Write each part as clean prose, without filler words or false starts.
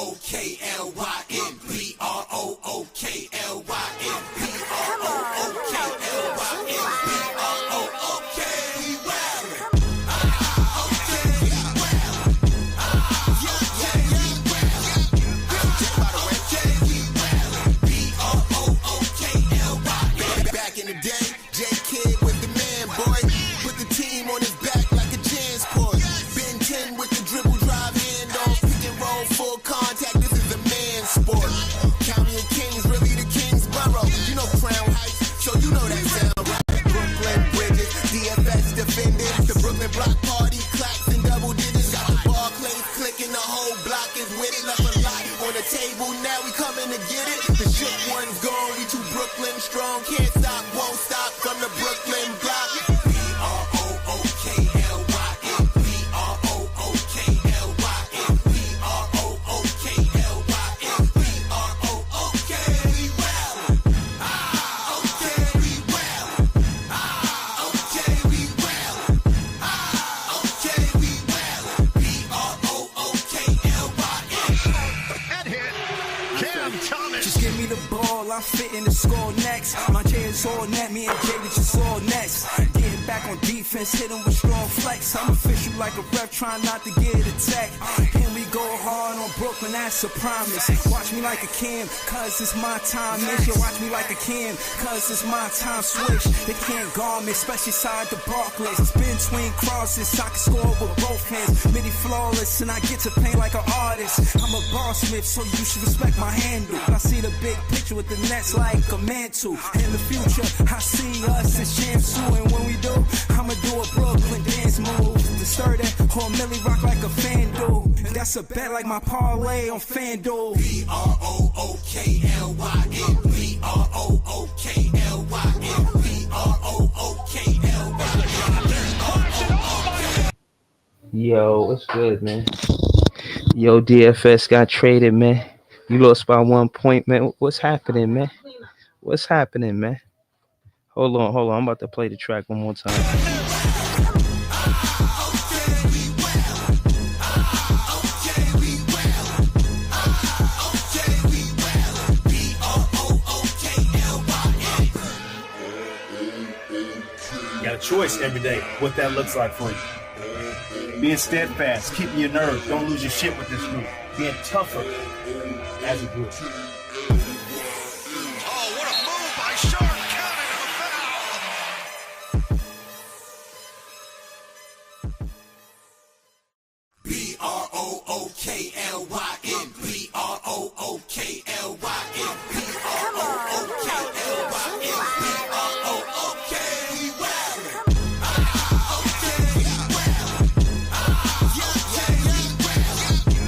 B-R-O-O-K-L-Y-N, B-R-O-O-K-L-Y-N, B-R-O-O-K-L-Y-N, B-R-O-O-K, we wildin'. Back in the day, J-Kid was the man, boy. Put the team on his back like a Jansport. Ben 10 with the dribble, drive, handoff, pick and roll, full contact. This is a man's sport. County of Kings, really the Kingsborough. You know Crown Heights, so you know that sound, right? Brooklyn Bridges, DFS defenders. The Brooklyn Block Party, clacks and double digits. Got the Barclays clicking, the whole block is with it. Left a lot on the table, now we coming to get it. The shook one's gone, we too Brooklyn strong. Can't stop, won't stop from the Brooklyn block. B-R-O-O-K-L-Y-N, B-R-O-O-K-L-Y-N, B-R-O-O-K-L-Y-N, B-R-O-O-K, we wildin'. Okay, we wildin'. Okay, we wildin'. Okay, we wildin'. B-R-O-O-K-L-Y-N. That hit. Cam Thomas. Just give me the ball, I'm fitting the score next. My chair is all net, me and David just all next. Getting back on defense, hit him with strong flex. I'm official like a ref, trying not to get attacked. And we go hard on Brooklyn, that's a promise. Watch me like a Cam, cause it's my time. Nation, watch me like a Cam, cause it's my time. Switch, they can't guard me, especially side the Barclays. Spin between crosses, I can score with both hands. Midi flawless, and I get to paint like an artist. I'm a boss smith, so you should respect my handle. I see the big picture with the nets like a mantle. In the future, I see us as champs too. And when we do, I'ma do a Brooklyn dance move. To stir that whole Millie rock like a fan do. That's a bet like my parlay on FanDuel. B-R-O-O-K-L-Y-N, B-R-O-O-K-L-Y-N, B-R-O-O-K-L-Y-N. Yo, what's good, man? Yo, DFS got traded, man. You lost by 1 point, man. What's happening, man? What's happening, man? Hold on. I'm about to play the track one more time. You got a choice every day what that looks like for you. Being steadfast, keeping your nerve, don't lose your shit with this group. Being tougher as a group. Oh, what a move by Sharp, counted a foul. B-R-O-O-K-L-Y-N, B-R-O-O-K-L-Y-N, B-R-O-O-K-L-Y-N, B-R-O-O-K, we wildin'. Okay, we wildin'. Okay, we wildin'.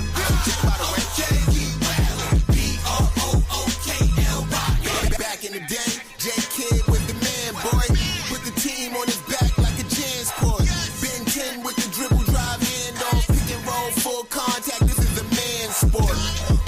Okay, we wildin'. B-R-O-O-K-L-Y-N. Back in the day, J-Kid was the man, boy. Put the team on his back like a Jansport. Ben 10 with the dribble, drive, handoff, pick and roll, full contact. This is a man's sport.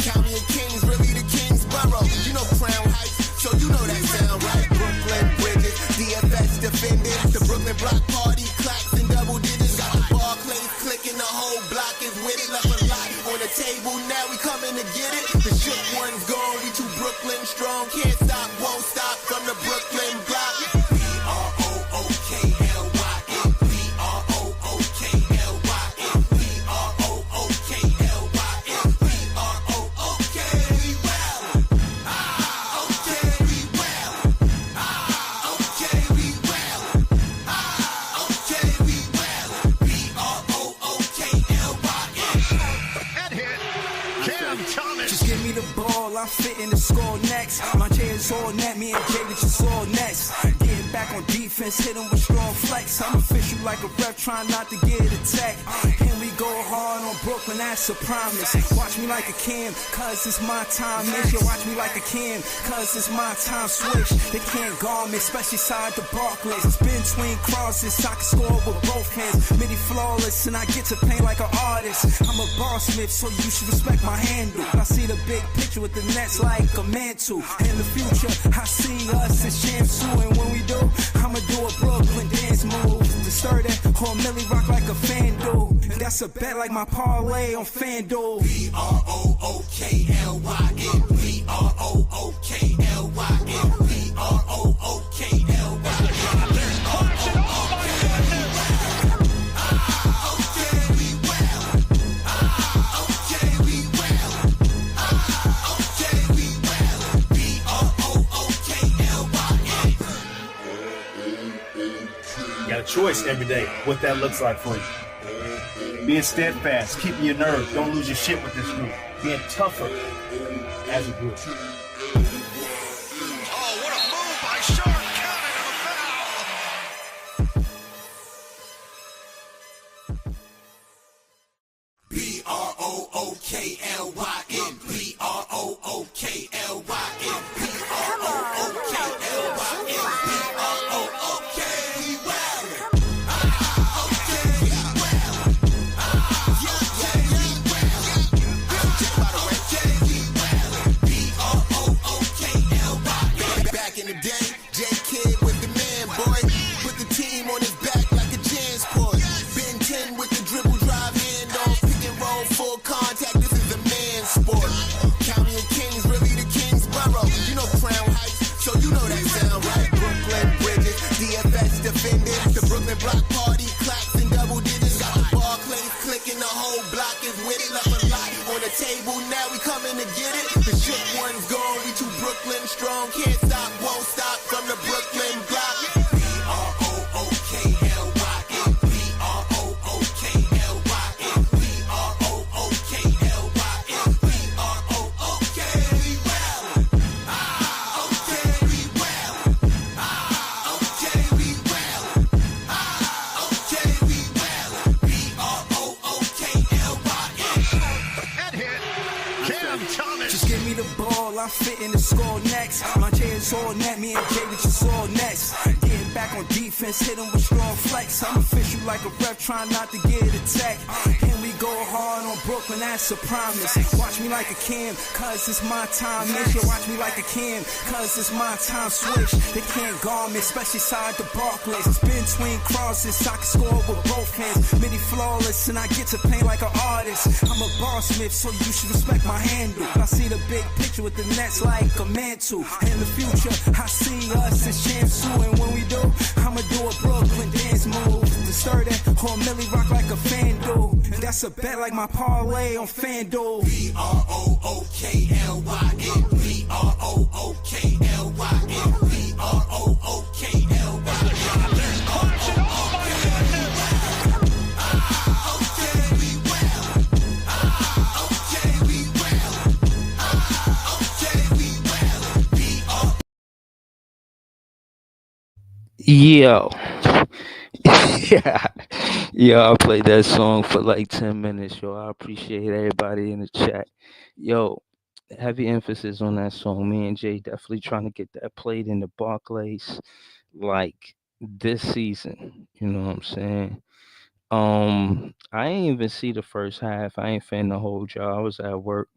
County of Kings, really the Kingsborough. You know Crown Heights, so you know that sound, right? Brooklyn Bridges, DFS defenders. The Brooklyn Block Party, clacks and double digits. Got the Barclays clicking, the whole block is with it. Left a lot on the table, now we coming to get it. The shook one's gone, we too Brooklyn strong. Can't stop, won't stop from the Brooklyn block. B-R-O-O-K-L-Y-N, B-R-O-O-K-L-Y-N, B-R-O-O-K-L-Y-N, B-R-O-O-K, we wildin'. Okay, we wildin'. Okay, we wildin'. Okay, we wildin'. B-R-O-O-K-L-Y-N. That hit. Cam Thomas. Just give me the ball, I'm fitting the score next. My chair is all net, me and David just all next. Getting back on defense, hit him with strong flex. I'm official like a ref, trying not to get attacked. And we go hard on Brooklyn, that's a promise. Watch me like a Cam, cause it's my time. Nation, watch me like a Cam, cause it's my time. Switch, they can't guard me, especially side the Barclays. Spin between crosses, I can score with both hands. Midi flawless, and I get to paint like an artist. I'm a boss smith, so you should respect my handle. I see the big picture with the nets like a mantle. In the future, I see us as champs too. And when we do, I'ma do a Brooklyn dance move. to stir that or Millie rock like a FanDuel. That's a bet like my parlay on FanDuel. BROOKLYN, BROOKLYN, You got a choice every day what that looks like for you. Being steadfast, keeping your nerve, don't lose your shit with this group. Being tougher as a group. Oh, what a move by Sharp. Counted him a foul. BROOKLYN, Back in the day, J Kid was the man, boy. Put the team on his back like a Jansport. Ben 10 with the dribble drive handoff, pick and roll, full contact. This is a man's sport. County of Kings, really the Kingsborough. You know Crown Heights, so you know that sound, right? Brooklyn Bridges, DFS defenders, the Brooklyn Block Party, clacks and double digits. Got the Barclays clicking, the whole block is with it. Left a lot on the table, now we coming to get it. The shit one's gone, we too Brooklyn strong. Can't stop, won't stop from the Brooklyn block. BROOKLYN, That hit. Cam Thomas. Just give me the ball, I'm fitting to score next. My J is all net, me and Jay with your all next. Getting back on defense, hit him with strong flex. I'm official like a ref, trying not to get attacked. And we go hard on Brooklyn, that's a promise. Watch me like a Cam, cause it's my time. Make sure watch me like a Cam, cause it's my time. Switch, they can't guard me, especially side the Barclays. Spin between crosses, I can score with both hands. Midi flawless, and I get to play like an artist. I'm a boss smith, so you should respect my handle. I see the big picture with the Nets like a mantle. In the future, I see us as champs too. And when we do, I'ma do a Brooklyn dance move. To stir that or Millie rock like a FanDuel. That's a bet like my parlay on FanDuel. BROOKLYN, Yo. Yeah. Yo, I played that song for like 10 minutes, yo. I appreciate everybody in the chat. Yo, heavy emphasis on that song. Me and Jay definitely trying to get that played in the Barclays like this season. You know what I'm saying? I ain't even see the first half. I ain't fan the whole job. I was at work.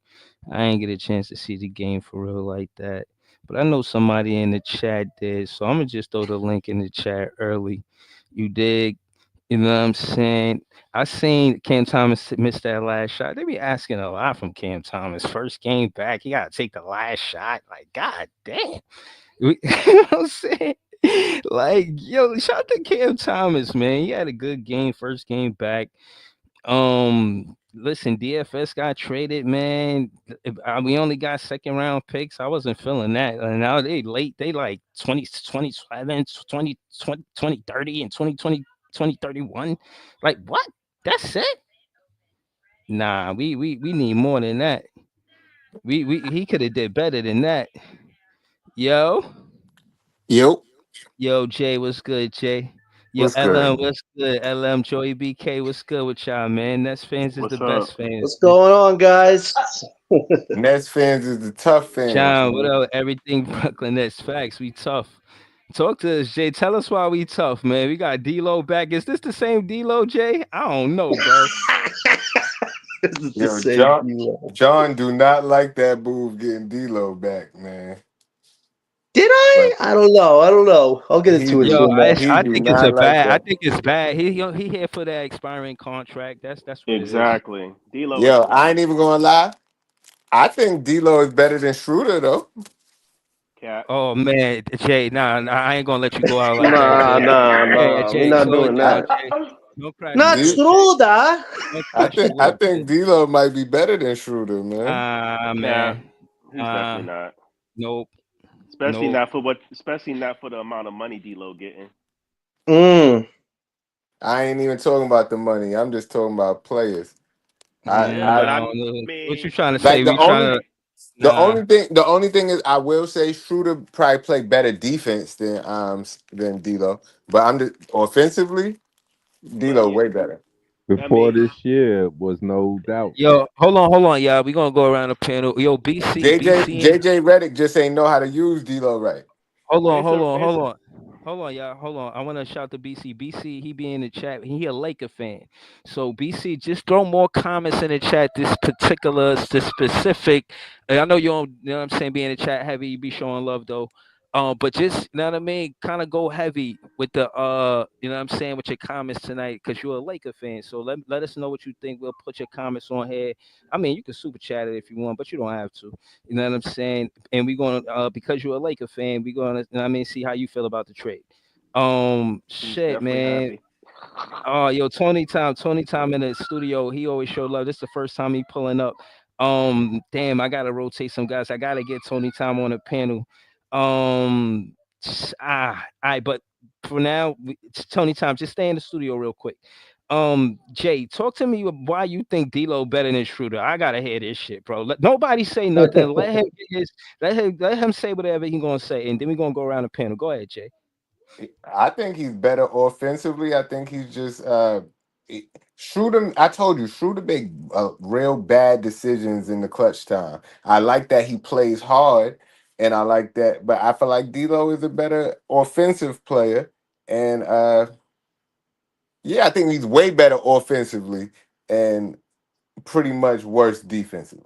I ain't get a chance to see the game for real like that. But I know somebody in the chat did, so I'm gonna just throw the link in the chat early. You dig? You know what I'm saying? I seen Cam Thomas miss that last shot. They be asking a lot from Cam Thomas. First game back, he gotta take the last shot. Like, god damn. You know what I'm saying? Like, yo, shout out to Cam Thomas, man. He had a good game, first game back. Listen, DFS got traded, man. We only got second round picks. I wasn't feeling that. And now they late. They like 2027, 20, 30, and 2031. Like, what? That's it? Nah, we need more than that. We he could have did better than that. Yo. Yo, Jay, what's good, Jay? Yo, What's LM, good? what's good? LM, Joey BK, what's good with y'all, man? Nets fans is What's the up? best fans. What's going on, guys? Nets fans is the tough fans. John, what Man. up? Everything Brooklyn Nets facts. We tough. Talk to us, Jay. Tell us why we tough, man. We got D-Lo back. Is this the same D-Lo, Jay? I don't know, bro. This is the Yo, same deal. John do not like that move getting D-Lo back, man. Did I? I don't know. I'll get into it Yo, soon, man. He I do think it's a not like bad. I that. think it's bad. He here for that expiring contract. That's what it is. Exactly. D'Lo is Yo, I not. ain't even gonna lie. I think D'Lo is better than Schroeder though. Cap. Oh man, Jay, nah, I ain't gonna let you go out like that, Nah, Jay. nah, Yeah, nah. We're Jay, not slow it doing down, I that. Jay. Don't crash the Not D, whip, Jay. Truda. Don't crash the I whip, Jay. think D'Lo might be better than Schroeder, man. Cap. Man. He's definitely not. Nope, Especially nope. not for what. Especially not for the amount of money D'Lo getting. Mm. I ain't even talking about the money. I'm just talking about players. I, Yeah, I but I I don't know. What you mean, trying to say? like We trying to nah. the only thing is I will say Schroeder probably play better defense than D'Lo, but I'm just offensively but D'Lo way better. I Before mean, this year was no doubt. Yo, hold on, y'all. We gonna go around the panel. Yo, BC. JJ Redick just ain't know how to use D'Lo right. it's a it's Hold on, y'all. Hold on. I want to shout to BC. BC, he be in the chat. He a Laker fan. So BC, just throw more comments in the chat. This specific. I know you don't. You know what I'm saying. Be in the chat heavy. Be showing love though. But just you know what I mean. Kind of go heavy with the You know what I'm saying with your comments tonight because you're a Laker fan. So let us know what you think. We'll put your comments on here. I mean, you can super chat it if you want, but you don't have to. You know what I'm saying? And we're gonna because you're a Laker fan, we're gonna you know what I mean see how you feel about the trade. he's Shit, definitely man. happy. Oh, yo, Tony Time in the studio. He always show love. This is the first time he pulling up. Damn, I gotta rotate some guys. I gotta get Tony Time on the panel. Um, but for now, it's Tony Time. Just stay in the studio real quick. Jay, talk to me why you think D'Lo better than Schroeder. I gotta hear this shit, bro. Nobody say nothing. Let him get his. Let him say whatever he gonna say, and then we gonna go around the panel. Go ahead, Jay. I think he's better offensively. I think he's just Schroeder. I told you, Schroeder make real bad decisions in the clutch time. I like that he plays hard, and I like that. But I feel like D'Lo is a better offensive player, and yeah, I think he's way better offensively and pretty much worse defensively.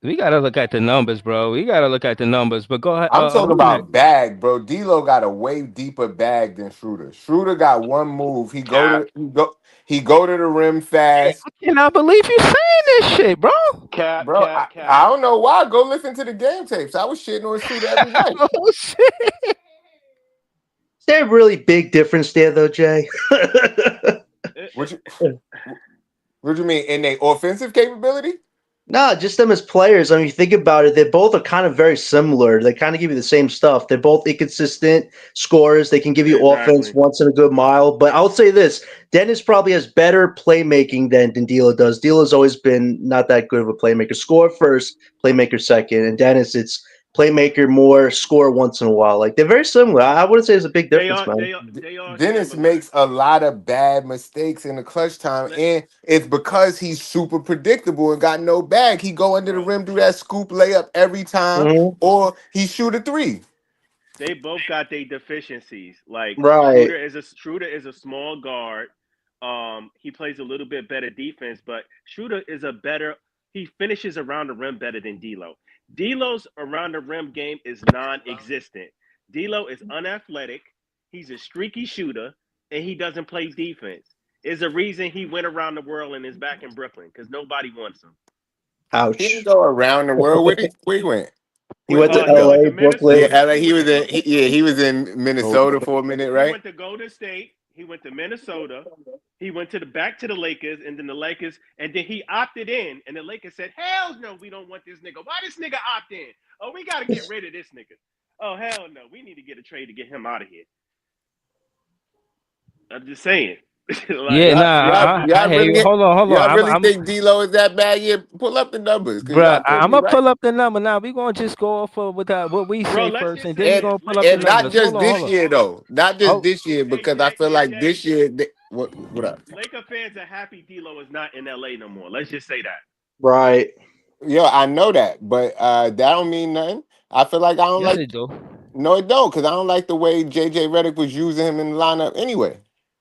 We gotta look at the numbers, bro. We gotta look at the numbers. But go ahead. I'm talking Who's next? about bag, bro. D'Lo got a way deeper bag than Schroeder. Schroeder got one move. Cap. He go to the rim Hey, fast. I cannot believe you saying this shit, bro. Cap. Bro, Cap. I Cap. don't know why. Go listen to the game tapes. I was shitting on Shooter every night. Oh shit. Is there a really big difference there, though, Jay? What you what you mean in their offensive capability? No, just them as players. I mean, you think about it, they both are kind of very similar. They kind of give you the same stuff. They're both inconsistent scorers. They can give you offense Exactly. once in a good mile. But I'll say this: Dennis probably has better playmaking than D'Lo does. D'Lo's always been not that good of a playmaker. Score first, playmaker second, and Dennis it's playmaker more, score once in a while. Like they're very similar. I wouldn't say there's a big They difference, are. man. They are. They are Dennis similar. makes a lot of bad mistakes in the clutch time, Let- and it's because he's super predictable and got no bag. He go under the Bro, rim, do that scoop layup every time, Mhm. or he shoot a three. they both got their deficiencies. Like Right. Schroeder is a small guard. He plays a little bit better defense, but Schroeder is a better. He finishes around the rim better than D'Lo. D'Lo's around the rim game is non-existent. D'Lo is unathletic. He's a streaky shooter, and he doesn't play defense. Is a reason he went around the world and is back in Brooklyn because nobody wants him. He didn't Ouch. go around the world. Where he went? He Where went to did he He go? went to L.A., Yeah, Minnesota. Brooklyn. LA. He He went to was go. he was in So Minnesota for a minute, He right? went to Golden State. He went to Minnesota. He went to the back to the Lakers, and then the Lakers, and then he opted in, and the Lakers said, "Hell no, we don't want this nigga. Why this nigga opt in? Oh, we got to get rid of this nigga. Oh hell no, we need to get a trade to get him out of here." I'm just saying, Yeah, like, I hear you. Hold Y'all on. really think D'Lo is that bad? Yeah, pull up the numbers because Bruh, y'all could I'm be gonna right. pull up the number now. We gonna just go off of what we bro, say let's first, just and then say we And this. gonna pull Let's up the just and say not numbers. this. just Hold this on. year though, not just Oh, this year Hey because I Jay, feel hey like Jay, this year what up? Laker fans are happy D'Lo is not in LA no more. Let's just say that. Right. Yo, I know that, but that don't mean nothing. I feel like I don't yes, like it do. no, it don't because I don't like the way JJ Redick was using him in the lineup anyway.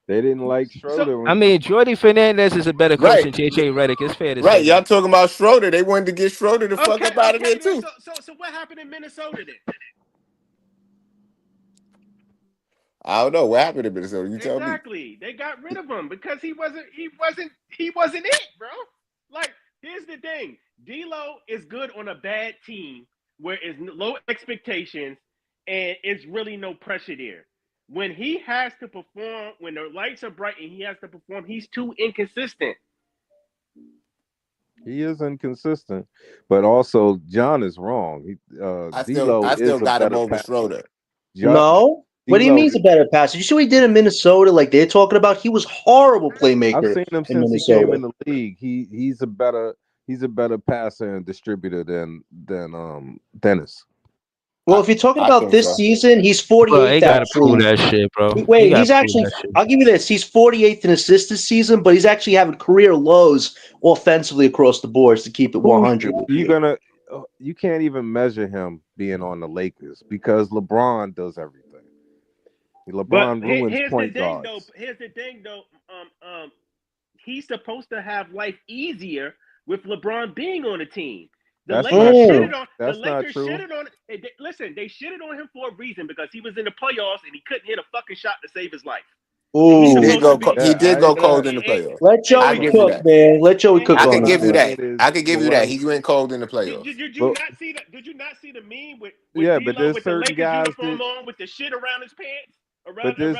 They didn't like So Schroeder. I mean, Jordy Fernandez is a better coach Right, than JJ Redick. It's fair to say right. Y'all that. talking about Schroeder? They wanted to get Schroeder the fuck okay, up out of there okay. too. So what happened in Minnesota then? I don't know what happened in Minnesota. You tell me. Exactly. They got rid of him because he wasn't it, bro. Like, here's the thing. D'Lo is good on a bad team where it's low expectations and it's really no pressure there. When he has to perform, when the lights are bright and he has to perform, he's too inconsistent. He is inconsistent, but also John is wrong. D'Lo I still is a got him better over passer. Schroeder. No. What do you D'Lo mean he's a better passer? You see what he did in Minnesota? Like they're talking about, he was horrible I've playmaker seen him in since he came Minnesota. in the league. He's a better passer and distributor than Dennis. Well, if you're talking I about think this so. season, he's Bro, he 48th gotta prove actually. that shit, bro. He Wait, gotta he's prove actually, that shit. I'll give you this. He's 48th in assists this season, but he's actually having career lows offensively across the boards to keep it Who's 100 with you you. gonna? You can't even measure him being on the Lakers because LeBron does everything. But LeBron ruins here's the point thing, though. guards. Here's the thing, though. He's supposed to have life easier with LeBron being on the team. The That's Lakers not Mm. true. shitted on the That's not Lakers true. shitted on. Listen, they shitted on him for a reason because he was in the playoffs and he couldn't hit a fucking shot to save his life. And he's He Ooh. did supposed to go. be. He Yeah, did I go ain't cold mad. in the playoffs. Let I Joey give And you cook, that. man. Let Joey and cook I he can on But that give you one. what that. it is, I can give but you what that. I'm, He went cold in the did, playoffs. did, did you but not see that? Did you not see the meme with yeah, but D'Lo there's with the certain Lakers guys uniform that, on with the shit around his pants, but around his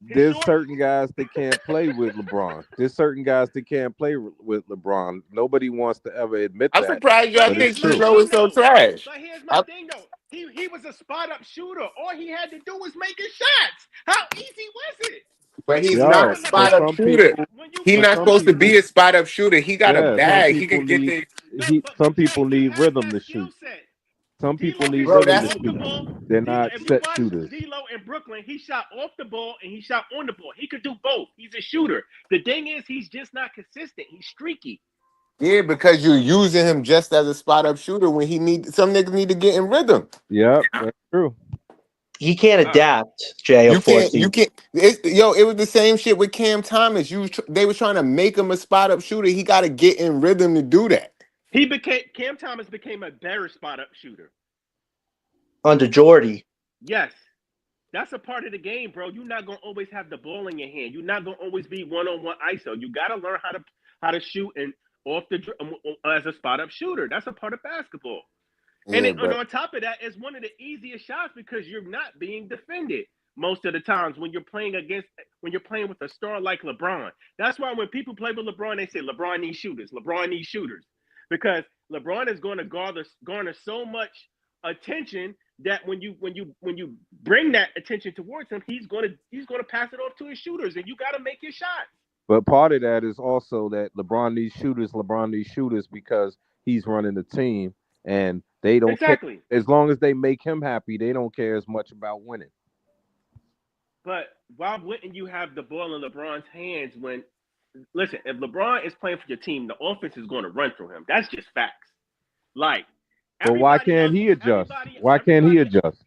there's shorts? certain guys that can't play with LeBron. There's certain guys that can't play with LeBron. Nobody wants to ever admit I'm that, surprised But y'all but think it's here's my true. D'Lo thing is so though. trash. But here's my I, thing though. He was a spot up shooter. All he had to do was make his shots. How easy was it? but he's When you not a Yo, put for spot up LeBron, some shooter. people, when you He's for put not some supposed to people, be a spot up shooter. He got a yeah, some bag. He people could get need the but some people Jay, he need has rhythm that to skill shoot. set. Some people D'Lo need can bro. shoot rhythm to That's off the shoot. ball. They're D'Lo, not if you set watch shooters. D'Lo in Brooklyn, he shot off the ball and he shot on the ball. He could do both. He's a shooter. The thing is, he's just not consistent. He's streaky. yeah, because you're using him just as a spot up shooter when some niggas need to get in rhythm. Yep, that's true. He can't Uh, adapt, Jay, You unfortunately. can't. It was the same shit with Cam Thomas. They were trying to make him a spot up shooter. He got to get in rhythm to do that. Cam Thomas became a better spot up shooter. Under Jordy. Yes. That's a part of the game, bro. You're not gonna always have the ball in your hand. You're not gonna always be one-on-one ISO. You gotta learn how to shoot and off the as a spot up shooter. That's a part of basketball. Yeah, And but on top of that, it's one of the easiest shots because you're not being defended most of the times when you're playing with a star like LeBron. That's why when people play with LeBron, they say LeBron needs shooters. LeBron needs shooters because LeBron is going to garner so much attention that when you bring that attention towards him, he's gonna pass it off to his shooters, and you got to make your shots. But part of that is also that LeBron needs shooters. LeBron needs shooters because he's running the team, and they don't care Exactly. as long as they make him happy. They don't care as much about winning. But why wouldn't you have the ball in LeBron's hands when listen, if LeBron is playing for your team, the offense is going to run through him. That's just facts. Like But why everybody can't else, he adjust? everybody, Why can't he everybody. adjust?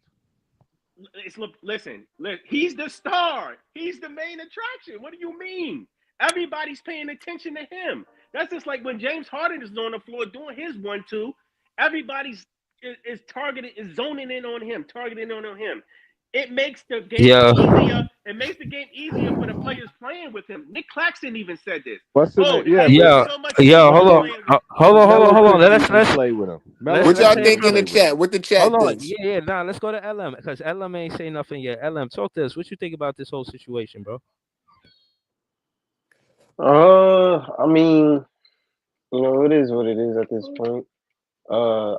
Listen, he's the star. He's the main attraction. What do you mean? Everybody's paying attention to him. That's just like when James Harden is on the floor doing his 1-2. Everybody's is targeted, is zoning in on him, targeting on him. It makes the game Yeah. easier. It makes the game easier for the players playing with him. Nick Claxton even said this. What's in Oh, it? it Yeah, makes but it Yo, so much yo, easier but hold on, playing with. hold on, hold on, Melo hold on. couldn't Let's even let's play with him. Melo let's what let's y'all couldn't say even think in the play with him. chat? What the hold chat on. thinks? Yeah, nah. Let's go to LM because LM ain't say nothing yet. LM, talk to us. What you think about this whole situation, bro? I mean, it is what it is at this point.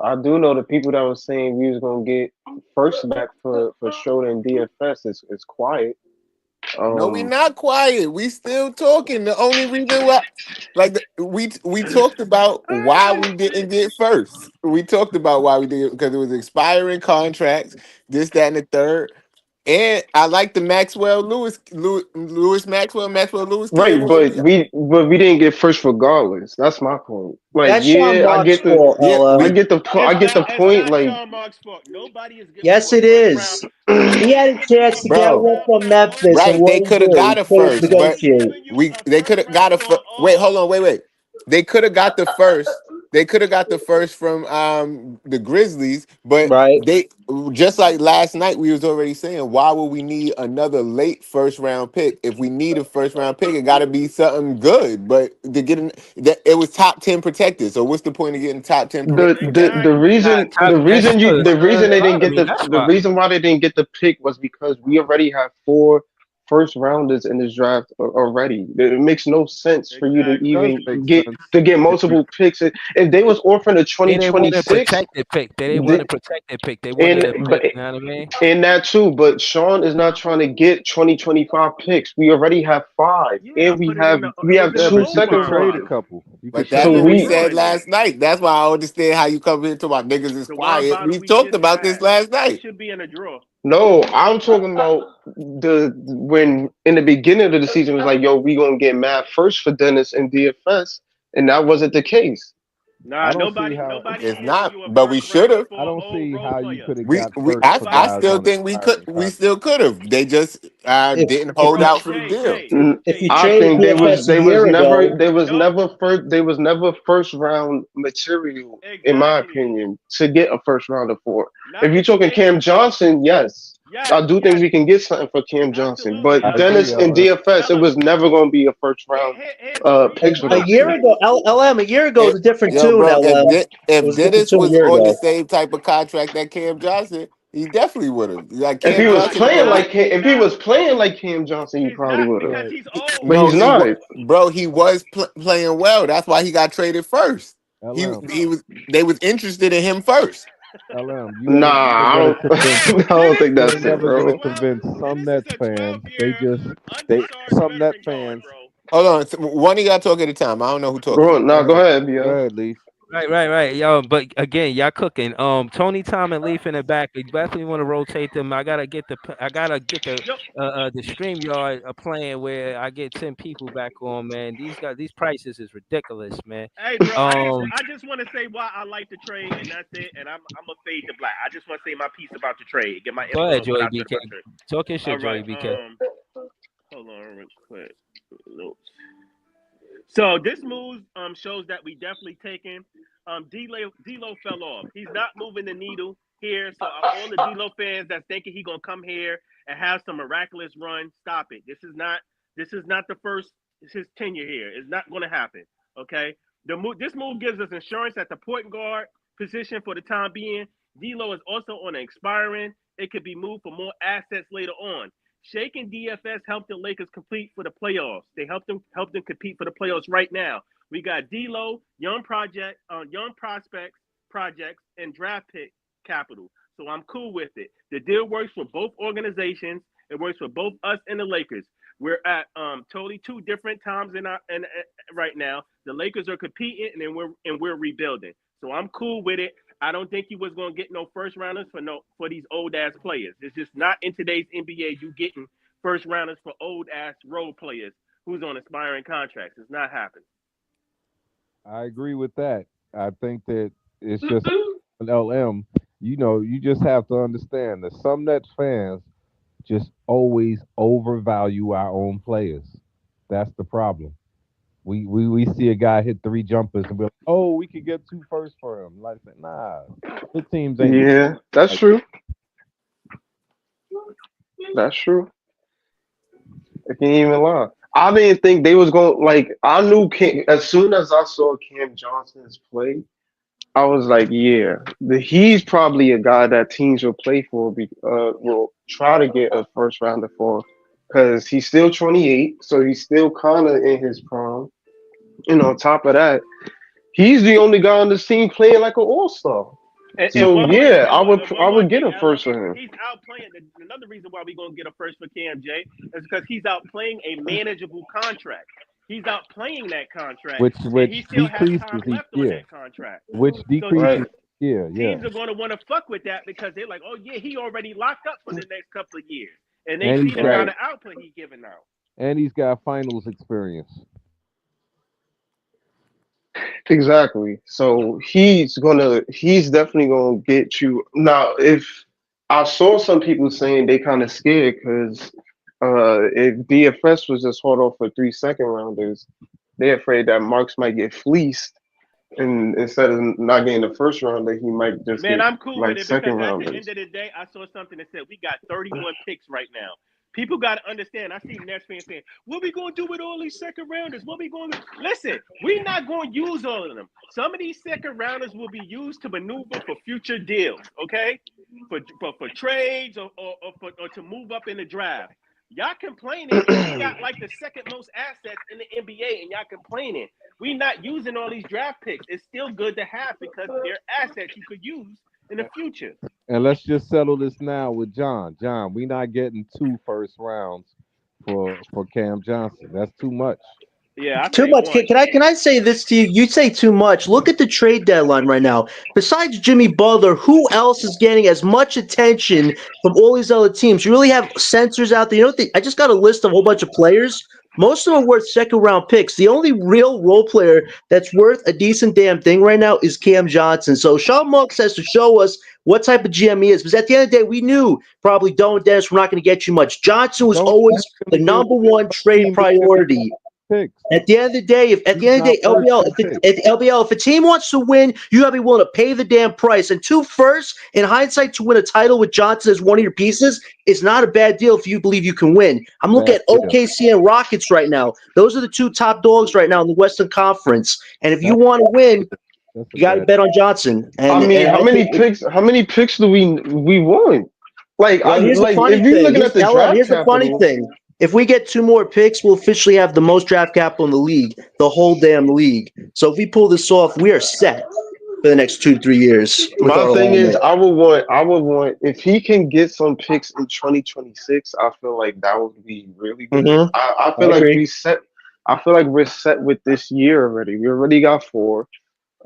I do know the people that was saying we was gonna get first back for Schroeder and DFS is quiet. No, we Um, not quiet. We still talking. The only reason why, we talked about why we didn't get first. We talked about why we did because it was expiring contracts, this, that, and the third. And I like the Lewis Maxwell Lewis kid. Right, but we didn't get first regardless. That's my point. Like, That's Sean yeah, Marks' fault, Yeah, LL. we I get the It's point. not Like, Sean Marks' fault. Nobody is giving you Yes, a it first round. is. He had a chance to get bro. one from Hold Memphis, and Right, what they did he could have do? got He a couldn't first, but Nobody's negotiate. giving you a they could first have got a rounder. wait. Hold on, wait. They could have got the first. They could have got the first from the Grizzlies, but Right. they just like last night we was already saying, why would we need another late first round pick? If we need a first round pick, it got to be something good. But to get that, it was top 10 protected. So what's the point of getting top 10 the protected? the the reason Top the 10 reason you shooters, the reason they didn't get economy. That's the why. reason why they didn't get the pick was because we already have 4 first rounders in this draft already. It makes no sense for you to Exactly. Does even make get sense if you multiple picks. If they was offering a They didn't want a 2026, protected pick. They didn't want a protected pick. They wanted and a but pick. You know what I mean? and that too, but Sean is not trying to get 2025 picks. We already have 5, Yeah, I and we put it in have the. we It's have in yeah, the two but you gold could second mine trade a rounders. list. couple. You could But It's that's So in trade what the we we said mine list. last night. That's why I understand how you come into my niggas is The one quiet. bottle We we talked just about this had. last It night. should be in a drawer. No, I'm talking about the when in the beginning of the season it was like, yo, we gonna get mad first for Dennis and DFS, and that wasn't the case. Nah, I don't see how nobody's It's giving not, you a but we first should rounder have. for I an don't old see role how you player. could have got first for I Nobody's guys still on think expiring we contracts. still could have. They just If didn't if hold you Bro, out for the Jay, deal. Jay, if Jay, you you I know traded you think know there why? was DFS a there was year never ago, No, first round material in my exactly. opinion to get a first rounder for. Not If you're if you talking gave Cam Johnson, yes. yes, I do think yes, we can get something for Cam Johnson, but absolutely. I Dennis agree, and LL. DFS, it Fellas, was never going to be a first round here's the reason picks with a why. those year two. ago, LM, a year ago If, was a different yo, tune. bro, LM, it if was a different Dennis tune a was year on the ago. same type of contract that Cam Johnson, he definitely would have. Like If Cam he was Nah, Johnson he's playing only not. like He's If he not. was playing like Cam Johnson, he He's probably not would have. because he's old. But no, he's he not. was, bro. He was playing well. That's why he got traded first. LM, He Bro, was. They was interested in him first. LM, Nah, you ain't I gonna don't. convince I don't think you that's ain't it, never gonna bro. convince some Dennis is Nets a fans. 12-year They undersized some Net veteran guard, fans. bro. Hold on, one of y'all talk at a time. I don't know who talking. Go on, Go nah, go ahead, ahead, go BL. ahead, Leaf. Right. Yo, but again, y'all cooking. Tony, Tom, and Leaf in the back. We definitely want to rotate them. I gotta get Yo, the stream yard playing where I get 10 people back on, man. These prices is ridiculous, man. hey, bro, Um, I just want to say why I like the trade, and that's it. And I'm a fade to black. I just want to say my piece about the trade. Get my go ahead, info put Joey out there BK. about the trade. Talk your All shit, right. Joey BK. Hold on real quick. Notes. So this move shows that we definitely taking D'Lo fell off. He's not moving the needle here. So all the D'Lo fans that's thinking he gonna come here and have some miraculous run, stop it. This is not the first his tenure here. It's not gonna happen. Okay. This move gives us insurance at the point guard position for the time being. D'Lo is also on an expiring. It could be moved for more assets later on. Shake and DFS helped the Lakers compete for the playoffs. They helped them compete for the playoffs right now. We got D'Lo, young projects, and draft pick capital. So I'm cool with it. The deal works for both organizations. It works for both us and the Lakers. We're at totally two different times right now. The Lakers are competing, and then we're rebuilding. So I'm cool with it. I don't think he was gonna get no first rounders for these old ass players. It's just not in today's NBA. You getting first rounders for old ass role players who's on expiring contracts. It's not happening. I agree with that. I think that it's just an LM. You just have to understand that some Nets fans just always overvalue our own players. That's the problem. We see a guy hit 3 jumpers and we're like, oh, we could get 2 firsts for him. Like, nah, the teams ain't Yeah, that's like true. That's true. I can't even lie. I didn't think they was going like. I knew as soon as I saw Cam Johnson's play, I was like, yeah, he's probably a guy that teams will play for. Will try to get a first rounder for, because he's still 28, so he's still kind of in his prime. And on top of that, he's the only guy on this team playing like an all star. And So one more yeah, I one more would get thing, a Ella. first for him. He's outplaying. Another reason why we're gonna get a first for Cam J is because he's outplaying a manageable contract. He's outplaying that contract, which and he still has decreases time each left on year. that contract. Which So this Right. decreases Yeah, yeah. Teams are going to want to fuck with that because they're like, oh yeah, he already locked up for the next couple of years, and they And see he's the got kind Right. of output he's giving out. finals experience. Exactly. So he's definitely gonna get you. Now, if I saw some people saying they kind of scared because if DFS was just hold off for 3 second rounders, they're afraid that Marks might get fleeced, and instead of not getting the first rounder, he might just Man, get I'm cool with like it second because at the end rounders. of the day, I saw something that said we got 31 picks right now. People got to understand. I see Nets fans saying, "What we gonna do with all these second rounders? What we going to listen? We not going to use all of them. Some of these second rounders will be used to maneuver for future deals. Okay, for trades or to move up in the draft. Y'all complaining, and we got like the second most assets in the NBA, and y'all complaining. We not using all these draft picks. It's still good to have because they're assets you could use in the future. And let's just settle this now with John. John, we not getting two first rounds for Cam Johnson. That's too much. Yeah, I Too say much. one. Can I say this to you? You say too much. Look at the trade deadline right now. Besides Jimmy Butler, who else is getting as much attention from all these other teams? You really have censors out there. You know what? I just got a list of a whole bunch of players. Most of them are worth second round picks. The only real role player that's worth a decent damn thing right now is Cam Johnson. So Sean Marks has to show us what type of GM he is. Because at the end of the day, we knew probably Doe and Dennis were not going to get you much. Johnson was Don't always ask him the to give number one trade team to give him priority. picks. At the end of the day, if at He's the end of the not day, worth LBL, two picks. if LBL, if a team wants to win, you gotta be willing to pay the damn price. And two firsts, in hindsight, to win a title with Johnson as one of your pieces is not a bad deal if you believe you can win. I'm looking Bad at deal. OKC and Rockets right now. Those are the two top dogs right now in the Western Conference. And if you That's want to win, that's a you got to bad. bet on Johnson. I mean, And I think, how many picks do we want? well, here's the Like funny if you're thing. looking at the draft Here's the funny capital, thing. If we get two more picks, we'll officially have the most draft capital in the league, the whole damn league. So if we pull this off, we are set for the next 2 3 years with my our thing is alignment. I would want if he can get some picks in 2026, I feel like that would be really good. Mm-hmm. I I feel like agree. we set I feel like we're set with this year already. We already got four.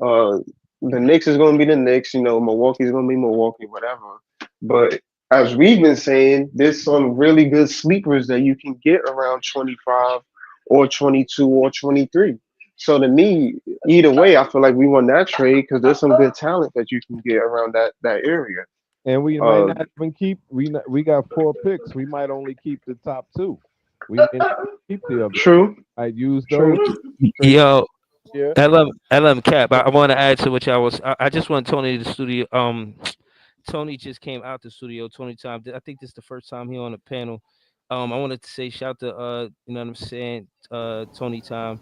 Uh, the Knicks is going to be the Knicks. You know, Milwaukee's going to be Milwaukee, whatever. But as we've been saying, there's some really good sleepers that you can get around 25 or 22 or 23. So to me, either way, I feel like we won that trade because there's some good talent that you can get around that area. And we might Uh, not even keep. We got four picks. We might only keep the top two. We may not keep the other two. true, Might use those true. trade. Yo, Yeah. LM Cap. I want to add to what y'all was. I just want Tony to the studio. Tony just came out the studio. Tony time. I think this is the first time he on the panel. I wanted to say shout to you know what I'm saying, Tony time.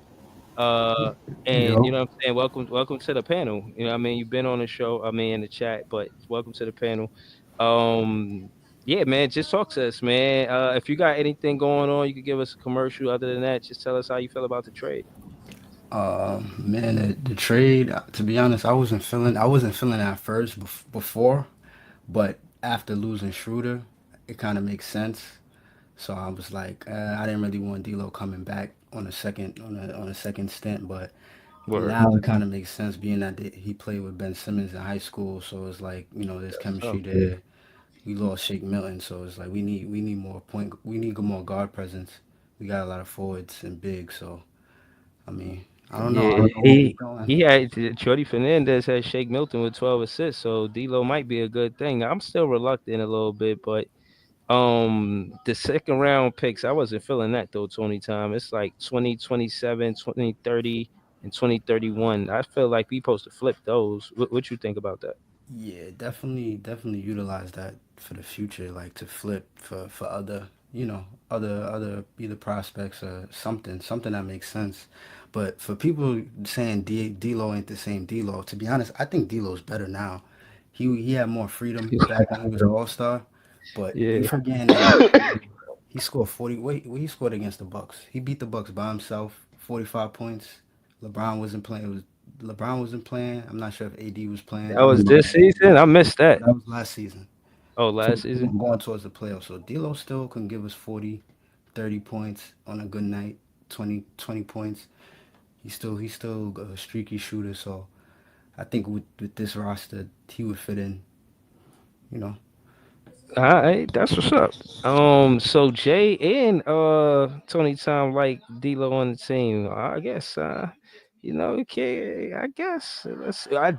Uh, and you Yo, know what I'm saying. Welcome to the panel. You know what I mean. You've been on the show. I mean in the chat, but welcome to the panel. Yeah, man. Just talk to us, man. If you got anything going on, you could give us a commercial. Other than that, just tell us how you feel about the trade. man, the trade. To be honest, I wasn't feeling it at first before, but after losing Schroeder, it kind of makes sense. So I was like, I didn't really want D'Lo coming back on a second stint, but Word. now it kind of makes sense being that he played with Ben Simmons in high school. So it's like there's That's chemistry tough. there. We lost Shake Milton, so it's like we need more we need more guard presence. We got a lot of forwards and big, so I mean I don't know. I Yeah, don't know where we he going. he had Jordy Fernandez had Shake Milton with 12 assists, so D'Lo might be a good thing. I'm still reluctant a little bit, but the second round picks, I wasn't feeling that though, Tony time. It's like 2027, 2030, and 2031. I feel like we supposed to flip those. What you think about that? Yeah, definitely utilize that for the future, like to flip for other, other either prospects or something that makes sense. But for people saying D'Lo ain't the same D'Lo, to be honest, I think D'Lo's better now. He had more freedom back when he was an All Star, but you Yeah, forgetting that he scored 40. Wait, what he scored against the Bucks? He beat the Bucks by himself, 45 points. LeBron wasn't playing. LeBron wasn't playing. I'm not sure if AD was playing. that That was was this season. I missed that. that was last season. Oh, So last season. going towards the playoffs. So D'Lo still can give us 40, 30 points on a good night, 20 points. He's still a streaky shooter. So I think with this roster, he would fit in. You know, All right, that's what's up. So Jay and Tony Tom like D'Lo on the team. I guess okay. I guess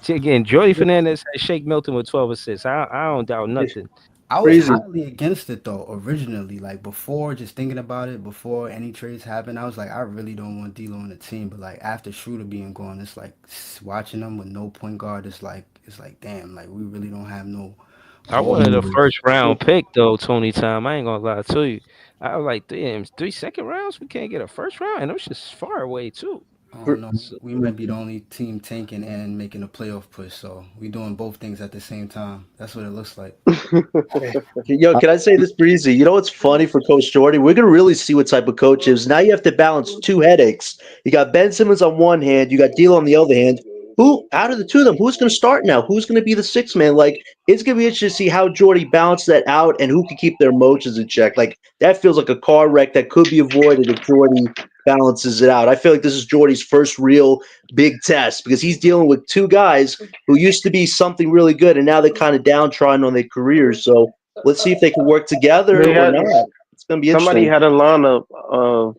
again. Jordy Fernandez had Shake Milton with 12 assists. I don't doubt nothing. I was Crazy. highly against it though originally. Like before, just thinking about it before any trades happened, I was like, I really don't want D'Lo on the team. But like after Schroeder being gone, it's like watching them with no point guard. It's like damn, like we really don't have no I ball wanted a movers. first round pick though, Tony Tom. I ain't gonna lie to you. I was like, damn, 3 second rounds. We can't get a first round, and it was just far away too. I don't know. So, We might be the only team tanking and making a playoff push. So we doing both things at the same time. That's what it looks like. Yo, can I say this, Breezy? You know what's funny for Coach Jordy? We're gonna really see what type of coach is. Now you have to balance two headaches. You got Ben Simmons on one hand, you got D'Lo on the other hand. Who out of the two of them, who's gonna start now? Who's gonna be the sixth man? Like, it's gonna be interesting to see how Jordy balanced that out and who can keep their emotions in check. Like, that feels like a car wreck that could be avoided if Jordy balances it out. I feel like this is Jordy's first real big test because he's dealing with two guys who used to be something really good and now they're kind of downtrodden on their careers. So let's see if they can work together They or had not. It's gonna be somebody interesting. had a lineup of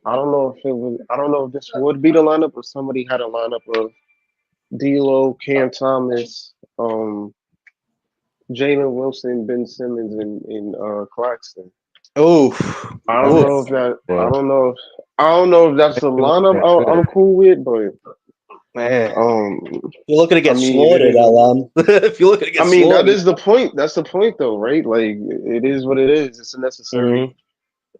I don't know if it was I don't know if this would be the lineup, but somebody had a lineup of D'Lo, Cam Thomas, Jalen Wilson, Ben Simmons, and Claxton. Oh, I don't oh, know if that. I Bro. don't know. I don't know if that's They the doing lineup that I'm better. cool with, but man. um, You're looking to I get mean, it slaughtered, is. Alan. If you're looking to I get mean, that slaughtered. is the point. That's the point, though, right? Like, it is what it is. It's a necessary Mhm.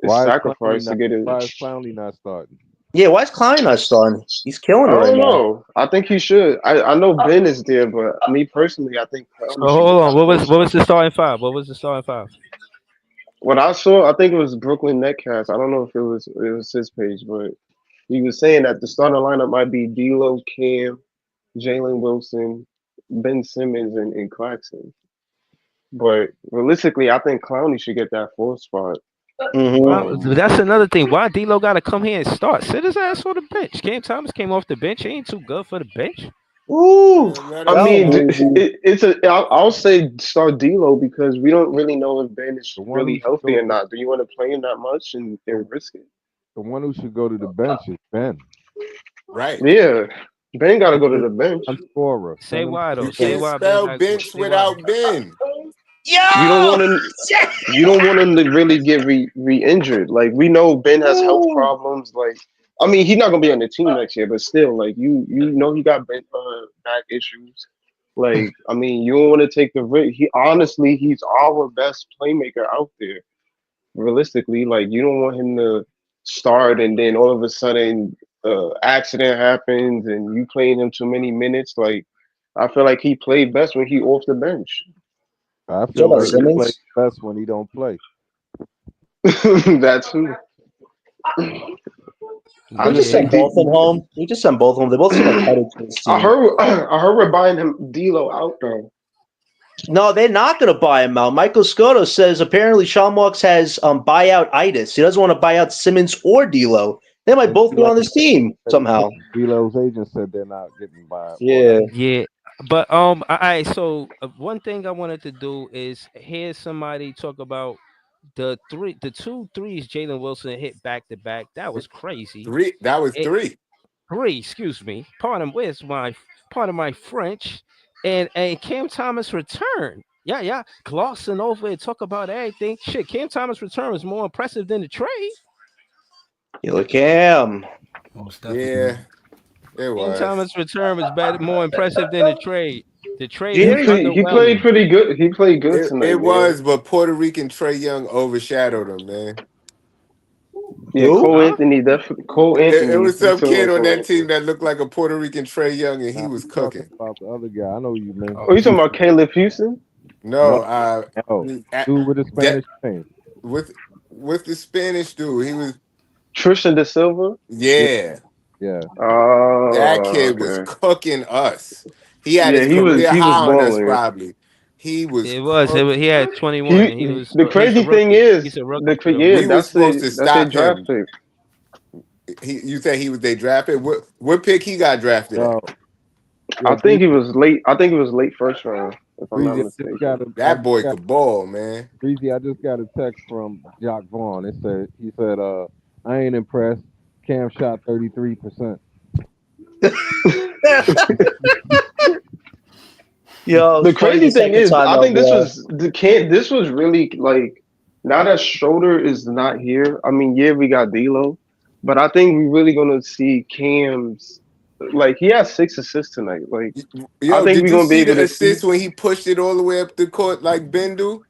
Why is Clowney sacrifice to not? get it. Why is Clowney not starting? Yeah, why is Klein not starting? He's killing I it right don't now. know. I think he should. I know Ben is there, but me personally, I think so Clowney should hold get on. that What was first what was spot. the starting five? What was the starting five? What I saw, I think it was Brooklyn Netcast. I don't know if it was his page, but he was saying that the starting lineup might be D'Lo, Cam, Jalen Wilson, Ben Simmons, and Claxton. But realistically, I think Clowney should get that fourth spot. Hmm. Well, Um, that's another thing. Why D'Lo got to come here and start? Sit his ass on the bench. Cam Thomas came off the bench. He ain't too good for the bench. Ooh, Let I him well, mean, start. it's a. I'll say start D'Lo because we don't really know if Ben is The one who really should healthy go or to not. Do you want to play him that much and risk it? the one who should go to the bench is Ben. Right. Yeah, Ben got to He's go to the the bench. one scorer. Say Send him why to the though. You Say bench. can't why Ben spell got go. bench Say why. without Ben. You don't yo, want him. You don't want him to really get re-injured. Like we know Ben has health Ooh. problems. Like I mean, he's not gonna be on the team next year, but still, like you know he got back issues. Like I mean, you don't want to take the risk. He honestly, he's our best playmaker out there. Realistically, like you don't want him to start and then all of a sudden accident happens and you playing him too many minutes. Like I feel like he played best when he off the bench. I You talking feel about like he plays Simmons? best when he don't play. That's who. I We just just Yeah. think sent both of them home. We just sent both of them. They both seem like headaches for this I team. heard I heard we're buying him D'Lo out though. No, they're not going to buy him out. Michael Scotto says apparently Sean Marks has buyout itis. He doesn't want to buy out Simmons or D'Lo. They might And both be on this team somehow. D'Lo's agent said they're not getting bought Yeah. out. Yeah. But I so one thing I wanted to do is hear somebody talk about the two threes Jalen Wilson hit back to back. That was crazy. Three. That was It, three. three, excuse me. Pardon my French. And Cam Thomas return. Yeah, yeah. Glossing over and talk about everything. Shit, Cam Thomas return was more impressive than the trade. You look him. Most definitely. Yeah, it Cam was. Thomas return was better, more impressive than the trade. The Did trade you He was hear played he played underwhelming. pretty good. He played good It tonight, man. was, but Puerto Rican Trey Young overshadowed him, man. Yeah, who? Cole Huh? Anthony definitely Cole It Anthony was he some took kid over on for that him. team that looked like a Puerto Rican Trey Young, and he Now was I'm talking cooking. about the other guy. I know who you mean. Oh, Oh, you talking about Caleb Houston? No, No, no. Dude with the that Spanish name. with the Spanish dude, he was Tristan Da Silva? Yeah, yeah. yeah. That Oh, kid was okay. cooking us. He had Yeah, his career he was high on us, balling. probably. He was It was. It was. He had 21, He and he was. the He's a crazy thing rookie. is He's a rookie still. yeah, we were supposed to that's a stop draft him. pick. You said he was they drafted. What pick he got drafted at? No, I Yo, think Breezy, he was late. I think it was late first round, if I'm not Breezy, mistaken. That boy could ball, man. Breezy, I just got a text from Jock Vaughn. He said, I ain't impressed. Cam shot 33%. Yo, The it's funny the crazy thing second is, time I out think this there. was the kid. This was really like now that Schroeder is not here. I mean, yeah, we got D'Lo, but I think we're really gonna see Cam's like he has 6 assists tonight. Like I Yo, think did we're you gonna be see able the to see. assist when he pushed it all the way up the court like Bendu?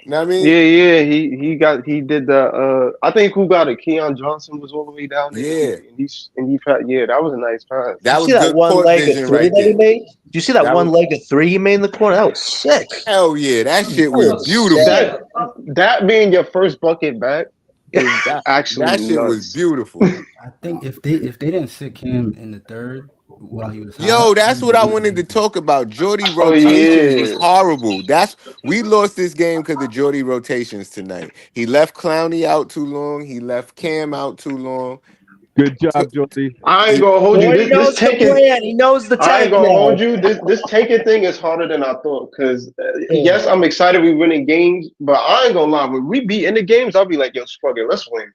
Know what I mean? Yeah, he did the. I think who got it? Keon Johnson was all the way down there, Yeah, and he yeah, that was a nice pass. You that see was that good one court leg of vision three right that he there. made? Do you see that That one was leg of three he made in the corner? That was sick. hell yeah. That shit That was was beautiful. sick. That being your first bucket back is That actually that shit was nuts. beautiful. I think if they didn't sit Cam in the third while he was hot, Yo, we that's would what I have won the wanted to game tonight. talk about. Jordy Oh rotations was yeah. horrible. We lost this game because of Jordy rotations tonight. He left Clowney out too long. He left Cam out too long. Good Took- job, Jordy. I ain't it- gonna hold you. Jordy This knows the taking. plan. He knows the I ain't tank gonna hold now. you. This taking thing is harder than I thought. Cause Yeah. yes, I'm excited we winning games, but I ain't gonna lie. When we be in the games, I'll be like, yo, fuck it, let's win.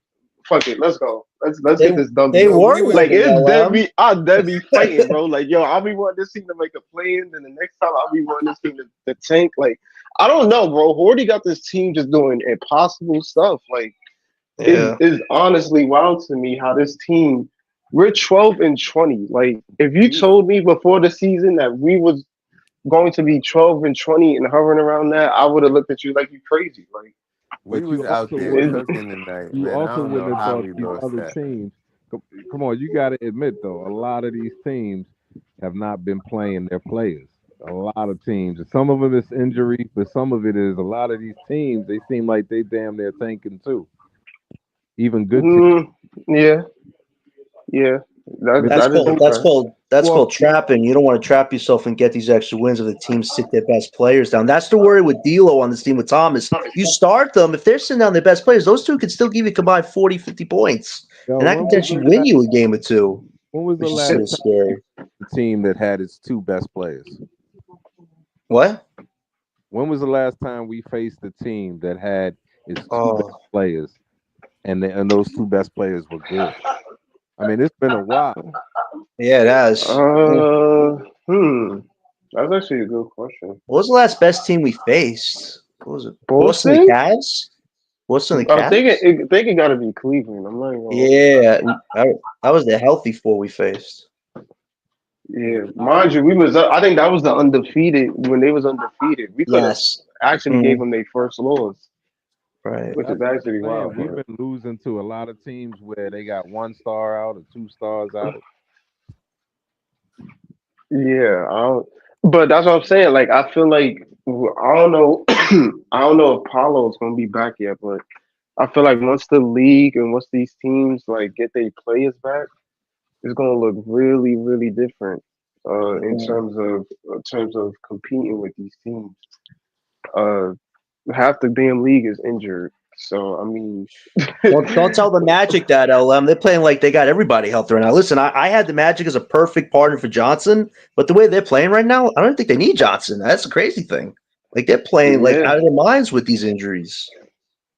Fuck it, let's go. Let's They get this they W. yo, were we was Like winning, it's dead LM. be I'll dead be fighting, bro. Like yo, I'll be wanting this team to make a play in, then the next time I'll be wanting this team to tank. Like I don't know, bro. Horty got this team just doing impossible stuff. Like Yeah. is honestly wild to me how this team we're 12 and 20. Like if you we told me before the season that we was going to be 12 and 20 and hovering around that, I would have looked at you like you crazy. Like we But was out there it, cooking tonight, you man. I also don't wouldn't know have how thought we these lost other that. teams. Come on, you got to admit though, a lot of these teams have not been playing their players. A lot of teams. Some of them is injury, but some of it is a lot of these teams. They seem like they damn near tanking too. Even good teams. mm, yeah, yeah. I mean, That's That is a called that's fact. called that's well, called trapping. You don't want to trap yourself and get these extra wins if the teams sit their best players down. That's the worry with D'Lo on this team with Thomas. You start them, if they're sitting down their best players, those two could still give you combined 40, 50 points. yo, And that could potentially win you a game or two, when was the which is last sort of time scary. the team that had its two best players? What? When was the last time we faced a team that had its two best Oh, players and those two best players were good? I mean, it's been a while. yeah, it has. Hmm. That's actually a good question. What was the last best team we faced? What was it? Boston the Boston? Cavs? Boston the I think Cavs? it gotta be Cleveland. I'm not even gonna hold Yeah, that was the healthy four we faced. you. Yeah, mind you, we was I think that was the undefeated when they was undefeated. We could have Yes. actually gave them their first loss, Right. which That's is what actually I'm saying. wild. We've But been losing to a lot of teams where they got one star out or two stars out. yeah, but that's what I'm saying. Like I feel like I don't know, I don't know if Paulo's gonna be back yet, but I feel like once the league and once these teams like get their players back, it's gonna look really, really different. In terms of competing with these teams. Uh, half the damn league is injured. So I mean, Don't tell the Magic that, LM. They're playing like they got everybody healthy right now. Listen, I had the Magic as a perfect partner for Johnson, but the way they're playing right now, I don't think they need Johnson. That's the crazy thing. Like they're playing like yeah, out of their minds with these injuries.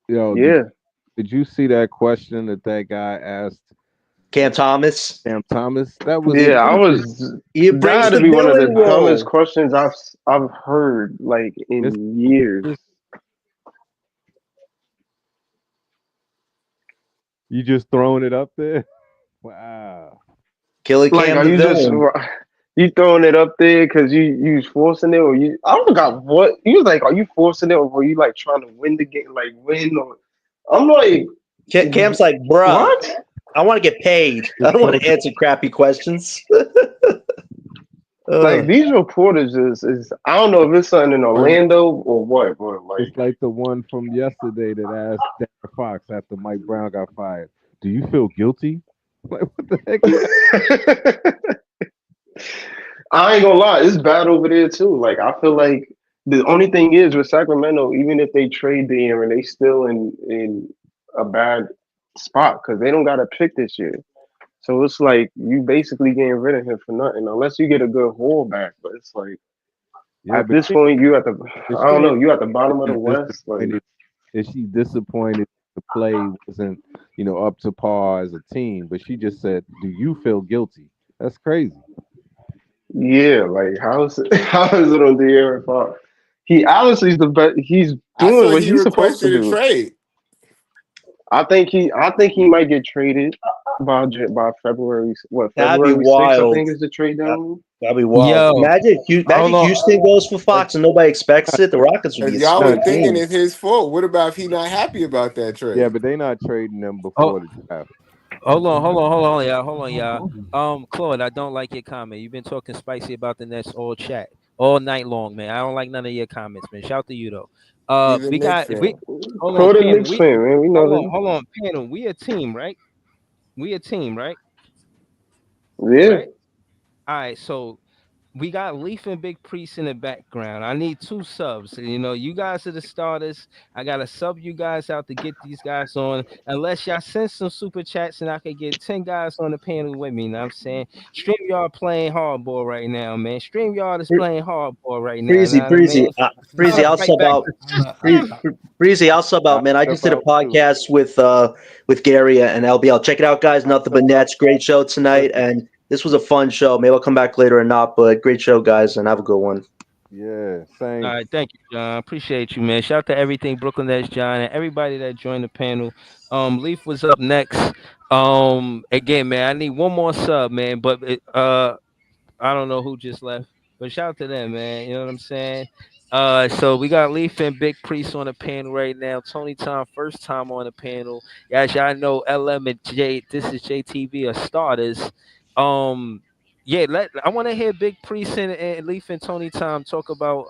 Yo, yeah. did you see that question that guy asked Cam Thomas, Cam Thomas? That was Yeah, I stupid. was. he That embraced had to the be one of villain the dumbest role. questions I've heard like This, in years. this you just throwing it up there? Wow. Killer Like, Cam are the you just villain. you throwing it up there because you forcing it, or you? I forgot what you was like. Are you forcing it, or were you like trying to win the game, like win? Or I'm like, Cam's like, bruh, what? I want to get paid. I Just don't want throwing to answer crappy questions. Like these reporters is I don't know if it's something in it. Orlando or what, but It's like like the one from yesterday that asked Darren Fox after Mike Brown got fired. Do you feel guilty? Like what the heck? I ain't gonna lie, it's bad over there too. Like I feel like the only thing is with Sacramento, even if they trade De'Aaron, they still in a bad spot because they don't got a pick this year. So it's like you basically getting rid of him for nothing, unless you get a good haul back. But it's like Yeah, at this point, you at the but I she don't know, ain't you at the bottom of the West. Like disappointed. Is she disappointed the play wasn't, up to par as a team? But she just said, "Do you feel guilty?" That's crazy. yeah, like how is it, how is it on De'Aaron Fox? He obviously is the best. He's I doing thought what he he's supposed to requested a do. trade. I think he might get traded by February. What That'd be February 6th? I wild. think is the trade That, deadline. that'd be wild. Yo, hold Imagine on. Houston goes for But Fox and nobody expects it. The Rockets would be as a y'all No, were sweet thinking team. it's his fault. What about if he not happy about that yeah, trade? but they not trading them Oh, before the draft. hold on, y'all. Claude, I don't like your comment. You've been talking spicy about the Nets all chat, all night long, man. I don't like none of your comments, man. Shout to you though. He's a We Knicks got if we fan. hold on, Call the panel. Knicks We fan, man. We know that. hold on, panel. We a team, right? We a team, right? Yeah. Right? All right. So we got Leaf and Big Priest in the background. I need two subs. You guys are the starters. I gotta sub you guys out to get these guys on. Unless y'all send some super chats and I could get 10 guys on the panel with me. You know what I'm saying? StreamYard playing hardball right now, man. StreamYard is playing hardball right now. You know Breezy, what I mean? Breezy, Gotta I'll fight sub back out. to Breezy, I'll sub I out, man. I step just did a out too. podcast with Gary and LBL. Check it out, guys. I Nothing step but out Nets. Great show tonight, too. and this was a fun show. Maybe I'll come back later or not, but great show, guys, and have a good one. Yeah, All same. right, thank you, John. Appreciate you, man. Shout out to everything Brooklyn Nets, John, and everybody that joined the panel. Leaf was up next. Again, man, I need one more sub, man. But I don't know who just left, but shout out to them, man. You know what I'm saying? So we got Leaf and Big Priest on the panel right now. Tony Tom, first time on the panel. As y'all know, LM and J. This is JTV are starters. Um, yeah, I want to hear Big Priest and Leaf and Tony Tom talk about.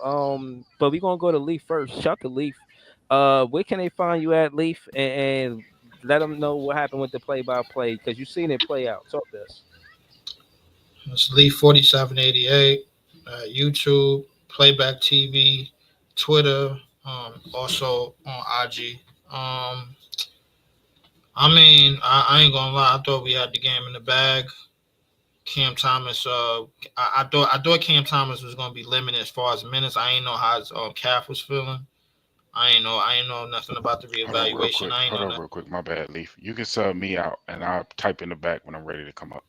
But we gonna go to Leaf first. Shout to Leaf. Where can they find you at, Leaf, and let them know what happened with the play-by-play because you seen it play out. Talk to us. It's Lee 4788, YouTube, Playback TV, Twitter, also on IG. I ain't gonna lie. I thought we had the game in the bag. Cam Thomas, I thought Cam Thomas was gonna be limited as far as minutes. I ain't know how his calf was feeling. I ain't know nothing about the Hold on, real reevaluation. quick. I ain't Hold know on, that. real quick. My bad, Leaf. You can sub me out, and I'll type in the back when I'm ready to come up.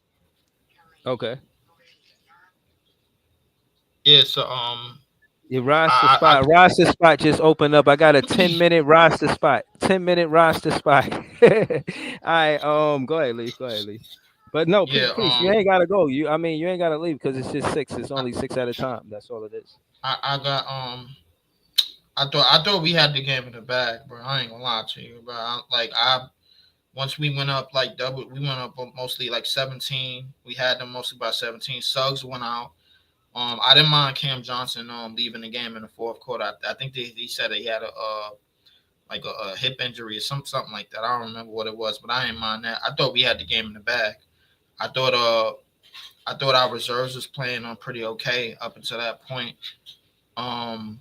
Okay. Yeah, so Your roster I spot. Roster spot just opened up. I got a 10-minute roster spot. 10-minute roster spot. All right. Go ahead, Leaf. Go ahead, Leaf. But no, yeah priest, you ain't gotta go. You ain't gotta leave because it's just six. It's only six at a time. That's all it is. I got I thought we had the game in the bag, bro. I ain't gonna lie to you, bro. Once we went up like double, we went up mostly like 17. We had them mostly by 17. Suggs went out. I didn't mind Cam Johnson leaving the game in the fourth quarter. I think he said he had a hip injury or something like that. I don't remember what it was, but I didn't mind that. I thought we had the game in the bag. I thought our reserves was playing on pretty okay up until that point. Um,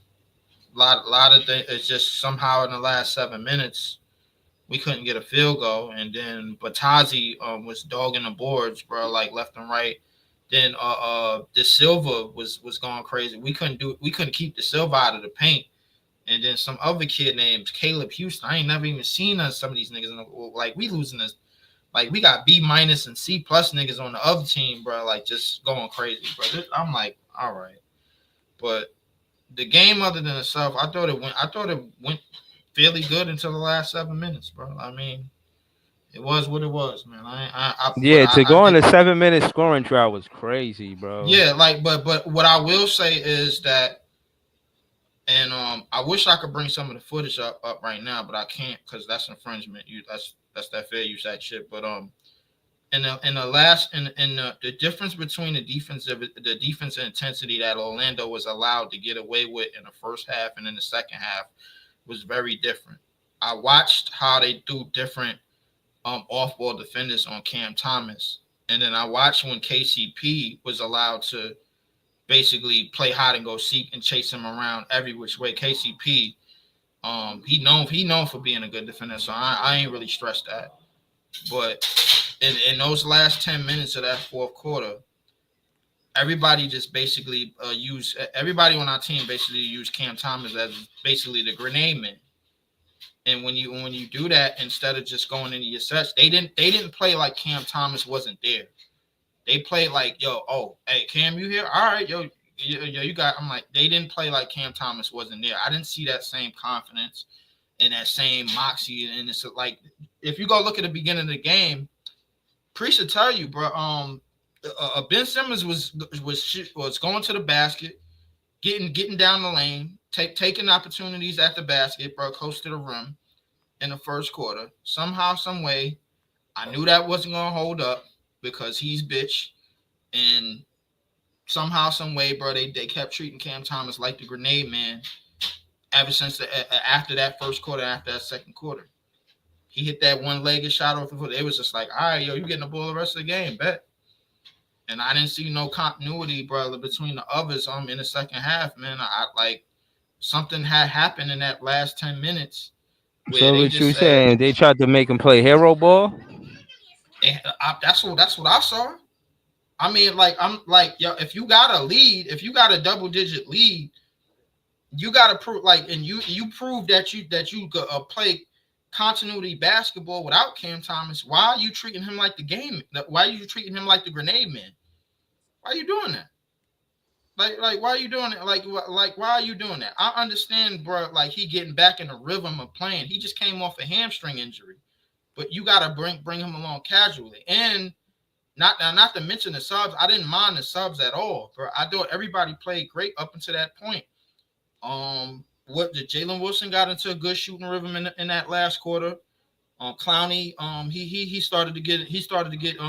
lot of things. It's just somehow in the last 7 minutes we couldn't get a field goal, and then Batazi was dogging the boards, bro, like left and right. Then De Silva was going crazy. We couldn't keep De Silva out of the paint. And then some other kid named Caleb Houston. I ain't never even seen some of these niggas. Like we losing this. Like we got B minus and C plus niggas on the other team, bro. Like just going crazy, bro. I'm like, all right, but the game other than itself, I thought it went fairly good until the last 7 minutes, bro. I mean, it was what it was, man. Yeah, to I go on think, a 7-minute scoring drought was crazy, bro. yeah, like, but what I will say is that, and I wish I could bring some of the footage up right now, but I can't because that's infringement. That's that fair use act shit. But in the difference between the defensive intensity that Orlando was allowed to get away with in the first half and in the second half was very different. I watched how they threw different off ball defenders on Cam Thomas, and then I watched when KCP was allowed to basically play hide and go seek and chase him around every which way. KCP, he known for being a good defender, so I ain't really stressed that. But in those last 10 minutes of that fourth quarter, everybody just basically everybody on our team basically used Cam Thomas as basically the grenade man. And when you do that, instead of just going into your sets, they didn't play like Cam Thomas wasn't there. They played like, yo, oh, hey, Cam, you here? All right, yo, you got. I'm like, they didn't play like Cam Thomas wasn't there. I didn't see that same confidence and that same moxie. And it's like, if you go look at the beginning of the game, Priest will tell you, bro. Ben Simmons was going to the basket, getting down the lane, taking opportunities at the basket, bro, close to the rim in the first quarter. Somehow, some way, I knew that wasn't gonna hold up because he's bitch, and somehow, some way, bro, they kept treating Cam Thomas like the grenade man ever since after that first quarter, after that second quarter. He hit that one-legged shot off the foot. It was just like, all right, yo, you getting the ball the rest of the game, bet. And I didn't see no continuity, brother, between the others in the second half, man. I like something had happened in that last 10 minutes where So they what you just said, saying? They tried to make him play hero ball? that's what I saw. I mean, like, I'm like, yo, if you got a lead, if you got a double-digit lead, you got to prove, like, and you prove that you play continuity basketball without Cam Thomas. Why are you treating him like the game? Why are you treating him like the grenade man? Why are you doing that? Like, why are you doing it? Like, why are you doing that? I understand, bro. Like, he getting back in the rhythm of playing. He just came off a hamstring injury, but you got to bring him along casually. And not to mention the subs. I didn't mind the subs at all, bro. I thought everybody played great up until that point. What did Jalen Wilson got into a good shooting rhythm in that last quarter? Clowney, he started to get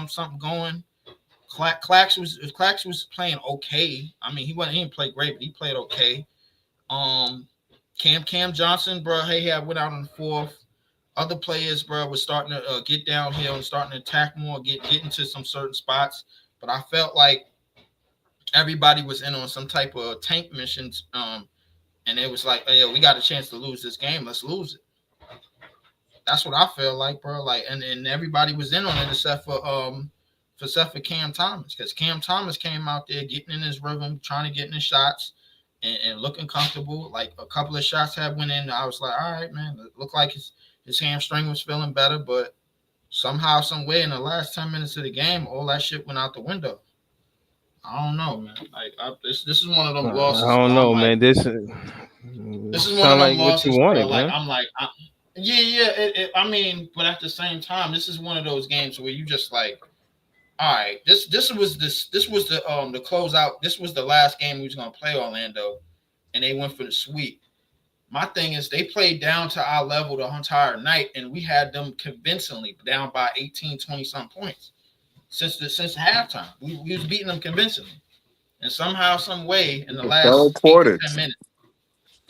something going. Clax was playing okay. I mean, he didn't play great, but he played okay. Cam Johnson, bro, he went out on the fourth. Other players, bro, was starting to get downhill and starting to attack more, get into some certain spots. But I felt like everybody was in on some type of tank missions. And it was like, hey, yo, we got a chance to lose this game. Let's lose it. That's what I feel like, bro. Like, and everybody was in on it except for Cam Thomas, because Cam Thomas came out there getting in his rhythm, trying to get in his shots, and looking comfortable. Like, a couple of shots had went in. I was like, all right, man. It looked like his hamstring was feeling better, but somehow, some way, in the last 10 minutes of the game, all that shit went out the window. I don't know, man. Like, this is one of them losses. I don't Where I'm know, like, man. This is one of sound them like what you losses, bro. wanted, Like, man. I'm like, yeah. I mean, but at the same time, this is one of those games where you just like, all right, this was the closeout. This was the last game we was gonna play Orlando, and they went for the sweep. My thing is, they played down to our level the entire night, and we had them convincingly down by 18, 20 some points since halftime. We was beating them convincingly, and somehow, some way, in the The third last 8 to quarter. 10 minutes,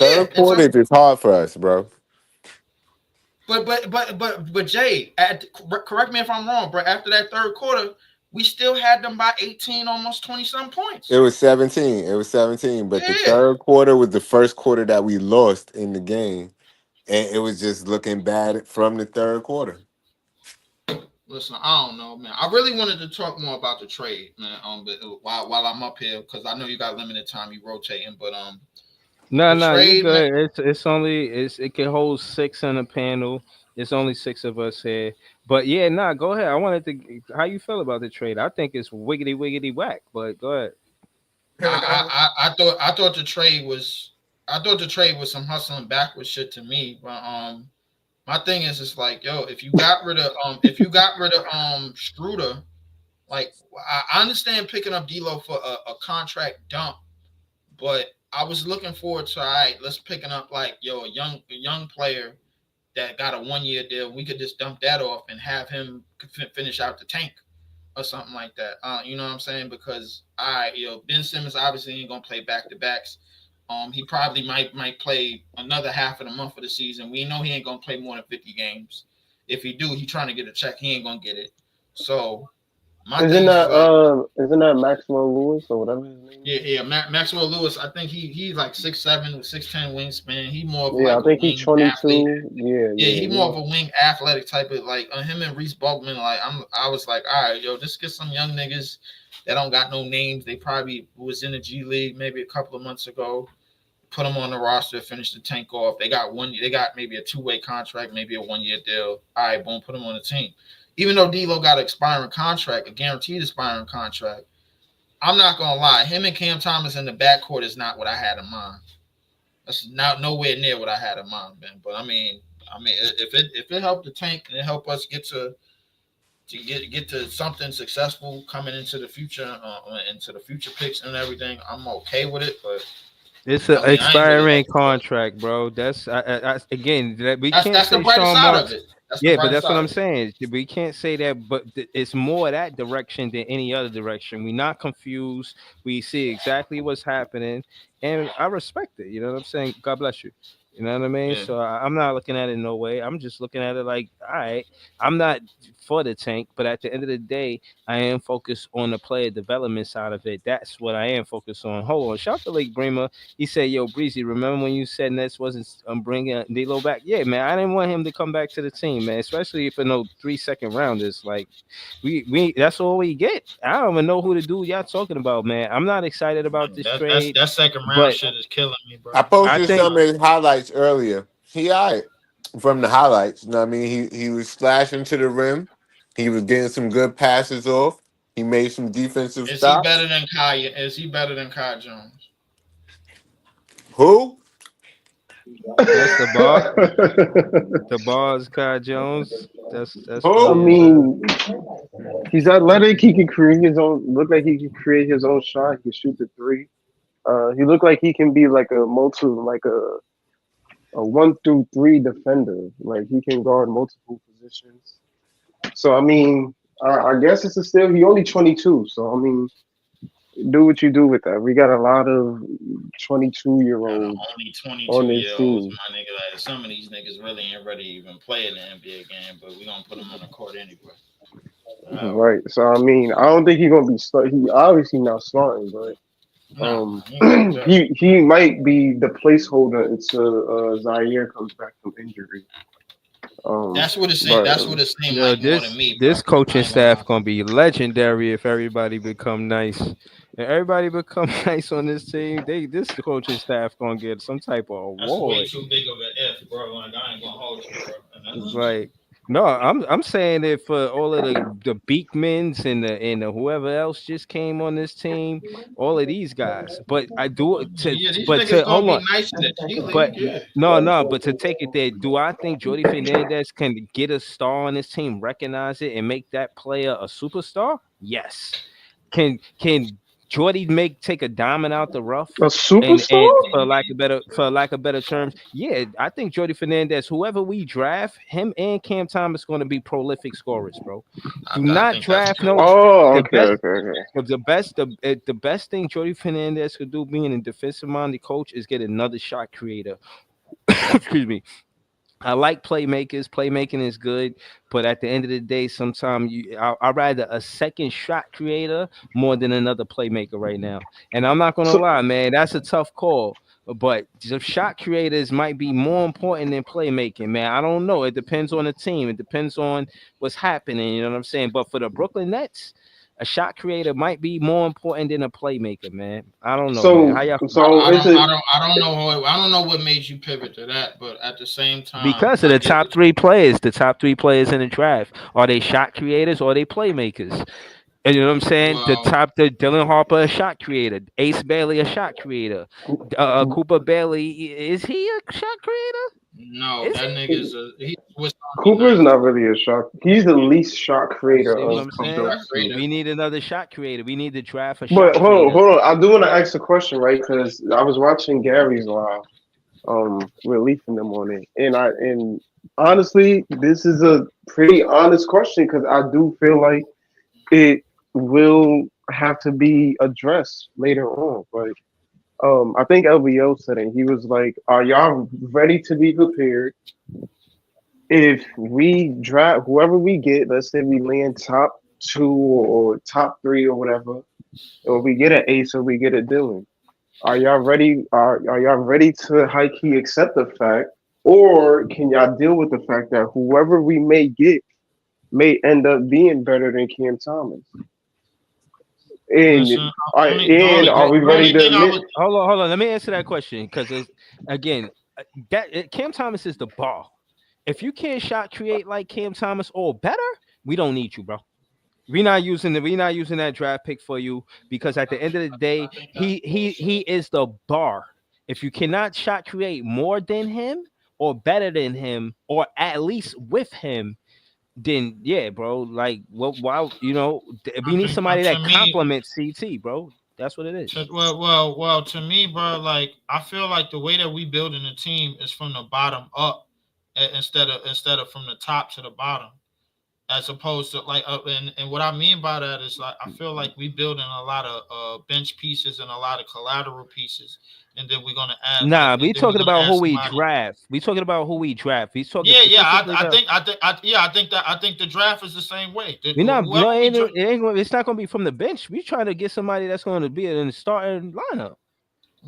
yeah, Third quarter is just hard for us, bro. But Jay, correct me if I'm wrong, bro. After that third quarter, we still had them by 18, almost 20 some points. It was 17. It was 17. But the Yeah. third quarter was the first quarter that we lost in the game. And it was just looking bad from the third quarter. Listen, I don't know, man. I really wanted to talk more about the trade, man. But while I'm up here, because I know you got limited time, you rotating. But No, the you trade, man. good. It can hold 6 in a panel. It's only 6 of us here. But yeah, go ahead. I wanted to how you feel about the trade. I think it's wiggity whack, but go ahead. I thought the trade was some hustling backwards shit to me. But my thing is, it's like, yo, if you got rid of Schroeder, like, I understand picking up D'Lo for a contract dump, but I was looking forward to, all right, let's picking up, like, yo, a young player that got a 1-year deal. We could just dump that off and have him finish out the tank or something like that. You know what I'm saying? Because Ben Simmons obviously ain't gonna play back to backs. He probably might play another half of the month of the season. We know he ain't gonna play more than 50 games. If he do, he trying to get a check. He ain't gonna get it. So My thing is like, isn't that Maxwell Lewis or whatever his name yeah, is? yeah. Maxwell Lewis. I think he's like 6'7", 6'10" wingspan. He more of Yeah, like I a think he's wing athlete. 22. Yeah, Yeah, yeah, he more of a wing athletic type of like him and Reese Bulkman. Like I was like, all right, yo, just get some young niggas that don't got no names. They probably was in the G League maybe a couple of months ago. Put them on the roster, finish the tank off. They got maybe a 2-way contract, maybe a 1-year deal. All right, boom, put them on the team. Even though D'Lo got an expiring contract, a guaranteed expiring contract, I'm not gonna lie, him and Cam Thomas in the backcourt is not what I had in mind. That's not nowhere near what I had in mind, man. But I mean, if it helped the tank and it helped us get get to something successful coming into the future picks and everything, I'm okay with it. But It's an I mean, I ain't really expiring looking for it. contract, bro. That's again that we That's can't that's the say brighter Sean side of Marks. it. That's the Yeah, but brighter that's what side I'm of it. saying. We can't say that, but it's more that direction than any other direction. We're not confused. We see exactly what's happening, and I respect it. You know what I'm saying? God bless you. You know what I mean? Yeah. So I'm not looking at it no way. I'm just looking at it like, all right, I'm not for the tank, but at the end of the day, I am focused on the player development side of it. That's what I am focused on. Hold on, shout out to Lake Bremer. He said, "Yo, Breezy, remember when you said Nets wasn't bringing D'Lo back? Yeah, man, I didn't want him to come back to the team, man. Especially if no 3 second rounders. Like, we that's all we get. I don't even know who the dude y'all talking about, man. I'm not excited about this trade, That second round but shit is killing me, I bro. I posted think some of his highlights earlier. He all right from the highlights. You know what I mean? He was slashing to the rim. He was getting some good passes off. He made some defensive Is he stops. better than Kai? Is he better than Kai Jones? Who? that's the bar. name. The bars, Kai Jones. That's I Who? funny as hell. mean, he's athletic. He can create his own. Look like he can create his own shot. He can shoot the three. He looked like he can be like a 1 through 3 defender. Like he can guard multiple positions. So I mean, I guess it's a still. He only 22. So I mean, do what you do with that. We got a lot of 22-year-olds Only 22 on this year olds, team. my nigga. Like, some of these niggas really ain't ready to even play in the NBA game, but we gonna put them on the court anyway. Right. So I mean, I don't think he's gonna be start. He obviously not starting, but Nah, he ain't gonna do that. he might be the placeholder until Zaire comes back from injury. But That's what it seemed Yo, like more than this me, bro. this I coaching ain't gonna lie. staff gonna be legendary if everybody become nice. If everybody become nice on this team, this coaching staff gonna get some type of That's way award. too big of an if, bro. Like I ain't gonna hold you, bro. It's like no, I'm saying it for all of the Beekmans and the whoever else just came on this team, all of these guys. But I do Yeah, these but niggas to gonna hold be on. nice in the G But League, yeah. no, but to take it there, do I think Jordy Fernandez can get a star on this team, recognize it, and make that player a superstar? Yes. Can Jordy take a diamond out the rough a and superstar? for lack of better terms? Yeah, I think Jordy Fernandez, whoever we draft, him and Cam Thomas going to be prolific scorers, bro. Do I not think that's draft true. no Oh, the okay, best. okay, okay. The best thing Jordy Fernandez could do being a defensive minded coach is get another shot creator. Excuse me. I like playmakers. Playmaking is good, but at the end of the day, sometimes I rather a second shot creator more than another playmaker right now. And I'm not gonna So, lie, man, that's a tough call. But the shot creators might be more important than playmaking, man. I don't know. It depends on the team. It depends on what's happening. You know what I'm saying? But for the Brooklyn Nets, a shot creator might be more important than a playmaker, man. I don't know, man. How y'all feel? so is it? I don't know what made you pivot to that, but at the same time, Because of I the get top what three players, the top three players in the draft, are they shot creators or are they playmakers? And you know what I'm saying? well, The Dylan Harper, a shot creator. Ace Bailey, a shot creator. Cooper Bailey, is he a shot creator? no, Is that he? nigga's he's a Swiss Army Cooper's knife. not really a shot. He's the least shot creator See what He's of, I'm the of least shot saying? those two. creator. We need another shot creator. We need to draft a But shot creator. hold on. I do want to ask a question, right? Because I was watching Gary's live, with Leaf and them on it, and honestly, this is a pretty honest question because I do feel like it will have to be addressed later on. Like, I think LVO said it. He was like, "Are y'all ready to be prepared if we draft whoever we get? Let's say we land top." 2 or top 3 or whatever, or we get an ace or we get a Dylan. Are y'all ready? Are y'all ready to high key accept the fact, or can y'all deal with the fact that whoever we may get may end up being better than Cam Thomas? And Listen, are we the ready only to thing I admit? would Hold on. Let me answer that question because it's again Cam Thomas is the ball. If you can't shot create like Cam Thomas or better, we don't need you, bro. We're not using that draft pick for you because at the end of the day, he is the bar. If you cannot shot create more than him or better than him or at least with him, then yeah, bro. Like what? Why? I We need think somebody to that me complements CT, bro. That's what it is. well to me, bro. Like I feel like the way that we building a team is from the bottom up instead of from the top to the bottom. As opposed to like and what I mean by that is like I feel like we building a lot of bench pieces and a lot of collateral pieces, and then we're gonna add Nah, and we then we're talking gonna about add who we somebody. draft. We talking about who we draft. He's talking Yeah, yeah, specifically about. I think the draft is the same way. We're not. Whoever No, we draft. it's not going to be from the bench. We trying to get somebody that's going to be in the starting lineup,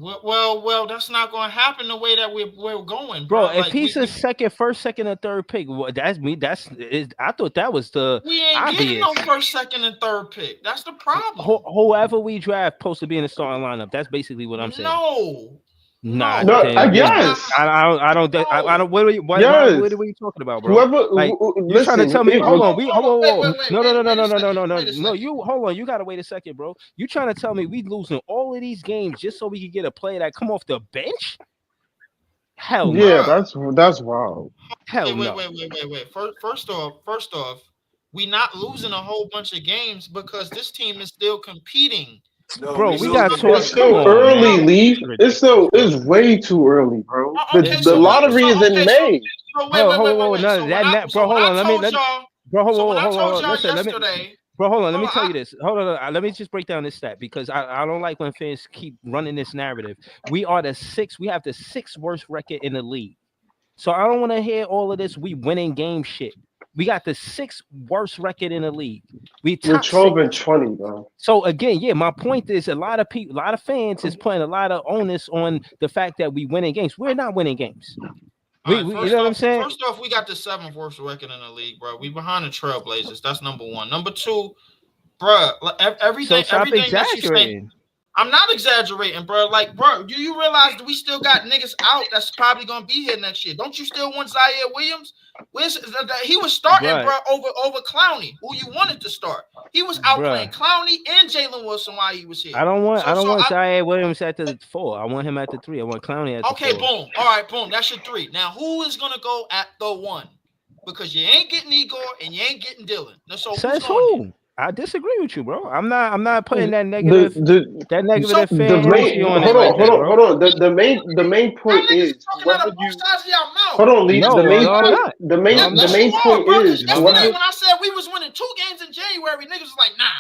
Well, that's not going to happen the way that we're going, bro. bro. If Like he's a first, second, or third pick, that's me. I thought that was the we ain't getting obvious. no first, second, and third pick. That's the problem. Whoever we draft supposed to be in the starting lineup. That's basically what I'm saying. No, Nah, no, No, then that's when not. yes, I No. don't. What are you? What yes. are you talking about, bro? Whoever, Like you trying to listen, tell me? Hold on, Hold on. Wait, wait, wait, no, no, wait, no, no, wait a no, no, no, second. no, no, Wait a no. second. You hold on. You gotta wait a second, bro. You trying to tell me we losing all of these games just so we can get a player that come off the bench? Hell no. yeah, Bruh. that's wild. Hell Wait, wait, no, wait, wait, wait, wait. First off, we not losing a whole bunch of games because this team is still competing. bro. We It's got not to. It's like Come still on, early, man. Leaf. It's It's ridiculous, bro. way too early, bro. okay. The So what? lottery is in Okay. May. So wait, Hold, wait, hold, wait, wait, hold, wait. no, bro. So when Hold I on. told y'all, Bro, hold, so when hold, I hold, hold, told hold. y'all Listen, yesterday, bro, hold on. Let hold me on, tell you this. Hold on. Let me just break down this stat because I don't like when fans keep running this narrative. We are the sixth. We have the sixth worst record in the league. So I don't want to hear all of this. We winning game shit. We got the sixth worst record in the league. We We're top six. 12-20, bro. So again, yeah, my point is a lot of people, a lot of fans is putting a lot of onus on the fact that we winning games. We're not winning games. all right. You know what I'm saying? First off, we got the seventh worst record in the league, bro. We behind the Trailblazers. That's number one. Number two, bro. So stop Everything that you say. exaggerating. I'm not exaggerating, bro. Like, bro, do you realize that we still got niggas out that's probably gonna be here next year? Don't you still want Zaire Williams? He was starting, Bruh, bro, over Clowney, who you wanted to start. He was out bruh. playing Clowney and Jalen Wilson while he was here. I don't So want Zaire Williams at the 4. I want him at the 3. I want Clowney at the okay, 4. boom. All right, boom. That's your 3. Now, who is gonna go at the 1? Because you ain't getting Igor and you ain't getting Dylan. So who's Says going there? who? I disagree with you, bro. I'm not putting that The So negative the fan energy main on it hold like on, hold that, on, bro. hold on. The main y'all point niggas is talking out whoever of both you sides of y'all mouth. hold on, Leaf. No, The main no, I'm point not. the No, main I'm the Yes, not. you main are, point bro. Because is No, I'm yesterday whoever not. when I said we was winning 2 games in January, niggas was like, nah,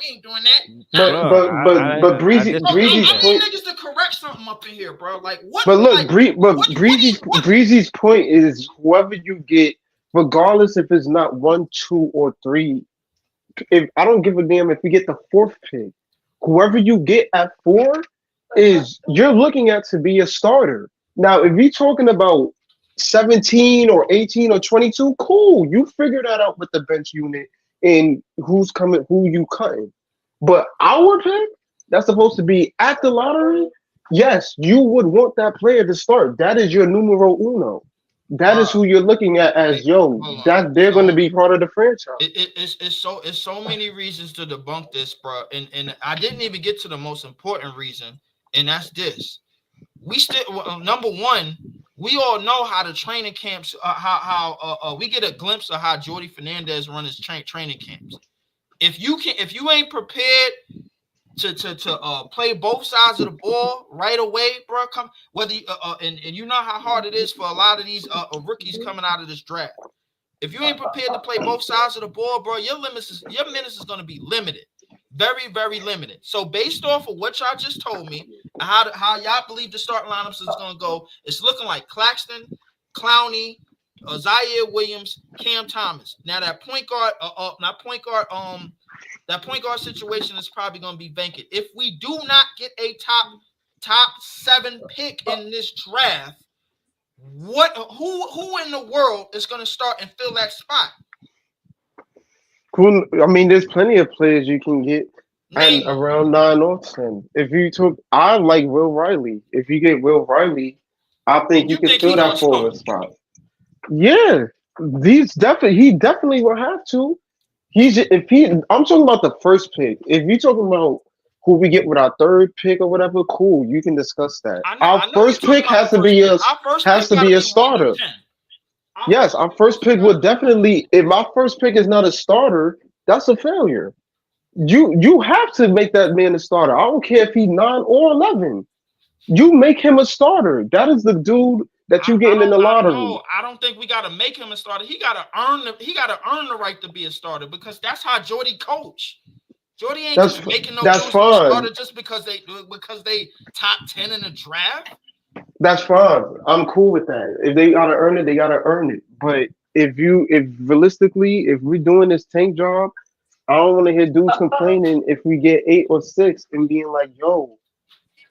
we ain't doing that. Nah. but Bro, but but but I Breezy Bro, disagree with Breezy's I that. need point niggas to correct something up in here, bro. Like what? but look Like what? Breezy's point is whoever you get, regardless if it's not 1, 2, or 3, if I don't give a damn if we get the 4th pick, whoever you get at 4 is you're looking at to be a starter. Now, if you're talking about 17 or 18 or 22, cool. You figure that out with the bench unit and who's coming, who you cutting. But our pick, that's supposed to be at the lottery. Yes, you would want that player to start. That is your numero uno. That is Bro, who you're looking at as yo. hold on. That they're going to be part of the franchise. It's so many reasons to debunk this, bro. And I didn't even get to the most important reason, and that's this. We still number one. We all know how the training camps, how we get a glimpse of how Jordy Fernandez run his training camps. If you ain't prepared to play both sides of the ball right away, bro, come whether you, and you know how hard it is for a lot of these rookies coming out of this draft. If you ain't prepared to play both sides of the ball, bro, your minutes is going to be limited, very, very limited. So based off of what y'all just told me, how y'all believe the starting lineups is going to go, it's looking like Claxton, Clowney, Zaire Williams, Cam Thomas. Now that point guard, that point guard situation is probably going to be vacant. If we do not get a top 7 pick in this draft, who in the world is going to start and fill that spot? Cool. I mean, there's plenty of players you can get and Name them. around 9 or 10. If you took, I like Will Riley. If you get Will Riley, I think you You can think fill he that gonna forward start? spot. Yeah, he definitely will have to. I'm talking about the first pick. If you're talking about who we get with our third pick or whatever, cool, you can discuss that. I Our know you're first talking pick about has the to first be pick. a Our first has pick to gotta be a be 1 starter. to 10. Yes, our first pick would definitely. If my first pick is not a starter, that's a failure. You have to make that man a starter. I don't care if he's 9 or 11. You make him a starter. That is the dude that you getting in the lottery. I don't think we gotta make him a starter. He gotta earn the right to be a starter because that's how Jordy coach. Jordy ain't That's just making no that's dudes a starter fine. just because they top 10 in the draft. That's fine. I'm cool with that. If they gotta earn it, they gotta earn it. But if realistically, if we're doing this tank job, I don't want to hear dudes complaining if we get 8 or 6 and being like, "Yo,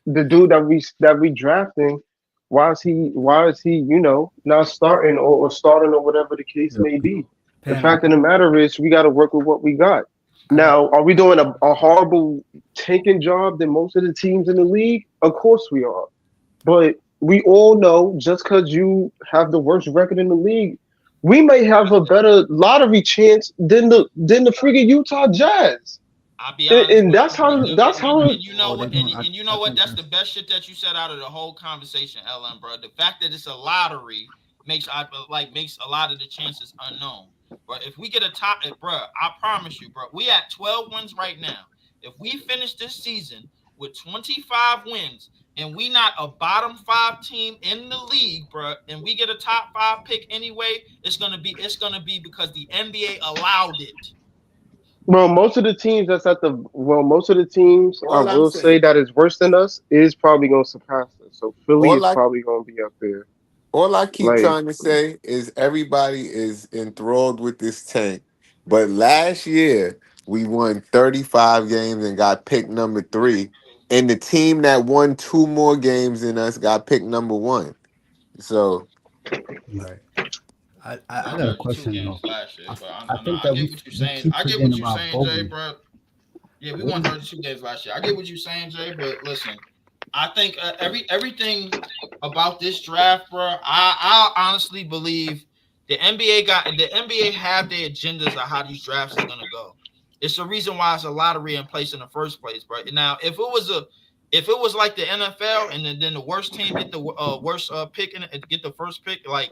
the dude that we drafting, why is he not starting or starting or whatever the case may be." The Pam, fact of the matter is, we got to work with what we got. Now, are we doing a horrible tanking job than most of the teams in the league? Of course we are. But we all know just because you have the worst record in the league, we may have a better lottery chance than the freaking Utah Jazz. I'll be And, honest and with that's you, bro. how that's how And you know oh, they're what? going. And you know I what? think That's the best shit that you said out of the whole conversation, LM, bro. The fact that it's a lottery makes a lot of the chances unknown. But if we get a top, bro, I promise you, bro, we at 12 wins right now. If we finish this season with 25 wins and we not a bottom 5 team in the league, bro, and we get a top 5 pick anyway, it's gonna be because the NBA allowed it. Well, most of the teams I All I'm will say saying, that is worse than us is probably gonna surpass us. So Philly all is I probably gonna be up there. all I keep Like trying to say is everybody is enthralled with this tank. But last year we won 35 games and got picked number 3. And the team that won 2 more games than us got picked number 1. So right. I won got a 32 question though. games last year, but I I know think I that get what you're we saying. keep I get forgetting what you're about saying, Jay, Bogey. bro. Yeah, we What won is 32 games last year. I get what you're saying, Jay, but listen, I think everything about this draft, bro. I honestly believe the NBA have their agendas of how these drafts is gonna go. It's the reason why it's a lottery in place in the first place, bro. Now, if it was like the NFL and then the worst team get the worst pick and get the first pick, like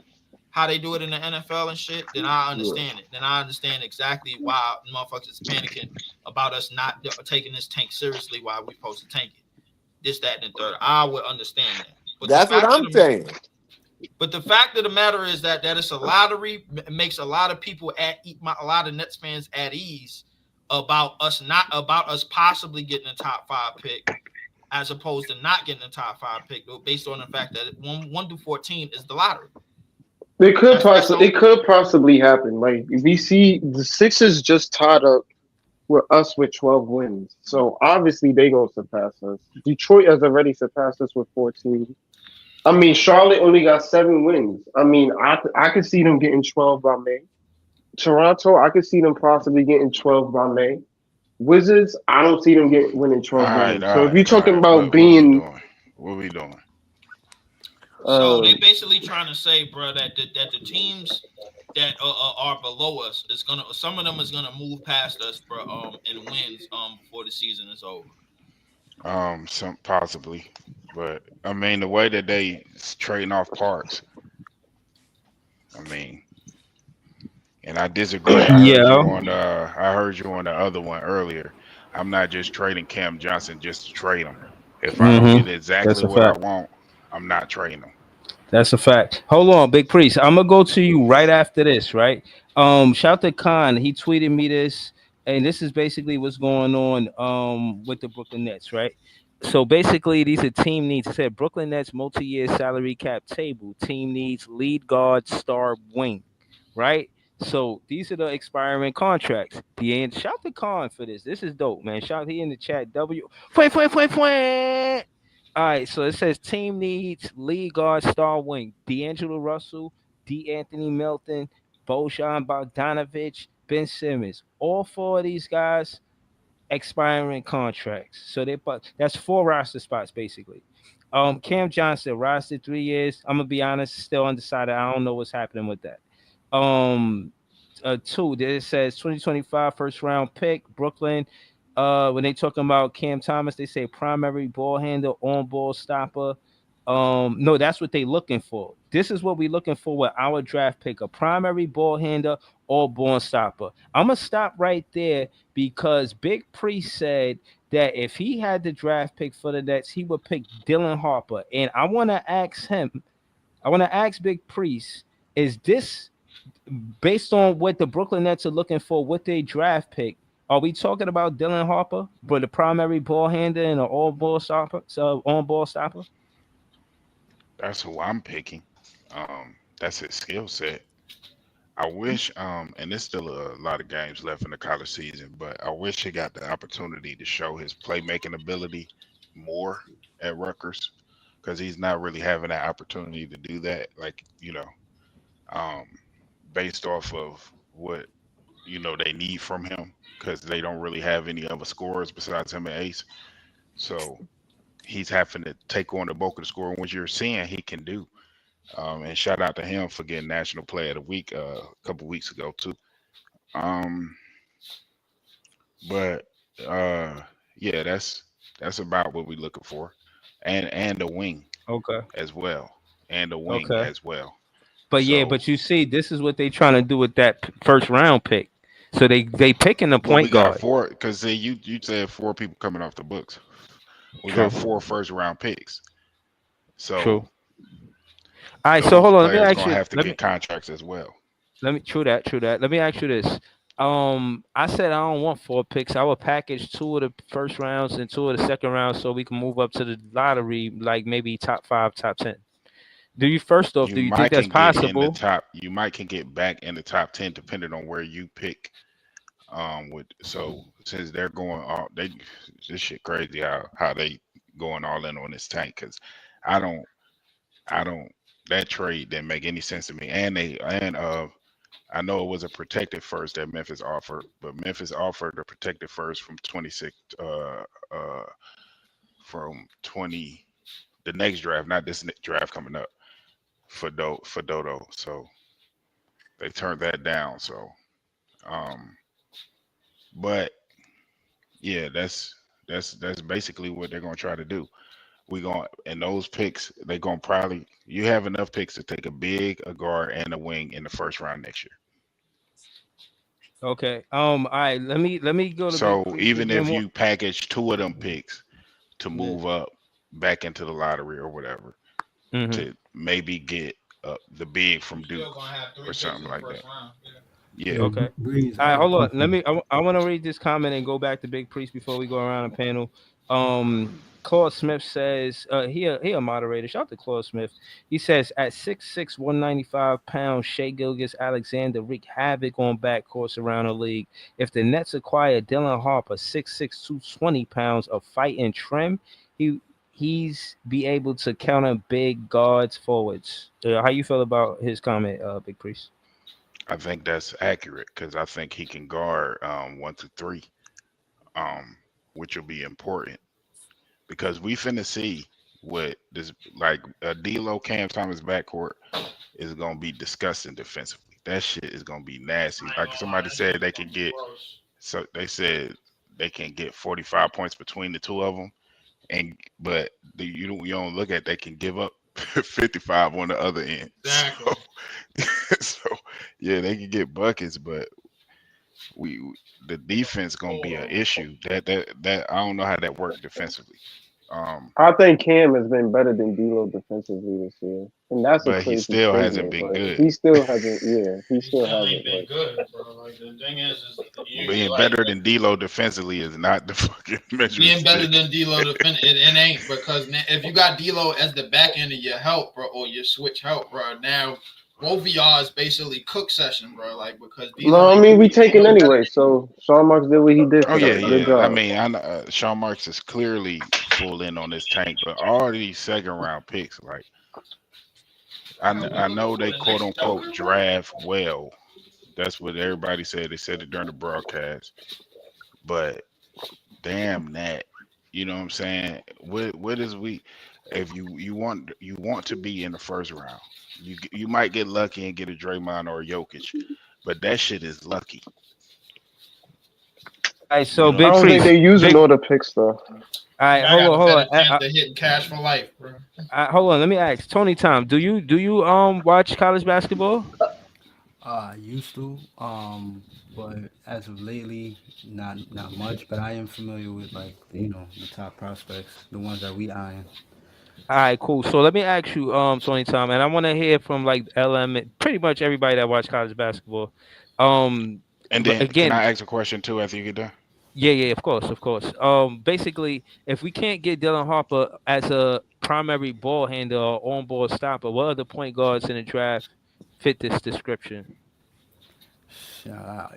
how they do it in the NFL and shit, then I understand it. Then I understand exactly why motherfuckers is panicking about us not taking this tank seriously while we supposed to tank it. This, that, and the third. I would understand that. that's what I'm saying. But the fact of the matter is that it's a lottery makes a lot of people a lot of Nets fans at ease about us possibly getting a top 5 pick as opposed to not getting a top 5 pick based on the fact that 1 through 14 is the lottery. it could possibly happen. Like we see the Sixers just tied up with us with 12 wins. So obviously they gonna surpass us. Detroit has already surpassed us with 14. I mean, Charlotte only got 7 wins. I mean, I could see them getting 12 by May. Toronto, I could see them possibly getting 12 by May. Wizards, I don't see them winning All 12 right, games. all So if right, you're all talking right. about What we being, doing? What we doing? So uh, they basically trying to say, bro, that the teams that are below us is gonna some of them is gonna move past us, bro, and wins before the season is over. Some possibly, but I mean the way that they trading off parts. I mean, and I disagree. Yeah, I heard you on the other one earlier. I'm not just trading Cam Johnson just to trade him. If I don't get that's exactly a what I fact. want, I'm not trading him. That's a fact. Hold on, Big Priest. I'm gonna go to you right after this, right? Shout to Khan. He tweeted me this, and this is basically what's going on with the Brooklyn Nets, right? So basically, these are team needs. It said Brooklyn Nets multi-year salary cap table. Team needs lead guard, star, wing. Right. So these are the expiring contracts. The shout to Khan for this. This is dope, man. Shout he in the chat. Fway. All right. So it says team needs lead guard, star, wing. D'Angelo Russell, D. Anthony Melton, Bojan Bogdanovic, Ben Simmons. All four of these guys expiring contracts. So they put that's four roster spots basically. Cam Johnson roster 3 years. I'm gonna be honest, still undecided. I don't know what's happening with that. Um, two. There it says 2025 first round pick Brooklyn. When they talking about Cam Thomas, they say primary ball handler, on ball stopper. No, that's what they looking for. This is what we looking for with our draft pick: a primary ball handler or ball stopper. I'm gonna stop right there because Big Priest said that if he had the draft pick for the Nets, he would pick Dylan Harper. And I want to ask him, I want to ask Big Priest, is this based on what the Brooklyn Nets are looking for with their draft pick? Are we talking about Dylan Harper for the primary ball handler and an all ball stopper, so on ball stopper? That's who I'm picking. That's his skill set. I wish, and there's still a lot of games left in the college season, but I wish he got the opportunity to show his playmaking ability more at Rutgers because he's not really having that opportunity to do that. Like, um, based off of what they need from him because they don't really have any other scorers besides him and Ace. So he's having to take on the bulk of the scoring, which you're seeing he can do. And shout out to him for getting National Player of the Week a couple weeks ago too. Um, but yeah, that's about what we're looking for, and the wing Okay. as well, and the wing Okay. as well. But yeah, So, but you see, this is what they trying to do with that first round pick. So they picking the but we point got guard. four because you said four people coming off the books. We got True. four first round picks. So True. All right. So those hold on. Let me players ask gonna you. have to get contracts as well. Let me true that. True that. Let me ask you this. I said I don't want four picks. I would package two of the first rounds and two of the second rounds so we can move up to the lottery, like maybe top five, top 10. Do you first off? You Do you think might that's can get in the possible? top. You might can get back in the top 10 depending on where you pick. With so since they're going all they this shit crazy how they going all in on this tank because I don't I don't that trade didn't make any sense to me and I know it was a protected first that Memphis offered, but Memphis offered a protected first from 26 uh from 20 the next draft, not this draft coming up for Dodo. So they turned that down. So um but yeah, that's basically what they're gonna try to do. We going and those picks, they're gonna probably you have enough picks to take a big, a guard, and a wing in the first round next year. Okay. All right. Let me go to Big So Priest even again. if More. you package two of them picks to Yeah. move up back into the lottery or whatever, Mm-hmm. to maybe get the big from You still Duke gonna have or three picks something in the like that. first round. Yeah. Yeah. Yo, Okay. Breeze, All I right, have a hold on. Let question. me. I want to read this comment and go back to Big Priest before we go around the panel. Claude Smith says, he a moderator. Shout out to Claude Smith. He says at 6'6", 195 pounds, Shea Gilgis Alexander wreak havoc on backcourts around the league. If the Nets acquire Dylan Harper, 6'6", 220 pounds of fight and trim, he he's be able to counter big guards forwards. How you feel about his comment, Big Priest? I think that's accurate because I think he can guard 1 through 3, um, which will be important because we finna see what this like a D'Lo Cam Thomas backcourt is gonna be disgusting defensively. That shit is gonna be nasty. I ain't Like gonna lie, somebody that shit said, is they gonna can be get gross. so they said they can get 45 points between the two of them, and but you don't look at they can give up 55 on the other end. So Exactly. so yeah, they can get buckets, but we the defense gonna be an issue. That I don't know how that works defensively. I think Cam has been better than D'Lo defensively this year, and that's a but he crazy still hasn't statement. been But good. he still hasn't. Yeah, he He still still ain't hasn't. been But good, bro. Like the thing is you Being like better than D'Lo defensively is not the fucking measuring being better stick. than D'Lo defend it ain't because if you got D'Lo as the back end of your help, bro, or your switch help, bro, now both of y'all is basically cook session, bro. Like because D'Lo no, I ain't mean gonna we be taking no better. anyway. So Sean Marks did what he did Oh yeah, today. Good yeah. I job. mean, I know, Sean Marks is clearly full in on this tank, but all these second round picks, like I know For they the quote next unquote Joker, bro. draft well. That's what everybody said. They said it during the broadcast, but damn that. You know what I'm saying? What is we? If you want to be in the first round, you might get lucky and get a Draymond or a Jokic, but that shit is lucky. All right, You so know what I I'm Big don't think saying? Priest, they're using Big. all the picks though. All right, I got a hold better on. chance of hitting cash for life, bro. Hold on. Let me ask Tony Tom. Do you watch college basketball? I used to, but as of lately, not much. But I am familiar with like the top prospects, the ones that we eyeing. All right, cool. So let me ask you, Tony Tom, and I want to hear from like LM, and pretty much everybody that watch college basketball. And But then can again, I ask a question too after you get done? yeah, yeah, of course, of course. Basically, if we can't get Dylan Harper as a primary ball handler or on-ball stopper, what other point guards in the draft fit this description?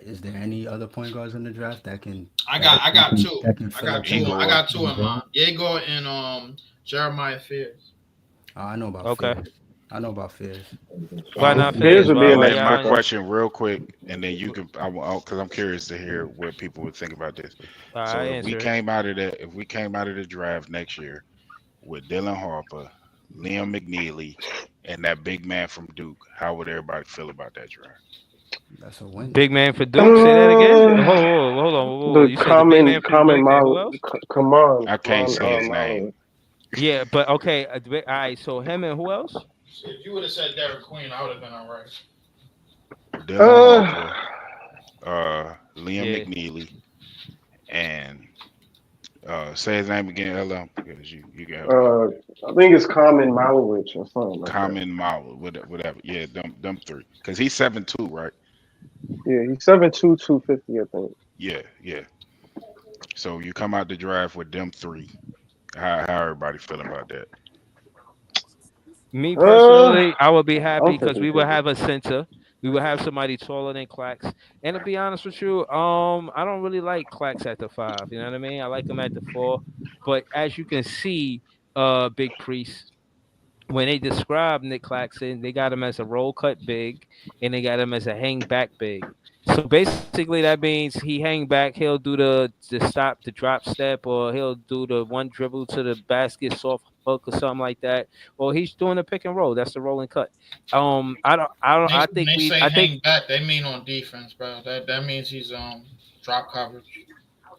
Is there any other point guards in the draft that can I that got I that got can two. that can I fill got up two. them I Igor. got two them in mind. roles? Diego and Jeremiah Fears. I know about Okay. Fierce. I know about Fierce. Why not His Fizz? would be a Why nice And my y'all? pickup. question, real quick, and then you can, because I'm curious to hear what people would think about this. I So answer it. if we came out of the draft next year with Dylan Harper, Liam McNeely, and that big man from Duke, how would everybody feel about that draft? That's a win. Big man for Duke. Say that again. Uh, Hold on. the You said the big man for common Duke, and who mal, else? I come can't on, say his name. Mallory. Yeah, but okay. All right. So him and who else? If you would have said Derek Queen, I would have been all right. Dylan Uh, Harper, Liam Yeah. McNeely, and say his name again, LL, because you can help me out uh, with that. I think it's Common Malowich or something like that. Common Mile, whatever. Yeah, them three. Because he's 7'2", right? Yeah, he's 7'2", 250, I think. Yeah, yeah. So you come out the draft with them three. How everybody feeling about that? Me Uh, personally, I would be happy I'm because we 50 would have a center. We would have somebody taller than Clax. And to be honest with you, I don't really like Clax at the 5. You know what I mean? I like him at the 4. But as you can see, Big Priest, when they describe Nick Claxton, they got him as a roll cut big, and they got him as a hang back big. So basically, that means he hang back. He'll do the stop, the drop step, or he'll do the one dribble to the basket, soft hook, or something like that. Or he's doing a pick and roll. That's the rolling cut. I When think they we, say I think hang back, they mean on defense, bro. That means he's drop coverage.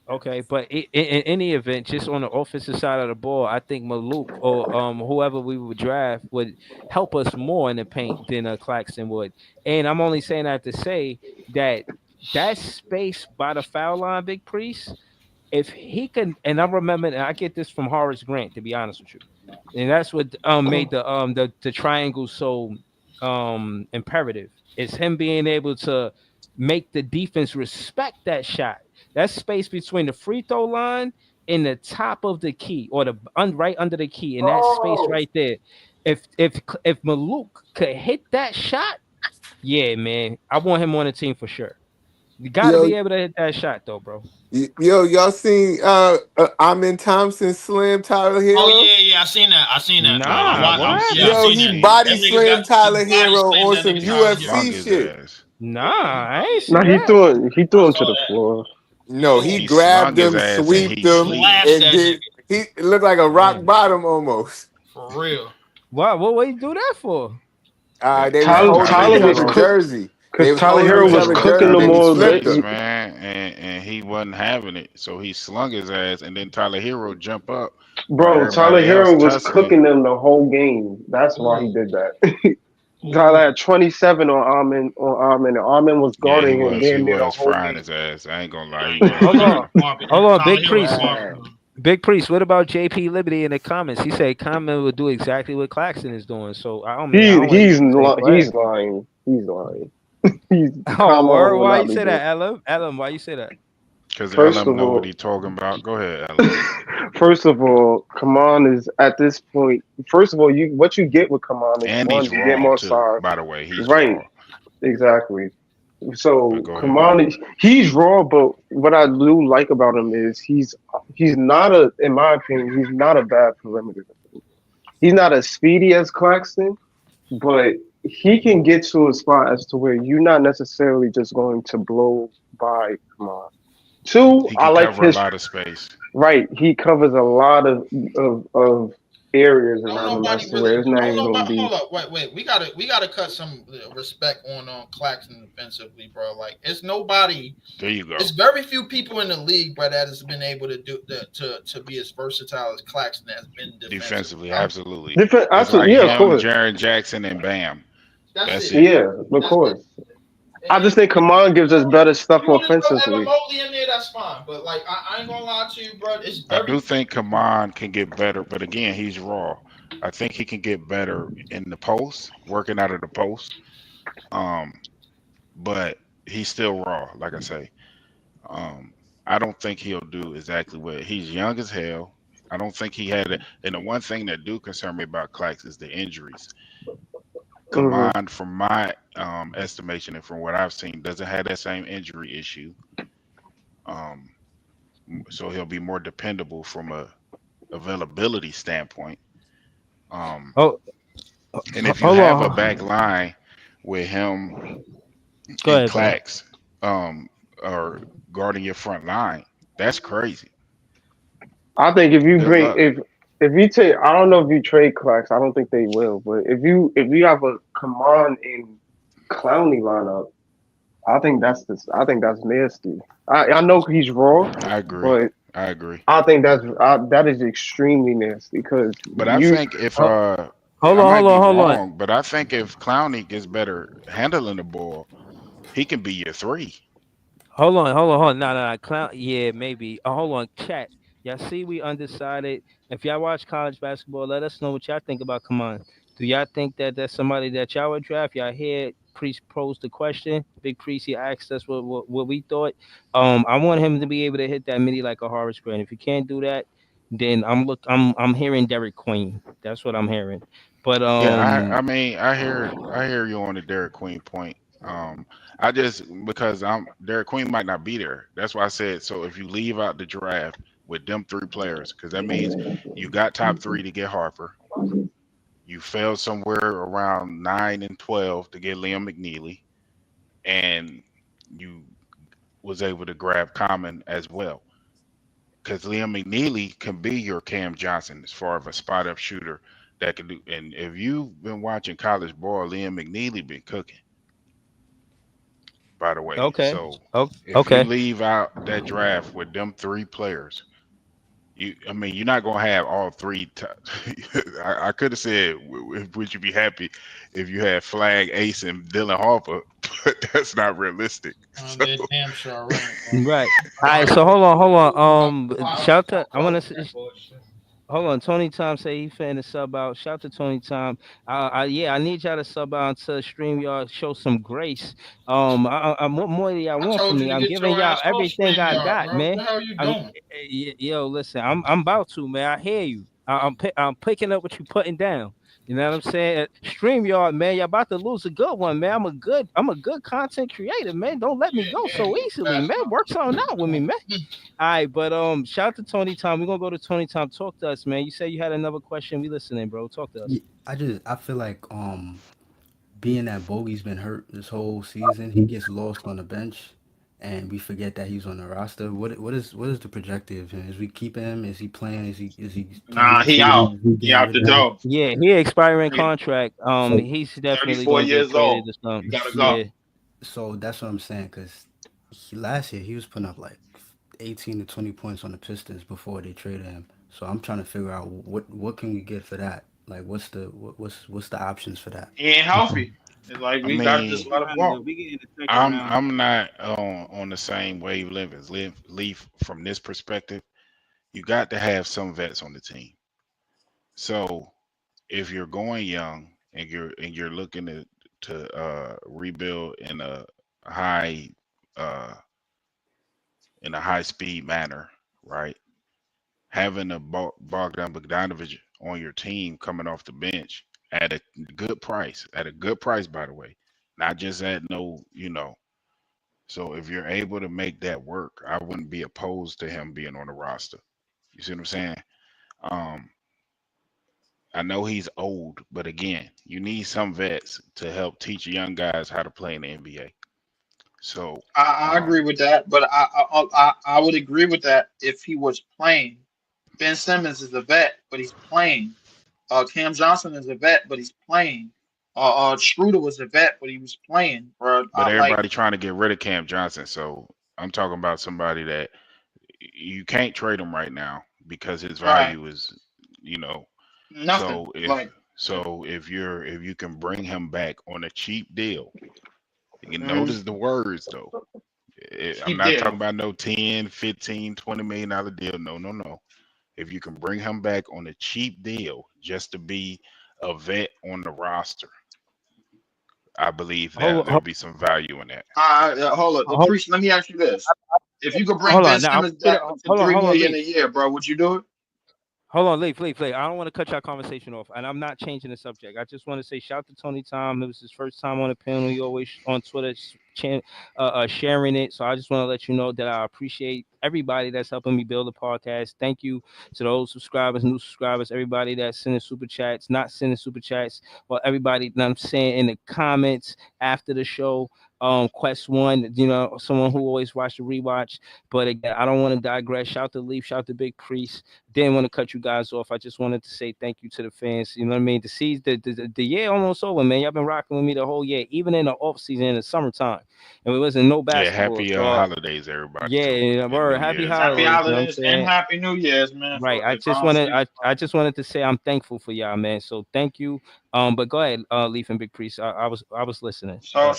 Okay, but in any event, just on the offensive side of the ball, I think Maluk or whoever we would draft would help us more in the paint than Claxton would. And I'm only saying that to say that that space by the foul line, Big Priest, if he can, and I remember, and I get this from Horace Grant, to be honest with you, and that's what made the triangle so imperative. It's him being able to make the defense respect that shot. That space between the free throw line and the top of the key, or the right under the key, in that space right there. If Maluk could hit that shot, yeah, man, I want him on the team for sure. You got to Yo, be able to hit that shot, though, bro. y'all seen Amin Thompson slam Tyler Oh Hero? yeah, I seen that. I seen that. No, I Nah, watched. what he Yeah, I happened? Yo, seen slung that. he he body Them niggas slammed he Tyler body Hero slammed on that some nigga Tyler slung Hero. UFC his shit. ass. Nah, I ain't see Nah, that. he threw I him to saw the that. floor. No, he He grabbed slung his him, ass and sweeped he him, Slashed slid. and that did nigga it looked like a rock Damn. bottom almost. for real. Why? What would he do that for? They was That holding Tyler Tyler each was other Hero, cook jersey. They because was Tyler holding Tyler Hero each was other Hero was cooking jersey. them Then he body all flipped space, day. him. man, and he wasn't having it. So he slung his ass, and then Tyler Hero jump up while Bro, Tyler everybody Hero else was tussling. cooking them the whole game. That's why he Who? did that. Tyler Who? had 27 on Armin, and Armin was Yeah, guarding him he damn near the was whole frying game. his ass. I ain't gonna lie, he Yeah, was Hold Tyler frying on, Hero him. garbage. hold on, Tyler Big Hero Priest. garbage. Wow. Man. Big Priest, what about JP Liberty in the comments? He said Common will do exactly what Claxton is doing. So I don't mean I don't want to say go ahead. He's lying. He's lying. He's Oh, Kamon word? will Why not you be say doing. that, Ellen? Ellen, why you say that? Because First LM of know what all, he talking about. Go ahead, LM. first of all, Kamon is at this point. First of all, you what you get with Kamon is And one, he's you get raw more too. size. By the way, he's Right, raw. exactly. But So go ahead. Kamon, he's raw, but what I do like about him is he's not a, in my opinion, he's not a bad perimeter. He's not as speedy as Claxton, but he can get to a spot as to where you're not necessarily just going to blow by Kamon. Two, He I can like cover a his lot of space. right. He covers a lot of areas Don't around him as nobody to where really. it's not Don't even going to nobody. be. Hold up. Wait. We gotta cut some respect on Claxton defensively, bro. Like it's nobody. There you go. It's very few people in the league, bro, that has been able to do to be as versatile as Claxton has been defensively. Defensively, absolutely. Different, It's like absolutely, yeah, of him, course, Jaron Jackson, and Bam. That's That's it. it. yeah, of That's it. course. I just think Kamon gives us better stuff You want to throw Evan offensively. Mobley in there? That's fine. But like, I ain't gonna lie to you, bro. It's I very do think Kaman can get better, but again, he's raw. I think he can get better in the post, working out of the post. Um, but he's still raw, like I say. Um, I don't think he'll do exactly what he's young as hell. I don't think he had it. And the one thing that do concern me about Clax is the injuries. Hmm. Kaman, from my estimation and from what I've seen, doesn't have that same injury issue. Um, so he'll be more dependable from a availability standpoint. Um, Oh, and if you hold have a on. back line with him Go and ahead, bro. Clax, or guarding your front line, that's crazy. I think if you Good bring luck. if you take, I don't know if you trade Clax, I don't think they will, but if you have a Kamon and Clowney lineup, I think that's nasty. I know he's raw, I agree. but I agree. I think that is extremely nasty because But I you think if Ho- Hold I on, might hold be on, hold on. wrong, but I think if Clowney gets better handling the ball, he can be your three. Hold on. No. Clown. Yeah, maybe. Hold on, chat. Y'all see, we undecided. If y'all watch college basketball, let us know what y'all think about. Come on. Do y'all think that that's somebody that y'all would draft? Y'all hear Priest posed the question. Big Priest, he asked us what we thought. I want him to be able to hit that midi like a Horace Grant. If he can't do that, then I'm hearing Derek Queen. That's what I'm hearing. But Yeah, I mean I hear you on the Derek Queen point. Um, I just because I'm Derek Queen might not be there. That's why I said so. If you leave out the draft with them three players, because that means you got top three to get Harper. You fell somewhere around 9 and 12 to get Liam McNeely, and you was able to grab Common as well. Because Liam McNeely can be your Cam Johnson as far as a spot up shooter that can do. And if you've been watching college ball, Liam McNeely been cooking, by the way. okay, So if you okay. leave out that draft with them three players, I mean, you're not gonna have all three. I could have said, would you be happy if you had Flag, Ace, and Dylan Harper? But that's not realistic. So they're damn sure right, bro. Right. All right. Cloud, So hold on. Cloud, Shout to I want Cloud, to. Hold on, Tony Tom say he finna sub out. Shout to Tony Tom. Yeah, I need y'all to sub out to StreamYard. Show some grace. What more do y'all I want told from you me? to I'm get giving your y'all ass off everything I StreamYard, got, bro. What man. the hell you I'm, doing? yo, listen, I'm about to, man. I hear you. I'm picking up what you putting down. You know what I'm saying? StreamYard, man, y'all about to lose a good one, man. I'm a good content creator, man. Don't let me go Yeah, so you easily, fast man. enough. Work something out with me, man. All right, but shout out to Tony Tom. We're gonna go to Tony Tom. Talk to us, man. You said you had another question. We listening, bro. Talk to us. Yeah, I feel like being that Bogey's been hurt this whole season, he gets lost on the bench, and we forget that he's on the roster. What is the projective? And is we keeping him? Is he playing? Is he playing Nah, next he season? out. Is we He getting out rid the of him? door. Yeah, he expiring He contract. So He's definitely 34 gonna get years traded old. or He something. gotta go. Yeah. so that's what I'm saying. Cause last year he was putting up like 18 to 20 points on the Pistons before they traded him. So I'm trying to figure out what can we get for that? Like what's the options for that? He ain't healthy. It's like I we gotta mean, just let him walk. We get in the second I'm round. I'm not on the same wavelength as Leaf from this perspective. you got to have some vets on the team. So if you're going young and you're looking to rebuild high uh, in a high speed manner, right? Having a Bogdan Bogdanovic on your team coming off the bench at a good price, by the way, not just at no. So if you're able to make that work, I wouldn't be opposed to him being on the roster. You see what I'm saying? Um, I know he's old, but again, you need some vets to help teach young guys how to play in the NBA. So, I agree with that, but I would agree with that if he was playing. Ben Simmons is a vet, but he's playing. Cam Johnson is a vet, but he's playing. Schroeder was a vet, but he was playing. Bro, but everybody trying to get rid of Cam Johnson. So I'm talking about somebody that you can't trade him right now because his value is, nothing. If you can bring him back on a cheap deal, you notice the words though. I'm not talking about no 10, 15, $20 million deal. No. If you can bring him back on a cheap deal just to be a vet on the roster, I believe that there'll be some value in that. Hold on. Priest, let me ask you this. If you could bring Ben Simmons back for $3 million a year, bro, would you do it? Hold on, Leaf. I don't want to cut your conversation off, and I'm not changing the subject. I just want to say shout out to Tony Tom. It was his first time on the panel. He always on Twitter sharing it. So I just want to let you know that I appreciate everybody that's helping me build the podcast. Thank you to those subscribers, new subscribers, everybody that's sending super chats, not sending super chats, or everybody that I'm saying in the comments after the show. Quest One, someone who always watch the rewatch. But again, I don't want to digress. Shout to Leaf, shout to Big Priest. Didn't want to cut you guys off. I just wanted to say thank you to the fans. You know what I mean? The year almost over, man. Y'all been rocking with me the whole year, even in the off season in the summertime. And it wasn't no basketball. Yeah, happy holidays, everybody. Yeah, happy holidays. Happy holidays and happy New Year's, man. Right. I just wanted to say I'm thankful for y'all, man. So thank you. But go ahead, Leaf and Big Priest. I was listening. So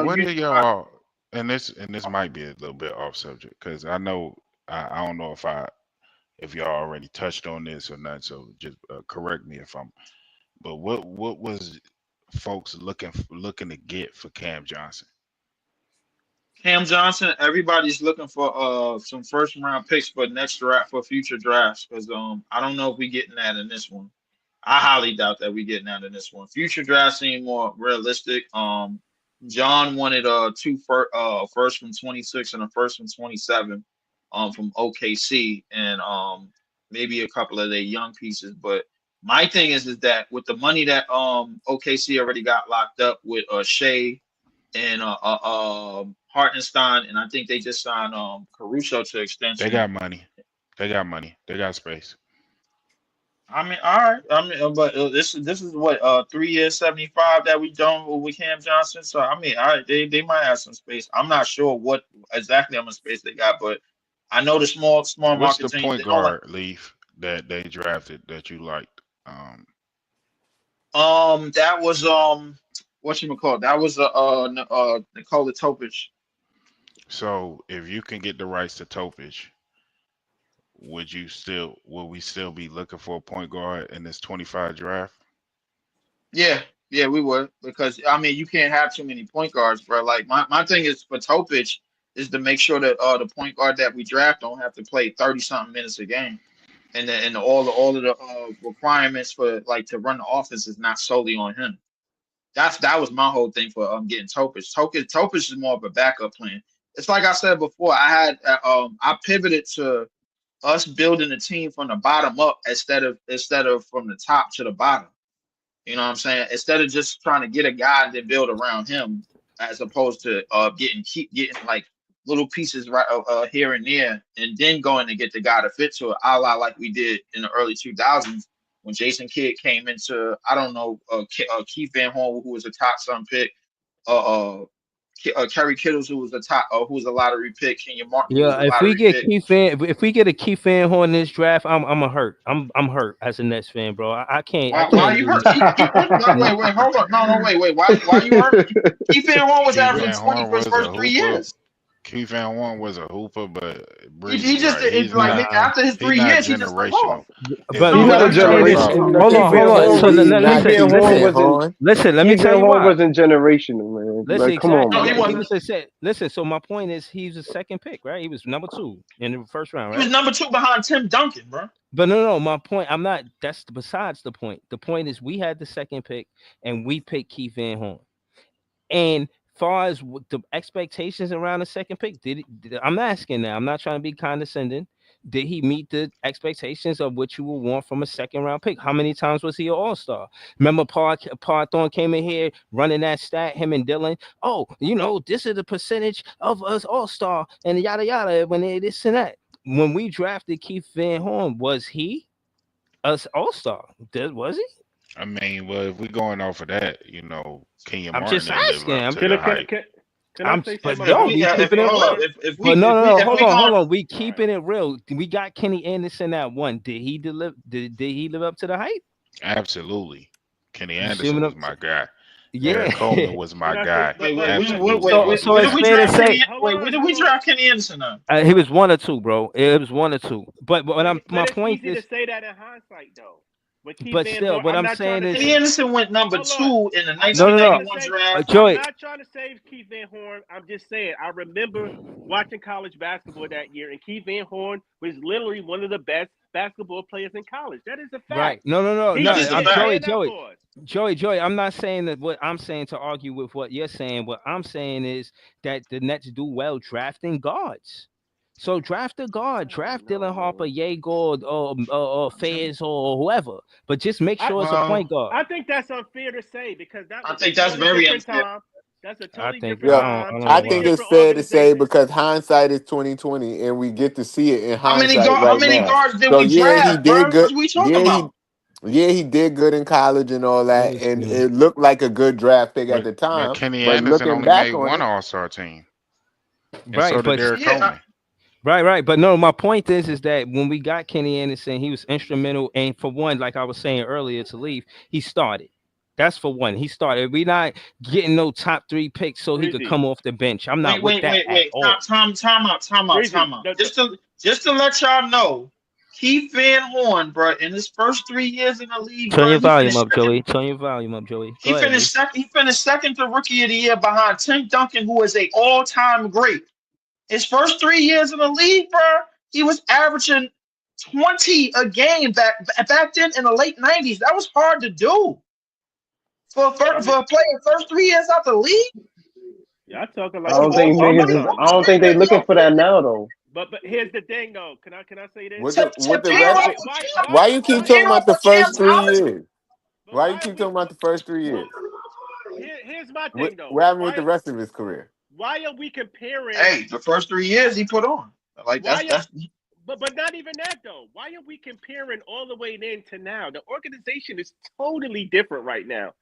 what are y'all? And this might be a little bit off subject because I know I don't know if y'all already touched on this or not. So just correct me if I'm. But what was folks looking to get for Cam Johnson? Cam Johnson, everybody's looking for some first round picks for next draft for future drafts because I don't know if we getting that in this one. I highly doubt that we getting that in this one. Future drafts seem more realistic. John wanted two first from 26 and a first from 27 from OKC and maybe a couple of their young pieces. But my thing is that with the money that OKC already got locked up with Shea and Hartenstein, and I think they just signed Caruso to extension. They got money. They got space. I mean, all right. I mean, but this is what 3 years, 75 that we done with Cam Johnson. So I mean, they might have some space. I'm not sure what exactly how much space they got, but I know the small What's market the point guard Leaf that they drafted that you liked? That was whatchamacallit? That was Nikola Topic. So if you can get the rights to Topic, will we still be looking for a point guard in this 25 draft? Yeah, we would because I mean you can't have too many point guards, bro. Like my thing is for Topic is to make sure that the point guard that we draft don't have to play 30-something minutes a game, and all of the requirements for like to run the offense is not solely on him. That was my whole thing for getting Topic. Topic is more of a backup plan. It's like I said before. I pivoted to us building a team from the bottom up instead of from the top to the bottom. You know what I'm saying? Instead of just trying to get a guy and then build around him, as opposed to keep getting like little pieces right here and there, and then going to get the guy to fit to it, a la like we did in the early 2000s when Jason Kidd came into Keith Van Horn, who was a top some pick, Kerry Kittles, who was who was a lottery pick, Kenya Martin. Yeah, if we get a Keith Van Horn in this draft, I'm hurt. I'm hurt as a Nets fan, bro. I can't. Why are you hurt? Wait, hold on. No, wait. Why are you hurt? Keith Van Horn was averaging 20 for his first 3 years. Keith Van Horn was a hooper, but He Breezy just right. it's He's like not. after his He's 3 not years, he just fell generational. off. If But He's we what not a I'm looking at saying it is, from, generation. No, hold Keith on, Van hold on. Horn. So He's let me not Keith say, Van Horn Van listen, wasn't. Horn. let me Keith tell Van you Horn why. wasn't generational, man. Listen, Like, come on, exactly. No, he man. He wasn't. was listen. So my point is, he's the second pick, right? He was number 2 in the first round, He was right? number 2 behind Tim Duncan, bro. But no. My point, I'm not. That's besides the point. The point is, we had the second pick, and we picked Keith Van Horn. And far as the expectations around the second pick, I'm asking now. I'm not trying to be condescending. Did he meet the expectations of what you would want from a second round pick? How many times was he an all star? Remember, Par Thorne came in here running that stat, him and Dylan. Oh, this is the percentage of us all star and yada yada. When they this and that. When we drafted Keith Van Horn, was he us all star? Was he? I mean, well, if we going off of that, Kenya I'm Martin just didn't live asking. up I'm to Can the I can, hype. can, can I say But something If about no, we Keith we if keeping Van it hold Horn? up, real. if But we if we if hold we on, going hold on. We All right. keeping it real. We got Kenny Anderson at 1. Did he deliver? Did he live up to the hype? Absolutely. Kenny You see Anderson what was I'm my guy. Yeah. Eric Coleman was my Can I say? guy. wait wait Absolutely. So where it's did we fair to draft say Kenny? Wait, where did we Hold on. draft Kenny Anderson on? he was 1 or 2, bro. It was 1 or 2. But what But my it's point easy to is, say that in hindsight, though. With Keith but Van still, Horn, what I'm I'm not trying saying to is, Kenny say. Anderson went number Hold on. 2 in the I'm not trying to 1991 say. draft. I'm Joey. not trying to save Keith Van Horn. I'm just saying. I remember watching college basketball that year, and Keith Van Horn was literally one of the best basketball players in college. That is a Right? fact. No. He That should is a I'm get fact. stand up for us. Joey. I'm not saying that what I'm saying to argue with what you're saying. What I'm saying is that the Nets do well drafting guards. So draft a guard, I don't draft know, Dylan Harper, man. Yeager, or Fayez or whoever, but just make sure it's a Well, point guard. I think that's unfair to say because that I was a think that's totally very different unfair. time. That's a I totally think different Yeah, time, I don't I know totally think why. it's different fair to say organization. because hindsight is 2020, and we get to see it in How many hindsight how right many now. guards did So we yeah, he draft, did bro? good. What are we talking about? Yeah, he did good in college and all Let that, me and see. it looked like a good draft pick at But the but time. Kenny But Anderson looking only made back on one it, All-Star team, and so Right, did but Derek Yeah, Coleman. right. But no, my point is that when we got Kenny Anderson, he was instrumental. And for one, like I was saying earlier to leave, he started. That's for one. He started. We not getting no top 3 picks so he could Breezy, come off the bench. I'm not wait, with wait, that wait, at wait. all. Breezy. Time out. Just to let y'all know, Keith Van Horn, bro, in his first 3 years in the league, Turn bro, your volume up, Joey. Turn your volume up, Joey. Go ahead, B. he finished second to rookie of the year behind Tim Duncan, who is a all-time great. His first 3 years in the league, bro, he was averaging 20 a game back then in the late 90s. That was hard to do I for mean, a player first 3 years out the league. y'all talking I like Over, you don't know think over, niggas something, over, is. something. I don't think they looking for that now though. But here's the thing, though. Can I say this? with the Tip rest, Why of, why why why you keep why talking about the Cam first 3 Thomas. years? but Why you why are keep we talking about the first 3 years? well here's my What thing though. what happened with the rest of his career? Why are we comparing Hey, the first 3 years he put on. Like why are that's but not even that though. Why are we comparing all the way then to now? The organization is totally different right now.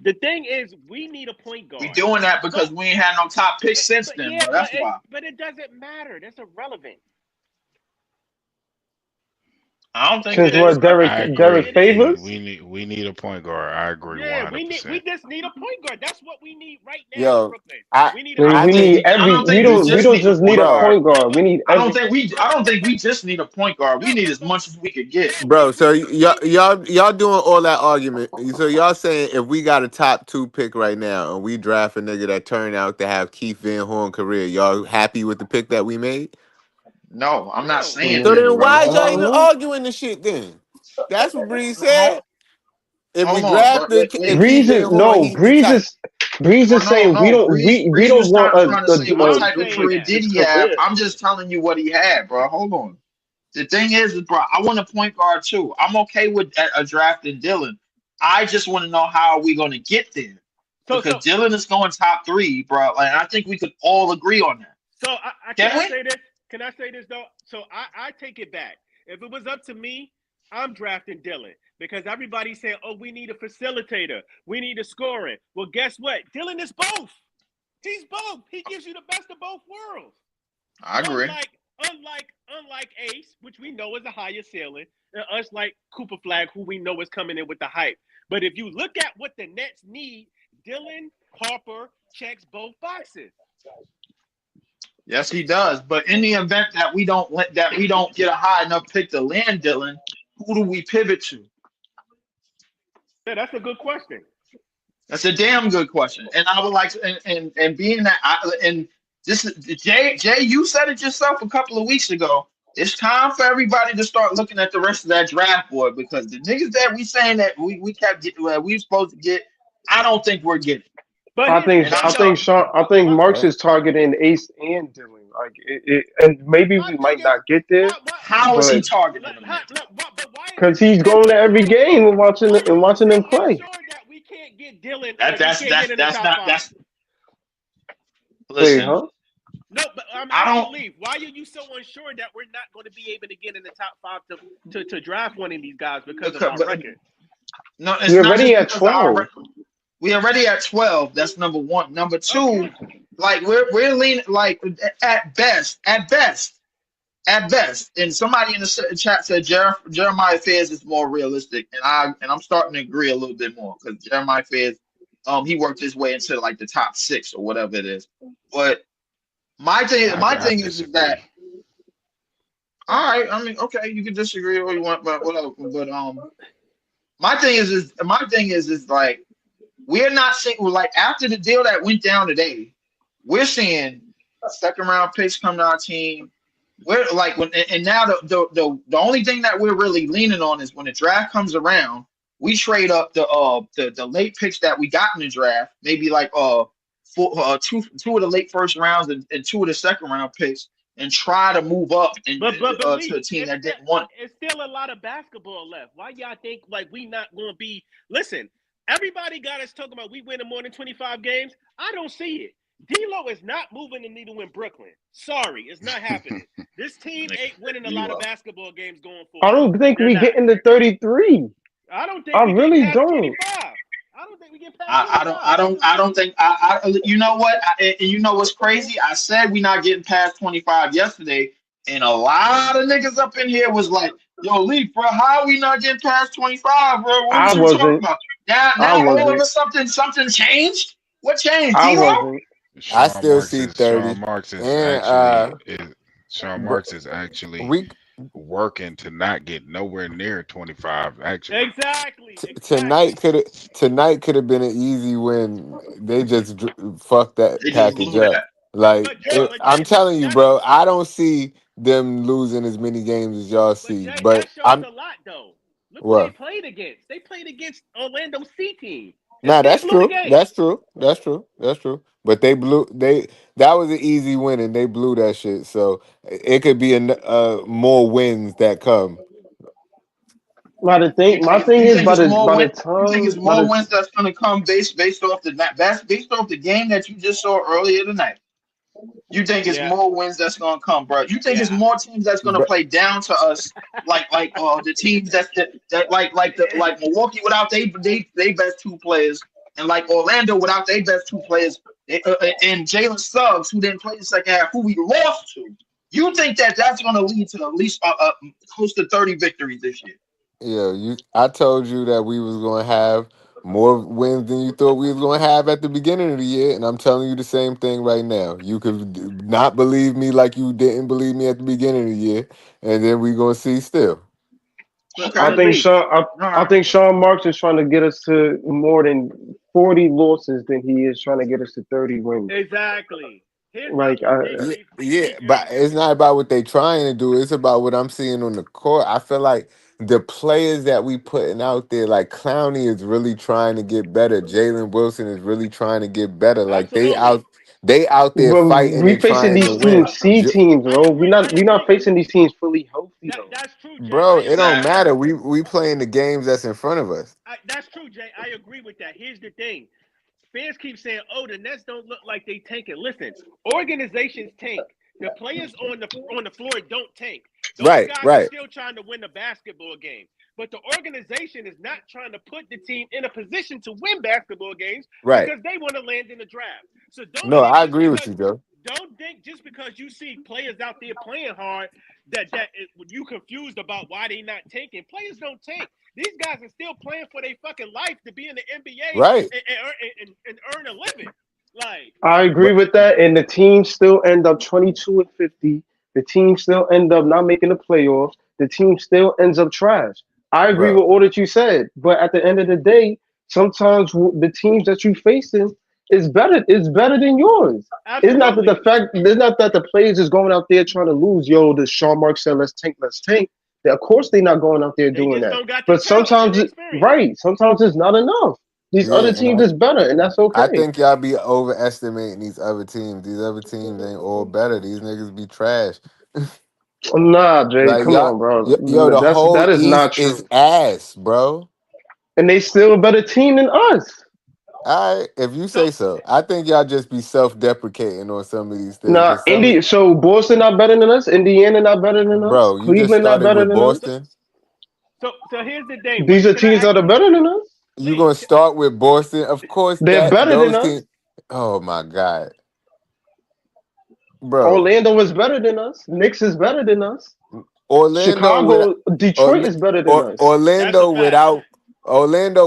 The thing is, we need a point we guard. doing that So, because we ain't had no top picks since but then, yeah, bro. That's why. but it doesn't matter. That's irrelevant. I don't think Since it is, what bro. I Derek agree. It is. Favors? We need a point guard. I agree Yeah, 100%. we just need a point guard. That's what we need right now in Yo, Brooklyn. I We need a We, I point we guard. think need I every. don't think we We just don't need a just need point a bro. guard. point guard. We need every. I don't think we just need a point guard. We No, need as much as we could get. Bro, so we y'all doing all that argument. So y'all saying if we got a top 2 pick right now and we draft a nigga that turned out to have Keith Van Horn career, y'all happy with the pick that we made? No, I'm not no. saying So that, then bro. why is Hold y'all on. even arguing the shit then? That's what Bree said. If we Hold on, bro. drafted Wait. Keith Breeze Van is Horn, no. he's the type. Breeze Well, is saying we no. don't. We Breeze don't was want not trying to say what I'm type of saying career that. did he have. I'm just telling you what he had, bro. Hold on. The thing is, bro, I want a point guard too. I'm okay with a drafting Dylan. I just want to know how are we going to get there because So Dylan is going top 3, bro. Like I think we could all agree on that. so can Can I we? say this? Can I say this though? So I take it back. If it was up to me, I'm drafting Dylan because everybody's saying, "Oh, we need a facilitator. We need a scoring." Well, guess what? Dylan is both. He's both. He gives you the best of both worlds. I agree. Unlike Ace, which we know is a higher ceiling, and us like Cooper Flag, who we know is coming in with the hype. But if you look at what the Nets need, Dylan Harper checks both boxes. Yes, he does. But in the event that we don't get a high enough pick to land Dylan, who do we pivot to? Yeah, that's a good question. That's a damn good question. And I would like to, and being that and this is Jay, you said it yourself a couple of weeks ago. It's time for everybody to start looking at the rest of that draft board because the niggas that we saying that we kept getting we supposed to get, I don't think we're getting. But I here's the think And thing, I'm I though. think telling Sean I think Huh? Marks Right. is targeting Ace and Dylan. Like and maybe My we thing might is, not get there, how is he but targeting them then? but why is because it he's so going to every unsure? game and watching Why it and are you watching them so play. unsure that we can't get Dylan That or we can't get in the that's top not five? that's Wait, listen. huh? No, but I'm I asking don't. Leaf, why are you so unsure that we're not going to be able to get in the top five to draft one of these guys because of our But, record? no, it's We're not already just at because of our 12. record. We already at 12. That's number one. Number two, Okay. like we're leaning like at best. And somebody in the chat said Jeremiah Fayes is more realistic, and I'm starting to agree a little bit more because Jeremiah Fayes, he worked his way into like the top 6 or whatever it is. But my I thing is that disagree. all right. I mean, okay, you can disagree all you want, but whatever. But my thing is like. We're not seeing like after the deal that went down today, we're seeing second round picks come to our team. We're like when and now the only thing that we're really leaning on is when the draft comes around, we trade up the late picks that we got in the draft, maybe like two of the late first rounds and two of the second round picks, and try to move up and But to Leaf, a team that didn't want it. it's still a lot of basketball left. Why y'all think like we not going to be? Listen, everybody got us talking about we winning more than 25 games. I don't see it. D'Lo is not moving the needle in Brooklyn. Sorry, it's not happening. This team ain't winning a lot You of up. basketball games going I forward. don't think They're we not. get into 33. I don't think I we getting really past don't. 25. I don't think we get past I don't 25. I don't I don't think you know what and you know what's crazy? I said we not getting past 25 yesterday, and a lot of niggas up in here was like, "Yo, Leaf, bro, how are we not getting past 25, bro? What I was you talking wasn't. about?" I Now all of wasn't. a sudden something changed. What changed? I D-Lo? wasn't. I Sean still Marks see is Sean 30. Marks is And actually is Sean br- Marks is actually we working to not get nowhere near 25. Actually, Exactly. tonight Exactly. could have been an easy win. They just fucked that They just package blew up. that. Like But Jay, I'm but telling you, that's bro. I don't see them losing as many games as y'all but see. Jay, But that shows I'm a lot though. Look who they well. played against. They played against Orlando C team and Nah, still that's blew the true. game. That's true. That's true. That's true. But they blew. That was an easy win, and they blew that shit. So it could be more wins that come. My thing You is think it's more by the win? You think it's time by more the wins that's gonna come based off based off the game that you just saw earlier tonight? You think it's Yeah. more wins that's gonna come, bro? You think it's Yeah. more teams that's gonna But play down to us, like the teams that like Milwaukee without they best two players, and like Orlando without their best two players, and Jalen Suggs who didn't play the second half, who we lost to. You think that that's gonna lead to at least close to 30 victories this year? yeah, I told you that we was gonna have more wins than you thought we was gonna have at the beginning of the year, and I'm telling you the same thing right now. You could not believe me like you didn't believe me at the beginning of the year, and then we gonna see still. I Okay, But think Leaf, all I right. think Sean Marks is trying to get us to more than 40 losses than he is trying to get us to 30 wins. exactly. Here's what Like I'm gonna say, Yeah, Leaf. yeah, Leaf, but it's not about what they trying to do. It's about what I'm seeing on the court. I feel like the players that we putting out there, like Clowney, is really trying to get better. Jalen Wilson is really trying to get better. Like absolutely. they out there but fighting we and facing trying to these But win. teams C teams, I bro. agree. I We're not agree. facing these teams fully healthy though. That's true, Jay. Bro, I it agree don't with Exactly. that. matter. We playing the games that's in front of us. That's true, Jay. I agree with that. Here's the thing. Fans keep saying, "Oh, the Nets don't look like they tanking." Listen, organizations tank. The players on the floor don't tank. Those Right, guys are right, still trying to win the basketball game. But the organization is not trying to put the team in a position to win basketball games right. because they want to land in the draft. So don't No, think I just agree with because you, Joe. you see players out there playing hard you confused about why they not tanking. Players don't tank. These guys are still playing for their fucking life to be in the NBA Right. and earn a living. Like, I agree But with that, and the team still end up 22-50. The team still end up not making the playoffs. The team still ends up trash. I agree bro, with all that you said, but at the end of the day, sometimes the teams that you facing is better. Is better than yours. It's not that the absolutely. fact. It's not that the players is going out there trying to lose. Yo, the Sean Mark said, "Let's tank, let's tank." Of course, they're not going out there They doing just that. don't got the But talent and sometimes, the experience. right? Sometimes it's not enough. These other yeah, and teams is better, and that's I okay. think y'all be overestimating these other teams. These other teams ain't all better. These niggas be trash. Nah, Jay, Like come y'all, on, bro. yo, the whole That is East not is true. ass, bro. And they still a better team than us. All right, if you So say so. I think y'all just be self-deprecating on some of these things, Nah, but some of So Boston not better than us. Indiana not better than us. bro, you just Cleveland not started better with than us. so Boston. so here's the thing. These Wait, are can I teams ask that are Lee? better than us. You gonna Lee, start with Boston? Of course, They're that better than those us. teams. Oh my god, bro. Orlando is better than us. Knicks is better than us. Orlando with Chicago, Detroit Orla- is better than us. that's a Orlando fact.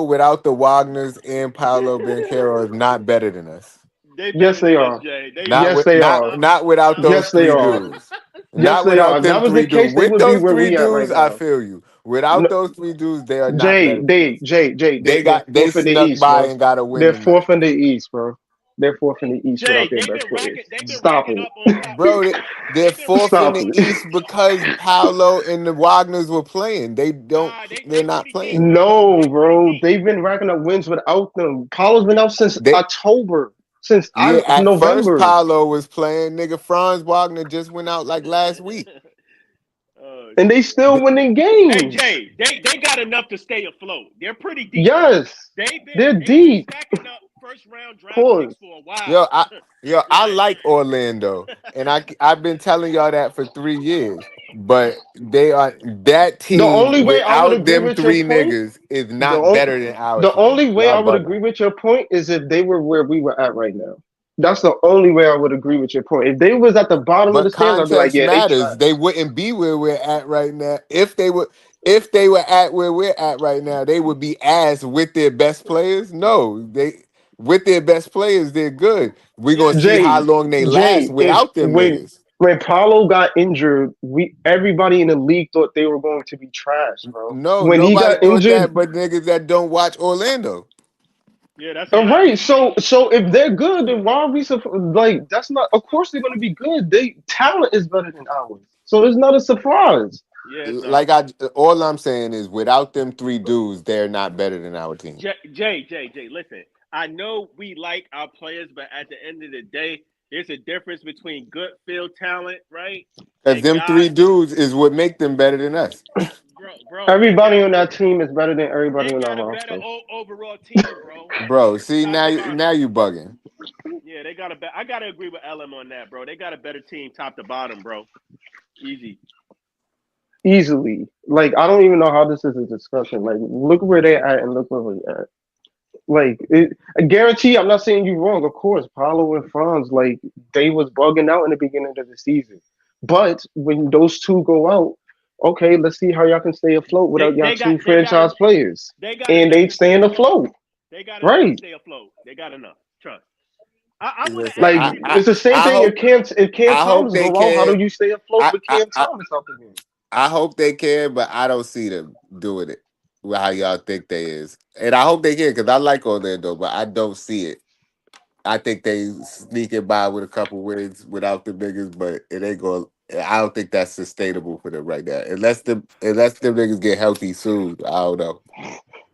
without the Wagners and Paolo Banchero is not better than us. They Yes, better they than us, are. Jay. They Not Yes, with they better. not are. not without those Yes, they three are. dudes. Yes, Not they are. without If that them was the three dudes. case, they With would be those where three we at right dudes, I now. feel you. Without No, those three dudes, they are not better than us. They're They fourth in the snuck East, by bro. and got a win They're tonight. fourth in the East, bro. They're fourth in the East without Jay, their best players. they've been Stop racking it. up on top. Bro, they're They've been fourth racking in Stop up the on it. East because Paolo and the Wagners were playing. They're they not pretty deep, playing. bro. No, They pretty bro. deep. They've been racking up wins without them. Paulo's been out since They October. Since Yeah, at first November. Paolo was playing. Nigga, Franz Wagner just went out like last week. Oh And they shit. still Th- winning Hey games. Jay, they got enough to stay afloat. They're pretty deep. Yes. They're They've been deep. stacking up first round draft Pause. picks for a Yo, while. I Like like Orlando, and I've been telling y'all that for 3 years. But they are that The team only way I would without agree them with your three point, niggas is the not only better than our the team. only way I Y'all would bugging. agree with your point is if they were where we were at right now. That's the only way I would agree with your point. If they was at the bottom of the But stands, I'd be like, context yeah, they matters. trash. They wouldn't be where we're at right now. If they were at where we're at right now, they would be ass with their best players. No, they with their best players, they're good. We're gonna yes, see how Jay, long they last Jay, if without them niggas. when Paulo got injured, we everybody in the league thought they were going to be trash, bro. No, When he nobody got thought injured, that, but niggas that don't watch Orlando. yeah, that's a all fact. right. So if they're good, then why are we like? That's not. Of course they're going to be good. They talent is better than ours, so it's not a surprise. Yeah, it's not. Like all I'm saying is, without them three dudes, they're not better than our team. Jay, listen. I know we like our players, but at the end of the day, there's a difference between good field talent, right, Because and them guys, three dudes is what make them better than us. bro. Everybody on that team is better than everybody They on our got a better roster. overall team, bro, Bro, see top now to bottom. now you bugging. Yeah, they got a. I gotta agree with LM on that, bro. They got a better team, top to bottom, bro. Easy. Easily. Like I don't even know how this is a discussion. Like look where they're at and look where we're at. I guarantee. I'm not saying you wrong. Of course, Paulo and Franz like they was bugging out in the beginning of the season. But when those two go out, okay, let's see how y'all can stay afloat without y'all two They got franchise players, they got and enough they to stay staying afloat. afloat. They got enough to Right. stay afloat. They got enough. Trust. I want to Listen, ask Like everybody. it's the same I thing. hope If Cam I hope Thomas they go out, how can. do you stay afloat I, with I Cam I Thomas out the game? I hope they can, but I don't see them doing it with how y'all think they is. And I hope they can because I like Orlando, but I don't see it. I think they sneaking by with a couple wins without the niggas, but it ain't going. I don't think that's sustainable for them right now. Unless them niggas get healthy soon. I don't know.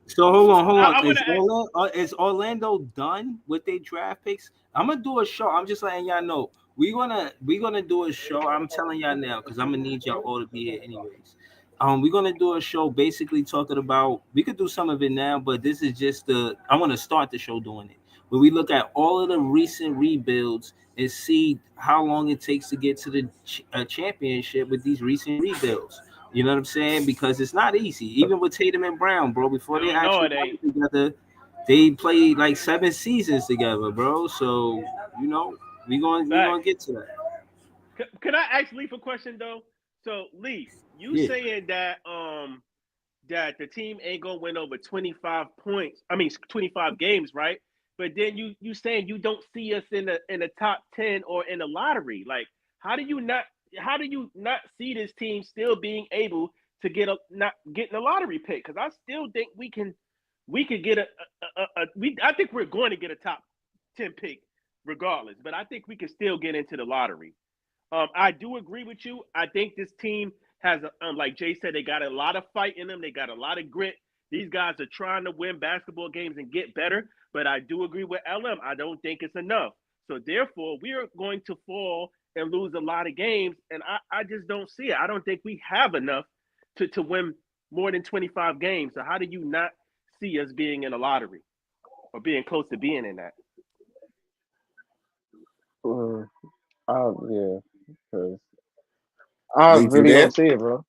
So hold on, hold on. I want to ask. Is Orlando done with their draft picks? I'm gonna do a show. I'm just letting y'all know. We're gonna do a show. I'm telling y'all now because I'm gonna need y'all all to be here anyways. We're gonna do a show basically talking about. We could do some of it now, but this is just the. I'm gonna start the show doing it. Where we look at all of the recent rebuilds and see how long it takes to get to the championship with these recent rebuilds. You know what I'm saying? Because it's not easy. Even with Tatum and Brown, bro, before they No, actually it got ain't. it together, they played like 7 seasons together, bro. So, you know, we gonna Facts. get to that. Can I ask Leaf a question though? So Leaf, you Yeah. saying that the team ain't gonna win over 25 points? I mean 25 games, right? but then you saying you don't see us in the top 10 or in the lottery. Like, how do you not see this team still being able to not getting a lottery pick? Because I still think we could get I think we're going to get a top 10 pick regardless, but I think we can still get into the lottery. I do agree with you. I think this team has, like Jay said, they got a lot of fight in them. They got a lot of grit. These guys are trying to win basketball games and get better. But I do agree with LM. I don't think it's enough. So therefore, we are going to fall and lose a lot of games. And I just don't see it. I don't think we have enough to win more than 25 games. So how do you not see us being in a lottery or being close to being in that? Yeah, because I Leaf, you really there? don't see it, bro.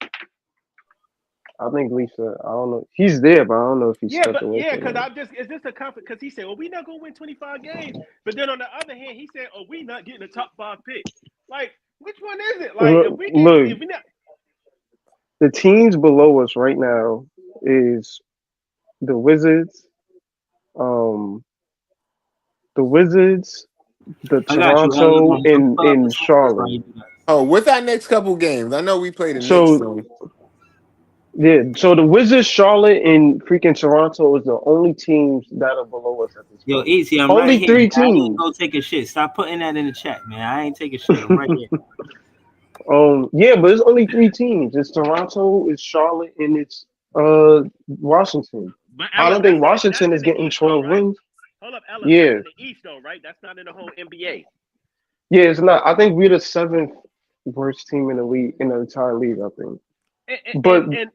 I think Lisa, I don't know. He's there, but I don't know if he stepped away from Because it. is this a conflict? Because he said, well, we're not going to win 25 games. But then on the other hand, he said, oh, we not getting a top 5 pick. Like, which one is it? Like, Look, if we not. the teams below us right now is the Wizards, um, the Wizards, the I got you, LM. Toronto, I'm pull up the in scoreboard while Charlotte. you do that. Oh, what's our next couple games? I know we play the Knicks So soon. yeah, so the Wizards, Charlotte, and freaking Toronto is the only teams that are below us at this Yo, point. easy. I'm right Only here. three I ain't teams. go take a shit. Stop putting that in the chat, man. I ain't taking shit. I'm right here. Yeah, but it's only three teams. It's Toronto, it's Charlotte, and it's Washington. But I LM, don't think that's Washington in is the getting East, though, 12 right? wins. Hold up, LM. That's Yeah, in the East, though, right? That's not in the whole NBA. yeah, it's not. I think we're the seventh worst team in the league in the entire league. I think. But And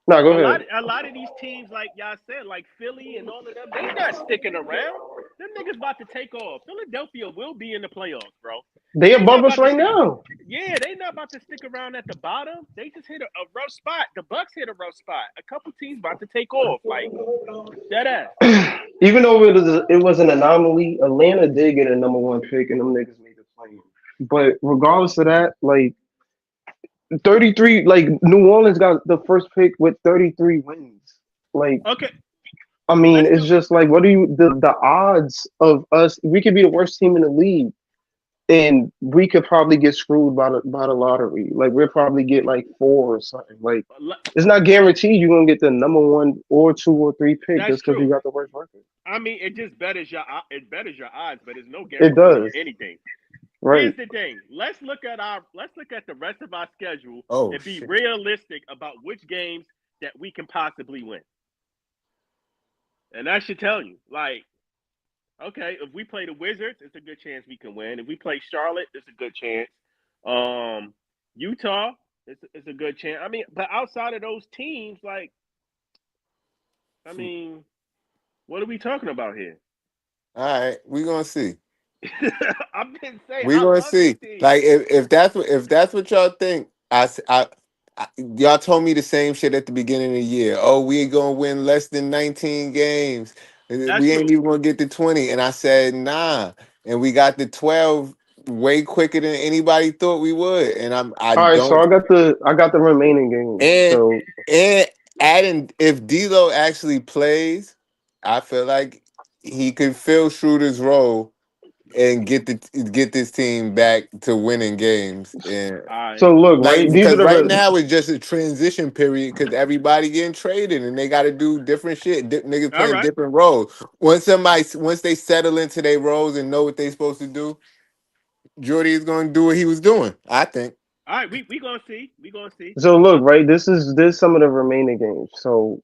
no, go a lot, ahead. a lot of these teams, like y'all said, like Philly and all of them, they not sticking around. Them niggas about to take off. Philadelphia will be in the playoffs, bro. They They not above us about to right stick. now. Yeah, they not about to stick around at the bottom. They just hit a rough spot. The Bucks hit a rough spot. A couple teams about to take off, like that ass. Even though it was an anomaly, Atlanta did get a number one pick, and them niggas made the play. But regardless of that, like 33, like New Orleans got the first pick with 33 wins. Like, Okay, I mean, let's it's do. just like, what do you the odds of us? We could be the worst team in the league, and we could probably get screwed by the lottery. Like, we'll probably get like 4 or something. Like, it's not guaranteed you're gonna get the number 1 or 2 or 3 pick That's just because you true. got the worst record. I mean, it just betters your odds, but there's no It guarantee on does, anything. right? Here's the thing. Let's look at the rest of our schedule Oh and be shit. realistic about which games that we can possibly win. And that should tell you, like, okay, if we play the Wizards, it's a good chance we can win. If we play Charlotte, it's a good chance. Utah, it's a good chance. I mean, but outside of those teams, like, I mean, what are we talking about here? All right, we gonna see. I've been saying We I gonna love this see. team. Like if that's what y'all think, y'all told me the same shit at the beginning of the year. Oh, we ain't gonna win less than 19 games. That's We ain't true. even gonna get to 20. And I said nah. And we got the 12 way quicker than anybody thought we would. And I All right, so don't I got the remaining games. and So and adding if D'Lo actually plays, I feel like he could fill Schroeder's role and get this team back to winning games. And All right. so look, like right? These are because the right now it's just a transition period because everybody getting traded and they got to do different shit. Niggas All playing right. different roles. Once they settle into their roles and know what they supposed to do, Jordy is going to do what he was doing. I think. All right. We gonna see. We gonna see. So look, right? This some of the remaining games. So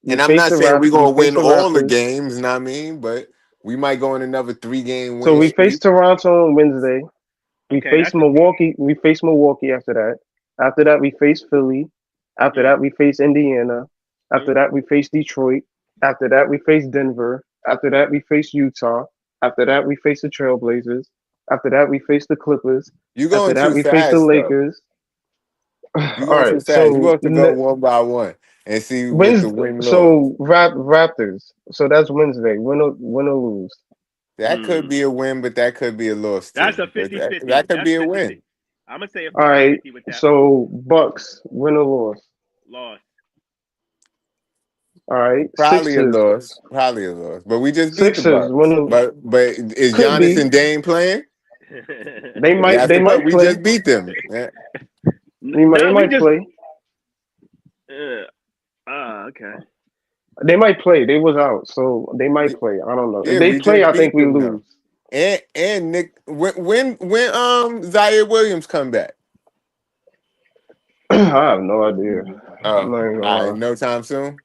And I'm not saying we're We going to face win the all the Raptors. games. You know what I mean? But we might go in another 3-game So win we face streak. Toronto on Wednesday. We Okay, face Milwaukee. We face Milwaukee after that. After that, we face Philly. After that, we face Indiana. After that, we face Detroit. After that, we face Denver. After that, we face Utah. After that, we face the Trailblazers. After that, we face the Clippers. You After going that, too we face the fast though. Lakers. You All going too right, fast. You so have to go one by one and see what the Wednesday, win loss. so Raptors. So that's Wednesday. Win or lose. That could be a win, but that could be a loss That's too. a But 50-50. that could That's be a 50. win. I'm gonna say a All right. 50-50 with that one. So Bucks. Win or loss. Loss. All right, Probably a Sixers. loss. Probably a loss. But we just beat the Sixers. Bucks. When But is could Giannis be. and Dame playing? They might. That's They the part. might We play. just beat them. Yeah. They No, we might just. play. Okay. They might play. They was out, so they might play. I don't know. If Yeah, they we play, just I think beat we them though. lose. And Nick, when Zaire Williams come back? I have no idea. I'm Oh, not even gonna lie. no time soon.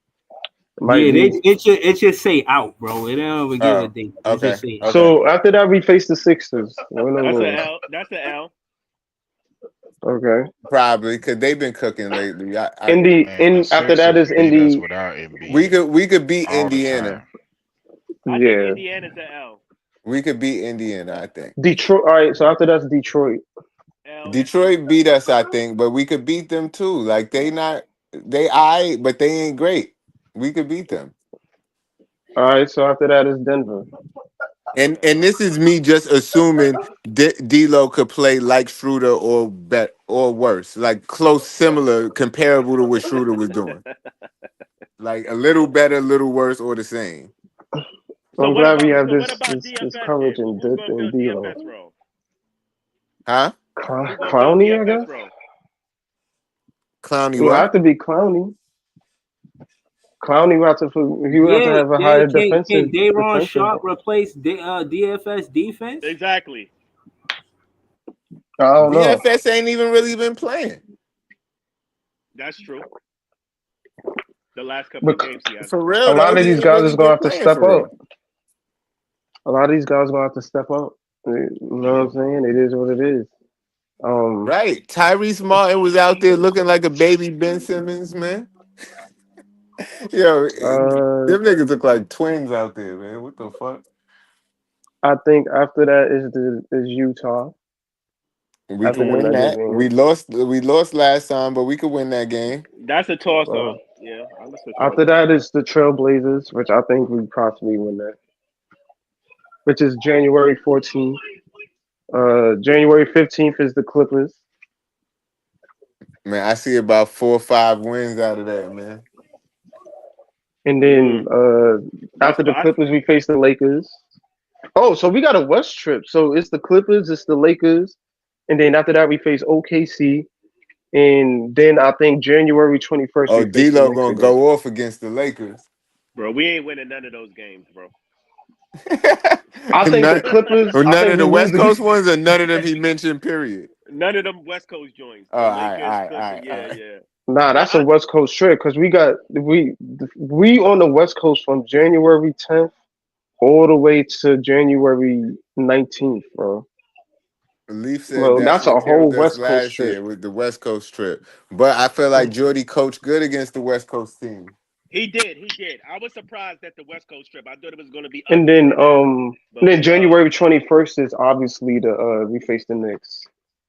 Might Yeah, be. it should say out, bro. It don't even give a Oh, date. It okay, just say out. okay. So after that, we face the Sixers. Win or That's an lose. L. That's an L. Okay. Probably because they've been cooking lately. Man, the After that Sixers is beat us Indy. without We Embiid could beat all the Indiana. time. I think Yeah. Indiana's an L. We could beat Indiana. I think Detroit. All right. So after that's Detroit. L. Detroit beat us. I think, but we could beat them too. Like they I, but they ain't great. We could beat them. All right. So after that is Denver. And this is me just assuming D'Lo could play like Schroeder or worse, like close, similar, comparable to what Schroeder was doing, like a little better, a little worse, or the same. So I'm what glad we about have so what this about this this DFS coverage then? in Who's gonna in fill D'Lo. DFS role? Huh? Who's gonna fill Clowney, I DFS guess. role? Clowney It would what? have to be Clowney. Clowney he would have to Yeah, have a yeah. higher Can Dayron defensive. Sharp replace DFS defense? Exactly. I don't know. DFS ain't even really been playing. That's true. The last couple But of games he hasn't For played. a real though, lot of he these ain't guys really is gonna been have to playing step for up. real. A lot of these guys gonna have to step up. You know what I'm saying? It is what it is. Right. Tyrese Martin was out there looking like a baby Ben Simmons, man. Yo, them niggas look like twins out there, man. What the fuck? I think after that is Utah. We After can the win Nuggets that. game. We lost last time, but we could win that game. That's a toss Uh, up. Yeah, I'm gonna switch After over. that is the Trailblazers, which I think we possibly win that. Which is January 14th. January 15th is the Clippers. Man, I see about 4 or 5 wins out of that, man. And then after the Clippers, we face the Lakers. Oh, so we got a West trip. So it's the Clippers, it's the Lakers, and then after that we face OKC, and then I think January 21st Oh, we face the D'Lo Knicks gonna again. go off against the Lakers. Bro, we ain't winning none of those games, bro. I think the Clippers. I None think of we the lose West Coast against. ones, or none of them he mentioned. Period. None of them West Coast joints. Oh, The all Lakers, right, Clippers, all right. yeah. Nah, that's a West Coast trip because we on the West Coast from January 10th all the way to January 19th, bro. Leaf said Well, that's that's a what whole killed us West Coast last trip. year with the West Coast trip. But I feel like Jordy coached good against the West Coast team. He did. I was surprised at the West Coast trip. I thought it was going to be And ugly. then January 21st is obviously we face the Knicks.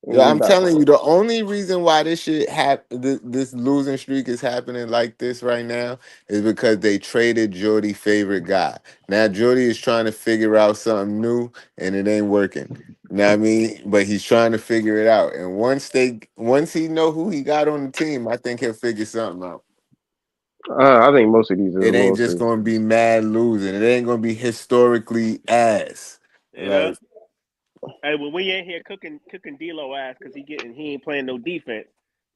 Yeah, We I'm back telling home. you, the only reason why this shit this losing streak is happening like this right now is because they traded Jordy's favorite guy. Now Jordy is trying to figure out something new, and it ain't working. You know what I mean? But he's trying to figure it out. And once he know who he got on the team, I think he'll figure something out. I think most of these are It ain't just losses. gonna be mad losing. It ain't gonna be historically ass. Yeah. Like, Hey, when we ain't here cooking D'Lo ass because he ain't playing no defense.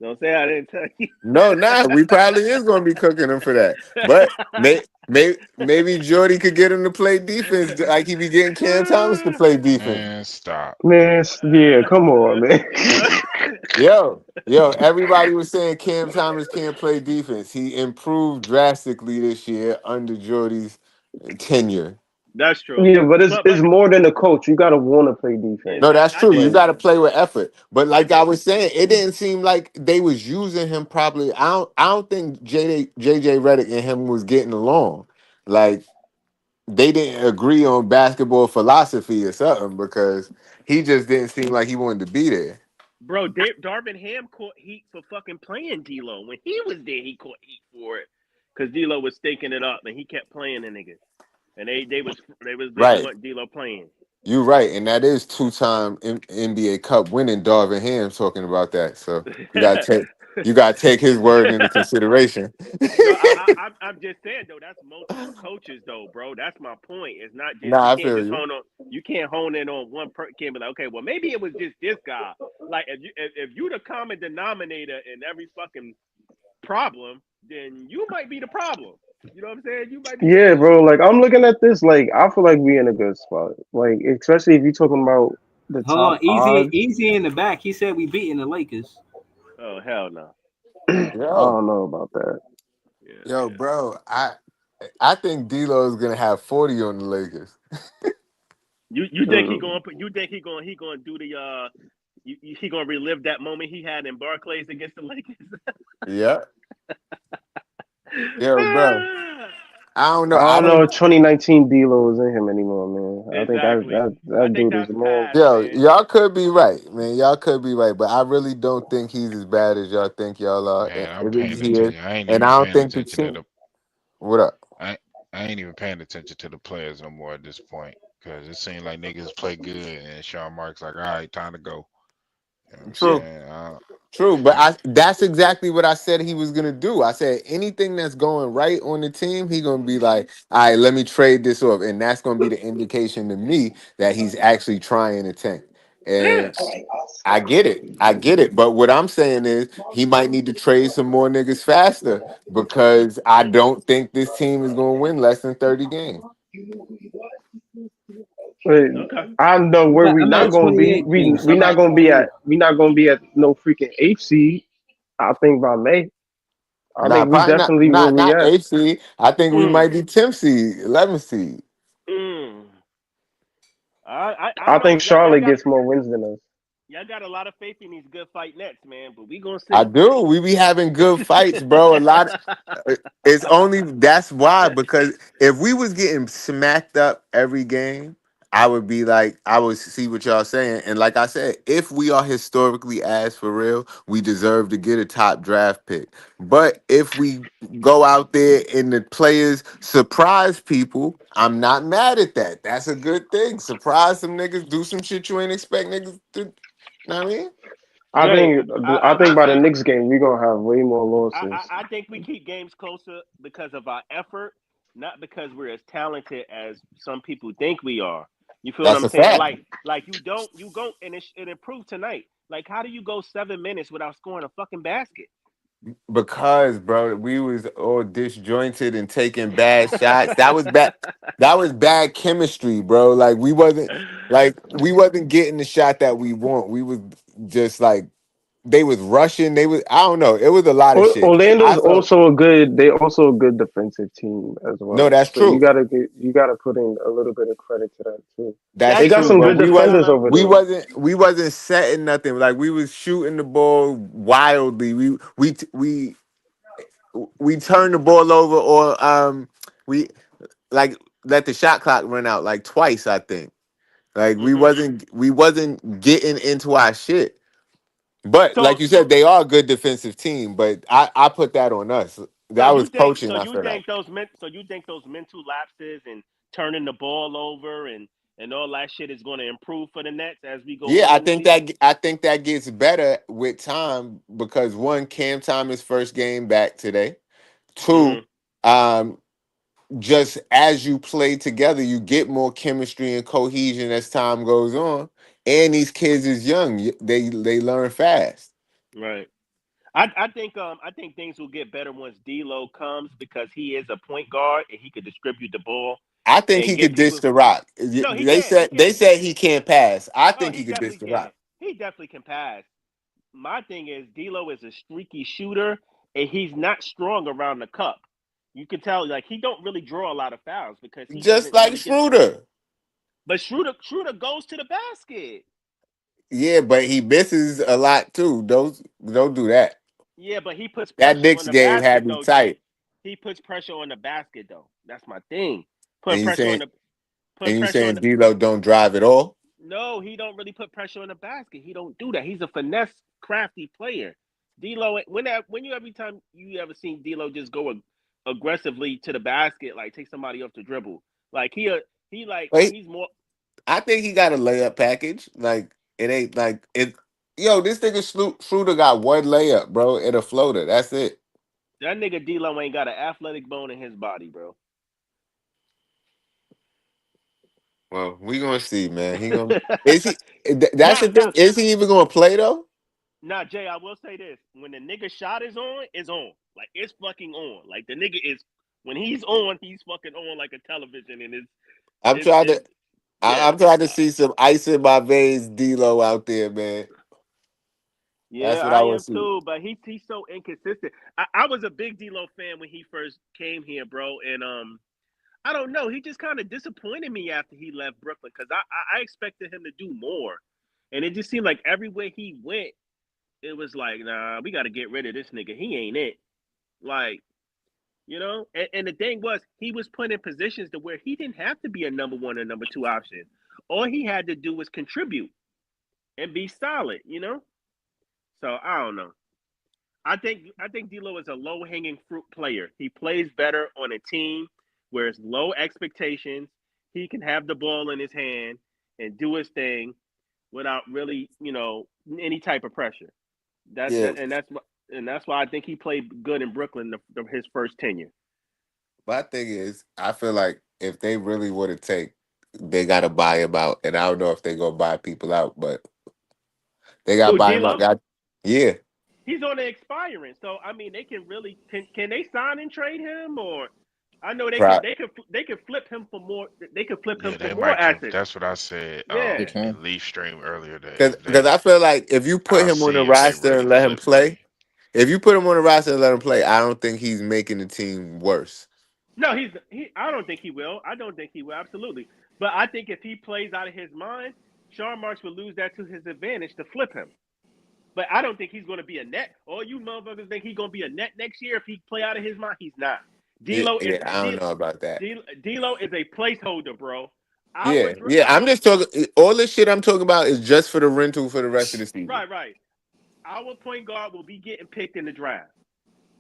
Don't say I didn't tell you. no, we probably is gonna be cooking him for that. But maybe Jordy could get him to play defense like he be getting Cam Thomas to play defense. Man, stop. Man, yeah, come on, man. Yo, everybody was saying Cam Thomas can't play defense. He improved drastically this year under Jordy's tenure. That's true. Yeah, but it's more than a coach. You gotta want to play defense. No, that's I true. You think got to play with effort. But like I do. was saying, it didn't seem like they was using him properly. I don't think JJ Redick and him was getting along. Like they didn't agree on basketball philosophy or something because he just didn't seem like he wanted to be there. Bro, Darvin Ham caught heat for fucking playing D'Lo. When he was there, he caught heat for it because D'Lo was staking it up and he kept playing the niggas. And they didn't Right. want D'Lo playing. You're right, and that is 2-time NBA Cup winning Darvin Ham talking about that. So you got to You gotta take his word into consideration. No, I'm just saying though. That's multiple coaches though, bro. That's my point. It's not just you Nah, I can't feel just you. hone on. You can't hone in on one person. Can't be like, okay, well maybe it was just this guy. Like if you the common denominator in every fucking problem, then you might be the problem. You know what I'm saying? You might be the Yeah, bro. issue. Like I'm looking at this, like I feel like we in a good spot. Like especially if you're talking about the Hold on, top easy, odds. easy in the back. He said we beating the Lakers. Oh hell no. I Yo, don't know about that. Yeah, yo, yeah. bro. I think D'Lo is gonna have 40 on the Lakers. You think he Mm. going? You think he going to do the? He going to relive that moment he had in Barclays against the Lakers? Yeah. Yo, bro. I don't know. I I don't know don't. if 2019 D'Lo is in him anymore, man. I think that Exactly. I that think dude is that's long. past, Yo, man. y'all could be right, man. Y'all could be right, but I really don't think he's as bad as y'all think y'all are. Man, I'm And paying he is, attention. I ain't and even I don't paying think the attention to team. the. What up? I I ain't even paying attention to the players no more at this point because it seems like niggas play good and Sean Mark's like, all right, time to go. You know what I'm True. saying? True, but that's exactly what I said he was gonna do. I said anything that's going right on the team, he gonna be like, all right, let me trade this off. And that's gonna be the indication to me that he's actually trying to tank. Yeah. And I get it. I get it. But what I'm saying is he might need to trade some more niggas faster because I don't think this team is gonna win less than 30 games. Wait, Okay. I know where we I'm not at gonna be. 28 games. We I'm not at gonna be at. 28. We not gonna be at no freaking eighth seed. I think by May. I Nah, think we probably not definitely where not we not at. 8th seed. I think we might Mm. be 10th seed, 11th seed. Mm. I I don't know. think Charlotte gets more wins than us. Y'all got a lot of faith in these good fight nets, man. But we gonna I see. do. We be having good fights, bro. A lot. It's only that's why because if we was getting smacked up every game, I would be like, I would see what y'all saying. And like I said, if we are historically ass for real, we deserve to get a top draft pick. But if we go out there and the players surprise people, I'm not mad at that. That's a good thing. Surprise some niggas, do some shit you ain't expect niggas to. Know what I mean? I Jay, think. I I will think by the say next game we gonna have way more losses. I think we keep games closer because of our effort, not because we're as talented as some people think we are. You feel what That's I'm a saying? fact. Like you go and it improved tonight. Like how do you go 7 minutes without scoring a fucking basket? Because, bro, we was all disjointed and taking bad shots. That was bad. That was bad chemistry, bro. Like we wasn't getting the shot that we want. We was just like they was rushing. They was I don't know. It was a lot of shit. I Orlando's felt also a good. They also a good defensive team as no, well. that's So you true. gotta get. You gotta put in a little bit of credit to that too. That's That's They got true. true, some But good but we I don't defenders wasn't know. over we there. wasn't we wasn't setting nothing. Like we was shooting the ball wildly. We turned the ball over or we like let the shot clock run out like twice, I think. Like we Hmm. wasn't getting into our shit. But So like you said, they are a good defensive team, but I put that on us. so That you was think coaching, so I you feel like. think those mental lapses and turning the ball over and all that shit is going to improve for the Nets as we go Yeah, on in the season? I think that gets better with time because one, Cam Thomas first game back today. Two, Hmm. um, just as you play together, you get more chemistry and cohesion as time goes on. And these kids is young; they learn fast. Right. I think things will get better once D'Lo comes because he is a point guard and he could distribute the ball I think and he get could dish people. the rock. No, he They can. He said can. they said he can't pass. I Oh, think he he could dish definitely the can. rock. He definitely can pass. My thing is D'Lo is a streaky shooter and he's not strong around the cup. You can tell like he don't really draw a lot of fouls because he Just doesn't like really get. Schroeder. But Schroeder goes to the basket. Yeah, but he misses a lot too. Don't do that. Yeah, but he puts That pressure on Knicks the game basket had me though, Jay. tight. He puts pressure on the basket though. That's my thing. And Putting you pressure on saying the putting and you pressure on saying the D'Lo don't drive at all? no, he don't really put pressure on the basket. He don't do that. He's a finesse, crafty player. D'Lo, when you every time you ever seen D'Lo just go aggressively to the basket, like take somebody off the dribble, like he like Wait, he's more. I think he got a layup package. Like it ain't like it. Yo, this nigga Schroeder got one layup, bro, and a floater. That's it. That nigga D'Lo ain't got an athletic bone in his body, bro. Well, we gonna see, man. He gonna is he? That's now, the thing. now, Is he even gonna play though? now, Jay, I will say this: when the nigga shot is on, it's on. Like it's fucking on. Like the nigga is when he's fucking on like a television, and I'm trying to. it's yeah. I'm trying to see some ice in my veins, D'Lo out there, man. Yeah, That's what I I want am to see. too, but he's so inconsistent. I was a big D'Lo fan when he first came here, bro, and I don't know, he just kind of disappointed me after he left Brooklyn because I expected him to do more, and it just seemed like everywhere he went, it was like, nah, we got to get rid of this nigga. He ain't it, like and the thing was, he was put in positions to where he didn't have to be a number one or number two option. All he had to do was contribute and be solid. So I don't know. I think D'Lo is a low hanging fruit player. He plays better on a team where it's low expectations. He can have the ball in his hand and do his thing without really, any type of pressure. That, Yeah, that and that's why I think he played good in Brooklyn his first tenure. my thing is, I feel like if they really want to take, they gotta buy him out, and I don't know if they gonna buy people out, but they gotta Who buy him out. D'Lo? Yeah, He's on the expiring, so I mean they can really can they sign and trade him or I know they can pro- they can flip him for more. They can flip him Yeah, for they more might can. assets. That's what I said. They Yeah. In can. leaf stream earlier that because I feel like if you put I'll him on the see if they roster really and let him flip me. play, if you put him on the roster and let him play, I don't think he's making the team worse. No, he. I don't think he will. I don't think he will. Absolutely. But I think if he plays out of his mind, Sean Marks will lose that to his advantage to flip him. But I don't think he's going to be a net. All you motherfuckers think he's going to be a net next year if he play out of his mind. He's not. D'Lo is I don't know about that. D'Lo is a placeholder, bro. I Yeah, would yeah. I I'm would just talking. All this shit I'm talking about is just for the rental for the rest of the season. right. Our point guard will be getting picked in the draft.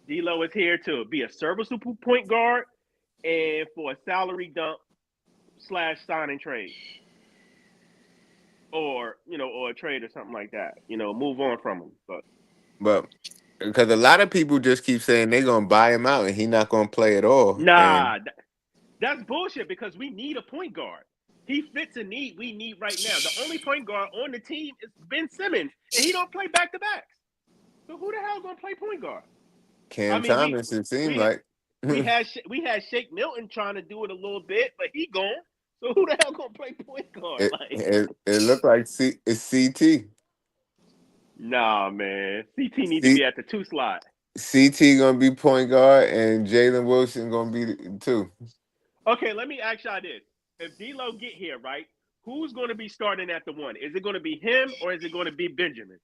D'Lo is here to be a serviceable point guard and for a salary dump slash sign and trade, or a trade or something like that. Move on from him. But But because a lot of people just keep saying they're gonna buy him out and he's not gonna play at all. And nah, that's bullshit because we need a point guard. He fits a need we need right now. The only point guard on the team is Ben Simmons, and he don't play back to backs. So who the hell gonna play point guard? I Cam mean, we Thomas, it seemed we like it, we had Shake Milton trying to do it a little bit, but he gone. So who the hell gonna play point guard? Like, it looked like it's CT. nah, man. CT need to be at the two slot. CT gonna be point guard and Jalen Wilson gonna be two. Okay, let me ask y'all this: if D'Lo get here, right, who's going to be starting at the one? Is it going to be him or is it going to be Benjamin?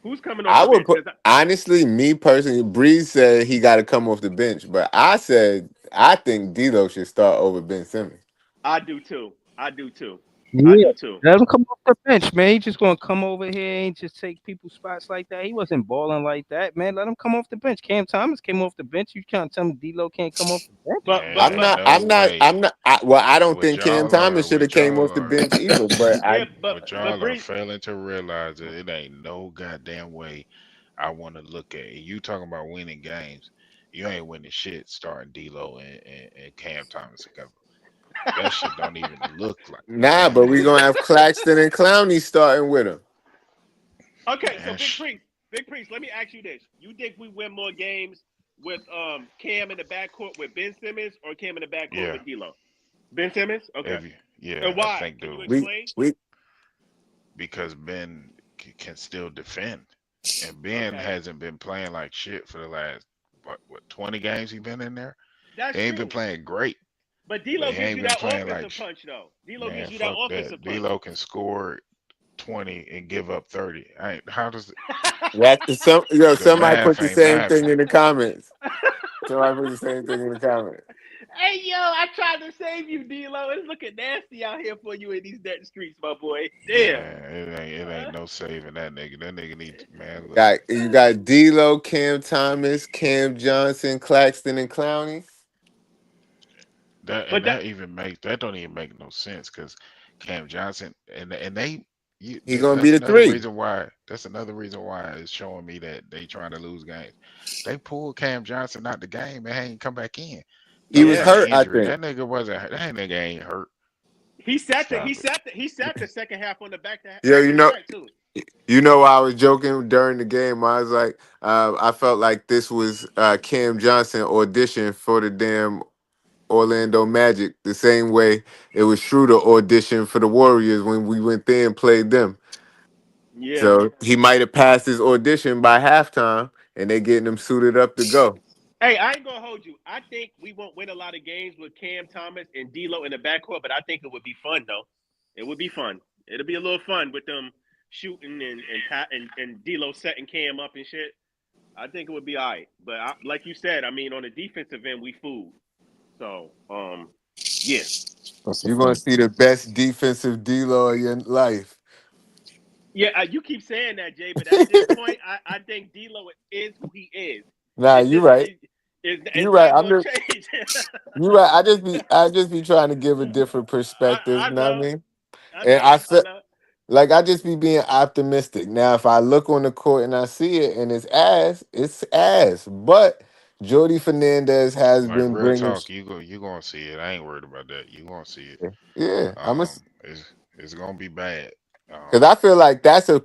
Who's coming off I the would bench? put honestly, me personally, Breeze said he got to come off the bench, but I said I think D'Lo should start over Ben Simmons. I do too. I do too. I Yeah, do too. let him come off the bench, man. He just gonna come over here and just take people's spots like that. He wasn't balling like that, man. Let him come off the bench. Cam Thomas came off the bench. You can't tell me D'Lo can't come off the bench. But but Man, I'm but ain't not. no I'm not. way. I'm not. Well, I don't What think Cam y'all are, Thomas should have what came off y'all the are, bench either. But yeah, I but y'all are Bree, failing to realize that it ain't no goddamn way I want to look at it. You talking about winning games. You ain't winning shit starting D'Lo and Cam Thomas together. That shit don't even look like nah. that. But we gonna have Claxton and Clowney starting with him. okay. So Man, Big Priest, let me ask you this: you think we win more games with Cam in the backcourt with Ben Simmons or Cam in the backcourt yeah, with D'Lo? Ben Simmons. Okay. if you, yeah, And I why? think Can you dude, We explain? we because Ben can still defend, and Ben Okay, hasn't been playing like shit for the last what 20 games he been in there. He that's ain't been true. playing great, But but D'Lo he gives ain't you been that playing like offensive punch, though. D'Lo gives man. you that Fuck offensive that. punch. D'Lo can score 20 and give up 30. I ain't, how does it, the somebody put math the ain't same mathing? thing in the comments. Somebody put the same thing in the comments. Hey yo, I tried to save you, D'Lo. It's looking nasty out here for you in these dead streets, my boy. Damn. Man, it ain't Uh, no saving that nigga. That nigga need man. Look, Got you got D'Lo, Cam Thomas, Cam Johnson, Claxton, and Clowney. that but and that that even makes that don't even make no sense because Cam Johnson and they He gonna be that's the another 3. reason why. That's another reason why it's showing me that they trying to lose games. They pulled Cam Johnson out the game and he ain't come back in. He Talking was Yeah. about an hurt, I injury. think. That nigga wasn't. That nigga ain't hurt. He sat the Stop it. he sat the second half on the Yeah, back of his back too. I was joking during the game. I was like, I felt like this was Cam Johnson audition for the damn Orlando Magic, the same way it was Schroeder audition for the Warriors when we went there and played them. Yeah. So he might have passed his audition by halftime, and they getting him suited up to go. Hey, I ain't gonna hold you. I think we won't win a lot of games with Cam Thomas and D'Lo in the backcourt, but I think it would be fun though. It would be fun. It'll be a little fun with them shooting and D'Lo setting Cam up and shit. I think it would be all right. But like you said, I mean, on the defensive end, we fooled. So, yeah. That's a You're gonna fact. see the best defensive dealer of your life. Yeah, you keep saying that, Jay, but at this point, I think D'Lo is who he is. Nah, It you just right. You it's right. not going to change. You right. I just be trying to give a different perspective. I You know what know, I mean? I And know, I I feel know. like I just be being optimistic. Now, if I look on the court and I see it and it's ass, it's ass. But Jody Fernandez has Like been real bringing. talk, you gonna see it. I ain't worried about that. You gonna see it. Yeah, It's gonna be bad. because I feel like that's a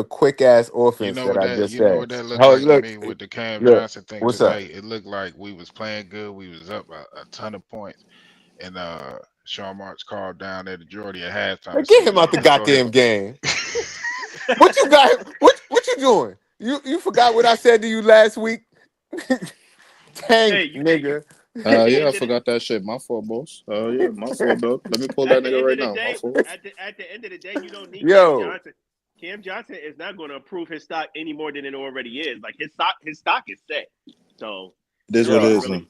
quick ass offense that I just You know said. what that looked Oh, like to look, me with the Cam look, Johnson thing what's up? today. It looked like we was playing good. We was up a ton of points, and Sean Marks called down there to Jordy at halftime Man, and get said, him out the Just go ahead." goddamn game. What you got? What you doing? You forgot what I said to you last week? Hey, Tank, nigga. at the Yeah, I end of the forgot that shit. My fault, boss. Yeah, my fault, dog. Let me pull that nigga right now. My fault. at the end of the day, you don't need Cam Yo, Johnson. Cam Johnson is not going to improve his stock any more than it already is. Like his stock is set. So This you what it yo, don't is, really.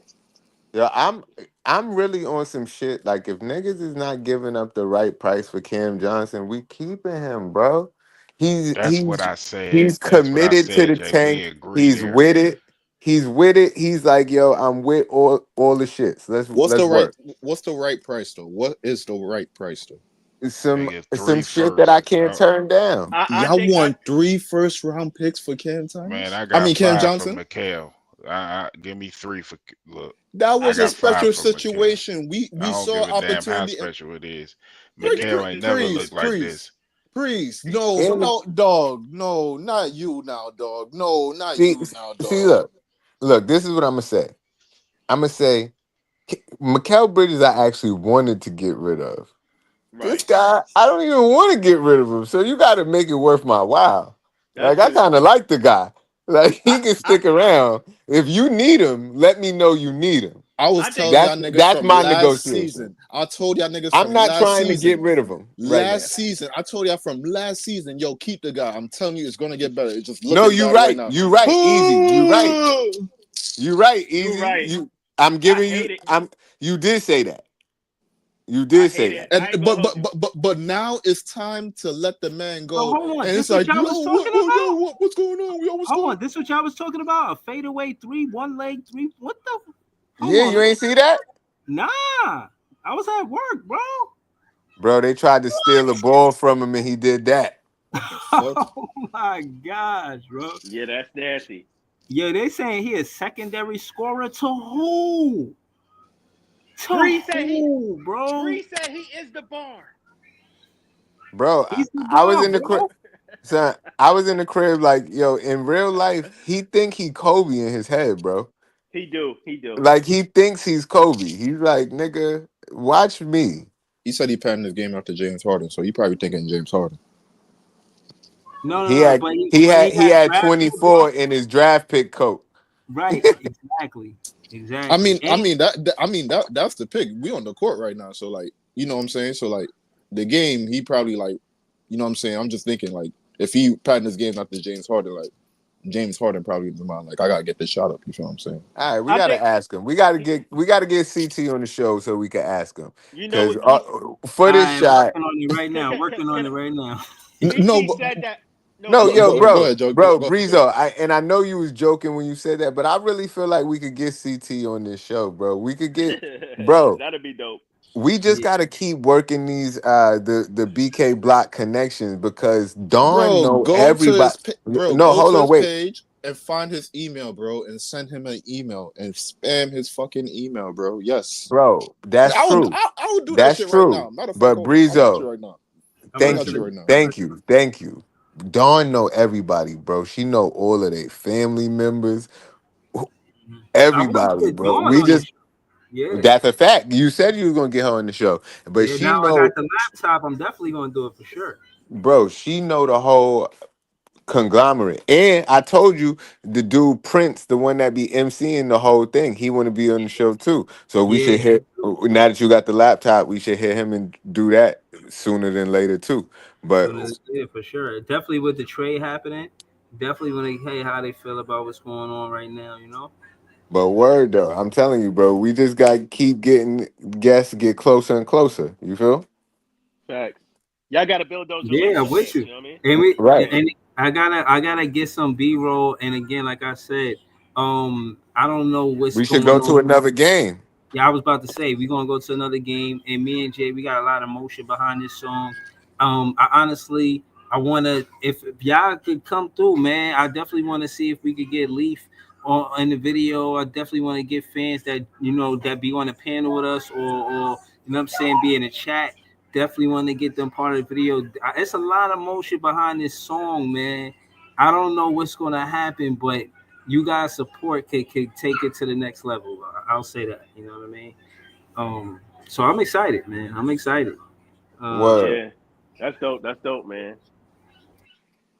then. I'm really on some shit. Like if niggas is not giving up the right price for Cam Johnson, we keeping him, bro. He's That's what he's I said. he's That's what I committed to said, the Jay. We tank. agree He's there. with it. He's with it. He's like, yo, I'm with all the shits. What's the Let's right? work. What's the right price though? What is the right price though? It's some Nigga, shit that I 3 first. can't turn down. I Y'all think won 3 first-round picks for Cam Man, Thomas. I I got mean Cam 5 for Johnson. Mikhail. Give me 3 for look. That I was a got 5 special for Mikhail. situation. I We don't saw give a damn how opportunity. special it is. Pre- Mikhail pre- ain't never Priest, looked like priest, this. priest. No, And no, dog. No, not you now, dog. No, not see, you now, see, dog. look. This is what I'm gonna say. I'm gonna say, Mikal Bridges, I actually wanted to get rid of. This right. guy, I don't even want to get rid of him. So you got to make it worth my while. That's Like I true. kind of like the guy. Like I he can I stick around. If you need him, let me know you need him. I was I think telling y'all niggas That's from my last negotiation. season. I told y'all niggas I'm from not last trying to get season. rid of him right now. Last season, I told y'all from last season, yo, keep the guy. I'm telling you, it's gonna get better. Just look No, at you that right right. now. You right. Easy. You right. You right. you're Easy. right. You. I'm I giving you. hate it. You did say that. You I did say hate it. that. And I ain't gonna hold you. but now it's time to let the man So go. hold on, And it's this what like, y'all yo, was talking about? what's going on? Yo, what's Hold going on, this what y'all was talking about? A fadeaway three, one leg three. What the? Hold Yeah, on, you ain't see that, nah. I was at work, bro. bro. They tried to steal a ball from him, and he did that. the fuck? Oh my gosh, bro. Yeah, that's nasty. Yeah, they saying he is secondary scorer to who? To Bree said he who, bro? Bree said he is the bar. Bro, He's the I was bar, in the crib. bro. Son, I was in the crib like, yo, in real life, he think he Kobe in his head, bro. He do. He do. Like he thinks he's Kobe. He's like, nigga, watch me. He said he patterned his game after James Harden, so he probably thinking James Harden. No, He no, no. had But he had he he had had drafted bro. 24 in his draft pick coat. Right, exactly, exactly. And That's the pick. We on the court right now, so like, you know what I'm saying. So like, the game, he probably like, you know what I'm saying. I'm just thinking like, if he patterned his game after James Harden, like James Harden probably in his mind like, I gotta get this shot up. You feel what I'm saying? All right, we I gotta think ask him. We gotta get CT on the show so we can ask him. you know Cause what he for this I'm working can on it right now. Working on it right now. No, CT but said that. No, No, but yo, here's Go bro, ahead, Joe. bro, Go. Breezo. I know you was joking when you said that, but I really feel like we could get CT on this show, bro. We could get, bro. that'd be dope. We just Yeah, gotta keep working these the BK block connections because Dawn Bro, know go to everybody. his bro, No, go hold to on, his wait, page and find his email, bro, and send him an email and spam his fucking email, bro. Yes. bro. That's true. I would do that That's shit right true. now. Matter of fact, But hold on. I got you Breezo, right now. I'm I about thank got to you say, right you, now. thank you, thank you. Dawn know everybody, bro. She know all of their family members, I want to everybody, get bro. Dawn We on this just show. Yeah, that's a fact. You said you was gonna get her on the show, but yeah. she Now I got know, the laptop. I'm definitely gonna do it for sure. bro. She know the whole conglomerate. And I told you the dude Prince, the one that be emceeing the whole thing, he want to be on the show too. So we Yeah, should hit now that you got the laptop, we should hit him and do that sooner than later too. But sooner than later for sure. Definitely with the trade happening. Definitely when they hey how they feel about what's going on right now. You know. word though, I'm telling you, bro, we just got to keep getting guests get closer and closer. You feel? Facts. Y'all got to build those Yeah, I'm with relationships. you. You know what I mean? And we Right. and I gotta get some B roll. And again, like I said, I don't know what's We should going go to on. another game. Yeah, I was about to say we're gonna go to another game, and me and Jay, we got a lot of emotion behind this song. I honestly, I wanna if y'all could come through, man. I definitely want to see if we could get Leaf on in the video. I definitely want to get fans that that be on the panel with us, or you know what I'm saying, be in the chat. Definitely want to get them part of the video. It's a lot of emotion behind this song, man. I don't know what's gonna happen, but you guys support could take it to the next level. I'll say that. You know what I mean? So I'm excited, man. I'm excited. Uh, Word. Yeah. That's dope. That's dope, man.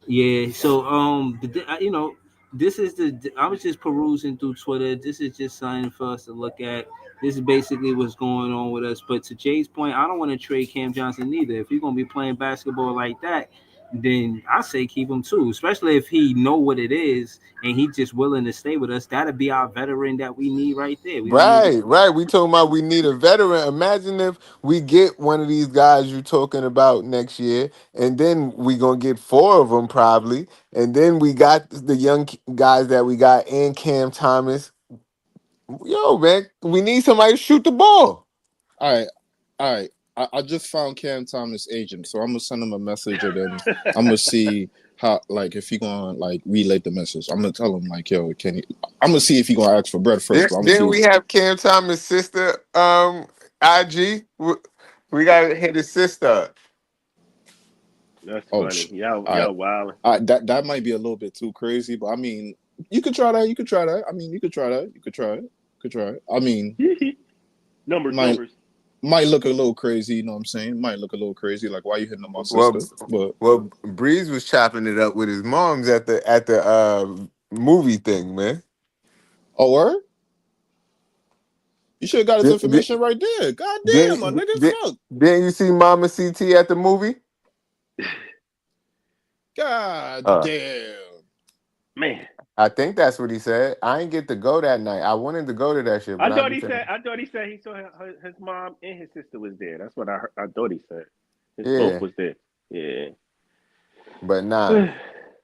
yeah. So this is the. I was just perusing through Twitter. This is just something for us to look at. This is basically what's going on with us. But to Jay's point, I don't want to trade Cam Johnson either. If you're gonna be playing basketball like that, then I say keep him too. Especially if he know what it is and he just willing to stay with us. That'd be our veteran that we need right there. We don't need Right, right. We talking about we need a veteran. Imagine if we get one of these guys you're talking about next year, and then we gonna get four of them probably, and then we got the young guys that we got and Cam Thomas. Yo, man, we need somebody to shoot the ball. All right. All right. I just found Cam Thomas' agent, so I'm gonna send him a message and then I'm gonna see how like if he gonna like relay the message. I'm gonna tell him like, yo, can he I'm gonna see if he gonna ask for bread first, but I'm gonna Then see. we have Cam Thomas' sister, IG. We gotta hit his sister. That's Oh funny. shit. Y'all wilding. That might be a little bit too crazy, but I mean, you could try that. You could try that. I mean, you could try that. You could try it. You could try it. I mean, numbers, might numbers. might look a little crazy. You know what I'm saying? Might look a little crazy. Like, why you hitting on my Well, sister? But Breeze was chopping it up with his moms at the movie thing, man. oh, word. You should have got his Did, information right there. God damn, my did, nigga. did, Fuck. didn't you see Mama CT at the movie? God Uh, damn. Man. I think that's what he said. I ain't get to go that night. I wanted to go to that shit, but I I thought be he saying, said. I thought he said he saw his mom and his sister was there. That's what I heard. I thought he said. His both yeah, was there. Yeah. but nah.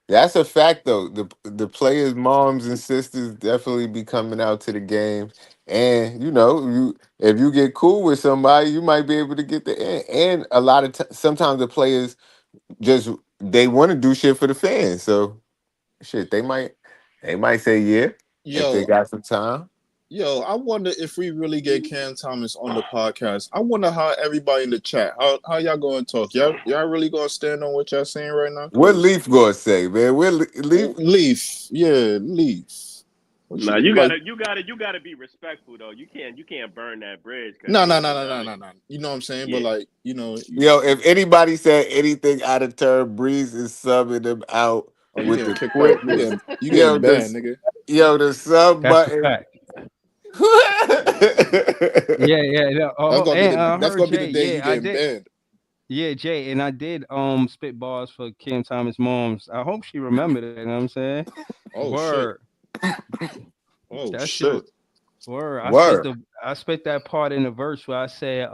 That's a fact though. The players' moms and sisters definitely be coming out to the games, and if you get cool with somebody, you might be able to get the and a lot of sometimes the players just they want to do shit for the fans, so shit they might say yeah if they Yo, got some time. yo, I wonder if we really get Cam Thomas on the podcast. I wonder how everybody in the chat, how y'all going to talk? Y'all really going to stand on what y'all saying right now? What Cause Leaf gonna say, man? What Leaf? Leaf, yeah, Leaf. What Nah, you like? you gotta be respectful though. You can't burn that bridge because No, yeah, no, no, you no, know what I no, mean. no, no. You know what I'm saying? But Yeah. like, Yo, if anybody said anything out of turn, Breeze is subbing them out oh, you with getting the kicked out. quickness. You Yo, getting banned, nigga. the sub That's a button. fact. Yeah, yeah. Yeah. Oh, and I That's heard gonna be the Jay. day you Yeah, I getting did. banned. Yeah, Jay, and I did spit bars for Kim Thomas' moms. I hope she remembered it. You know what I'm saying? Oh shit. Word. Oh That shit. shit. Word. Word. I spit that part in the verse where I said,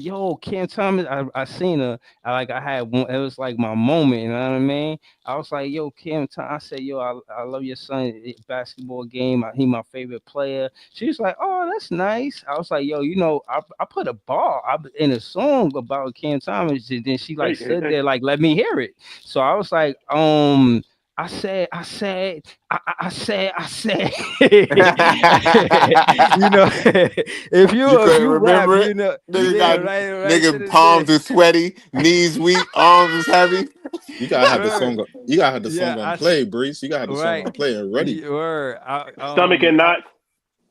yo, Cam Thomas, I seen her. I had one, it was like my moment, you know what I mean? I was like, yo, Cam Thomas, I said, yo, I love your son basketball game. He my favorite player. She was like, oh, that's nice. I was like, yo, I put a bar in a song about Cam Thomas, and then she like Hey, hey, stood hey. there like let me hear it. So I was like, I said, I said, you know, You if couldn't you rap, remember it? Nigga yeah, got right then nigga and there. palms are sweaty, knees weak, arms is heavy. You gotta have the Word. song. You gotta have the Yeah, song on play, Breeze. You gotta have the song right. on play and ready. Word. Stomach and knots.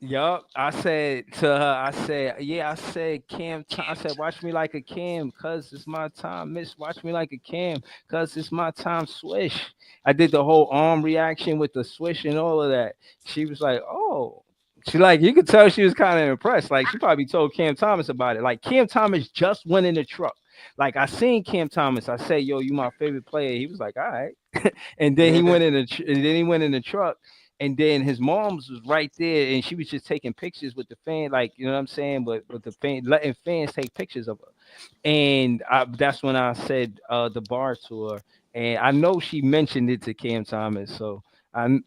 Yup. I said to her, I said, yeah, I said, I said, watch me like a Cam, cuz it's my time. Miss, watch me like a Cam, cuz it's my time. Swish. I did the whole arm reaction with the swish and all of that. She was like, oh. She like, you could tell she was kind of impressed. Like, she probably told Cam Thomas about it. Like, Cam Thomas just went in the truck. Like, I seen Cam Thomas. I said, yo, you my favorite player. He was like, all right. And then he went in the truck, and then his mom's was right there, and she was just taking pictures with the fan, like you know what I'm saying, but with the fan, letting fans take pictures of her. And that's when I said the bar to her, and I know she mentioned it to Cam Thomas. So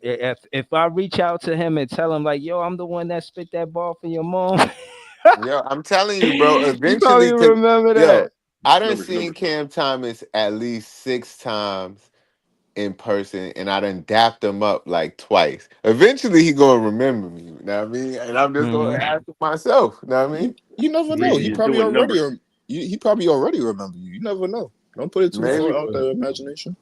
if I reach out to him and tell him like, yo, I'm the one that spit that bar for your mom, Yo, I'm telling you, bro. he probably Eventually, remember yo, that. I done Numbers, seen numbers. Cam Thomas at least 6 times in person, and I done dapped him up like twice. Eventually, he gonna remember me. You know what I mean? And I'm just gonna Hmm. ask him myself. You know what I mean? You never know. Breezy He is probably doing already. numbers. He probably already remember you. You never know. Don't put it too far Maybe, out there, imagination.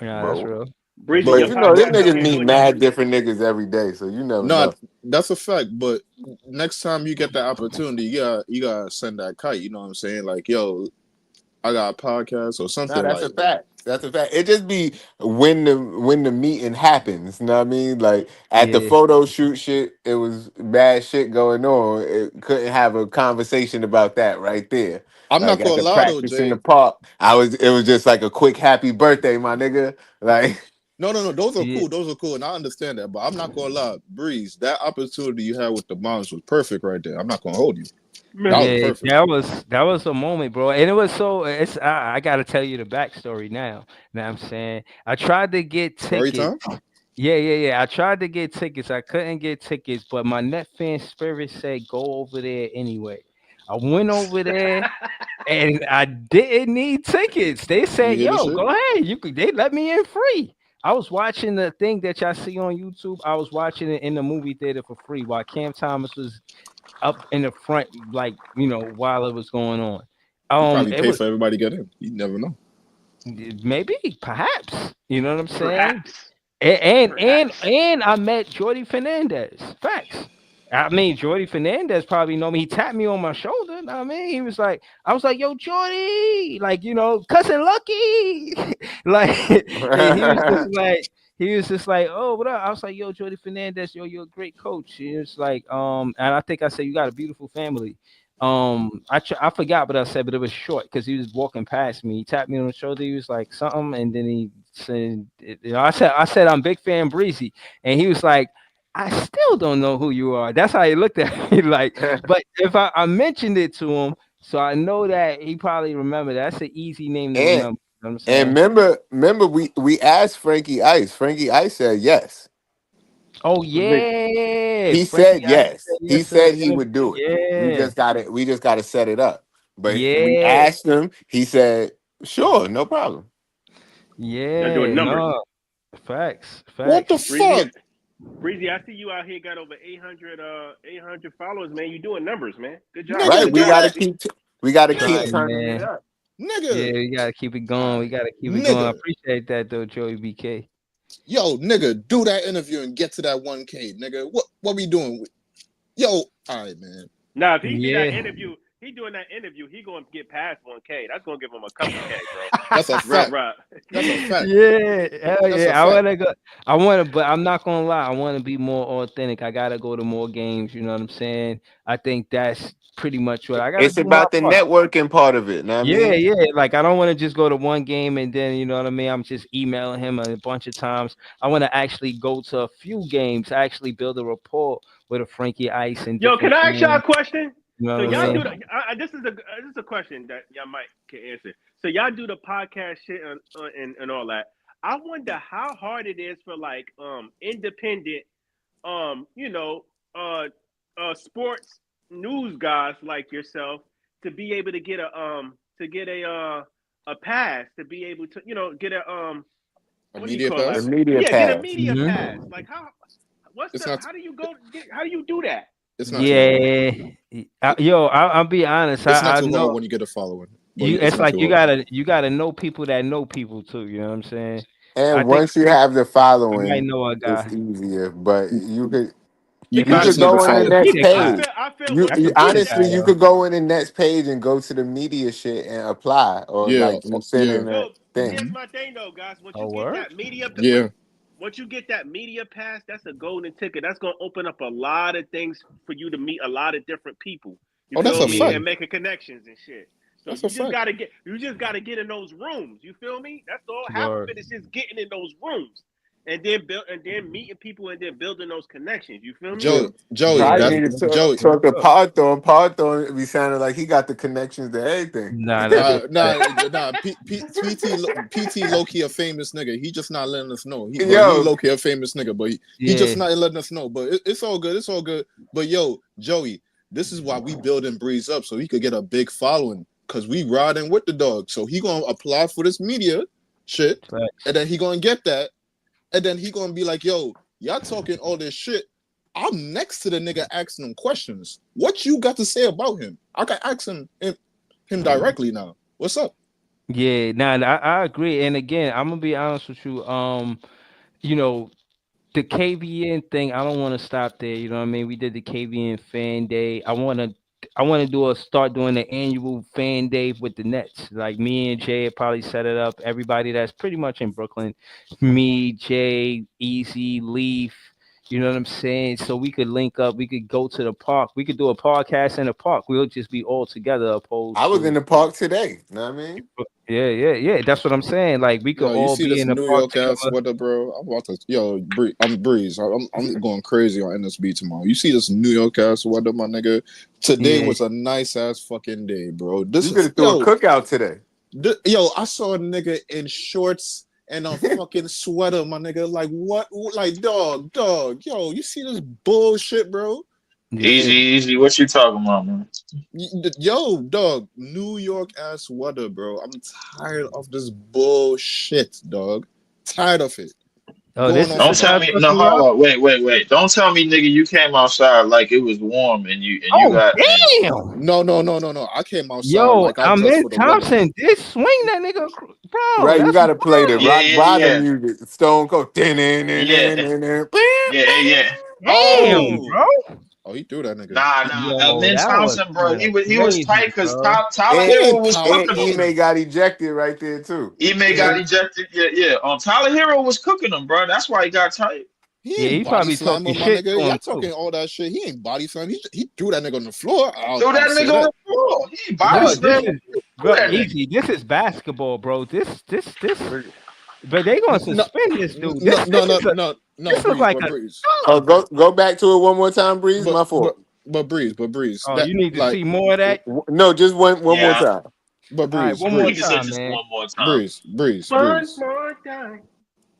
Yeah, that's bro. real. Breezy, That's your But real. you know, them podcast out niggas here meet doing mad numbers. different niggas every day, so you never No, know. that's a fact. But next time you get that opportunity, you gotta send that kite. You know what I'm saying? Like, yo, I got a podcast or No, something that's a like. fact. That's a fact. It just be when the meeting happens. You know what I mean? Like at the Yeah. photo shoot shit, it was bad shit going on. It couldn't have a conversation about that right there. I'm Like not at gonna the lie though, practice in the Jay. park, it was just like a quick happy birthday, my nigga. Like No, no, no. Those are Yeah. cool. Those are cool, and I understand that. But I'm not gonna lie, Breeze. That opportunity you had with the moms was perfect right there. I'm not gonna hold you. That was Man. Yeah, perfect. that was a moment, bro, and it was so. I got to tell you the backstory now. Know what I'm saying? I tried to get Story tickets. time. Yeah. I tried to get tickets. I couldn't get tickets, but my net fan spirit said go over there anyway. I went over there and I didn't need tickets. They You said, hear the "Yo, shit? go ahead. You could." They let me in free. I was watching the thing that y'all see on YouTube. I was watching it in the movie theater for free while Cam Thomas was up in the front, like while it was going on. You probably It pay was for everybody to get in. You never know. maybe, perhaps, you know what I'm saying. Perhaps. Perhaps. And I met Jordy Fernandez. Facts. I mean, Jordy Fernandez probably know me. He tapped me on my shoulder. Know what I mean, he was like, I was like, "Yo, Jordy," like cousin Lucky, like, and he was just like, "Oh, what up?" I was like, "Yo, Jordy Fernandez, yo, you're a great coach." He was like, and I think I said, "You got a beautiful family." I forgot what I said, but it was short because he was walking past me. He tapped me on the shoulder. He was like something, and then he said, I said I'm big fan Breezy, and he was like, I still don't know who you are. That's how he looked at me, like. But if I mentioned it to him, so I know that he probably remember. That's an easy name to and remember. You know what I'm and saying? remember we asked Frankie Ice. Frankie Ice said yes. Oh Listen, yeah, He Frankie said I yes. said He yes to the said he interview. would do it. Yeah, We just gotta set it up. But we yeah, asked him, he said, sure, no problem. y'all doing yeah. numbers. No, facts, What the facts. Breezy, fuck? Breezy, I see you out here got over 800 followers, man. You doing numbers, man. Good job, Nigga, Right. man. We do gotta that. keep Nigga, Trying, turning it man. up. Yeah, nigga. we gotta keep it going. We Alright. gotta keep it going. I Nigga. appreciate that though, Joey BK. Yo, nigga, do that interview and get to that 1K, nigga. What we doing? Yo, all right, man. Now, if he do that Yeah. interview, he doing that interview, he gonna get past 1K. That's gonna give him a couple K, bro. That's a Right, fact. right. That's a fact. Yeah, hell That's a yeah. I fact. wanna go. I wanna, but I'm not gonna lie. I wanna be more authentic. I gotta go to more games. You know what I'm saying? I think pretty much what I gotta It's do my about the part. networking part of it. Know what I Yeah, mean? yeah. Like I don't want to just go to one game and then you know what I mean. I'm just emailing him a bunch of times. I want to actually go to a few games, actually build a rapport with a Frankie Ice and Yo, can different I ask y'all a fans. question? You know So what y'all I do mean? the. This is a question that y'all might can answer. So y'all do the podcast shit and all that. I wonder how hard it is for like independent you know sports news guys like yourself to be able to get a pass to be able to get a A what do you media call The that? pass. media Yeah, get a pass. media Hmm. pass. Like what's It's the not. how do you go get how do you do that? It's not too hard. Yeah. It- I'll be honest. It's not I too hard know when you get a following, but you. it's It's not like too hard. you gotta know people that know people too. You know what I'm saying? I And think once you have the I might following, know a it's guy. easier. But You you Because just could need to go I on the follow. Be next the guy. page. I feel once That you could be get the that Honestly, guy you though. could go in the next page and go to the media shit and apply, or Yeah, like you send yeah, in a no. But thing. here's my thing though, guys. Once you Oh get word. that media, yeah. once you get that media pass, that's a golden ticket. That's gonna open up a lot of things for you to meet a lot of different people. You Oh, that's feel a me? fact. Yeah. And making connections and shit. So That's a fact. you just gotta get in those rooms. You feel me? That's all. Half of Word. it is just getting in those rooms and then meeting people and then building those connections. You feel me? Yeah. Joey, Probably Yeah. that need to Joey. talk to Yeah. Parthon. Parthon be sounding like he got the connections to everything. Nah, that's a Nah, fact. nah, nah. PT low key a famous nigga. He just not letting us know. He Yo, low key a famous nigga, but he Yeah. just not letting us know. But it's all good. It's all good. But yo, Joey, this is why we building Breeze up so he could get a big following. Cause we riding with the dog. So he gonna apply for this media shit, Facts. and then he gonna get that, and then he gonna be like, yo, y'all talking all this shit. I'm next to the nigga asking him questions. What you got to say about him? I can ask him directly now. What's up? Yeah, nah, I agree. And again, I'm gonna be honest with you. You know, the KVN thing, I don't want to stop there. You know what I mean? We did the KVN fan day. I want to start doing the annual fan day with the Nets. Like me and Jay probably set it up. Everybody that's pretty much in Brooklyn, me, Jay, Easy, Leaf. You know what I'm saying? So we could link up. We could go to the park. We could do a podcast in the park. We'll just be all together, I opposed was in to the park today. Know what I mean? yeah. That's what I'm saying. Like we could Yo, you all see be this in the New park York ass together. weather, bro? I'm about to I'm Breeze. I'm going crazy on NSB tomorrow. You see this New York ass weather, my nigga? Today Yeah, was a nice ass fucking day, bro. You could have threw a cookout today. Yo, I saw a nigga in shorts and a fucking sweater, my nigga. Like what? Like dog. Yo, you see this bullshit, bro? yeah. Easy. What you talking about, man? Yo, dog, New York ass weather, bro. I'm tired of this bullshit, dog. Tired of it. Oh, Going this off is Don't the of tell time me for no. New Hold York. on. Wait. Don't tell me, nigga. You came outside like it was warm and you Oh got and damn! no. I came outside Yo, like I I'm dressed in for the weather. Thompson. Did swing that nigga, bro? Right, you That's got to play the wild. rock bottom yeah. music. Stone Cold. Yeah, yeah. Damn, Oh, bro. oh, he threw that nigga. Nah. Yo, Lynn that was Thompson, bro. kind of He was crazy, tight because bro. Tyler And He Hero ain't was and cooking Thompson. them. Ime got ejected right there too. Ime got Yeah, ejected. Yeah. Tyler Hero was cooking them, bro. That's why he got tight. he Yeah, ain't he body probably talking slammer, my shit nigga. to Y'all him too. talking all that shit. He ain't body slam. He threw that nigga on the floor. Threw I'll that say nigga on that. the floor. He body Bro, this slammed. is Threw bro that nigga. easy. This is basketball, bro. This. But they gonna No, suspend this dude. no, no, This no, is a no, no, this look Breeze, like but a Breeze, Oh, dub. go back to it one more time, Breeze. but My but fault. but Breeze. Oh, That you need to like, see more of that. No, just one more Yeah. time. but All right, Breeze, one more You can Breeze, say time, just man. one more time. Breeze, Breeze, One Breeze, more time.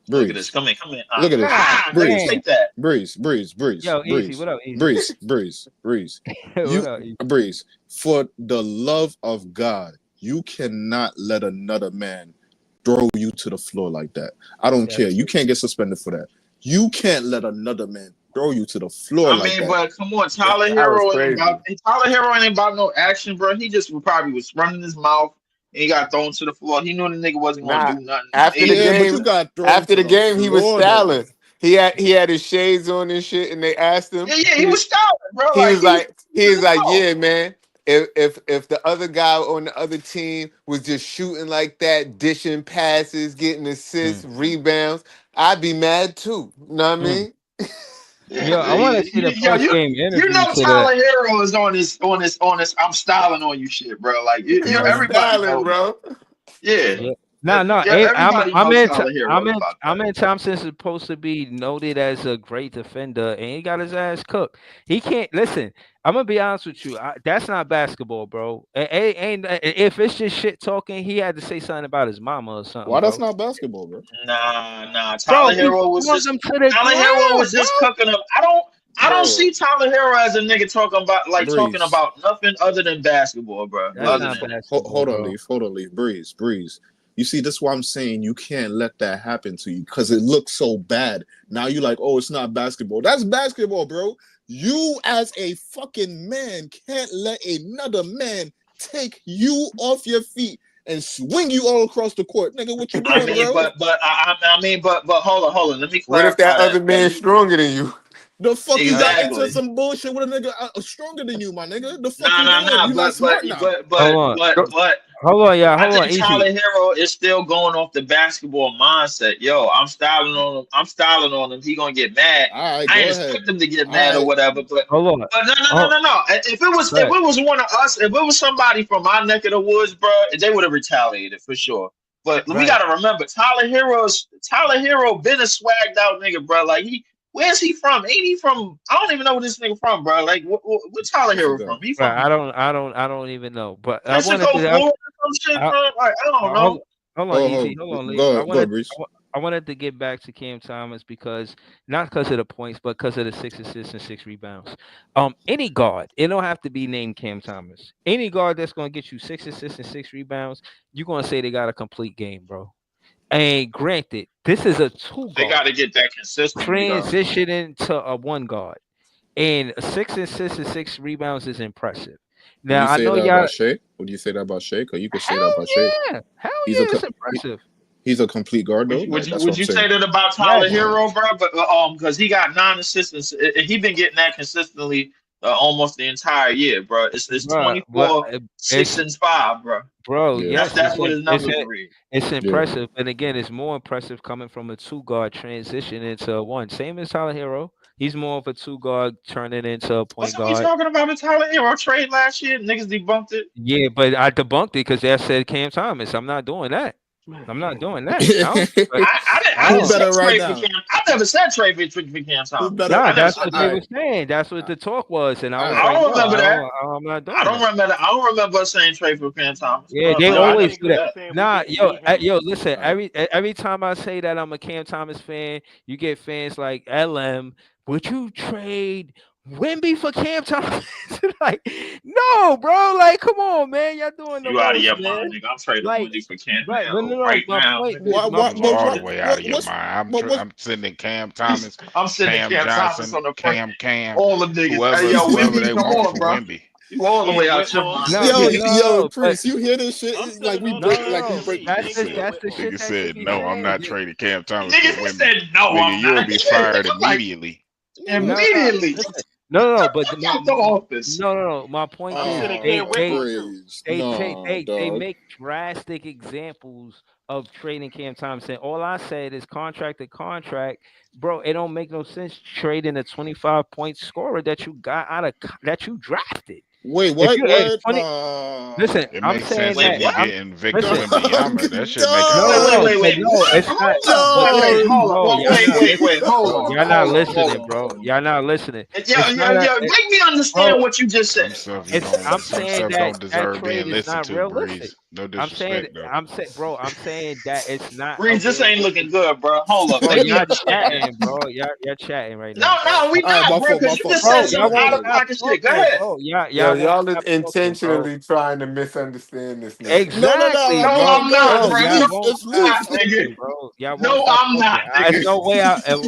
Look at this. Breeze. Come in. Look at this, Nigga, Breeze, take that. Yo, easy. What up, easy? Breeze. What You up, easy? Breeze. For the love of God, you cannot let another man throw you to the floor like that. I don't That's care. You can't get suspended for that. You can't let another man throw you to the floor I like mean, that. but come on, That was crazy. Tyler Hero ain't about no action, bro. He just probably was running his mouth and he got thrown to the floor. He knew the nigga wasn't gonna Nah, do nothing. after the Yeah, but game, you got thrown after to the the game, he was floor though. styling. He had his shades on and shit, and they asked him. Yeah, he was styling, bro. He Like was he was like, moving his mouth. yeah, man. If the other guy on the other team was just shooting like that, dishing passes, getting assists, mm, rebounds, I'd be mad too. Know what I mm. mean? Yo, I want to see the Yo, post game you interview know to the. Tyler Hero is on this I'm styling on you shit, bro. Like He was everybody styling, know that. bro. Yeah. Yeah. No, no. Yeah, everybody I'm knows in. Tyler Hero is about I'm that. in. Thompson's supposed to be noted as a great defender, and he got his ass cooked. He can't listen. I'm gonna be honest with you. That's not basketball, bro. If it's just shit talking, he had to say something about his mama or something, Why that's bro. not basketball, bro? Nah. Bro, Tyler he Hero was flung just them to the Tyler Hero ground, was bro. just cooking up. I don't Bro, see Tyler Hero as a nigga talking Breeze. about nothing other than basketball, bro. That's Other Breeze. not than that. basketball, bro. Hold on, leaf. Breeze. You see, that's why I'm saying you can't let that happen to you because it looks so bad. Now you're like, oh, it's not basketball. That's basketball, bro. You as a fucking man can't let another man take you off your feet and swing you all across the court. Nigga, what you I doing, mean, bro? but hold on. Let me what if clarify that other that. man's stronger than you? The fuck you got into Exactly. some bullshit with a nigga stronger than you, my nigga? The fuck Nah, you nah, doing? nah. You not smart now. Hold on. But Hold on, yeah. I Hold on, think easy. Tyler Hero is still going off the basketball mindset. Yo, I'm styling on him. He gonna get mad. All right, I go ain't ahead. expect him to get All mad or right. whatever. But Hold on. no. Oh, If it was one of us, if it was somebody from my neck of the woods, bro, they would have retaliated for sure. But we right. gotta remember, Tyler Hero been a swagged out nigga, bro. Like where's he from? Ain't he from? I don't even know where this nigga from, bro. Like where Tyler What you Hero got? from? He from Right. I don't even know. But I wanted Mexico, to. Florida, some shit, I, bro. Like I don't know. hold on, Oh, easy. Hold on, Lee. go ahead, Breeze. I wanted to get back to Cam Thomas because not because of the points, but because of the 6 assists and 6 rebounds. Any guard, it don't have to be named Cam Thomas. Any guard that's gonna get you 6 assists and 6 rebounds, you're gonna say they got a complete game, bro. And granted, this is a two They got guard to get that consistently, though. transitioning to a one guard. And 6 assists and 6 rebounds is impressive. Would you Now I say know that y'all. about Shea? Would you say that about Shea? Because you could say that Hell about Shea. hell He's a yeah, it's he, impressive. he's a complete guard though. Would Like you that's what would I'm you say saying. that about Tyler Yes. Hero, bro? But because he got 9 assists, and he been getting that consistently almost the entire year, bro. It's Bro, but 24, it's 6 and 5, bro. bro, Yeah, yes, That's what his numbers it's read. it's yeah. impressive. And again, it's more impressive coming from a two guard transition into a one. Same as Tyler Hero. He's more of a two guard turning into a point Wasn't we guard. talking about the Tyler Hero trade last year? Niggas debunked it. Yeah, but I debunked it because that said Cam Thomas. I'm not doing that. I'm not doing that. I don't. But I I Who didn't don't. say better right trade for now? Cam. I never said trade for Cam Who Thomas. better? Nah, I never that's said what All they that. were right, saying. That's what the talk was, and I all was right. I like, don't no, remember that. I'm not I doing don't that. remember. I don't remember us saying trade for Cam Thomas. Yeah, they No, No, I I always didn't think do say we that. were that. saying we Nah, didn't need him. yo, listen. All right. Every time I say that I'm a Cam Thomas fan, you get fans like LM. Would you trade Wimby for Cam Thomas? Like, no, bro. Like, come on, man. Y'all doing the You out of most, your man. mind, nigga. I'm trading Like, Wendy for Cam right? No, no, no. right now, nigga. My What? You But point all is, the way out of your what's mind. what? I'm sending Cam Thomas, I'm sending Cam Cam Thomas Johnson, on the front. Cam, All them niggas. Hey, yo, whoever Wimby, they come want on, for bro. Wimby. You all the Yeah, way out your well, I'm mind. no, sending Yo, yeah, him. yo, no, but Priest, you hear this shit? I'm Like sending we him no, break, to no, like we no. Miami. break. That's He can Nigga get that's with the shit nigga that should said, be no, I'm said. not trading Cam Thomas for Niggas Wimby. said no, Nigga, I'm you'll not. be fired I'm like, immediately. No, no, immediately. listen. No, but Out the office. no. My point I'm is, sending Oh, Cam Whitmore too. Breeze. No, they dog. make drastic examples of trading Cam Thompson. All I said is contract to contract, bro. It don't make no sense trading a 25-point scorer that you got that you drafted. Wait, If what? you at What? 20, listen, It I'm makes saying sense Wait, if that. you what? getting Victor Listen. Dog, Wembanyama. That should make a No, lot of Wait, dog, wait, sense. wait, but wait. no, it's Hold not. up. But Wait, listen, dog. hold up. bro, y'all not Wait. listening, Hold bro. on. Y'all not Hold on. listening, bro. Hold on. Y'all not listening. Yo, It's not a, make me bro. understand what you just said. Some stuff you It's. don't. I'm Some saying stuff that don't that deserve trade being is listened not to. realistic. Breeze. No I'm saying, disrespect though. bro. I'm saying that it's not a Reed, this ain't realistic. looking good, bro. Hold up. Bro, Make me y'all understand. chatting, bro. Y'all chatting right No, now, bro. we All right, not, my bro, fault, because my you fault, just my said Bro, fault, some my y'all fault, won't out of baby. stop pocket shit. Go talking, ahead. bro. Yo, Y'all won't y'all is stop talking, bro. intentionally trying to misunderstand this nigga. No, no, no, Exactly, No, bro. I'm not, no. Bro, It's bro. y'all No, Leaf. won't It's I'm stop Leaf. not, nigga. talking, bro. Y'all won't No, stop I'm talking. not, nigga.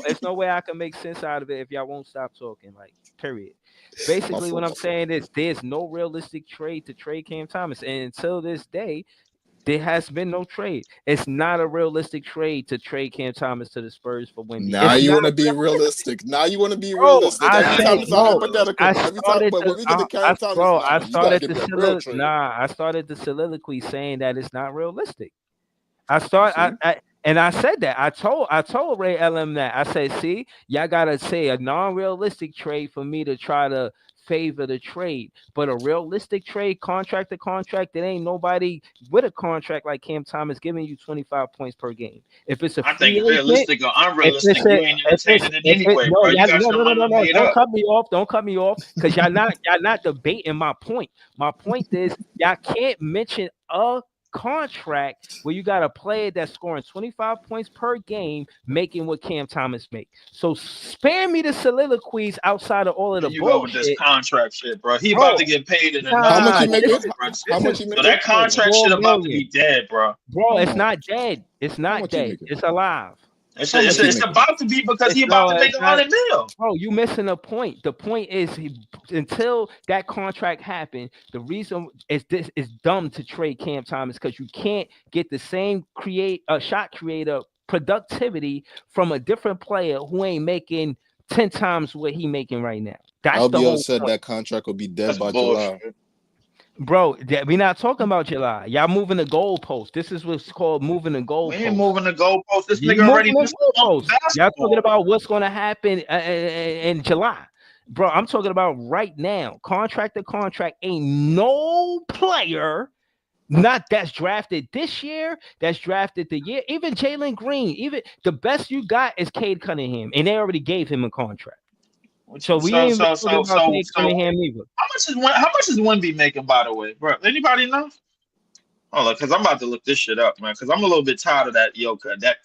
It's no way I can make sense out of it if y'all won't stop talking. Like, period. My Basically, what fault, I'm my fault. saying is there's no realistic trade to trade Cam Thomas, and until this day, there has been no trade. It's not a realistic trade to trade Cam Thomas to the Spurs for Wimby. Now It's you not want to be realistic, realistic. Now you want to be bro. realistic. I Every That's time said, it's a bro. unrealistic. hypothetical I now. Every time, started but to, when we get to Cam Thomas, I nah, you gotta started give the me a real trade. I started the soliloquy saying that it's not realistic. You see? And I said that. I told Ray LM that. I said, see, y'all gotta say a non-realistic trade for me to try to favor the trade. But a realistic trade, contract to contract, there ain't nobody with a contract like Cam Thomas giving you 25 points per game. If it's a I free think agent, realistic or if it's unrealistic, a you ain't entertaining it if it anyway, no, bro. You got no, your no, no, mind no, no, made don't up. cut me off. Don't cut me off. Because y'all not debating my point. My point is y'all can't mention a contract where you got a player that's scoring 25 points per game making what Cam Thomas make. So spare me the soliloquies outside of all of Here the you go with this bullshit. contract shit, bro. He about Bro, to get paid in How another much nah, he ballpark, making? this is bro. How this much is he So making? that contract 4 shit about to million. be dead, bro. Bro, How it's much? not dead. It's How not much he dead. making? It's alive. It's, How much it's, he it's making? about to be because he about to make It's not. 100 mil. Bro, you missing the point. The point is, until that contract happened, the reason is this is dumb to trade Cam Thomas because you can't get the same shot creator productivity from a different player who ain't making 10 times what he making right now. That's the LBL whole said point. that contract will be dead That's by July. bullshit. Bro, we're not talking about July. Y'all moving the goalpost. This is what's called moving the We ain't goalpost. moving the goalpost. This You nigga moving already the missed the goalposts. Y'all talking basketball. about what's going to happen in July, bro. I'm talking about right now. Contract to contract. Ain't no player not that's drafted this year. That's drafted the year. Even Jalen Green. Even the best you got is Cade Cunningham, and they already gave him a contract. So we So ain't even so talking so about so Cade so Cunningham either. how much is Wemby making, by the way, bro? Anybody know? Hold on, because I'm about to look this shit up, man. Because I'm a little bit tired of that,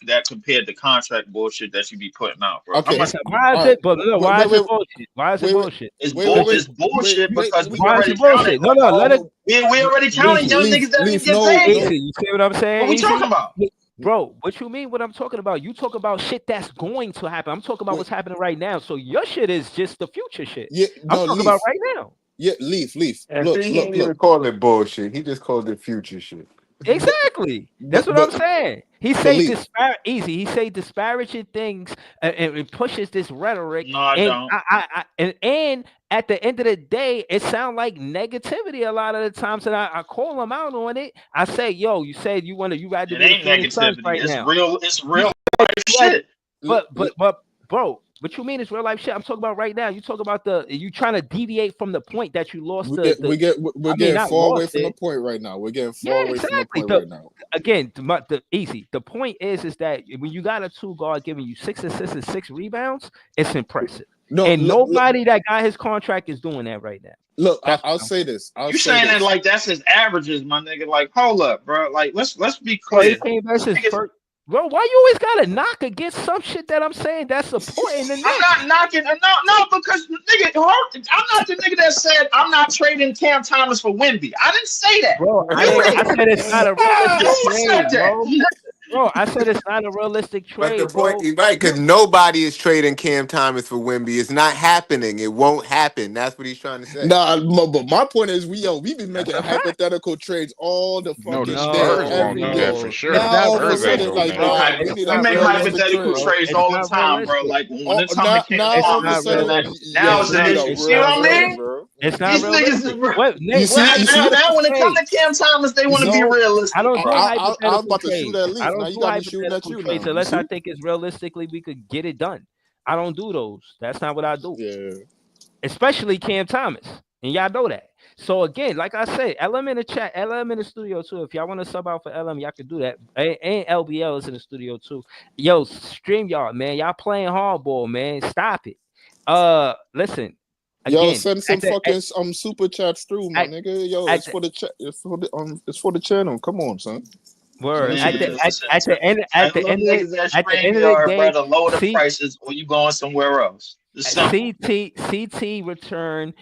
that compared to contract bullshit that you be putting out, bro. How Okay. much? Why is All right. it? But no, Wait, why wait, is it wait, bullshit? Why is it wait, wait, bullshit? It's wait, wait, wait, it's bullshit wait, because we Why is already it counted. bullshit? No, no, let it. We already counted Easy. young niggas that didn't Leaf, get no, paid no. yet. Easy. You see what I'm saying? What we Easy. talking about? Bro, what you mean? What I'm talking about? You talk about shit that's going to happen. I'm talking about Wait, what's happening right now. So your shit is just the future shit. yeah, I'm no, talking about Leaf. right now. Yeah, Leaf. And Look, see, he look, ain't even look. call it bullshit. He just called it future shit. But, Exactly. That's what I'm but, saying. He but say Leaf. easy. He say disparaging things and pushes this rhetoric. No, I And don't. and at the end of the day, it sounds like negativity a lot of the times. And I call him out on it. I say, yo, you said you rather It be the ain't Phoenix Suns negativity. right It's now. real. It's You real said life you rather, shit. but bro, what you mean is real life shit. I'm talking about right now. You talk about you trying to deviate from the point that you lost We're I mean, getting not far away lost from the it. point right now. We're getting Yeah, far away from the exactly. point right now. Again, the point is that when you got a two guard giving you 6 assists and 6 rebounds, it's impressive. No, And nobody that got his contract is doing that right now. look. That's I'll say this. You saying that like that's his averages, my nigga? Like, hold up, bro. Like, let's be bro, he clear. came back This his nigga's first. Bro, why you always gotta knock against some shit that I'm saying that's supporting the I'm Knicks? not knocking. No, because nigga, I'm not the nigga that said I'm not trading Cam Thomas for Wemby. I didn't say that. Bro, You I did. said it's not a realistic You trade, said that. bro. Bro, I said it's not a realistic But the trade, point, bro. right? Because nobody is trading Cam Thomas for Wemby. It's not happening. It won't happen. That's what he's trying to say. Nah, but my point is, we been That's making a fact. hypothetical trades all the No, the fucking day, Spurs No, won't every do that day. for no, it's sure. Now The not all of a Spurs ain't sudden, doing realistic, like, that. bro. nah, we It's need We a not make realistic realistic, hypothetical trade. bro. trades It's all the not time, bro. realistic. Like when the time it came Now It's all of time a to not spend sudden, that. realistic. Now yo, It's it's we not. need an a issue. It's See real what not I trade, mean? realistic. bro. It's not These niggas is realistic. real. What? You Nate? see, What Now, you see. now, hypothetical when it comes trades? to Cam Thomas, they want to be No, I realistic, don't do bro. I was hypothetical about to shoot trades. at I Leaf. Now don't you do got me shooting at hypothetical you trades now. You unless I see? think it's realistically we could get it done. I don't do those. That's not what I do. Yeah. Especially Cam Thomas, and y'all know that. So again, like I said, LM in the chat, LM in the studio too. If y'all want to sub out for LM, y'all can do that. And LBL is in the studio too. Yo, stream y'all, man. Y'all playing hardball, man. Stop it. Listen. Yo, Again, send some fucking super chats through, my at, nigga. Yo, at it's for the chat. It's for the channel. Come on, son. word Send at super the Man, chats. listen, at the end tell at the them end of niggas that at the stream end of the yard, bro, day, to lower the see prices or you going somewhere else. It's simple. CT return,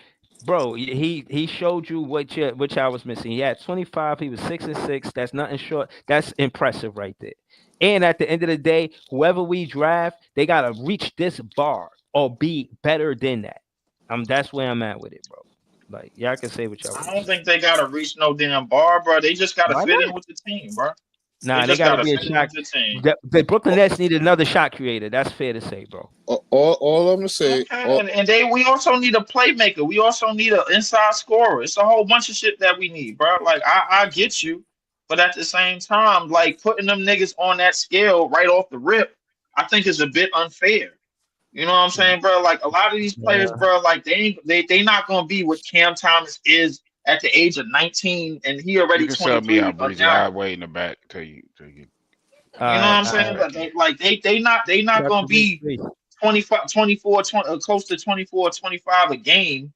bro. He showed you what y'all was missing. He had 25. He was 6-6. That's nothing short. That's impressive right there. And at the end of the day, whoever we draft, they gotta reach this bar or be better than that. That's where I'm at with it, bro. Like y'all can say what y'all I want to don't say. think they gotta reach no damn bar, bro. They just gotta Why fit not? in with the team, bro. They Nah, they just gotta gotta be a fit in shot. with the team. The Brooklyn Nets need another shot creator. That's fair to say, bro. All I'm gonna say, Okay, and we also need a playmaker. We also need an inside scorer. It's a whole bunch of shit that we need, bro. Like I get you, But at the same time, like putting them niggas on that scale right off the rip, I think is a bit unfair. You know what I'm saying, bro? Like a lot of these players, bro, like they not gonna be what Cam Thomas is at the age of 19, and he You already can sub me 23 out, Breezy. now. I'll wait in the back till you You know what I'm All saying? right. But they not gonna be 25, 24, 20, close to 24, 25 a game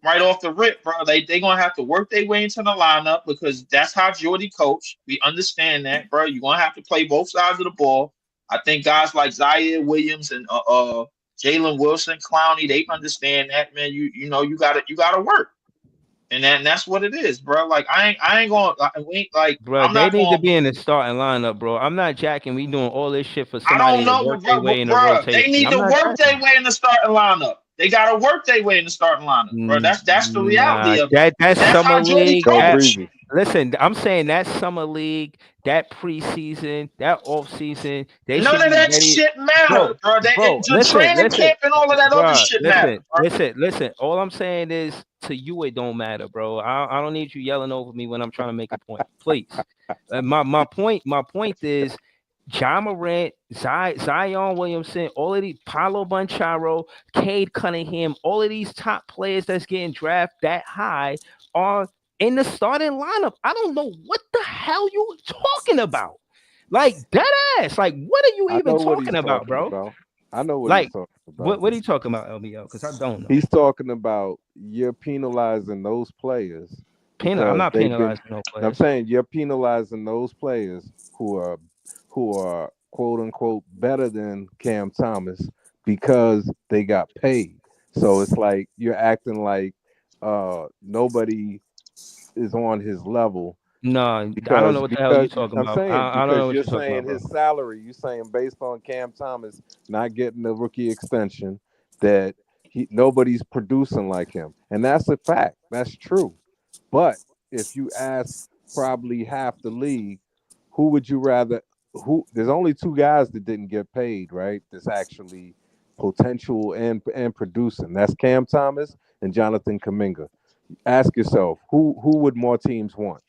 right off the rip, bro. They gonna have to work their way into the lineup because that's how Jordy coach. We understand that, bro. You're gonna have to play both sides of the ball. I think guys like Zaire Williams and Jalen Wilson, Clowney, they understand that, man. You know you gotta work, and that's what it is, bro. Like I ain't gonna we ain't, like Bro, I'm they not need to going. be in the starting lineup, bro. I'm not jacking. We doing all this shit for I somebody don't to know, work their way in the bro. They rotation. need I'm to not work their jacking. way in the starting lineup. They gotta work their way in the starting lineup, bro. That's the Nah, reality of it. that's That's summer how Jordy league. Yo, That coach. Breezy. listen, I'm saying that summer league, that preseason, that off season, they None should of be that ready. shit matter, Bro, bro. The listen, training listen, camp and all of that other bro, shit matter, bro. listen. All I'm saying is to you, it don't matter, bro. I don't need you yelling over me when I'm trying to make a point. Please. My point is John Morant, Zion Williamson, all of these Paulo Banchero, Cade Cunningham, all of these top players that's getting drafted that high are in the starting lineup. I don't know what the hell you talking about. Like dead ass. Like what are you I even know what he's talking about, talking bro? about. I know what he's Like talking about. what are you talking about, LBO? Because I don't know. He's talking about you're penalizing those players I'm because not they've been. penalizing no I'm players. saying you're penalizing those players who are quote unquote better than Cam Thomas because they got paid. So it's like you're acting like nobody is on his level No, I don't know because what the hell you because talking I'm about. saying I don't know because what you're you're talking saying about, his bro. salary, you're saying based on Cam Thomas not getting the rookie extension that nobody's producing like him. And that's a fact. That's true. But if you ask probably half the league, who would you rather there's only two guys that didn't get paid, right? That's actually potential and producing. That's Cam Thomas and Jonathan Kaminga. Ask yourself, who would more teams want?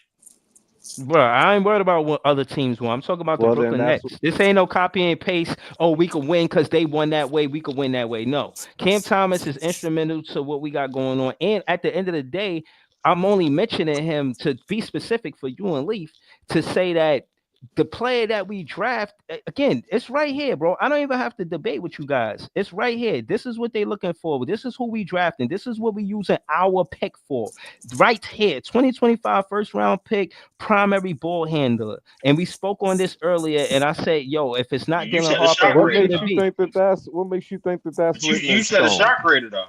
Bro, I ain't worried about what other teams want. I'm talking about the Well, then Brooklyn that's Nets. This ain't no copy and paste. Oh, we could win because they won that way. We could win that way. No, Cam Thomas is instrumental to what we got going on. And at the end of the day, I'm only mentioning him to be specific for you and Leaf to say that the player that we draft again, it's right here, bro. I don't even have to debate with you guys. It's right here. This is what they looking for. This is who we drafting. This is what we using our pick for. Right here, 2025 first round pick, primary ball handler. And we spoke on this earlier, and I said, yo, if it's not You Dylan said a Harper, shot who what creator should makes it though. you be? think that's But you written in you said a stone? shot creator though.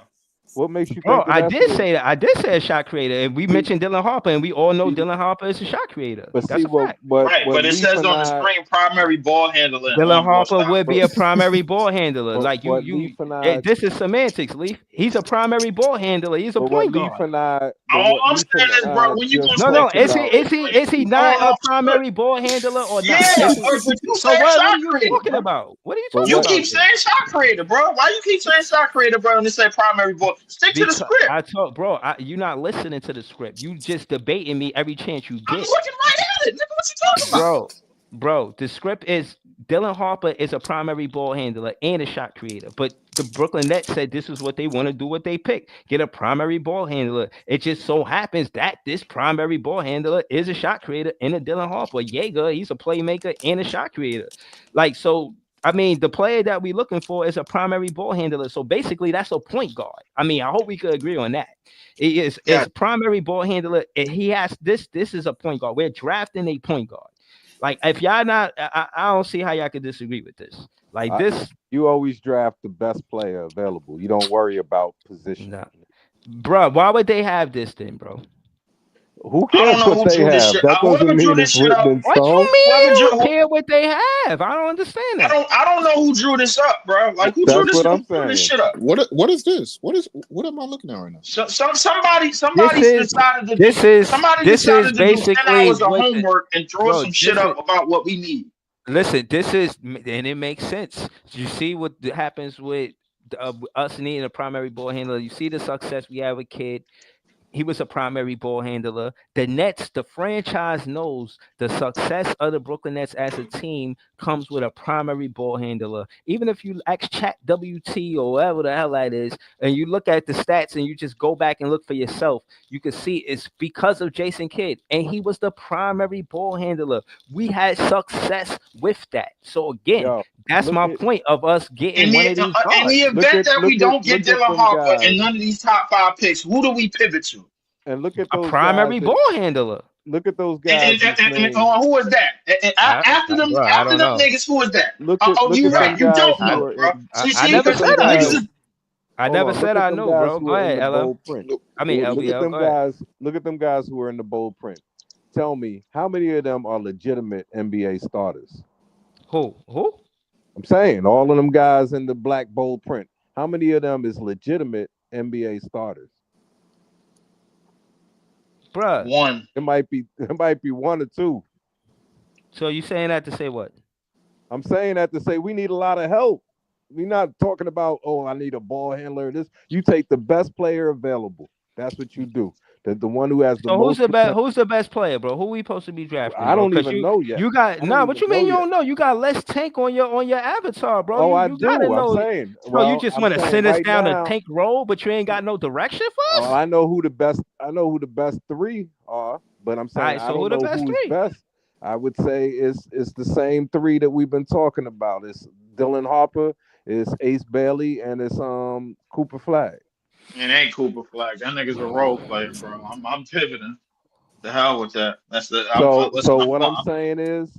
What makes you Bro, think that I that's did written? say that. I did say a shot creator, and we See, mentioned Dylan Harper, and we all know see, Dylan Harper is a shot creator. but That's see a fact. Right, what but it Leaf says and on the I screen primary ball handler and Dylan on ball Harper stop. would be but a primary ball handler. but Like what Leaf and this is semantics, Leaf. He's a primary ball handler. He's a but what point Leaf guard. and I but All what I'm Leaf and saying is, bro, I when you just gonna No, stick no. talked to the about. script, Is he not a look, primary ball handler or not? yeah, Is he? but you So saying what shot are you creator, talking bro. about? What are you But talking You what keep about then? saying shot creator, bro. Why you keep saying shot creator, bro, and it say primary ball? Stick to the Because script. I told bro, you not listening to the script. You just debating me every chance you I'm get. looking right at it. Nigga, what you talking about? Bro, the script is Dylan Harper is a primary ball handler and a shot creator. But the Brooklyn Nets said this is what they want to do what they pick. Get a primary ball handler. It just so happens that this primary ball handler is a shot creator and a Dylan Harper. Jaeger, he's a playmaker and a shot creator. Like, so I mean, the player that we're looking for is a primary ball handler. So basically, that's a point guard. I mean, I hope we could agree on that. It is Yeah, it's primary ball handler. And he has this. This is a point guard. We're drafting a point guard. Like if y'all not, I don't see how y'all could disagree with this. Like I, this, you always draft the best player available. You don't worry about position. nah. Bro. Why would they have this then, bro? Who I don't cares know what who they drew this have? shit. That Whoever doesn't drew mean this it's shit written up, in What you stone. mean whoever you drew, don't care what they have? I don't understand that. I don't know who drew this up, bro. Like That's what I'm who drew this saying. shit up? What is this? What am I looking at right now? Somebody This is decided to do this is somebody this is decided to do 10 basically hours of what the, homework and draw bro. some shit This is up about what we need. listen. This is and it makes sense. You see what happens with us needing a primary ball handler. You see the success we have with Kid. He was a primary ball handler. The Nets, the franchise knows the success of the Brooklyn Nets as a team comes with a primary ball handler. Even if you ask Chat WT or whatever the hell that is, and you look at the stats and you just go back and look for yourself, you can see it's because of Jason Kidd, and he was the primary ball handler. We had success with that. So again, Yo, that's look my at point of us getting In one the of these in the guards. event that we don't get look at Dylan them Harper guys, and none of these top 5 picks, who do we pivot to? and look at A those guys primary that ball handler. look at those And, guys that's named. who is that? Bro, I After don't them know. niggas, who is that? Look You at them right. You guys don't who I, know, are bro. in. I Look never at Because them said I niggas guys. knew. is I Hold never on. Look said at I them knew, guys bro. who Go are in ahead, the LL. bold print. I mean Look at LBL. them Go ahead. guys. Look at them guys who are in the bold print. Tell me, how many of them are legitimate NBA starters? Who? I'm saying all of them guys in the black bold print. How many of them is legitimate NBA starters? Bruh. one. It might be one or two. So you saying that to say what? I'm saying that to say we need a lot of help. We're not talking about, oh, I need a ball handler. This you take the best player available. That's what you do. The one who has the So most potential. who's the best player, bro? Who we supposed to be drafting, I bro? don't Because even know yet. you got I don't nah. What even you mean know you yet. don't know? You got less tank on your avatar, bro. Oh, I You gotta do. I'm know. saying. So you Well, just I'm want to saying send us right down a now. tank roll, but you ain't got no direction for us. Oh, I know who the best three are, but I'm All saying right. I So who don't the know best who's three? best. I would say it's the same three that we've been talking about. It's Dylan Harper, it's Ace Bailey, and it's Cooper Flag. It ain't Cooper Flag. That nigga's a role player, bro. I'm pivoting. The hell with that. That's the. Listen. So what I'm saying is,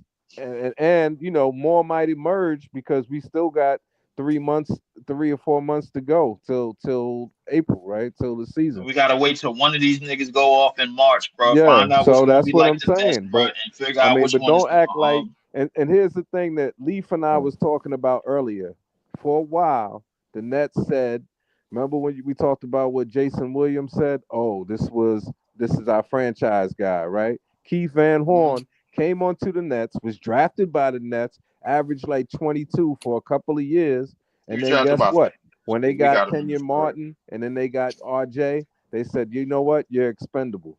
and you know, more might emerge because we still got 3 or 4 months to go till April, right? Till the season. We gotta wait till one of these niggas go off in March, bro. Yeah, Find out which so one that's we what like I'm the best, saying. bro, But and figure I out mean, which but one is don't act gonna. like. And here's the thing that Leaf and I was talking about earlier. For a while, the Nets said, remember when we talked about what Jason Williams said? Oh, this is our franchise guy, right? Keith Van Horn came onto the Nets, was drafted by the Nets, averaged like 22 for a couple of years, You and then drafted guess by what? fans. When they We got got him in Kenyon Detroit. Martin and then they got RJ, they said, you know what? You're expendable.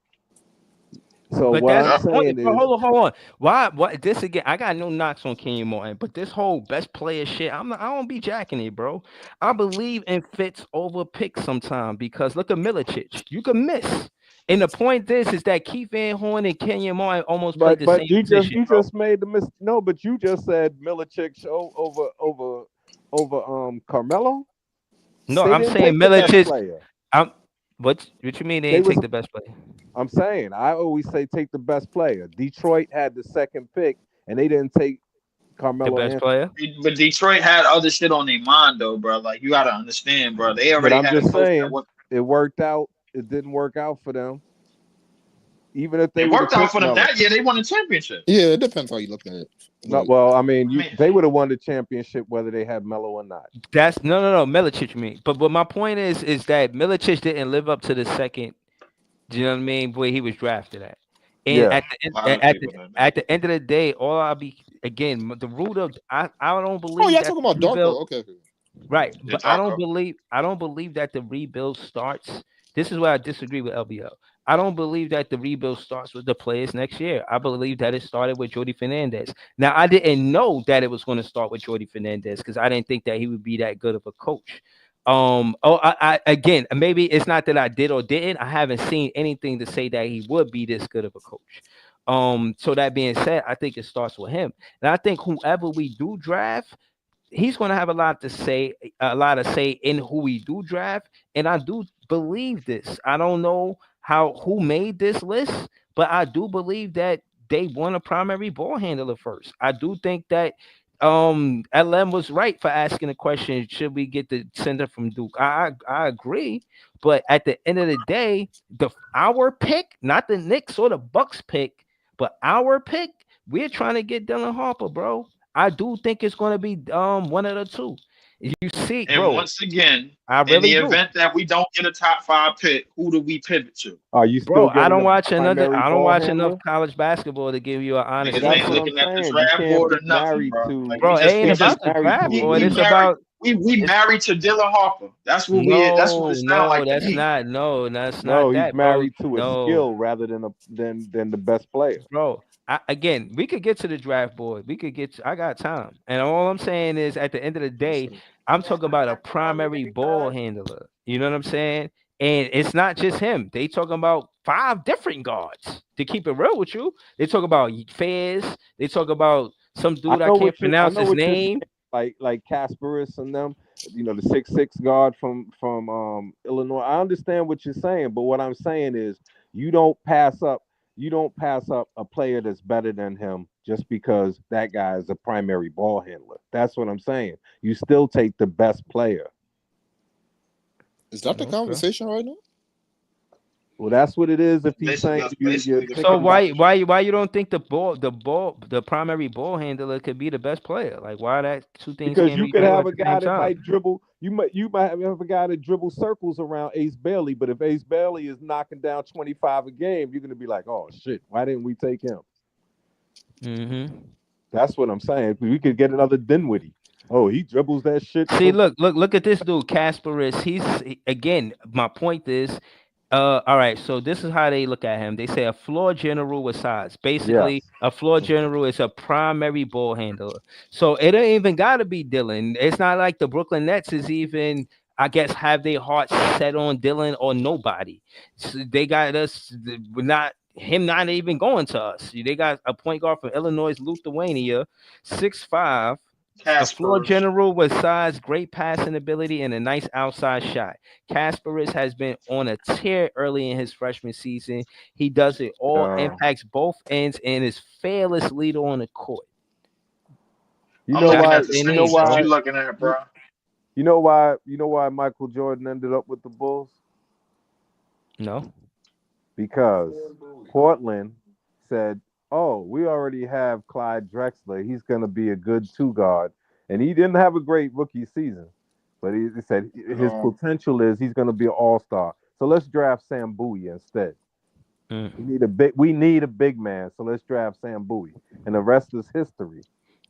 So But what that's I'm the point. saying Bro, is, hold on. Why? What? This again? I got no knocks on Kenyon Martin, but this whole best player shit, I don't be jacking it, bro. I believe in fits over picks sometime because look at Milicic. You can miss. And the point is that Keith Van Horn and Kenyon Martin almost played the but same position, you bro. just made the mis. No, but you just said Milicic show over Carmelo. No, They I'm didn't saying take the best Milicic. player. I'm. What you mean they They didn't was. take the best player? I'm saying I always say take the best player. Detroit had the second pick, and they didn't take The Carmelo best Anthony. player. But Detroit had other shit on their mind though, bro. Like you gotta understand, bro. They But already I'm had a just coach that saying was. it worked out. It didn't work out for them. Even if they It would have worked out took for them Melo. that year. They won a championship. Yeah, it depends how you look at it. No, But well, I mean, I mean, they would have won the championship whether they had Melo or not. That's no Milicic me. But my point is that Milicic didn't live up to the second. Do you know what I mean? Where he was drafted at. And Yeah. a lot of people that at the end of the day, all I'll be again the root of I don't oh, believe y'all that talking the about rebuild Darko? Okay. right, did but Darko. I don't believe that the rebuild starts. This is where I disagree with LBL. I don't believe that the rebuild starts with the players next year. I believe that it started with Jordy Fernandez. Now I didn't know that it was going to start with Jordy Fernandez because I didn't think that he would be that good of a coach. I again maybe it's not that I did or didn't. I haven't seen anything to say that he would be this good of a coach. So that being said, I think it starts with him. And I think whoever we do draft, he's going to have a lot to say in who we do draft. And I do believe this. I don't know who made this list, but I do believe that they want a primary ball handler first. I do think that LM was right for asking the question, should we get the center from Duke? I agree, but at the end of the day, our pick, not the Knicks or the Bucks pick, but our pick, we're trying to get Dylan Harper, bro. I do think it's going to be one of the two. You see, And bro, once again, I in the really do. event that we don't get a top 5 pick, who do we pivot to? Are you Bro, still getting a primary I don't ball watch enough handler? college basketball to give you an honest Niggas That's ain't what answer. I'm looking at the saying. You draft can't board or be nothing, married bro. to. Like Bro, it ain't Can't be about the married to draft a board. we It's rumor. married. about we married to Dylan Harper. That's what we. That's what No, it sounds no, like to that's me. not. No, that's No, not he's that, bro. married to a No, skill rather than the best player. bro. Again, we could get to the draft board. We could get. I got time, and all I'm saying is, at the end of the day, I'm talking about a primary ball handler. You know what I'm saying? And it's not just him. They talking about 5 different guards. To keep it real with you, they talk about Fez. They talk about some dude I can't I pronounce know his what you're name. saying. Like Kasparis and them, the 6'6" guard from Illinois. I understand what you're saying, but what I'm saying is you don't pass up a player that's better than him just because that guy is a primary ball handler. That's what I'm saying. You still take the best player. Is that the Okay. conversation right now? Well, that's what it is. If he's saying That's you're basically the So thinking about, why you don't think the primary ball handler could be the best player? Like, why that two things because can't you be could true have at a the same guy that time? might dribble. You might have a guy that dribbles circles around Ace Bailey, but if Ace Bailey is knocking down 25 a game, you're gonna be like, oh shit, why didn't we take him? Mm-hmm. That's what I'm saying. We could get another Dinwiddie. Oh, he dribbles that shit. See, look at this dude, Kasparis. Again. My point is, all right. So this is how they look at him. They say a floor general with size. Yes. Basically, a floor general is a primary ball handler. So it ain't even gotta be Dylan. It's not like the Brooklyn Nets is even, I guess, have their hearts set on Dylan or nobody. So they got us. We're not him. Not even going to us. They got a point guard from Illinois, Lithuania, 6'5". A floor Caspers. general with size, great passing ability, and a nice outside shot. Kasparis has been on a tear early in his freshman season. He does it all, impacts both ends, and is fearless leader on the court. You I'm know looking why? at the You know same shit why? you looking at, bro. You know why? You know why Michael Jordan ended up with the Bulls? No. Because Portland said, "Oh, we already have Clyde Drexler. He's going to be a good two guard." And he didn't have a great rookie season, but he said his potential is he's going to be an all-star. So let's draft Sam Bowie instead. We need a big man, so let's draft Sam Bowie, and the rest is history.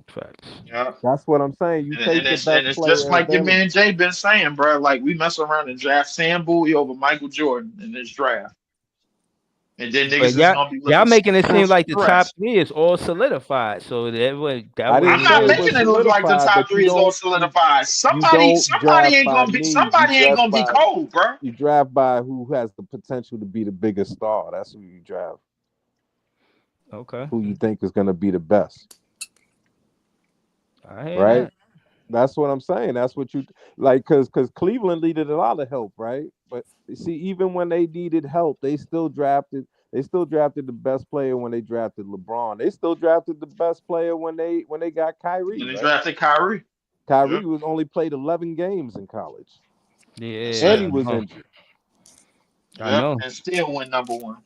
Facts. Yeah. That's what I'm saying. You take the best It's player just like your available. man Jay been saying, bro. Like we mess around and draft Sam Bowie over Michael Jordan in this draft, and then But niggas is gonna be y'all looking making it super seem like the top stressed. 3 is all solidified. So that would I didn't I'm say not it was making it look like the solidified, top but three is all solidified. you Somebody don't draft ain't by gonna be need. You somebody ain't draft gonna be by cold, bro. you draft by who has the potential to be the biggest star. That's who you draft. Okay. Who you think is going to be the best, I hear right? that. That's what I'm saying. That's what you like, because Cleveland needed a lot of help, right? But you see, even when they needed help, they still drafted. They still drafted the best player when they drafted LeBron. They still drafted the best player when they got Kyrie. And they Right? drafted Kyrie. Kyrie was only played 11 games in college, Yeah. and he was injured. I know. And still went #1.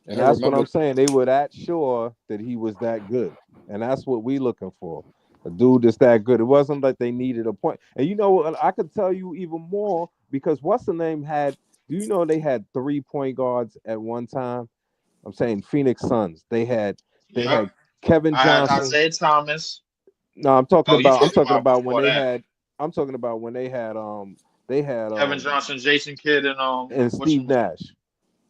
And that's what I'm saying. They were that sure that he was that good, and that's what we looking for. A dude that's that good. It wasn't like they needed a point. And you know, I could tell you even more because what's the name had? Do you know they had 3 point guards at one time? I'm saying Phoenix Suns. They had Kevin I had Johnson. Isaiah Thomas. No, I'm talking about when before they that. had. I'm talking about when they had Kevin Johnson, Jason Kidd, and Steve Nash.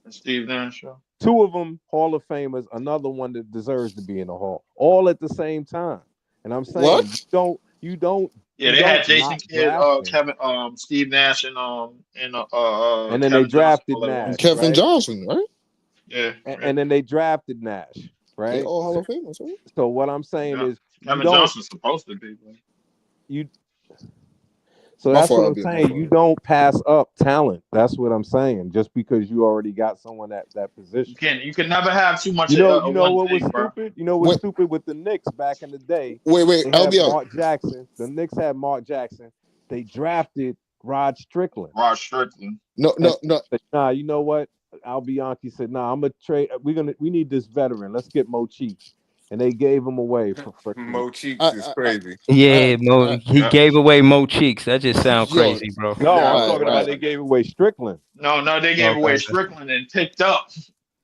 And Steve Nash. Yeah. 2 of them Hall of Famers. Another one that deserves to be in the Hall. All at the same time. And I'm saying you don't. Yeah, they had Jason Kidd, Kevin, Steve Nash, and then Kevin they drafted Johnson, Nash. Kevin Johnson, right? Yeah. And then they drafted Nash, right? They all Hall of Famers, right? So what I'm saying is Kevin Johnson's supposed to be. So that's what I'm saying. You don't pass up talent. That's what I'm saying. Just because you already got someone at that position. You can never have too much. You know what was stupid? You know what's stupid with the Knicks back in the day? Wait, LBO. Mark Jackson. The Knicks had Mark Jackson. They drafted Rod Strickland. No. Nah, you know what? Al Bianchi said, "Nah, I'm gonna trade. We need this veteran. Let's get Mo Cheeks." And they gave him away for Mo Cheeks is crazy. Yeah, he gave away Mo Cheeks. That just sounds crazy, bro. No, I'm talking about they gave away Strickland. No, they gave away Strickland and picked up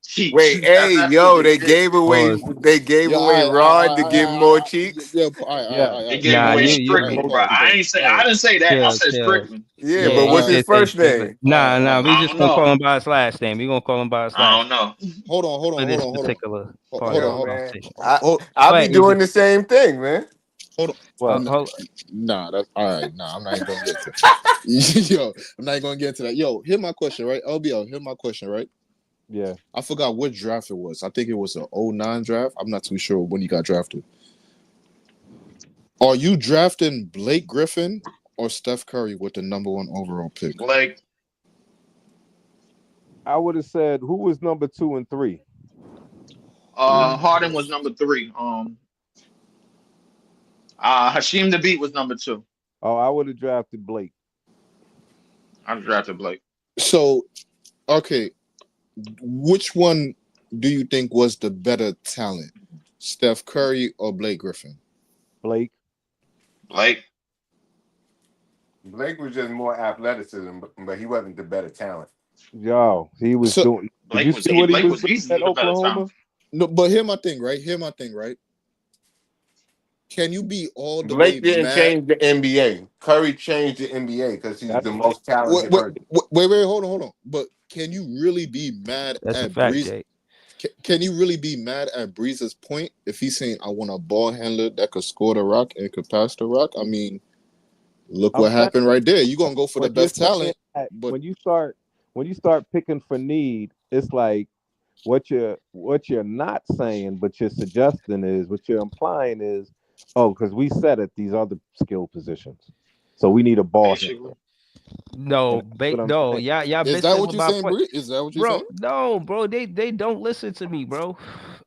Cheat Wait, sheet. hey, That's what yo, they did. Pause. they gave Yeah, away Rod to give more cheeks. yeah, Yeah. They all gave Nah, away you right, Strickland, Hold bro. on. I ain't say all I right, didn't say that. I chill, said chill. Strickland. Yeah, Yeah, but you what's his just it's first different. name? Nah, we I just don't gonna know. call him by his last name. We gonna call him by his I last don't know. hold on, for this hold on, particular part hold of on, the Yo, hold on, man, conversation. I'll be Wait, doing Easy. the same thing, man. hold on. What? Hold, Nah, that's all right. Nah, I'm not even gonna get to. Yo, I'm not even gonna get into that. Yo, hear my question, right? LBL, hear my question, right? Yeah. I forgot what draft it was. I think it was an '09 draft. I'm not too sure when he got drafted. Are you drafting Blake Griffin or Steph Curry with the #1 overall pick? Blake, I would have said who was number 2 and 3. Harden was number 3. Hasheem Thabeet was number 2. Oh, I would have drafted Blake. I drafted Blake. So, okay, which one do you think was the better talent, Steph Curry or Blake Griffin? Blake. Blake. Blake was just more athleticism, but he wasn't the better talent. Yo, he was So, doing. Did you see what he Blake was was doing easily at the better Oklahoma? talent. no, but hear my thing, right? Hear my thing, right? Can you be all the way Blake didn't mad? change the NBA. Curry changed the NBA because he's That's the most talented person. Hold on. But can you really be mad that's a at fact, Breeze? Jay. Can you really be mad at Breeze's point if he's saying, I want a ball handler that could score the rock and could pass the rock? I mean, look I'm what saying. happened right there. You're going to go for the When you're best saying talent, that, but when you start picking for need, it's like what you're not saying, but you're suggesting is what you're implying is, oh, because we set at these other skill positions, so we need a ball Basically. handler. And that's what I'm No, saying. y'all is that missing what with you're my saying, point. Bree? Is that what you're Bro, saying? no, bro, they don't listen to me, bro.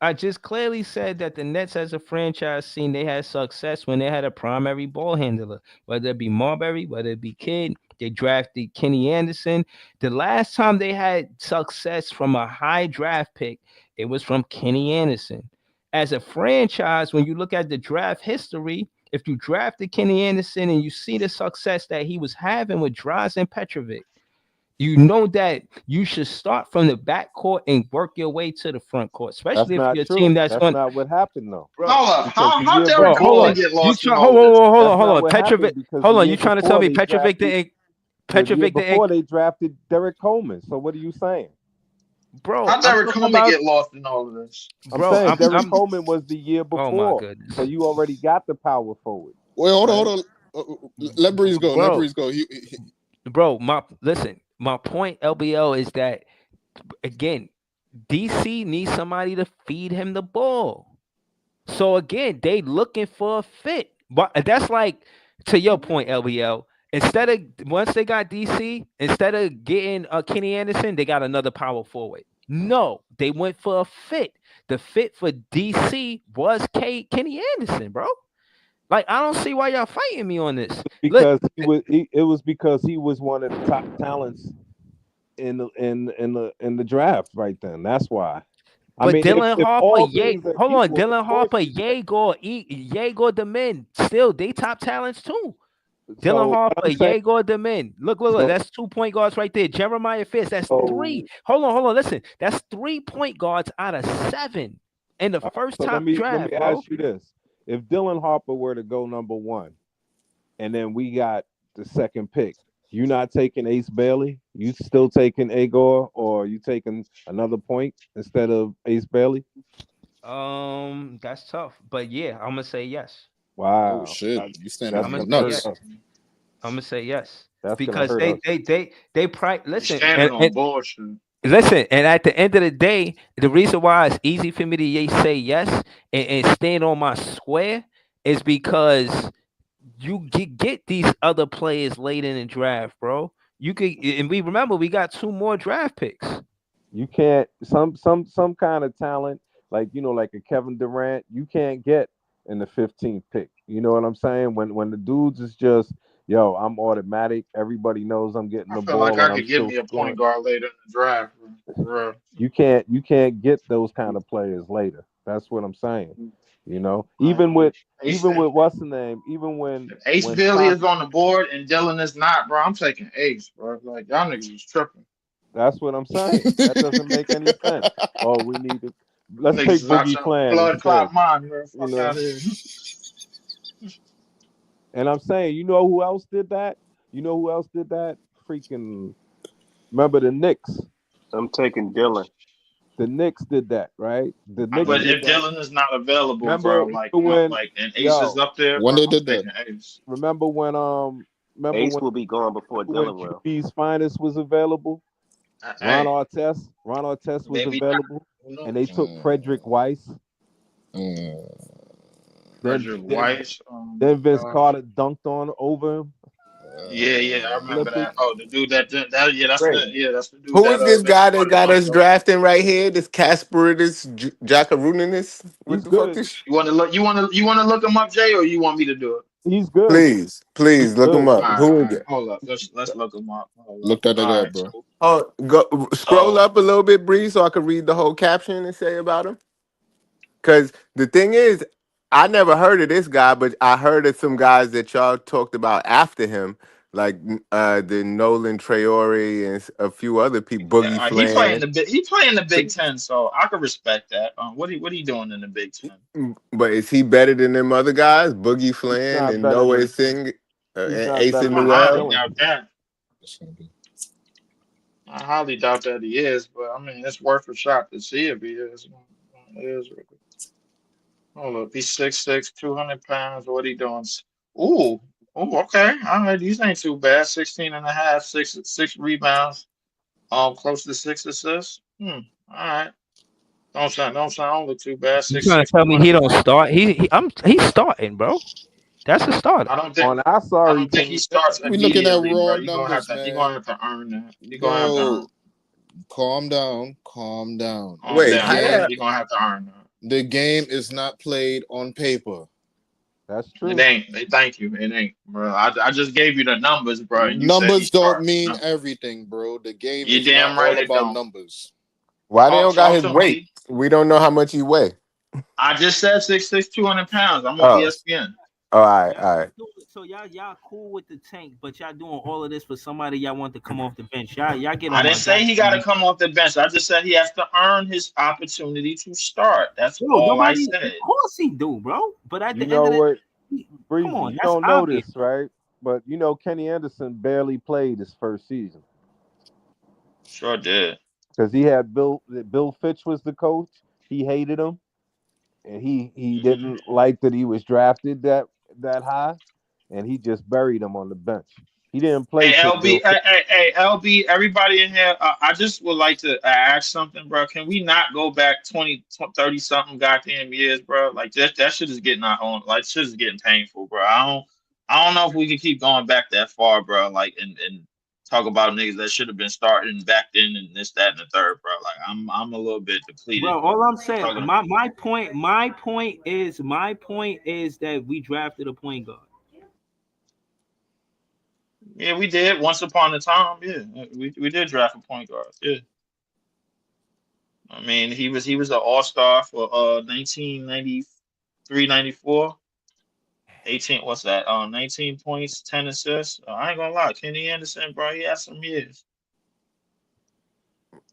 I just clearly said that the Nets as a franchise scene, they had success when they had a primary ball handler, whether it be Marbury, whether it be Kidd. They drafted Kenny Anderson. The last time they had success from a high draft pick, it was from Kenny Anderson. As a franchise, when you look at the draft history, if you drafted Kenny Anderson and you see the success that he was having with Drazen Petrovic, you know that you should start from the backcourt and work your way to the front court, That's especially if not you're a team true. that's That's going. not what happened though. Bro, Hold up. Because the How year Derek bro, hold before, Coleman on. get You lost in try. all of this? that's Hold not on. what Petrovic. happened because the Hold on. year You trying to before tell me they Petrovic drafted didn't? the year Petrovic didn't. before they drafted Derek Coleman. So what are you saying? Bro, How I'm Derek talking Coleman about. get lost in all of this? I'm Bro, saying Derek I'm. Coleman was the year Oh my before, so goodness, you already got the power forward, Wait, right? hold on. Let Breeze go. Let bro, Breeze go. bro. My listen. My point, LBL, is that again, DC needs somebody to feed him the ball. So again, they looking for a fit. But that's like, to your point, LBL. Instead of once they got DC, instead of getting Kenny Anderson, they got another power forward. No, they went for a fit. The fit for DC was Kenny Anderson, bro. Like, I don't see why y'all fighting me on this. Look, Because it was because he was one of the top talents in the draft right then. That's why. I but mean, Dylan if Harper, all yay, things are hold on, equal, of Dylan course Harper, you say. Yegor the men, still they top talents too. Dylan So what Harper, I'm saying, Yegor the men. Look. so That's 2 point guards right there. Jeremiah Fitz, that's three. so Hold on. Listen, that's 3 point guards out of 7 in the first so let top me draft, bro. ask you this: if Dylan Harper were to go #1, and then we got the second pick, you not taking Ace Bailey? You still taking Agor, or you taking another point instead of Ace Bailey? That's tough, but yeah, I'm gonna say yes. Oh Wow, shit! You standing that's I'm on gonna your gonna say hurt yes. nuts. us. I'm gonna say yes That's gonna because hurt us. You listen, standing on bullshit. listen, and at the end of the day, the reason why it's easy for me to say yes and stand on my square is because you get these other players late in the draft, bro. You could, and we remember we got 2 more draft picks. You can't some kind of talent like like a Kevin Durant. You can't get in the 15th pick. You know what I'm saying? When the dudes is just yo, I'm automatic. Everybody knows I'm getting I the feel like ball I and I'm could give still me a point scoring. guard later in the draft, bro. For real. You can't get those kind of players later. That's what I'm saying. Even with Ace, what's the name? Even when if Ace when Billy Tom, is on the board and Dylan is not, bro, I'm taking Ace, bro. Like y'all niggas is tripping. That's what I'm saying. That doesn't make any sense. Oh, we need to let's take Niggas is out Boogie your Clan blood instead. clot mind, man. You Fuck know, out of here. and I'm saying, you know who else did that? You know who else did that? Freaking remember the Knicks. I'm taking Dylan. The Knicks did that, right? The Knicks But did if that. Dylan is not available, Remember, bro, remember when and Ace is yo, up there, When bro, they I'm did that, taking Ace. remember when Ace will be gone before when Dylan will. QB's finest was available? Hey, Ron Artest was maybe available, who and they knows? took Frederick Weiss. mm, Then Frederick then Weiss. then Vince Carter dunked on over him. Yeah, I remember Olympics. that. Oh, the dude that Wait, that's the dude who that is this Vince guy that Carter got dunked us on. drafting right here? This Kasparidis Jakarunanis? What He's the fuck good. is? You want to look? You want to look him up, Jay, or you want me to do it? He's good. He's Please look him good. up. Who All is right. it? Hold up. Let's look him up. Hold up. look that All nigga up, right. bro. Oh, go scroll So up a little bit, Bree, so I can read the whole caption and say about him. Because the thing is, I never heard of this guy, but I heard of some guys that y'all talked about after him, like the Nolan Traore and a few other people, Boogie he playing Flan. he playing the Big Ten, so I can respect that. What he doing in the Big Ten? But is he better than them other guys, Boogie He's Flan not and better Noah than Singh he's and not better Asa I than highly Newell? Dylan. doubt that. I highly doubt that he is, but I mean, it's worth a shot to see if he is. It is. Hold up, he's 6'6", 200 pounds. What he doing? Ooh, okay. All right, these ain't too bad. 16 and a half, six rebounds. Close to 6 assists. All right. Don't look too bad. You Six trying to six, tell two me hundred he don't pounds. start? He's starting, bro. That's a starter. I don't think On our I sorry don't think he Kenny starts We looking at immediately, bro. raw numbers, You're gonna man. have to earn that. You're gonna have to earn. Yo, calm down, calm down. Calm Wait, The down. how Yeah, game, the you're gonna have to earn that. the game is not played on paper. That's It true. ain't. Thank you. It ain't, bro. I just gave you the numbers, bro, and you said he Numbers don't starts. mean No, everything, bro. The game you is not damn right all it about don't. numbers. why they don't got Talk his to him, weight? B. We don't know how much he weigh. I just said 6'6", 200 pounds. I'm on Oh, ESPN. all right, Y'all, all right. so y'all cool with the tank, but y'all doing all of this for somebody y'all want to come off the bench. Y'all get I on didn't my say he got to goddamn. come off the bench. I just said he has to earn his opportunity to start. That's Bro, all I nobody. Of said. course he do, bro. But at You the end know of the what, day, come Breezy, on, you that's don't know obvious. this, right? But you know Kenny Anderson barely played his first season Sure did. because he had Bill Fitch was the coach. He hated him, and he hmm didn't like that he was drafted that high, and he just buried him on the bench. He didn't play Hey till LB, Bill Fitch. hey LB, everybody in here. I just would like to ask something, bro. Can we not go back 20, 30 something goddamn years, bro? Like that shit is getting our own. Like shit is getting painful, bro. I don't know if we can keep going back that far, bro. Like and talk about niggas that should have been starting back then and this, that, and the third, bro. Like I'm a little bit depleted. Bro, all I'm saying, Talking. my point is that we drafted a point guard. Yeah, we did once upon a time. Yeah, we did draft a point guard. Yeah. I mean, he was an all-star for 1993, 94. 18, what's that? 19 points, 10 assists. I ain't gonna lie, Kenny Anderson, bro, he had some years.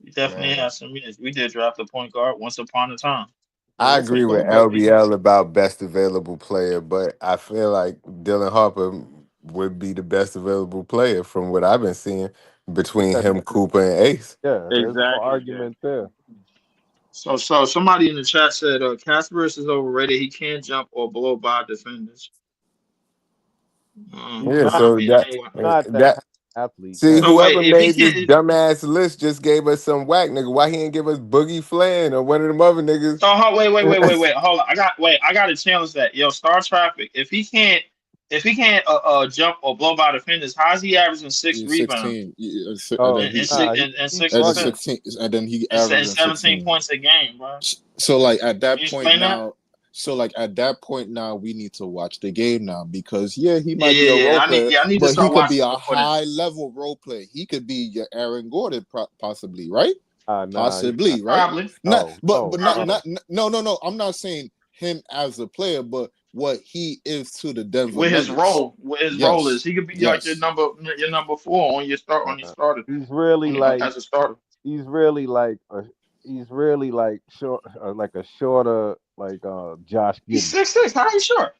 He definitely Man, had some years. We did draft a point guard once upon a time. I What's agree up, with but LBL about best available player, but I feel like Dylan Harper would be the best available player from what I've been seeing between Yeah, him, Cooper, and Ace. yeah, there's no Exactly, Jay. argument there. So somebody in the chat said Casperus is overrated. He can't jump or blow by defenders. He's Yeah, I not so mean, I that ain't. not that that athlete. see So wait, whoever if he made this can't, dumbass list just gave us some whack nigga. Why he ain't give us Boogie Flan or one of them other niggas? so wait. Hold on. I got to challenge that. Yo, Star Traffic. If he can't jump or blow by defenders, how's he averaging six he's rebounds 16, and Oh, then and he six nah, and he's six at the bugging. assists 16, and then he and averaging 17 16. points a game, bro? So like at Can that you point explain that? now, we need to watch the game now because yeah, he Yeah, might be a yeah, role yeah. player, I need to but he start could be watching a more footage. high level role player. He could be your Aaron Gordon, possibly, right? Nah, he's Possibly, right? Probably, Not, no, but no, not probably. no. not no. I'm not saying him as a player, but what he is to the Denver Where his Nuggets. role is. Yes. He could be like Yes. your number 4 on your starter He's really as a starter. he's really like short, like a shorter Josh He's Giddey. 6'6". How you short?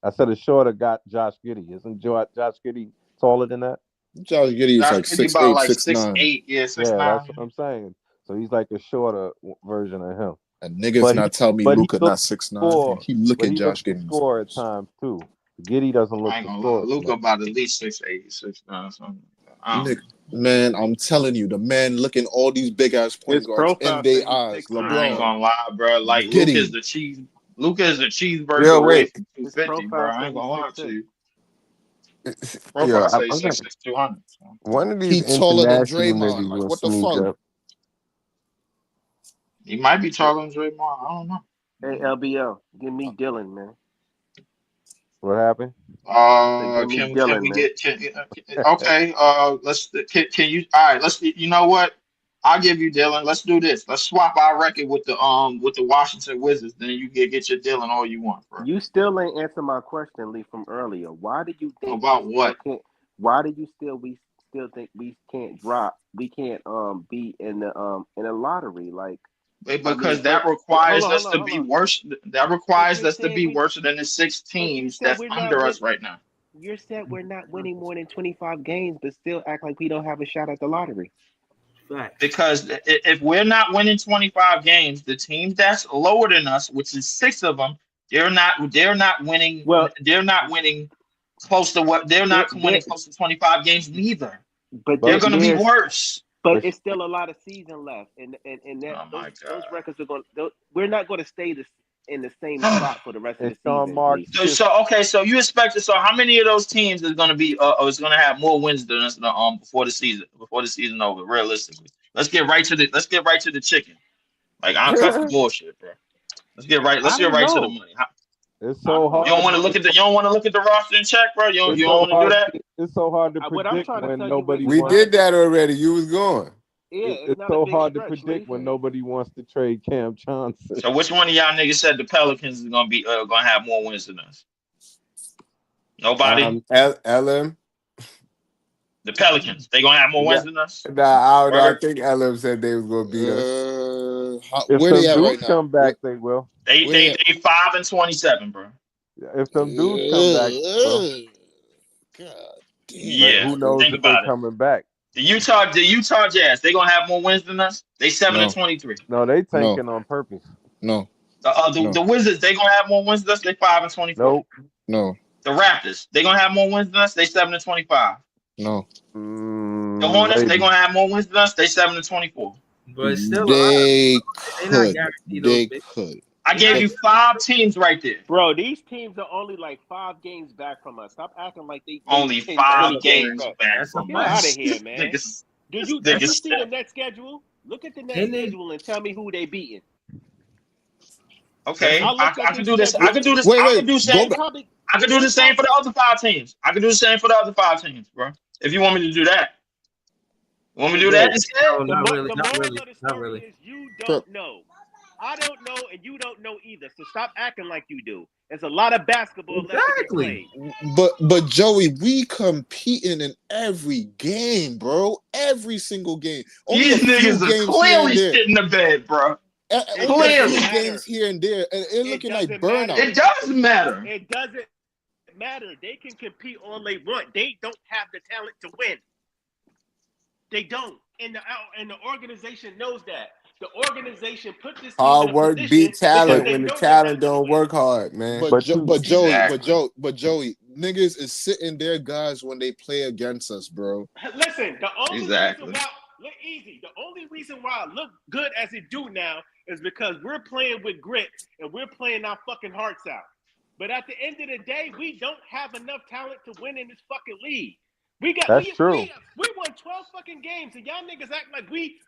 I said a shorter got Josh Giddey. Isn't Josh Giddey taller than that? Josh Giddey is like Josh Giddey about 6'8", like 6'9". 6'8", yeah, 6'9". Yeah, that's what I'm saying. So he's like a shorter version of him. And niggas But not tell me he Luka not looks 6'9". He look but at he looks Josh to Giddey. score at times too. Giddey doesn't look I ain't to gonna score lie. as Luka much. about at least 6'8", 6'9", something. I don't know. Nick, man, I'm telling you, the man looking all these big ass point His guards profile in their say he's eyes. 6'9". I ain't LeBron, gonna lie, bro. Like Luka is Giddey. the cheese. Luka is the cheeseburger Yo, away wait. from His 250, bro. profile I say ain't he's gonna lie 6'6". to you. Yo, Profile say I'm gonna, 6'6", 200. one of He these taller than international Draymond. niggas Like, will what the sneak fuck? up. He might be taller than Draymond. I don't know. Hey, LBL, give me Dylan, man. What happened? Give me Can Dylan, we man. okay? Let's can you? All right, let's. You know what? I'll give you Dylan. Let's do this. Let's swap our record with the Washington Wizards. Then you get your Dylan all you want, bro. You still ain't answer my question, Lee, from earlier. Why do you think About we still what? can't? Why do you still think we can't drop? We can't be in the lottery? Like, I mean, Because but that requires us hold to on, hold be on. worse. That But requires you're us to saying be we. worse than the 6 But you teams said that's we're not under win. us right now. You said we're not winning more than 25 games, but still act like we don't have a shot at the lottery. Facts. Because if we're not winning 25 games, the team that's lower than us, which is 6 of them, they're not winning. Well, They're not winning close to what they're there, not winning there, close to 25 games neither. but They're there, going to be there's, worse. but But it's still a lot of season left, and that Oh my those records are going. We're not going to stay in the same god. spot for the rest of and the Sean season, Marks Lee. just So you expect it. So how many of those teams is going to be is going to have more wins than us before the season over? Realistically, let's get right to the chicken. Like I'm cut the bullshit, bro. Let's I get don't right to the know. money. it's I so don't You hard don't to know. want to look at the roster and check, bro. You it's don't so want to do hard that. it's so hard to What I'm predict trying to when tell you is nobody it's We not wants a. did that already. You was going. Yeah, it's it's not a so big hard to stretch, predict Lee. when nobody wants to trade Cam Johnson. So which one of y'all niggas said the Pelicans is gonna have more wins than us? Nobody. LM. The Pelicans, they gonna have more Yeah. wins than us. Nah, I don't know. I Word. think LM said they was gonna beat us. If Where they them at right dudes now? come back, they will. They Where they at? 5-27, bro. If them dudes come back, they will. God damn. But Yeah. who knows Think if they about it. coming back? The Utah Jazz, they gonna have more wins than us. They 7-23. No, they No. tanking on purpose. No. The Wizards, they gonna have more wins than us. They 5-24. Nope. No. The Raptors, they gonna have more wins than us. They 7-25. No. The Hornets, they Maybe. gonna have more wins than us. They 7-24. But it's still a lot. They They're not could. guaranteed those They big. could. I gave you 5 teams right there. Bro, these teams are only like 5 games back from us. Stop acting like they Only 10, 5 20 games games back. back That's a from Get out of us. here, man. Niggas, Do this you niggas see the net schedule? Look at the net Didn't they? schedule and tell me who they beating. okay, I looked at I can this do this. schedule. I can do this. Wait, I wait. can do Go same. back. I can do the same for the other 5 teams. I can do the same for the other 5 teams, bro. If you want me to do that, want me to do that instead? No, The not really. moral Not of really. the Not story really. is you don't know. I don't know, and you don't know either. So stop acting like you do. There's a lot of basketball left to be Exactly. played. But Joey, we competing in every game, bro. Every single game. Only These a few niggas are games here clearly and there. shit in the bed, bro. It Only a doesn't few Clearly, matter. games here and there, and it looking like doesn't matter. burnout. it does matter. It doesn't matter. They can compete all they want. They don't have the talent to win. They don't. And the organization knows that. The organization put this team Hard in a work position beat because talent they when the know they're not talent going to don't win. work hard, man. But But you- Joey, Exactly. but Joey, niggas is sitting there, guys, when they play against us, bro. Listen, the only Exactly. reason why look easy. The only reason why I look good as it do now is because we're playing with grit and we're playing our fucking hearts out. But at the end of the day, we don't have enough talent to win in this fucking league. That's true. We won 12 fucking games, and y'all niggas act like we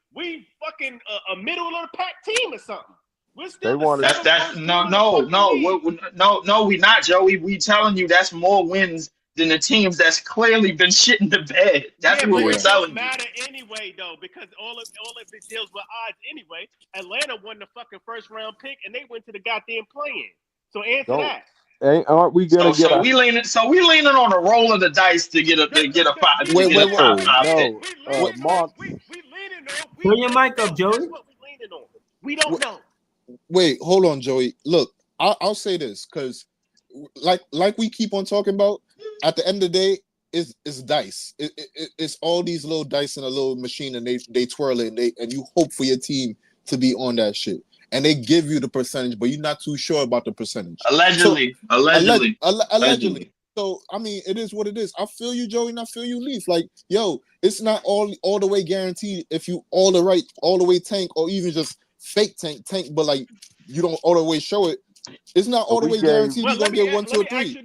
fucking a middle of the pack team or something. We're still They wanted- the That's seventh worst team in the fucking league. no, we not, Joey. We telling you that's more wins than the teams that's clearly been shit in the bed. That's Yeah, what but we're it telling don't you. matter anyway, though, because all of it deals with odds anyway. Atlanta won the fucking first round pick, and they went to the goddamn play-in. So answer Don't- that. Aren't we gonna get a So we leaning on the roll of the dice to get a Wait. top pick. Mark? We leaning on. Turn your mic up, Joey. That's what we leaning on. We don't know. Wait, hold on, Joey. Look, I'll say this because, like we keep on talking about, at the end of the day, it's dice. It's all these little dice in a little machine, and they twirl it, and you hope for your team to be on that shit, and they give you the percentage, but you're not too sure about the percentage. Allegedly. Allegedly. So I mean, it is what it is. I feel you, Joey, and I feel you, Leaf. Like, yo, it's not all the way guaranteed if you all the way tank, or even just fake tank, but like you don't all the way show it. It's not all the way guaranteed you're gonna get 1, 2, or 3.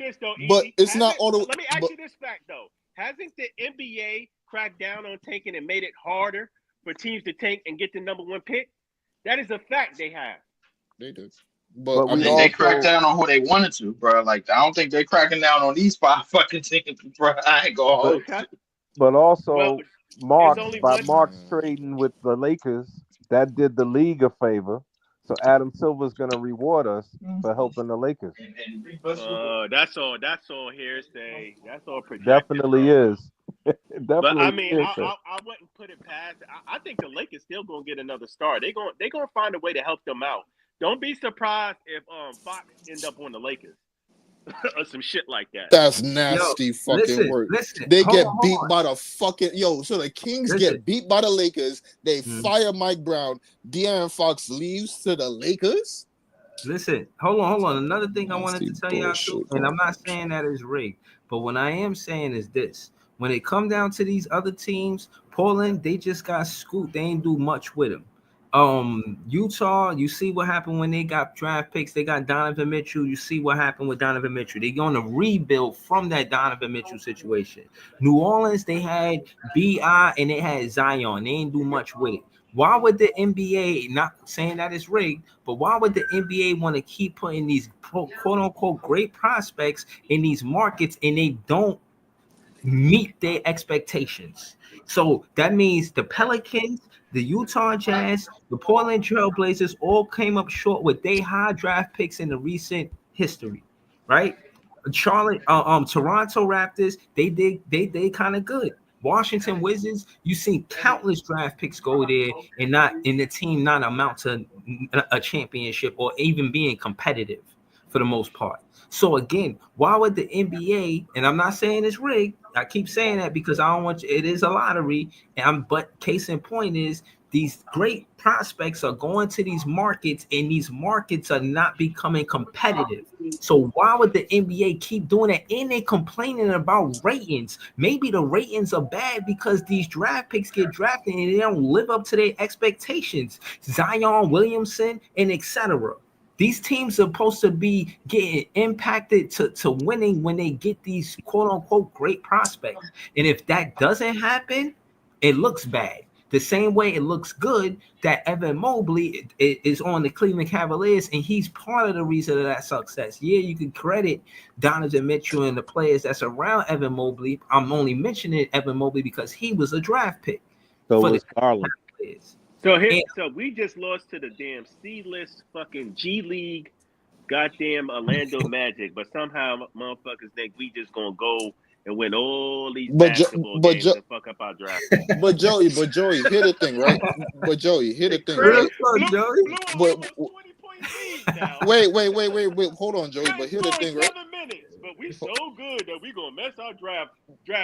But it's not all the. Let me ask you this fact though: hasn't the NBA cracked down on tanking and made it harder for teams to tank and get the number 1 pick? That is a fact they have. They do. But they cracked down on who they wanted to, bro. Like, I don't think they're cracking down on these 5 fucking teams, bro. I ain't gonna hold you. But also, Mark's trading with the Lakers, that did the league a favor. So Adam Silver's gonna reward us for helping the Lakers. That's all hearsay. That's all projected. Definitely is. But I mean, I wouldn't put it past. I think the Lakers still gonna get another star. They gonna find a way to help them out. Don't be surprised if Fox end up on the Lakers or some shit like that. That's nasty fucking work. They get beat by the fucking So the Kings get beat by the Lakers. They fire Mike Brown. De'Aaron Fox leaves to the Lakers. Listen, hold on. Another thing I wanted to tell y'all too, and I'm not saying that is rigged, but what I am saying is this: when it come down to these other teams, Portland, they just got scooped. They ain't do much with them. Utah, you see what happened when they got draft picks. They got Donovan Mitchell. You see what happened with Donovan Mitchell. They're going to rebuild from that Donovan Mitchell situation. New Orleans, they had B.I. and they had Zion. They ain't do much with it. Why would the NBA, not saying that it's rigged, but why would the NBA want to keep putting these quote-unquote great prospects in these markets and they don't meet their expectations? So that means the Pelicans, the Utah Jazz, the Portland Trail Blazers all came up short with their high draft picks in the recent history, right? Toronto Raptors, they kind of good. Washington Wizards, you seen countless draft picks go there and the team not amount to a championship or even being competitive for the most part. So again, why would the NBA, and I'm not saying it's rigged, I keep saying that because I don't want you, it is a lottery, but case in point is these great prospects are going to these markets and these markets are not becoming competitive. So why would the NBA keep doing that? And they complaining about ratings. Maybe the ratings are bad because these draft picks get drafted and they don't live up to their expectations. Zion Williamson and etc. These teams are supposed to be getting impacted to winning when they get these quote-unquote great prospects. And if that doesn't happen, it looks bad. The same way it looks good that Evan Mobley is on the Cleveland Cavaliers, and he's part of the reason of that success. Yeah, you can credit Donovan Mitchell and the players that's around Evan Mobley. I'm only mentioning Evan Mobley because he was a draft pick. So was Garland. So we just lost to the damn C-list fucking G League, goddamn Orlando Magic, but somehow motherfuckers think we just gonna go and win all these basketball games and fuck up our draft. But Joey, hear the thing, right? But Joey, hear the thing, right? Wait, hold on, Joey. But hear the thing, right? But we so good that we gonna mess our draft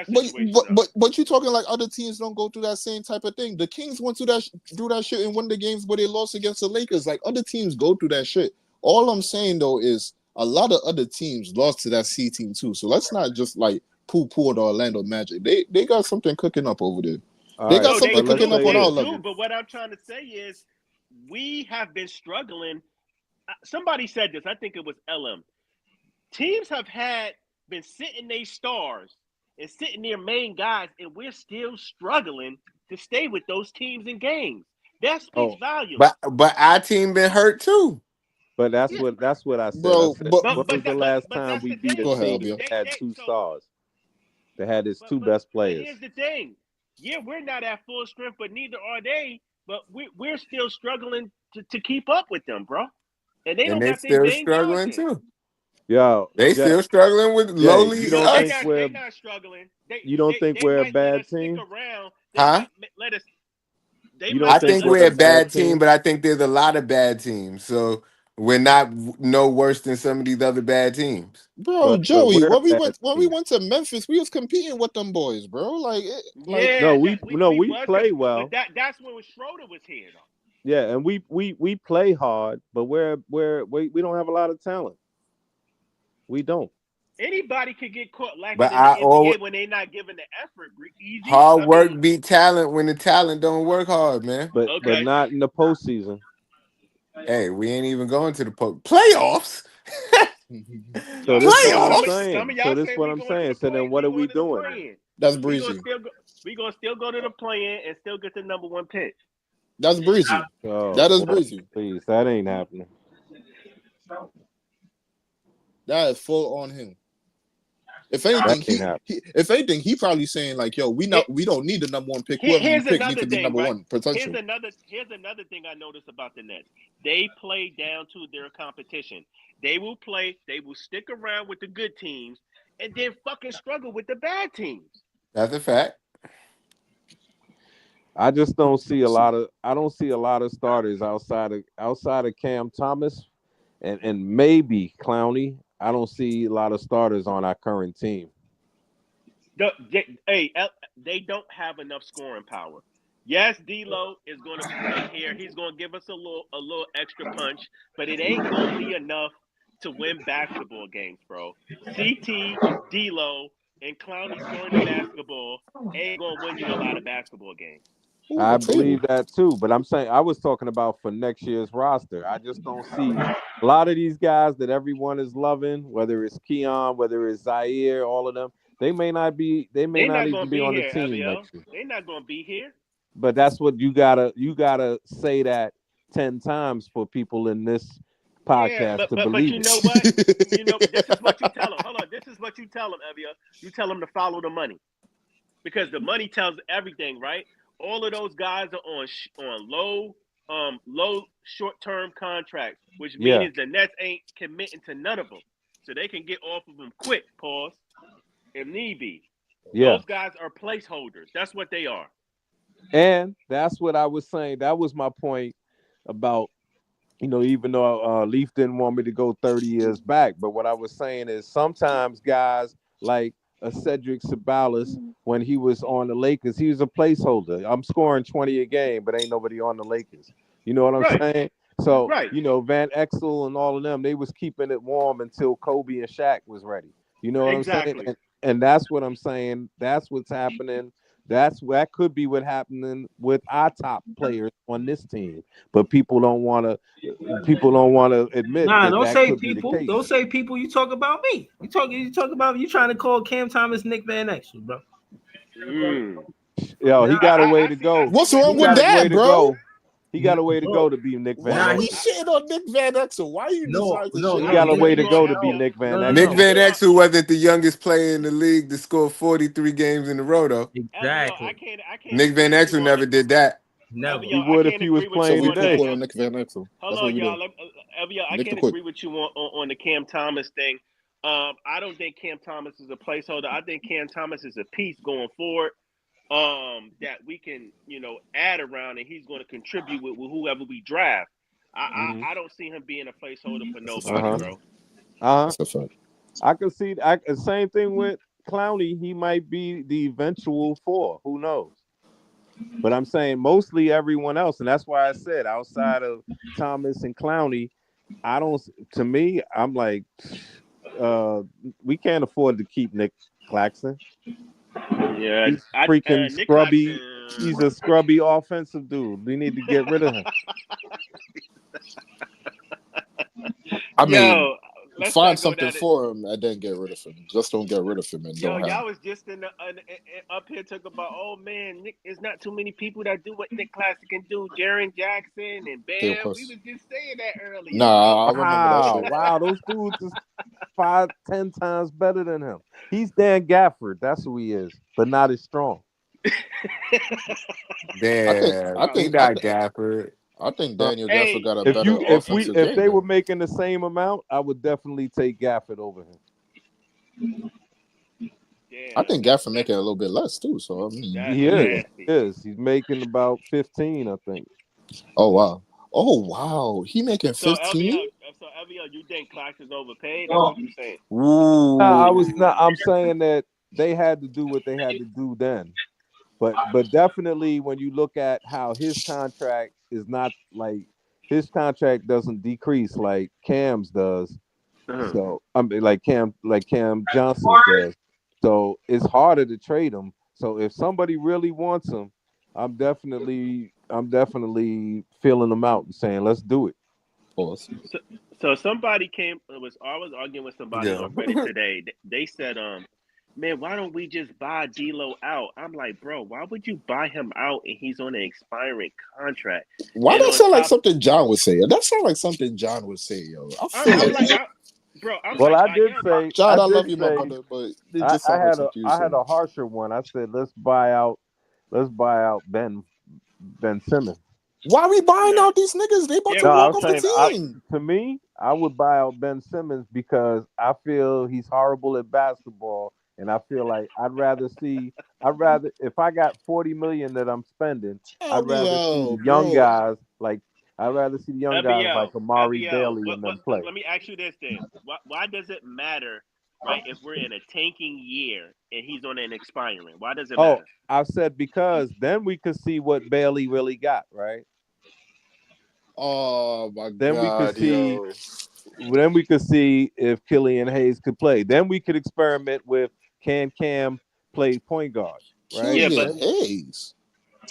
situation. But you talking like other teams don't go through that same type of thing. The Kings went through that shit in one of the games where they lost against the Lakers. Like other teams go through that shit. All I'm saying though is a lot of other teams lost to that C team too. So let's not just like poo-poo the Orlando Magic. They got something cooking up over there. They got something cooking up on our level. But what I'm trying to say is we have been struggling. Somebody said this. I think it was LM. Teams have been sitting their stars and sitting their main guys, and we're still struggling to stay with those teams in games. That speaks volumes. But our team been hurt too. But that's what I said. Bro, when was the last time we beat a team that had two stars? They had his two best players. But here's the thing. Yeah, we're not at full strength, but neither are they. But we're still struggling to keep up with them, bro. And they're still struggling too. Yo, They Jay, still struggling with Jay, lowly you Yo, don't they think us, not we're they not struggling. you don't think They we're a might let bad us stick team? around. They huh? might let us. They You I don't might let think think us. we're we're a a bad bad team, team? but I think there's a lot of bad teams. So we're not no worse than some of these other bad teams. Bro, But Joey, we're a when we bad when we team. went to Memphis, we was competing with them boys, bro. Like No, Yeah, we that no we we was, play but well. that's when Schroeder was here though. Yeah, and we play hard, but we don't have a lot of talent. We don't. Anybody could get caught lacking But in the I always NBA when they not giving the effort. Easy. hard I mean, work beat talent when the talent don't work hard, man. But okay. not in the postseason. Hey, we ain't even going to the playoffs. So Y'all this some what I'm some Playoffs? some saying. of So y'all this say what we I'm going to saying. the So then play. what We are we going to the doing? play in. that's We gonna breezy. still go. We gonna still go to the play in and still get the number one pick. That's breezy. Oh That is boy, breezy. please, that ain't happening. That is full on him. If That anything, ain't happening. he probably saying like, yo, Here, we don't need the number one pick. Whoever we here's pick needs another to be thing, number right? one potential. Here's another thing I noticed about the Nets. They play down to their competition. They will play. They will stick around with the good teams, and then fucking struggle with the bad teams. That's a fact. I just don't see a lot of. I don't see a lot of starters outside of Cam Thomas and maybe Clowney. I don't see a lot of starters on our current team. They don't have enough scoring power. Yes, D'Lo is going to play here. He's going to give us a little extra punch, but it ain't going to be enough to win basketball games, bro. CT, D'Lo, and Clowney scoring the basketball ain't going to win you a lot of basketball games. Ooh, I a table. believe that too, but I'm saying I was talking about for next year's roster. I just don't see a lot of these guys that everyone is loving, whether it's Keon, whether it's Zaire, all of them. They may not be. They may They're not not going even to be be on the here, team Aviel. next year. They're not going to be here. But that's what you gotta say that 10 times for people in this Yeah, podcast to but believe you it. know what? You know this is what you tell them. Hold on, this is what you tell them, Evia. You tell them to follow the money because the money tells everything, right? All of those guys are on low short term contracts, which Yeah, means the Nets ain't committing to none of them, so they can get off of them quick. Pause if need be. yeah. Those guys are placeholders. That's what they are. And that's what I was saying. That was my point about, even though Leaf didn't want me to go 30 years back, but what I was saying is sometimes guys like a Cedric Sabalas, when he was on the Lakers, he was a placeholder. I'm scoring 20 a game, but ain't nobody on the Lakers. You know what I'm Right, saying? So, right, Van Exel and all of them, they was keeping it warm until Kobe and Shaq was ready. You know what I'm saying? exactly. And that's what I'm saying. That's what's happening. That could be what happening with our top players on this team, but people don't want to admit Nah, that don't that say could be the people. Don't case. say people. You talk about me. You talk about you trying to call Cam Thomas Nick Van Exel, bro. Mm. Yo, he Nah, got a way to I go. see What's where He wrong he's with got a going. way that, to bro? go. He got a way to go bro. to be Nick Van Why Nah, we Exel. shitting on Nick Van Exel? Why you no, decide to no, shit He no. on got a Nick Hear way me to Van out. go to Have be you? Exel? Nick Van No, no, Nick Exel. no. Van Evia, Exel wasn't the youngest player in the league to score 43 games in a row, though. Evia, Exactly. I can't Nick agree Van with you Exel on never did that. Never. He Evia. I would if can't he was agree with So you playing we on put that. today. on Nick Van Exel. Hold That's what on, we y'all. do. Evia, I Nick the can't quick. agree with you on the Cam Thomas thing. I don't think Cam Thomas is a placeholder. I think Cam Thomas is a piece going forward. That we can add around, and he's going to contribute with whoever we draft. Hmm. I don't see him being a placeholder for That's a Uh nobody, fact, huh. man. bro. Uh huh. That's a fact. I could see. Same thing with Clowney. He might be the eventual four. Who knows? But I'm saying mostly everyone else, and that's why I said outside of Thomas and Clowney, I don't. To me, I'm like, uh, we can't afford to keep Nick Claxton. Yeah, He's freaking Nick scrubby. Claxton. He's a scrubby offensive dude. We need to get rid of him. I mean, Yo, let's find not go something down it. for him and then get rid of him. Just don't get rid of him and Yo, don't have y'all him. was just up here talking about, oh man, Nick. There's not too many people that do what Nick Classic can do. Jaren Jackson and Stay Bam. We puss. was just saying that earlier, bro. Nah, I remember that Wow, shit. wow, those dudes is 5, 10 times better than him. He's Dan Gafford. That's who he is, but not as strong. I think I Damn, he think I not think Gafford. I think Daniel Gafford Hey, got a If better offensive if game. they were Though. making the same amount, I would definitely take Gafford over him. I damn, think Gafford making a little bit less too. So I mean, that's He is. nasty. He is. He's making about 15, I think. oh wow, he making So 15. LVO, you think Clark is overpaid? That's what you're saying. No, I was Ooh, not. I'm saying that they had to do what they had to do then. But definitely when you look at how his contract is not like his contract doesn't decrease like Cam's does. Uh-huh. So I mean like Cam Johnson's does. So it's harder to trade him. So if somebody really wants him, I'm definitely feeling them out and saying let's do it. pause. So somebody I was arguing with somebody Yeah. on Reddit today. They said, man, why don't we just buy D'Lo out? I'm like, bro, why would you buy him out and he's on an expiring contract? Why And that on sound like top, something John would say? That sound like something John would say, yo. I feel I'm like like, bro, I'm Well, like, I I did am. say John, I love you, my brother, but it just I sounds like had something you I say. had a harsher one. I said let's buy out Ben Simmons. Why we buying Nah. out these niggas? They about Yeah, to No, I walk was off the saying team. to me, I would buy out Ben Simmons because I feel he's horrible at basketball, and I feel like I'd rather if I got 40 million that I'm spending, I'd rather see the LBO, young bro. guys like Amari LBL. Bailey and them play. Let me ask you this then. Why does it matter, right? If we're in a tanking year and he's on an expiring, why does it Oh, matter? I said because then we could see what Bailey really got, right? Oh my Then we could God, see yo. then we could see if Killian Hayes could play. Then we could experiment with can Cam play point guard, right? Yeah, but Killian Hayes.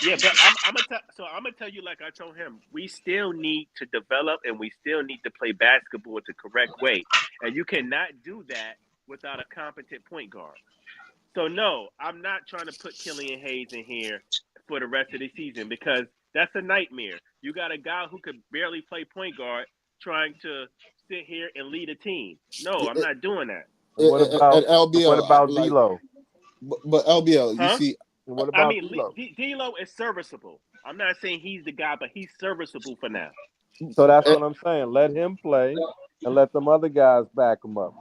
I'm gonna tell you like I told him, we still need to develop and we still need to play basketball the correct way, and you cannot do that without a competent point guard. So no, I'm not trying to put Killian Hayes in here for the rest of the season because that's a nightmare. You got a guy who could barely play point guard trying to sit here and lead a team. No, I'm not doing that. And what And about LBL, like, D'Lo? but LBL, you Huh? see, And what I about mean, D'Lo? D'Lo is serviceable. I'm not saying he's the guy, but he's serviceable for now. So that's eh, what I'm saying. Let him play and let them other guys back him up.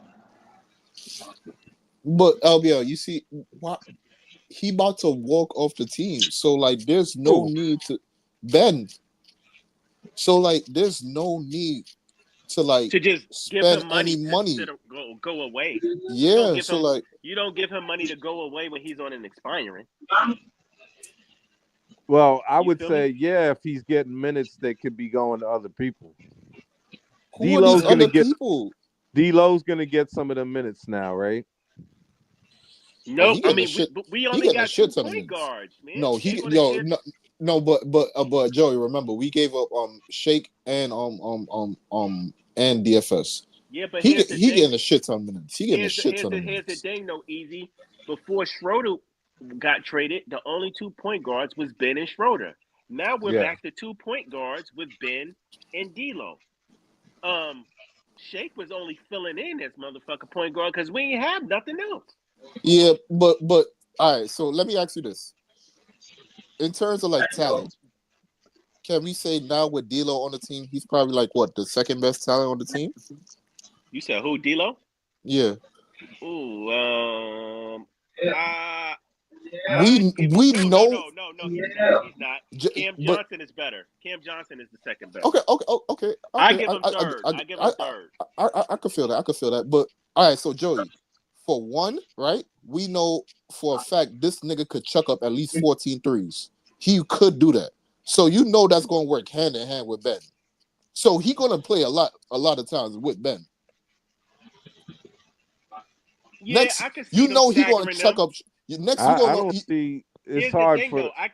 but LBL, you see, what he about to walk off the team, so like, there's no Who? need to Ben. So like, there's no need to like To just give spend him any money to money. go away. Yeah, so like, You don't give him money to go away when he's on an expiring. Well, I You would feel me? say, yeah, if he's getting minutes that could be going to other people. who are these other people? D'Lo's gonna get some of the minutes now, right? Oh, Nope. I mean, we he only getting a got two shit ton of point minutes. guards, man. No, They're he gonna yo share. no, but Joey, remember we gave up Shake and DFS. Yeah, but He here's get, the he thing. getting a shit ton of minutes. He getting a shit ton of Here's the minutes. thing though, Easy. Before Schroeder got traded, the only 2 point guards was Ben and Schroeder. Now we're Yeah. back to 2 point guards with Ben and D'Lo. Shake was only filling in as motherfucker point guard because we ain't have nothing else. Yeah, but all right. So let me ask you this: in terms of like talent, can we say now with D'Lo on the team, he's probably like what, the second best talent on the team? You said who, D'Lo? Yeah. Ooh, We know. he's not. Cam But Johnson is better. Cam Johnson is the second best. okay. I give him third. I give him third. I could feel that. I could feel that. But all right, so Joey, for one, right? We know for a fact this nigga could chuck up at least 14 threes. He could do that. So you know that's going to work hand in hand with Ben. So he going to play a lot of times with Ben. Yeah, Next, I can see you them know he going to staggering chuck them. up. Next, you I going don't to. see it's Here's the hard thing, for though. I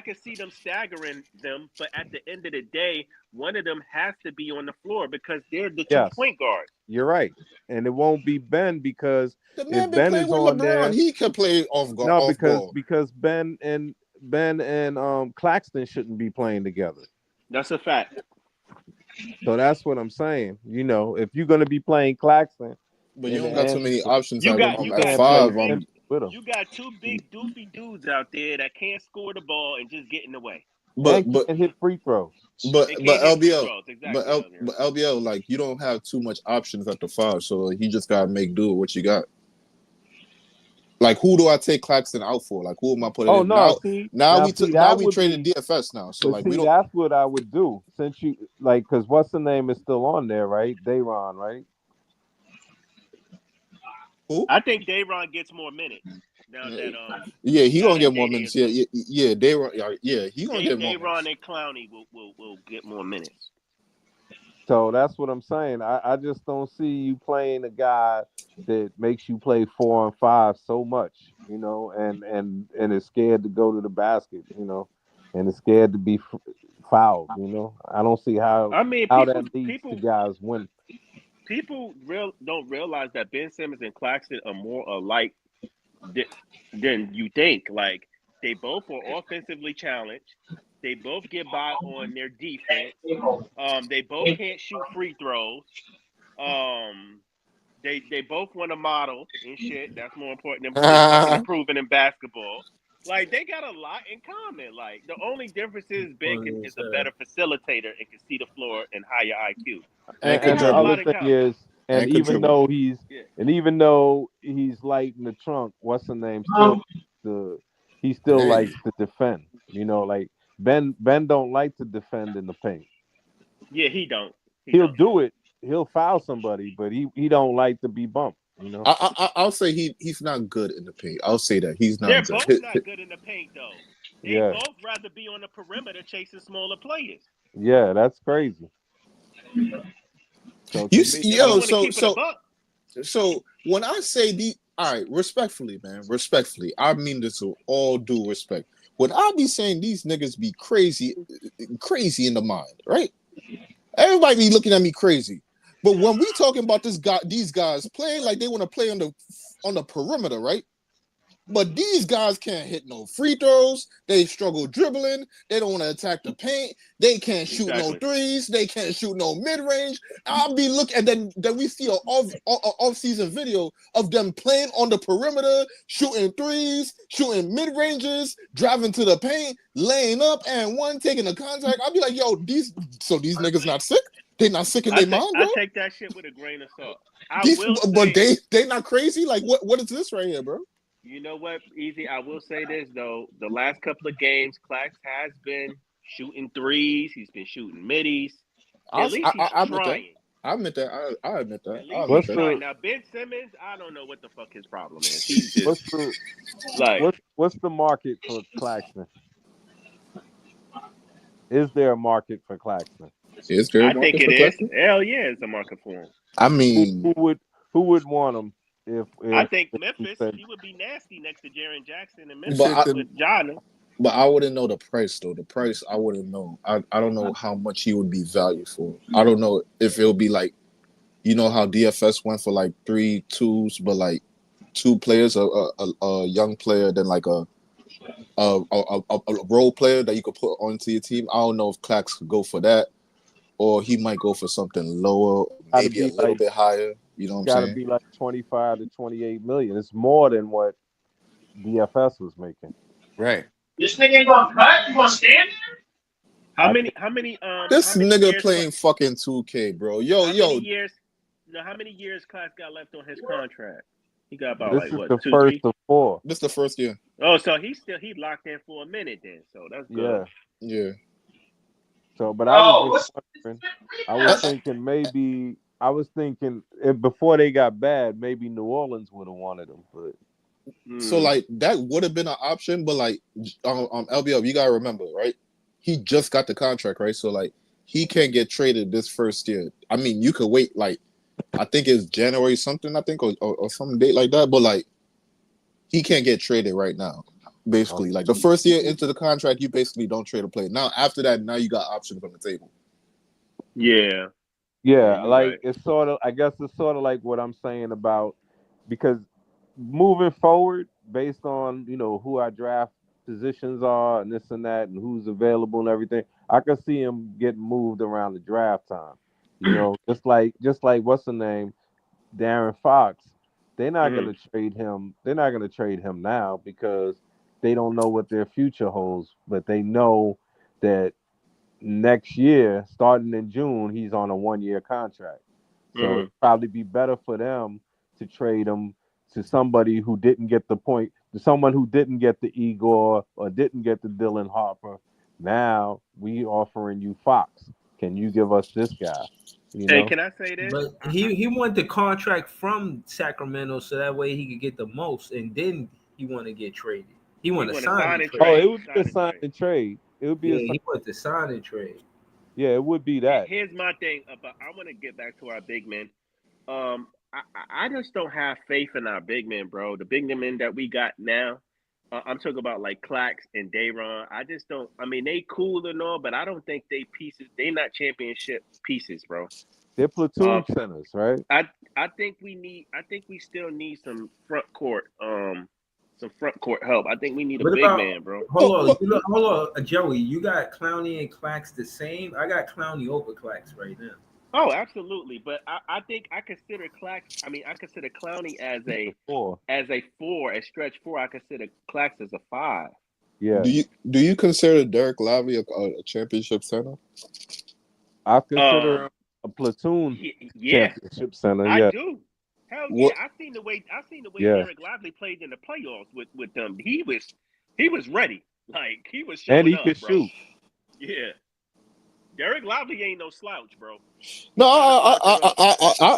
can see them staggering them, but at the end of the day, one of them has to be on the floor because they're the yes. 2 point guards. You're right. And it won't be Ben because The man if been Ben playing is with on LeBron. there, He can play off no, ball. because Ben and Claxton shouldn't be playing together. That's a fact. So that's what I'm saying. You know, if you're gonna be playing Claxton, But you don't got too many options You at got at two 5. big with him. you got two big doofy dudes out there that can't score the ball and just get in the way. but and but can't hit free throws. but They but can't hit free LBL throws. Exactly, earlier. but LBL, like, you don't have too much options at the 5, so he just gotta make do with what you got. Like, who do I take Claxton out for? Like, who am I putting Oh in no, now? see Now now we see took now that we would traded be, DFS now, so but like we see don't. that's what I would do since you like because what's the name is still on there, right? Dayron, right? Who? I think Dayron gets more minutes now that Yeah, he now gonna that get more Day Day is minutes. Yeah, gone. yeah, they were. Yeah, he gonna get more Dayron minutes. and Clowney will get more minutes. So that's what I'm saying. I just don't see you playing a guy that makes you play 4 and 5 so much, and is scared to go to the basket, and is scared to be fouled. I don't see how I mean, how people that leads to people guys winning. don't realize that Ben Simmons and Claxton are more alike than you think. Like they both are offensively challenged. They both get by on their defense. They both can't shoot free throws. Um, they both want to model and shit. That's more important than fucking improving in basketball. Like they got a lot in common. Like the only difference is is a better facilitator and can see the floor and higher IQ. And Like they could And the got a dribble. other lot in thing common. is, and And could even dribble. though Yeah. he's light in the trunk, what's the name? He still Hey, likes to defend. Like Ben don't like to defend in the paint. Yeah, he don't. He He'll don't. do it. He'll foul somebody, but he don't like to be bumped. I'll say he's not good in the paint. I'll say that he's not They're good. both not good in the paint though. They Yeah, both rather be on the perimeter chasing smaller players. yeah, that's crazy. So You to s- me, If you yo, want to so keep it a so buck, so when I say all right, respectfully, man, respectfully, I mean this with all due respect. When I be saying these niggas be crazy in the mind, right? Everybody be looking at me crazy. But when we talking about these guys playing like they want to play on the perimeter, right? But these guys can't hit no free throws. They struggle dribbling. They don't want to attack the paint. They can't shoot no exactly. threes. They can't shoot no mid range. I'll be looking, and then we see an off season video of them playing on the perimeter, shooting threes, shooting mid ranges, driving to the paint, laying up, and one taking a contact. I'll be like, yo, these niggas not sick. They not sick in their mind, I bro. take that shit with a grain of salt. I These, will but say, they not crazy. Like what is this right here, bro? you know what, Easy? I will say this though. The last couple of games, Clax has been shooting threes. He's been shooting middies. At least he's I admit that. trying. I admit that. I admit that. At I least admit he's what's that. trying. the Now Ben Simmons, I don't know what the fuck his problem is. He's just what's the like what's the market for Claxton? Is there a market for Claxton? Is there a I think market it for is. Claxton? Hell yeah, it's a market for him. I Who, mean, who would who would want him I if think he Memphis, said he would be nasty next to Jaren Jackson in but Memphis I with Jana. but I wouldn't know the price though. The price I wouldn't know. I don't know how much he would be valued for. I don't know if it'll be like, you know how DFS went for like 3 2s, but like 2 players, a young player, then like a role player that you could put onto your team. I don't know if Clax could go for that, or he might go for something lower, got to maybe a be little like bit higher. You know what I'm got to saying? be like 25 to 28 million. It's more than what DFS was making. Right. This nigga ain't gonna cut. You gonna stand I This How many nigga years? playing fucking 2K, bro. Yo, How many yo, years? No, how many years Class got left on his contract? He got about This like is what, the two, first three? of 4. this the first year. Oh, so he locked in for a minute then. So that's good. Yeah. Yeah. So, but I was Oh, just what's wondering. I was thinking maybe I was thinking if before they got bad, maybe New Orleans would have wanted him. But So like that would have been an option, but like LBL, you gotta remember, right? He just got the contract, right? So like he can't get traded this first year. I mean, you could wait like I think it's January something, I think, or some date like that, but like he can't get traded right now. Basically, like the first year into the contract, you basically don't trade a player. Now after that, now you got options on the table. Yeah. yeah, You're like right. it's sort of. I guess it's sort of like what I'm saying about because moving forward, based on who our draft positions are and this and that, and who's available and everything, I can see him getting moved around the draft time. Just like what's the name, Darren Fox. They're not Mhm. gonna trade him. They're not gonna trade him now because they don't know what their future holds, but they know that next year, starting in June, he's on a 1-year contract. So Mhm. it'd probably be better for them to trade him to somebody who didn't get the point, to someone who didn't get the Igor or didn't get the Dylan Harper. Now we offering you Fox. Can you give us this guy? You Hey, know, can I say this? But he wanted the contract from Sacramento so that way he could get the most, and then he want to get traded. He He want to want to sign sign the and trade. oh, it trade. would be a Sign and sign trade. and trade. It would be a Yeah, sign. he wanted to sign and trade. Yeah, it would be that. Here's my thing about. I want to get back to our big men. I just don't have faith in our big men, bro. The big men that we got now. I'm talking about like Clax and Dayron. I just don't. I mean, they cool and all, but I don't think they pieces. They not championship pieces, bro. They're Um, platoon centers, right? I think we need. I think we still need some front court. Some front court help. I think we need a What big about man, bro. Oh, hold on? but You look, hold on, Joey. You got Clowney and Clax the same. I got Clowney over Clax right now. Oh, absolutely. But I think I consider Clax. I mean, I consider Clowney he's a 4. as a four, a stretch four. I consider Clax as a five. Yeah, do you consider Derek Lively a championship center? I consider Um, him a platoon yeah, championship center. I Yeah, do. Hell yeah, What I seen the way yeah, Derek Lively played in the playoffs with them. He was ready. Like he was and showing he up, could bro. shoot. Yeah, Derek Lively ain't no slouch, bro. No, He kind of slouching up.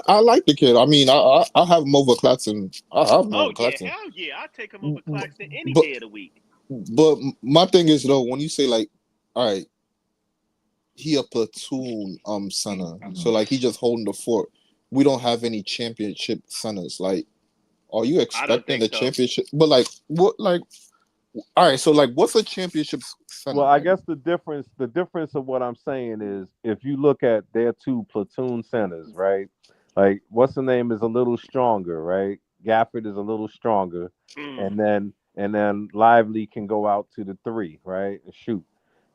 I like the kid. I mean, I have him over Claxton. I have him over Oh yeah, Claxton. hell yeah, I take him over Claxton any But day of the week. but my thing is though, when you say like, all right, he a platoon center, so like he just holding the fort. We don't have any championship centers. Like, are you I don't expecting think the so. championship? But like, what like? All right, so like, what's a championship center? Well, I Like, guess the difference of what I'm saying is if you look at their two platoon centers, right? Like what's the name is a little stronger, right? Gafford is a little stronger, Mm. and then Lively can go out to the 3, right? And shoot.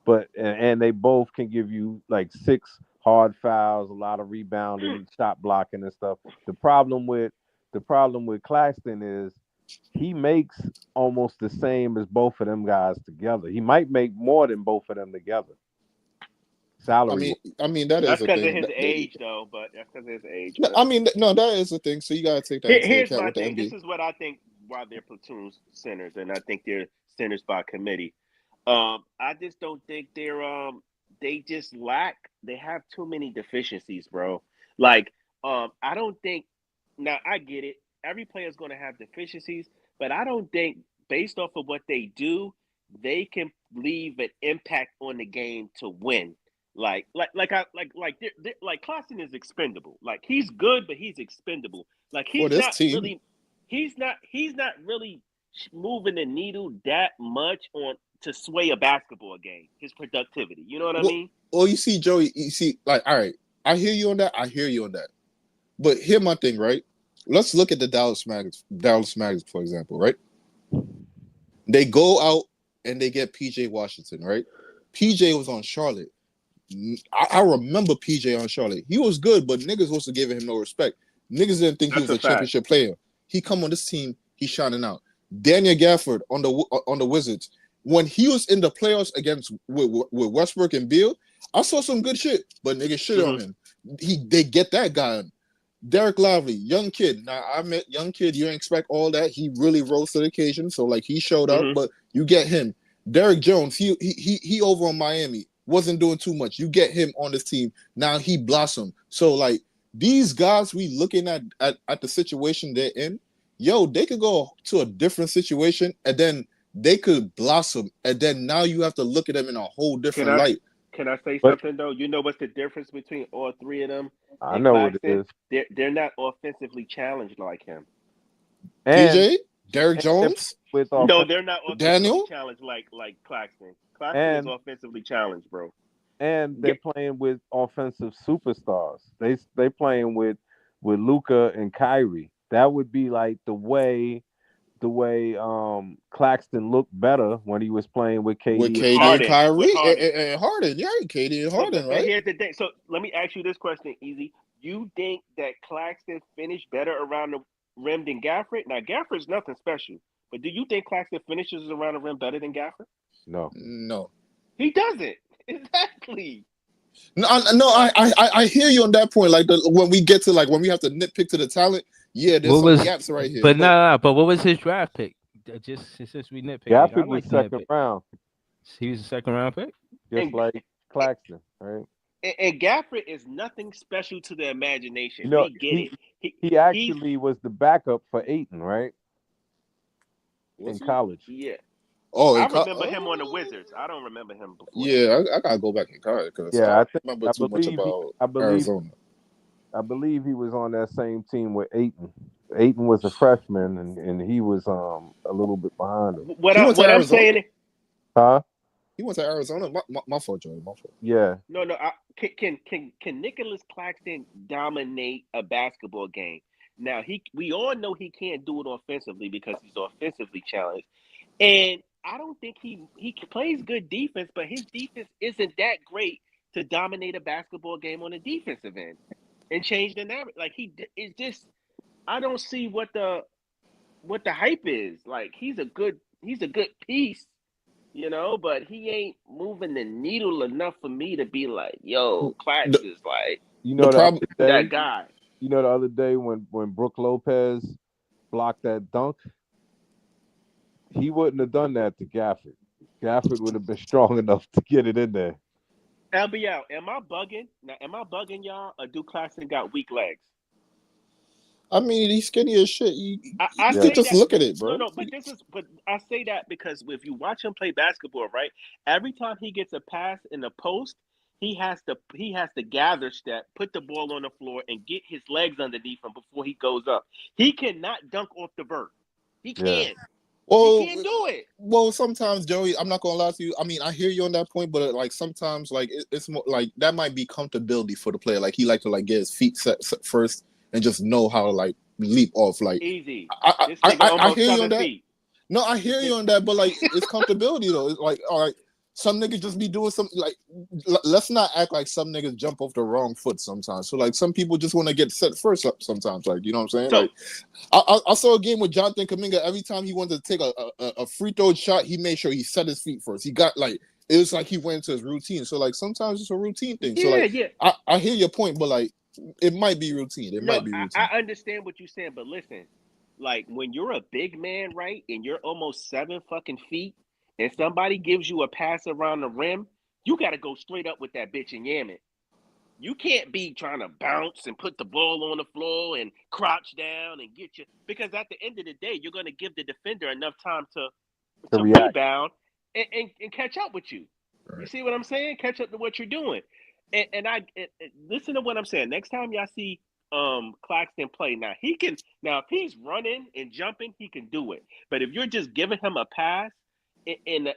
But and they both can give you like 6 hard fouls, a lot of rebounding, shot blocking and stuff. The problem with Claxton is he makes almost the same as both of them guys together. He might make more than both of them together, salary wise. I mean that is That's a because of thing. his age, though. But that's because of his age. No, But I mean, no, that is a thing. So you gotta take that into here's account my with the thing. This NBA. is what I think why they're platoon centers, and I think they're centers by committee. I just don't think they just lack. They have too many deficiencies, bro. Like, I don't think. Now I get it. Every player is going to have deficiencies, but I don't think based off of what they do, they can leave an impact on the game to win. Like Claxton is expendable. Like he's good, but he's expendable. Like For this team, he's not really moving the needle that much on to sway a basketball game. His productivity, you know what I well, mean? well, you see, Joey, you see, like, all right, I hear you on that. I hear you on that. But here, my thing, right? Let's look at the Dallas Mavericks. Dallas Mavericks, for example, right? They go out and they get PJ Washington, right? PJ was on Charlotte. I remember PJ on Charlotte. He was good, but niggas wasn't giving him no respect. Niggas didn't think he That's was a a fact. championship player. He come on this team, he's shining out. Daniel Gafford on the Wizards. When he was in the playoffs against with Westbrook and Beal, I saw some good shit, but niggas shit on him. They get that guy. Derek Lively, young kid. Now I met young kid. You didn't expect all that. He really rose to the occasion. So like he showed up, but you get him. Derek Jones, he over on Miami wasn't doing too much. You get him on this team. Now he blossomed. So like these guys, we looking at the situation they're in. Yo, they could go to a different situation and then they could blossom. And then now you have to look at them in a whole Can different I light. can I say But something though? You know what's the difference between all three of them I and know what it Claxton? is. They're not offensively challenged like him. And, PJ, Derek and they're Jones, with No, offense they're not offensively Daniel. challenged like Claxton. Claxton is and offensively challenged, bro. and they're Get, playing with offensive superstars. They playing with Luca and Kyrie. That would be like the way Claxton looked better when he was playing with With KD. KD and With Kyrie Harden. and Harden. Yeah, KD and But Harden, but but right? here's the thing. So let me ask you this question, Easy. You think that Claxton finished better around the rim than Gafford? Now Gafford's nothing special, but do you think Claxton finishes around the rim better than Gafford? No, No. He doesn't. Exactly. No, I hear you on that point. Like when we get to like when we have to nitpick to the talent, yeah, there's What some was? gaps right here. But But nah, but what was his draft pick? Just since we nitpicking, I Gafford like was to second nitpick. round, He was a second round pick. just And like Claxton, right? and Gafford is nothing special to the imagination. You know, We get he it. he He's actually was the backup for Aiton, right? was In he? college. yeah. Oh, I remember him on the Wizards. I don't remember him before that. yeah, I gotta go back in college because I Yeah, don't remember I too much believe he about I believe Arizona. I believe he was on that same team with Aiton. Aiton was a freshman and he was a little bit behind him. What He I went to what I'm Arizona. saying, Huh? He went to Arizona. My fault, Joey. My fault. Yeah. no. Can Nicholas Claxton dominate a basketball game? Now we all know he can't do it offensively because he's offensively challenged, and I don't think he plays good defense, but his defense isn't that great to dominate a basketball game on the defensive end and change the narrative. Like is just I don't see what the hype is. Like he's a good piece, but he ain't moving the needle enough for me to be like, yo, Clax The, is like You the know the other problem. day, that guy. when Brooke Lopez blocked that dunk, he wouldn't have done that to Gafford. Gafford would have been strong enough to get it in there. LBL, am I bugging? Now, am I bugging y'all? Or do Claxton got weak legs? I mean, he's skinny as shit. I You could say Yeah. just that look at it, no bro. no, but I say that because if you watch him play basketball, right? Every time he gets a pass in the post, he has to gather step, put the ball on the floor, and get his legs underneath him before he goes up. He cannot dunk off the vert. He Yeah. can't. He Well, can't do it. well, sometimes Joey, I'm not gonna lie to you. I mean, I hear you on that point, but like sometimes, like it's more like that might be comfortability for the player. Like he like to like get his feet set first and just know how to like leap off. Like Easy. I This nigga I almost hear you on 7 that. feet. No, I hear you on that, but like it's comfortability though. It's like all right, some niggas just be doing some like let's not act like some niggas jump off the wrong foot sometimes. So like some people just want to get set first sometimes. Like you know what I'm saying? So Like I saw a game with Jonathan Kaminga. Every time he wanted to take a free throw shot, he made sure he set his feet first. He got like it was like he went into his routine. So like sometimes it's a routine thing. So like yeah. I hear your point, but like it might be routine. It No, might be routine. I understand what you're saying, but listen, like when you're a big man, right, and you're almost 7 fucking feet, and somebody gives you a pass around the rim, you got to go straight up with that bitch and yam it. You can't be trying to bounce and put the ball on the floor and crouch down and get you because at the end of the day, you're going to give the defender enough time to To react. rebound and catch up with you. You Right. see what I'm saying? Catch up to what you're doing. And listen to what I'm saying. Next time y'all see Claxton play, now if he's running and jumping, he can do it. But if you're just giving him a pass in the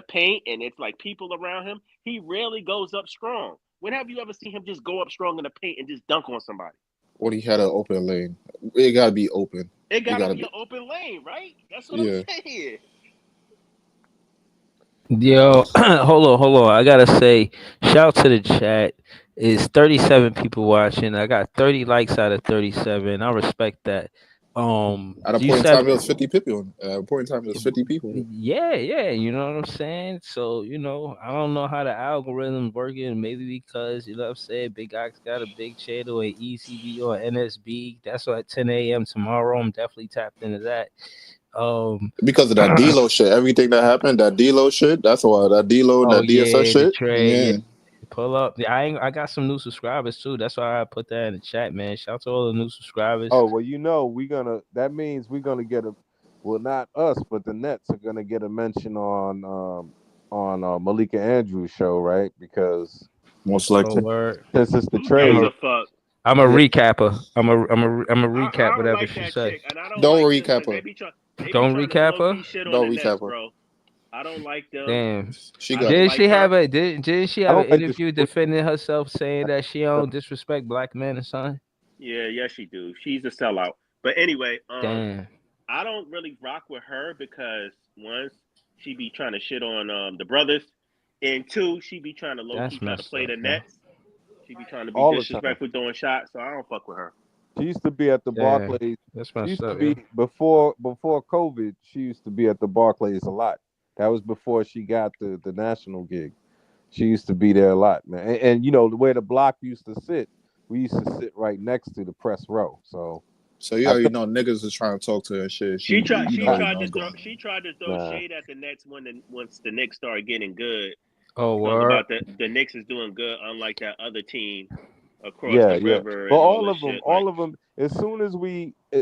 paint and it's like people around him, he rarely goes up strong. When have you ever seen him just go up strong in the paint and just dunk on somebody? Or he had an open lane. It gotta be open. It It gotta gotta be be an open lane, right? That's what I'm yeah. saying. Yo, hold on. I gotta say, shout to the chat. Is 37 people watching? I got 30 likes out of 37. I respect that. At a You point in said, time, it was 50 people. At a point in time, it was 50 people. yeah, you know what I'm saying. So I don't know how the algorithm's working. Maybe because what I'm saying, Big Ox got a big channel at ECB or NSB. That's why at 10 a.m. tomorrow. I'm definitely tapped into that. Because of that D-Lo shit. Everything that happened, that D-Lo shit, that's why that D-Lo and Oh that DFS yeah, the shit. trade. Yeah, Yeah. pull up. Yeah, I got some new subscribers too. That's why I put that in the chat, man. Shout out to all the new subscribers. Oh well, that means we're gonna get a, well, not us, but the Nets are gonna get a mention on Malika Andrews' show, right? Because Most Oh likely. word. since it's the Who gives trade, a fuck? I'm a yeah, recapper. I'm a recap I don't whatever like she that say. chick, and I don't Don't like them recap because her. they be Don't trying to recap low her. key shit on Don't the Nets, recap her. bro. I don't like them. Damn. She I got don't Didn't like she her. have a didn't she I have an don't like the interview show. defending herself saying that she don't disrespect black men or something? Yeah, she do. She's a sellout. But anyway, Damn. I don't really rock with her because once she be trying to shit on the brothers, and two, she be trying to low key That's try to messed play up, the man. Nets. She be trying to be All the time. disrespectful doing shots, so I don't fuck with her. She used to be at the Yeah. Barclays. That's She messed used to up, be yeah. before COVID. She used to be at the Barclays a lot. That was before she got the national gig. She used to be there a lot, man. And you know the way the block used to sit, we used to sit right next to the press row. So So you I already think, know niggas is trying to talk to her and shit. She tried. You She already tried know to what's throw. going She on. tried to throw nah, shade at the Nets once the Knicks started getting good. Oh, Talk word. about the Knicks is doing good, unlike that other team across yeah, the yeah. river But and all this shit. Like, all of them. As soon as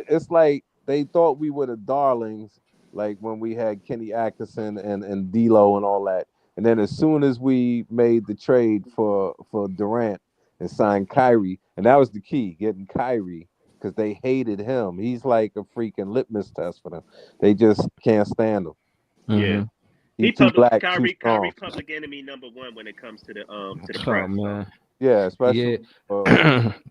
it's like they thought we were the darlings, like when we had Kenny Atkinson and D'Lo and all that. And then as soon as we made the trade for Durant and signed Kyrie, and that was the key, getting Kyrie because they hated him. He's like a freaking litmus test for them. They just can't stand him. yeah, Mm-hmm. he He's too public black, too Kyrie strong. public enemy number one when it comes to the Oh press. So man. Yeah, Yeah. especially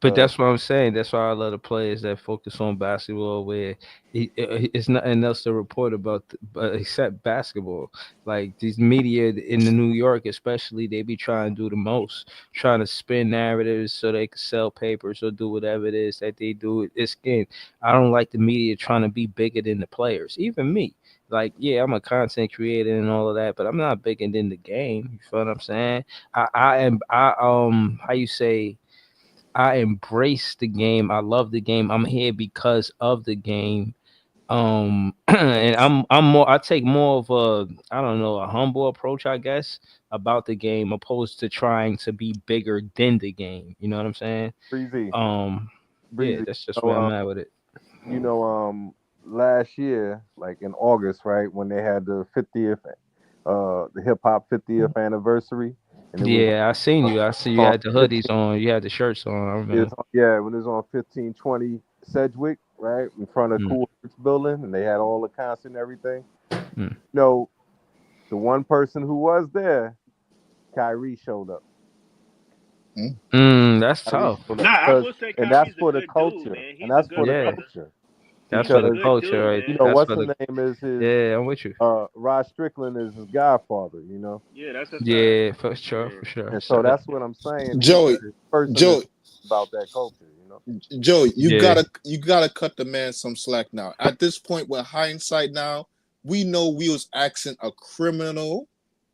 But uh, that's what I'm saying. That's why I love the players that focus on basketball, where it's nothing else to report about except basketball. Like these media in the New York, especially, they be trying to do the most, trying to spin narratives so they can sell papers or do whatever it is that they do. It's again, I don't like the media trying to be bigger than the players. Even me. Like, yeah, I'm a content creator and all of that, but I'm not bigger than the game. You feel what I'm saying? I am how you say, I embrace the game. I love the game. I'm here because of the game. And I'm more, I take more of a, I don't know, a humble approach, I guess, about the game opposed to trying to be bigger than the game. You know what I'm saying? Breezy. Um yeah, Breezy. that's just So, where I'm at with it. you know, last year, like in August, right, when they had the 50th, the hip hop 50th anniversary, and it was Yeah, I seen you. I see you on had the 15, hoodies on, you had the shirts on, I remember. yeah, when it was on 1520 Sedgwick, right, in front of Mm, Cool Herc building, and they had all the concert and everything. mm. You know, the one person who was there, Kyrie showed up. Hmm? That's Kyrie tough. showed nah, up I because, will say and that's Kyrie's a for the good dude, culture, man. and He's a that's good for the Yeah, brother. culture that's He's a for the because good culture, dude, right? you man. know That's what's for the the, name is his yeah, I'm with you. Rod Strickland is his godfather, you know, Yeah, that's a fact. Yeah, for sure, Yeah. for sure. and so So that's what I'm saying. He's Joey, the person that's Joey, about that culture, you know. Joey, yeah. you gotta cut the man some slack now. At this point, with hindsight now, we know we was asking a criminal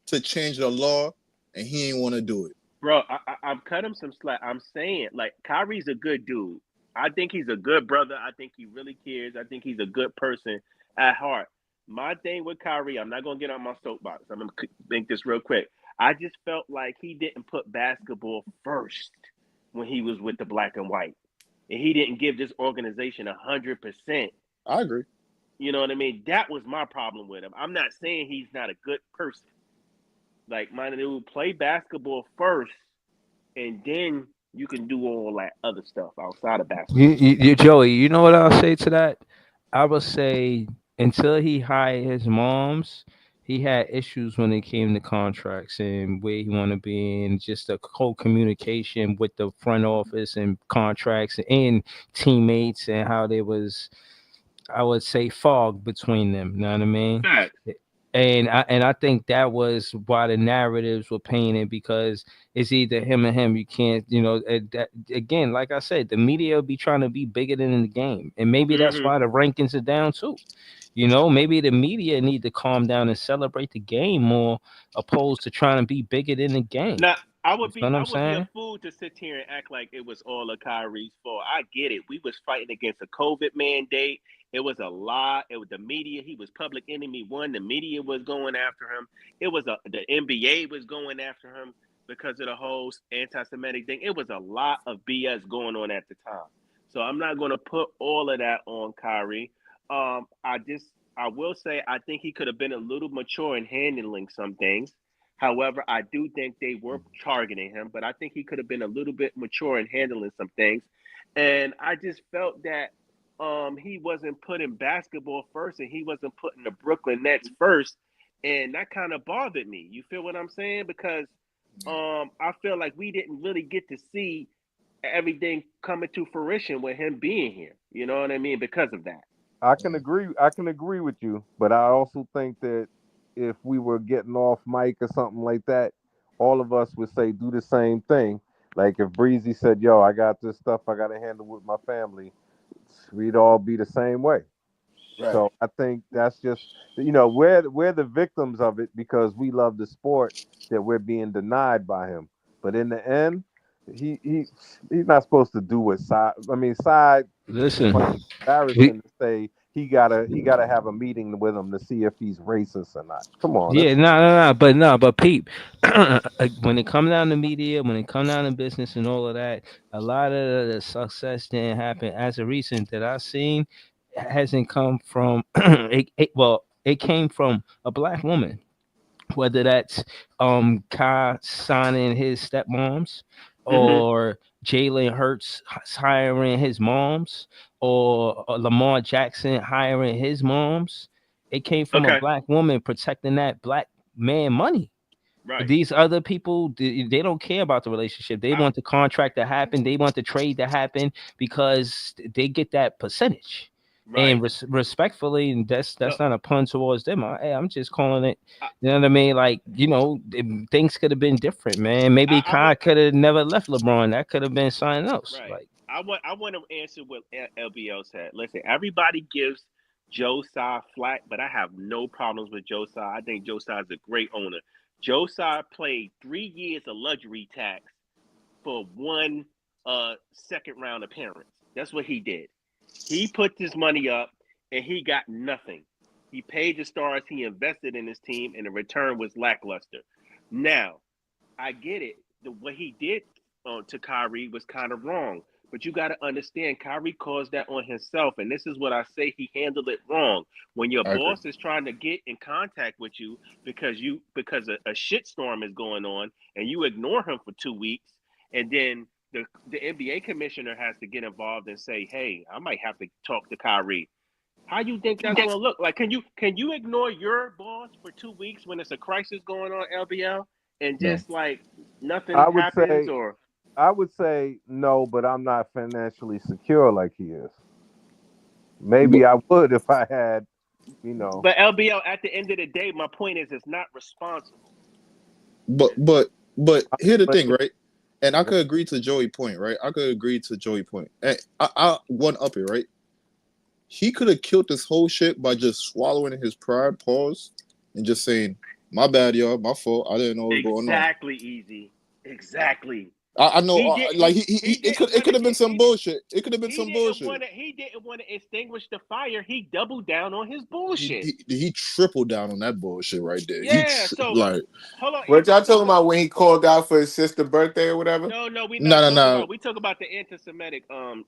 to change the law, and he ain't want to do it. Bro, I've cut him some slack. I'm saying, like, Kyrie's a good dude. I think he's a good brother. I think he really cares. I think he's a good person at heart. My thing with Kyrie, I'm not gonna get on my soapbox. I'm gonna make this real quick. I just felt like he didn't put basketball first when he was with the black and white, and he didn't give this organization 100%. I agree. You know what I mean? That was my problem with him. I'm not saying he's not a good person. Like, my dude, play basketball first, and then you can do all that other stuff outside of basketball. Joey, you know what I'll say to that? I would say until he hired his moms, he had issues when it came to contracts and where he want to be, and just the whole communication with the front office and contracts and teammates, and how there was, I would say, fog between them. You know what I mean? Facts. And I think that was why the narratives were painted, because it's either him or him. You can't, that, again, like I said, the media will be trying to be bigger than the game, and maybe that's Mm-hmm. why the rankings are down too. Maybe the media need to calm down and celebrate the game more, opposed to trying to be bigger than the game. Now, You feel what I I'm would be a saying? fool to sit here and act like it was all of Kyrie's fault. I get it. We was fighting against a COVID mandate. It was a lot. It was the media. He was public enemy one. The media was going after him. The NBA was going after him because of the whole anti-Semitic thing. It was a lot of BS going on at the time. So I'm not going to put all of that on Kyrie. I will say I think he could have been a little mature in handling some things. However, I do think they were targeting him, but I think he could have been a little bit mature in handling some things. And I just felt that he wasn't putting basketball first, and he wasn't putting the Brooklyn Nets first. And that kind of bothered me. You feel what I'm saying? Because I feel like we didn't really get to see everything coming to fruition with him being here. You know what I mean? Because of that. I can agree. I can agree with you, but I also think that if we were getting off mic or something like that, all of us would say do the same thing. Like if Breezy said, "Yo, I got this stuff I got to handle with my family," we'd all be the same way. Right. So I think that's just we're the victims of it because we love the sport that we're being denied by him. But in the end, he's not supposed to do what side. I mean, side. Listen, we, Embarrassing to say he gotta have a meeting with him to see if he's racist or not. Come on, yeah, that's but peep, when it come down to media, when it come down to business and all of that, a lot of the success didn't happen as a recent that I've seen hasn't come from it came from a black woman, whether that's Kai signing his stepmoms Hmm. or Jalen Hurts hiring his moms or Lamar Jackson hiring his moms. It came from a Okay. black woman protecting that black man money. Right. These other people, they don't care about the relationship. They I, want the contract to happen. They want the trade to happen because they get that percentage. And right. respectfully, and So that's not a pun towards them. I'm just calling it. I, You know what I mean? Like things could have been different, man. Maybe I Kai want could have never left LeBron. That could have been something else. right. Like I want to answer what LBO said. Listen, everybody gives Joe Tsai flack, but I have no problems with Joe Tsai. I think Joe Tsai is a great owner. Joe Tsai played 3 years of luxury tax for one second round appearance. That's what he did. He put his money up and he got nothing. He paid the stars, he invested in his team, and the return was lackluster. Now, I get it. What he did to Kyrie was kind of wrong. But you got to understand, Kyrie caused that on himself. And this is what I say he handled it wrong. When your I agree. boss is trying to get in contact with you because a shitstorm is going on and you ignore him for 2 weeks, and then the NBA commissioner has to get involved and say, hey, I might have to talk to Kyrie. How you think that's going to look? Like, can you ignore your boss for 2 weeks when it's a crisis going on, LBL, and No. just like nothing I would happens? say Or I would say no, but I'm not financially secure like he is. Maybe I would if I had, you know. but LBL, at the end of the day, my point is, it's not responsible. But here the But thing, right? And I could agree to Joey point, right? I could agree to Joey point. And I one up it, right? He could have killed this whole shit by just swallowing his pride, pause, and just saying, "My bad, y'all. My fault. I didn't know what was going on." Exactly, easy. Exactly. I know, He did. like He it could didn't want to have been get. some bullshit. It could have been He some didn't bullshit. want to. He didn't want to extinguish the fire. He doubled down on his bullshit. He tripled down on that bullshit right there. Yeah. So Like hold on. What y'all So talking about when he called out for his sister's birthday or whatever? no, we're no not no talking no about. We talk about the anti-Semitic Oh,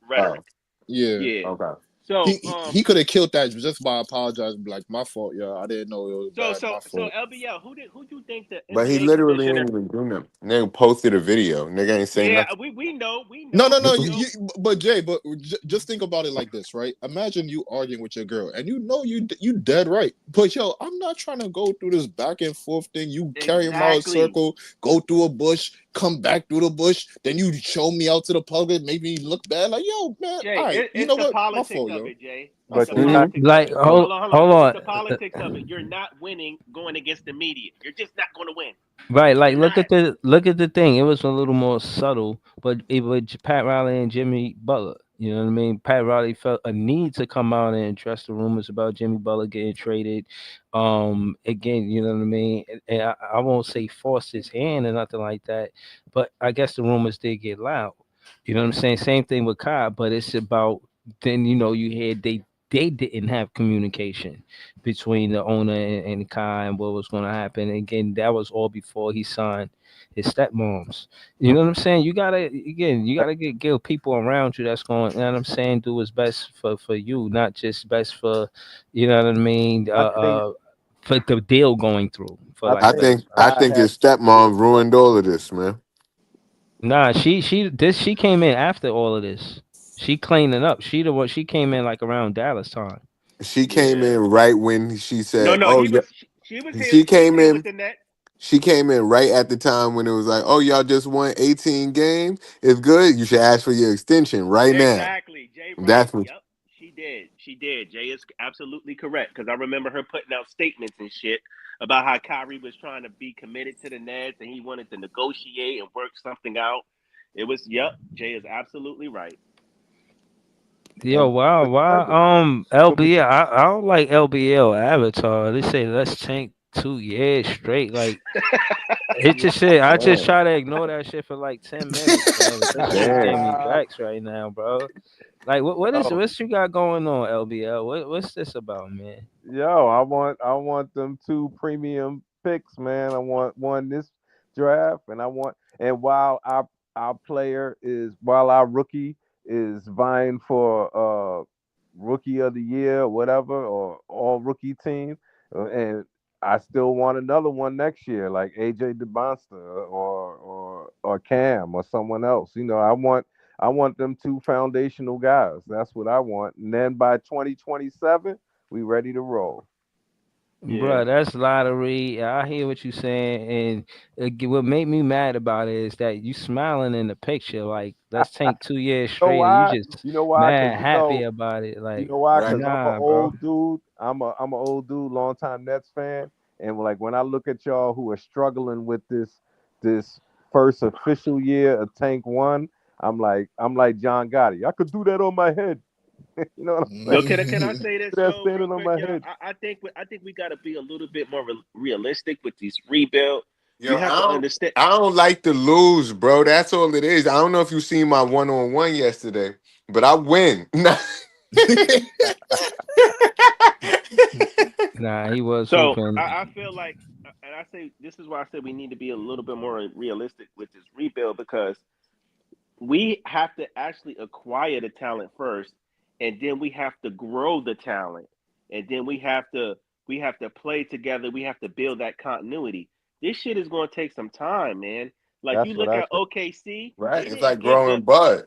rhetoric. yeah. Yeah. okay. So He could have killed that just by apologizing, like my fault, y'all. I didn't know it was so bad. so My so fault. LBL, who do you think the But he NBA literally commissioner? ain't even do nothing. Nigga posted a video. Nigga ain't say Yeah, nothing. we know No, no, no. we know. But Jay, but just think about it like this, right? Imagine you arguing with your girl, and you know you dead right. But yo, I'm not trying to go through this back and forth thing. You carry him out a Exactly. circle, go through a bush, come back through the bush, then you show me out to the public, make me look bad. Like yo, man, Jay, all right, you it's know the what? My politics fault, of yo. it, Jay. My It's but the you're fault. not. politics of like it. hold Hold hold on. It's on. the politics of it. You're not winning going against the media. You're just not going to win. Right, like You're not. look at the thing. It was a little more subtle, but it was Pat Riley and Jimmy Butler. You know what I mean? Pat Riley felt a need to come out and address the rumors about Jimmy Butler getting traded. Again, you know what I mean? And I won't say forced his hand or nothing like that, but I guess the rumors did get loud. You know what I'm saying? Same thing with Kai, but it's about then you hear they didn't have communication between the owner and Kai and what was going to happen. Again, that was all before he signed his stepmoms. You know what I'm saying? You gotta give people around you that's going. You know what I'm saying? Do what's best for you, not just best for, you know what I mean. I think. For the deal going through, for I lack I of better think think term. I I think had. his stepmom ruined all of this, man. Nah, she came in after all of this. She cleaning up. She the one. She came in like around Dallas time. She came Yeah. in right when she No, said, no. "Oh He yeah." was. She was here. She She was came here with in. the net. She came in right at the time when it was like, "Oh, y'all just won 18 games. It's good. You should ask for your extension right now." Exactly. Jay right. That's what. Yep. She did. She did. Jay is absolutely correct because I remember her putting out statements and shit about how Kyrie was trying to be committed to the Nets and he wanted to negotiate and work something out. It was. Yep. Jay is absolutely right. Yo, wow. LBL. I don't like LBL Avatar. They say let's tank 2 years straight. Like it just shit. I just Damn. try to ignore that shit for like 10 minutes, bro. But this shit is getting Damn. me vexed right now, bro. Like Yo, what you got going on, LBL? What's this about, man? yo, I want them 2 premium picks, man. I want one this draft, and while our rookie is vying for rookie of the year, or whatever, or all rookie team, and I still want another one next year, like AJ DeBonster or Cam or someone else. I want them 2 foundational guys. That's what I want. And then by 2027, we ready to roll. Yeah. Bruh, that's lottery. I hear what you saying, and what made me mad about it is that you smiling in the picture. Like, let's take 2 years You know straight, and you why? just You know why? mad happy about it. You Like, know why? Right. Because I'm an nah, bro. old dude. I'm an old dude, longtime Nets fan, and like when I look at y'all who are struggling with this first official year of Tank One, I'm like John Gotti. I could do that on my head. You know what I'm saying? Yo, can I say this That's though, real standing on quick, my y'all? head. I think we got to be a little bit more realistic with these rebuild. Yo, You have to understand. I don't like to lose, bro. That's all it is. I don't know if you seen my one-on-one yesterday, but I win. Nah, he was So hooping. I feel like, and I say this is why I said we need to be a little bit more realistic with this rebuild because we have to actually acquire the talent first, and then we have to grow the talent, and then we have to play together. We have to build that continuity. This shit is going to take some time, man. Like you That's what look I at said. OKC, Right? they It's like didn't get the growing bud.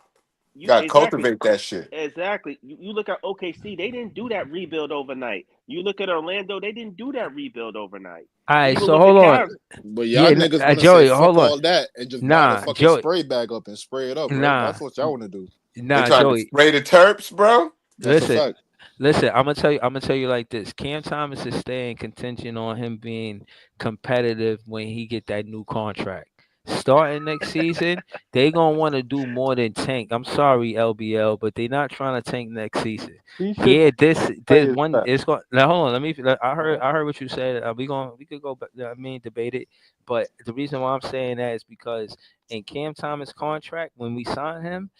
You you gotta exactly. cultivate that shit. Exactly. You look at OKC, they didn't do that rebuild overnight. You look at Orlando, they didn't do that rebuild overnight. All You right, even so look at hold on. Cavs. But y'all Yeah, niggas want to say Joey, fuck hold on. all that and just buy the Nah, fucking Joey, spray bag up and spray it up, right? nah, That's what y'all want to do. They nah, trying to Joey. spray the terps, bro. That's a Listen, fact. listen. I'm gonna tell you like this. Cam Thomas is staying contention on him being competitive when he get that new contract. Starting next season, they gonna want to do more than tank. I'm sorry, LBL, but they not trying to tank next season. He should Yeah, play this his one best. is going. Now hold on, I heard what you said. We could go back. I mean, debate it. But the reason why I'm saying that is because in Cam Thomas contract, when we signed him,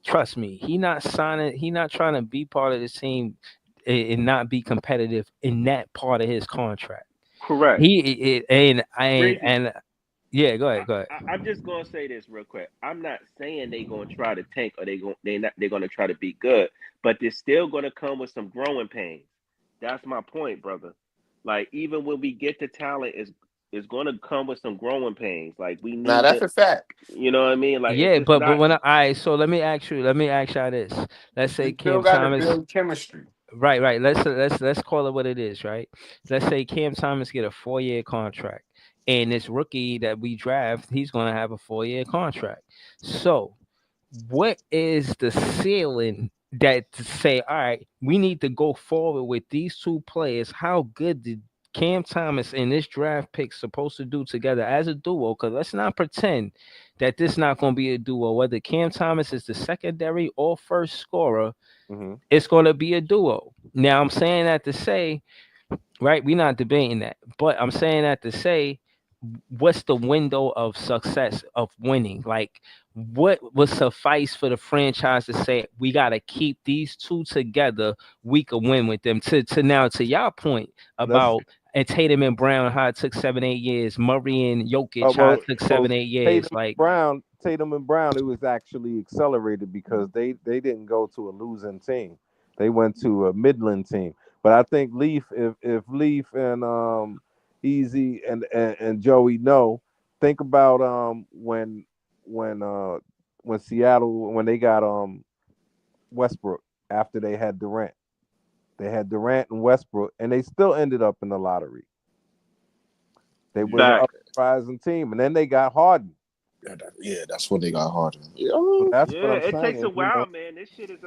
trust me, he not signing. He not trying to be part of the team and not be competitive in that part of his contract. Correct. Breezy, And yeah, go I, ahead, go ahead. I'm just gonna say this real quick. I'm not saying they gonna try to tank or they're gonna try to be good, but they're still gonna come with some growing pains. That's my point, brother. Like even when we get the talent, is gonna come with some growing pains. Like we Now need that's to, a fact. you know what I mean? Like Yeah, it's but not when so let me ask you this. Let's say We still Cam gotta Thomas. build chemistry. Right. Let's call it what it is, right? Let's say Cam Thomas get a 4 year contract, and this rookie that we draft, he's gonna have a 4 year contract. So, what is the ceiling that to say, all right, we need to go forward with these 2 players? How good did Cam Thomas and this draft pick supposed to do together as a duo? Because let's not pretend that this not gonna be a duo. Whether Cam Thomas is the secondary or first scorer, Hmm. it's going to be a duo. Now, I'm saying that to say, right, we're not debating that, but I'm saying that to say, what's the window of success of winning? Like, what would suffice for the franchise to say, we got to keep these 2 together? We could win with them. To now, to y'all point Let's about and Tatum and Brown, how it took 7, 8 years. Murray and Jokic, how it well, took well, 7, 8 years. Like, Tatum and Brown, it was actually accelerated because they didn't go to a losing team. They went to a Midland team. But I think Leaf, if Leaf and Easy and Joey know, think about when uh when Seattle when they got Westbrook after they had Durant. They had Durant and Westbrook, and they still ended up in the lottery. They were the fact. uprising team, and then they got Harden. Yeah, that's when they got harder. So that's what Yeah, I'm it takes a saying, while, man. This shit is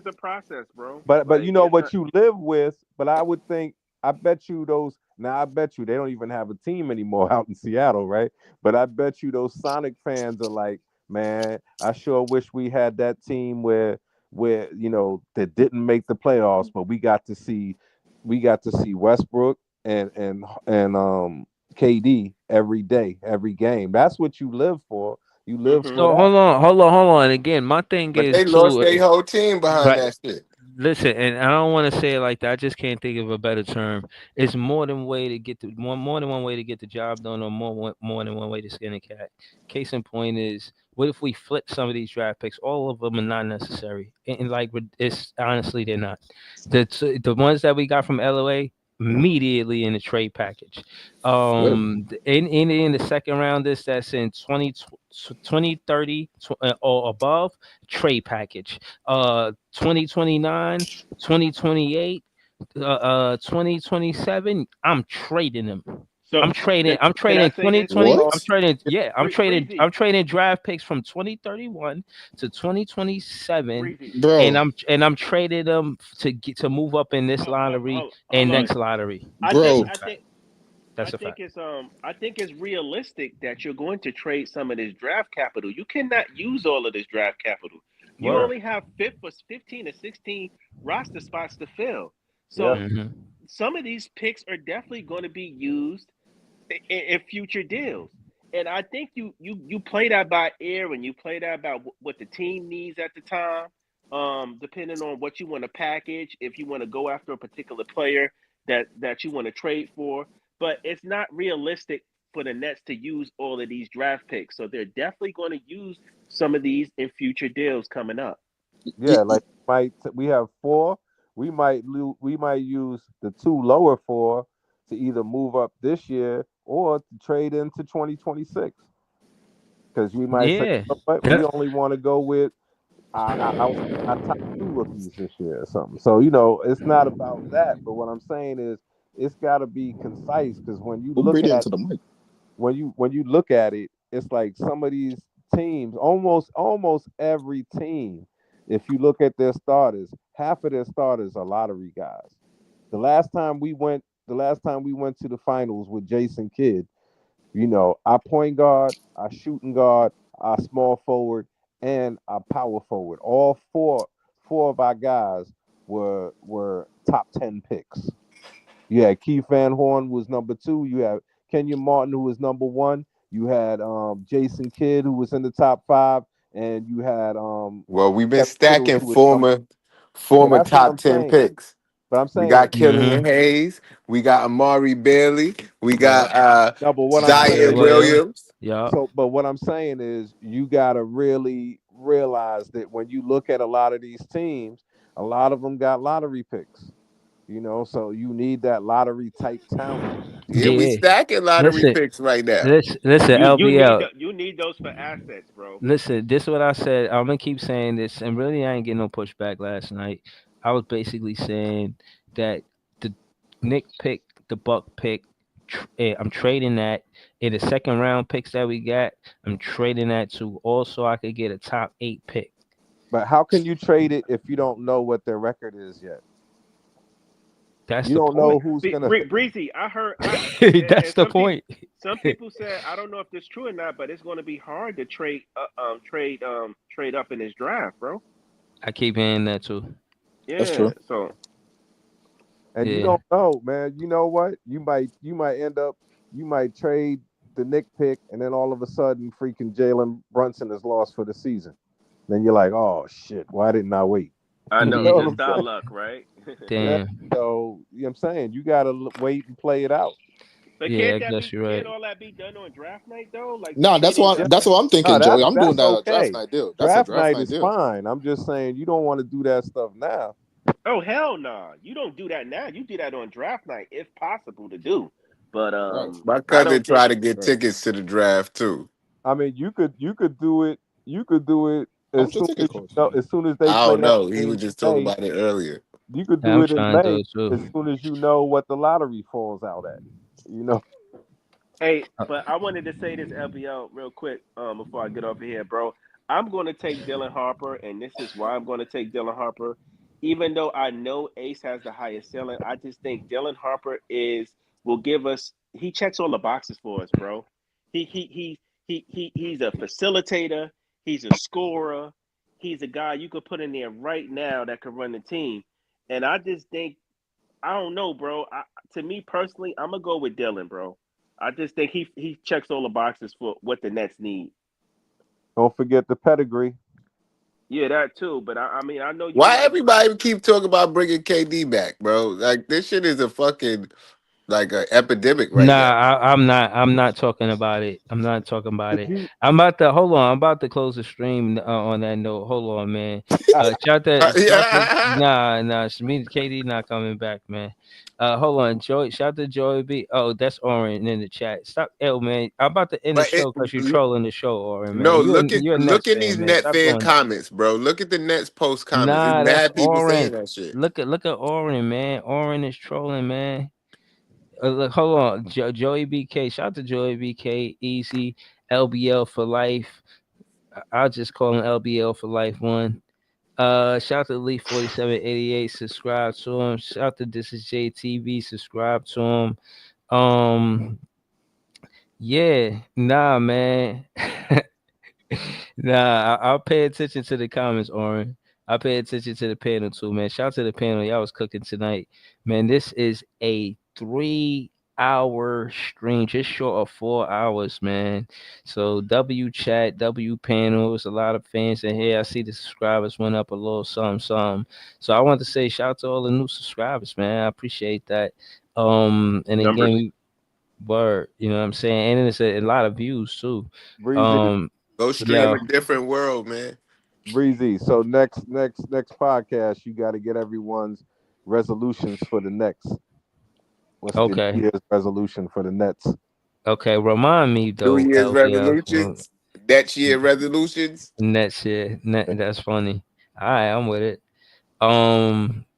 a process, bro. But you Like know it's what not you live with. But I would think I bet you those. Now I bet you they don't even have a team anymore out in Seattle, right? But I bet you those Sonic fans are like, man, I sure wish we had that team where where that didn't make the playoffs, but we got to see Westbrook and KD every day, every game. That's what you live for. You live Hmm. for So that. hold on. And again, my thing But is they lost too. their whole team behind But that shit. listen, and I don't want to say it like that. I just can't think of a better term. It's more than one way to get the job done, or more than one way to skin a cat. Case in point is, what if we flip some of these draft picks? All of them are not necessary, and like it's honestly they're not. The ones that we got from LOA immediately in the trade package. Yeah. In the second round, that's in 2030 or above, trade package. 2029, 2028, 2027, I'm trading them. So I'm trading. I'm can I trading say this? 2020. What? I'm trading. Yeah, Breezy, I'm trading draft picks from 2031 to 2027, Breezy. and Bro, I'm trading them to move up in this lottery Hold and on. next lottery. I think bro, That's a I fact. think That's a fact. I think it's realistic that you're going to trade some of this draft capital. You cannot use all of this draft capital. You Word. only have 15 or 16 roster spots to fill. Yep. So Hmm. some of these picks are definitely going to be used in future deals. And I think you play that by ear, and you play that by what the team needs at the time. Depending on what you want to package, if you want to go after a particular player that you want to trade for, but it's not realistic for the Nets to use all of these draft picks. So they're definitely going to use some of these in future deals coming up. Yeah, like we have four. We might use the two lower four to either move up this year or to trade into 2026. Because we might say, Yeah. you know what, we That- only want to go with our top two rookies this year or something. So it's not about that. But what I'm saying is, it's got to be concise. Because put Brady into the mic. when you look at it, it's like some of these teams, almost every team, if you look at their starters, half of their starters are lottery guys. The last time we went to the finals with Jason Kidd, our point guard, our shooting guard, our small forward, and our power forward. All four of our guys were top 10 picks. You had Keith Van Horn was number two. You had Kenyon Martin who was number one. You had Jason Kidd who was in the top five, and you had Well, we've been Kevin Littles stacking who was number. So former that's what top I'm 10 saying. picks. But I'm We saying got Mhm. Killian Hayes. We got Amari Bailey. We Yeah. got no, but what I'm Zaire Zion saying is Williams. Williams. Yeah. but what I'm saying is you gotta really realize that when you look at a lot of these teams, a lot of them got lottery picks. So you need that lottery type talent. Yeah, we Yeah. stacking lottery Listen. picks right now. Listen. LBL. You need those for assets, bro. Listen. This is what I said. I'm gonna keep saying this, and really, I ain't getting no pushback last night. I was basically saying that the Nick pick, the Buck pick, I'm trading that in the second round picks that we got. I'm trading that to also I could get a top 8 pick. But how can you trade it if you don't know what their record is yet? That's You the don't know point. who's gonna. Breezy, I heard, and That's the point. some people said, I don't know if this is true or not, but it's going to be hard to trade up in this draft, bro. I keep hearing that too. That's Yeah, true. so And you Yeah. don't know, man. You know what? You might trade the Nick pick, and then all of a sudden, freaking Jalen Brunson is lost for the season. Then you're like, oh shit, why didn't I wait? I You know know it's what Yeah. just I'm our saying? luck, right? Yeah. Damn. So I'm saying you gotta wait and play it out. But Yeah, I guess you're can't right. all that be done on draft night though? Like No, trading Yeah. up. that's what I'm No, thinking, Joey. that's I'm doing that's that a draft okay. night deal. That's a Draft draft night night is deal. fine. I'm just saying you don't want to do that stuff now. Oh hell nah! You don't do that now. You do that on draft night if possible to do. But Right. My I cousin don't think. tried to get Right. tickets to the draft too. I mean, you could do it. You could do it How as much your soon ticket as you cost? know. As soon as they I play don't that know. He game was in just talking May, about it earlier. you could Yeah, do I'm it in trying to do May it as too. soon as you know what the lottery falls out at. You know. Hey, Uh, but I wanted to say this, LBL, real quick, before I get off of here, bro. I'm going to take Dylan Harper, and this is why I'm going to take Dylan Harper. Even though I know Ace has the highest ceiling, I just think Dylan Harper will give us. He checks all the boxes for us, bro. He's a facilitator. He's a scorer. he's a guy you could put in there right now that could run the team. And I just think I don't know, bro. To me personally, I'm gonna go with Dylan, bro. I just think he checks all the boxes for what the Nets need. Don't forget the pedigree. Yeah, that too. But I mean, I know you Why like. everybody keep talking about bringing KD back, bro? Like this shit is a fucking like an epidemic right Nah, now. I'm not. I'm not talking about it. I'm not talking about If it. you I'm about to hold on. I'm about to close the stream on that note. Hold on, man. Shout to Yeah. nah. Me KD not coming back, man. Hold on, Joy. Shout to Joy B. Oh, that's Oren in the chat. Stop, man. I'm about to end the But show because you're trolling the show, Oren, man. no, You're a look Nets in these fan, man. net Stop fan doing that. comments, bro. Look at the Nets post comments. There's Nah, that's mad people Oren. saying that shit. Look at Oren, man. Oren is trolling, man. Look, hold on, Joey BK. Shout out to Joey BK. Easy LBL for life. I'll just call him LBL for life one. Shout out to Elite 4788. Subscribe to him. Shout out to This Is JTV. Subscribe to him. Yeah, nah, man. Nah, I'll pay attention to the comments, Oren. I'll pay attention to the panel too, man. Shout out to the panel. Y'all was cooking tonight. Man, this is a 3-hour stream, just short of 4 hours, man. So W chat, W panel. There's a lot of fans in here. I see the subscribers went up a little something. So I want to say shout out to all the new subscribers, man. I appreciate that. And again, Numbers. word, you know what I'm saying? And it's a lot of views too. Breezy. Go stream Yeah. a different world, man. Breezy. So next podcast, you got to get everyone's resolutions for the next. What's the Okay. New Year's resolution for the Nets? Okay. Remind me New though, Year's LBL. resolutions, that year resolutions. That's it. That's funny. All right, I'm with it.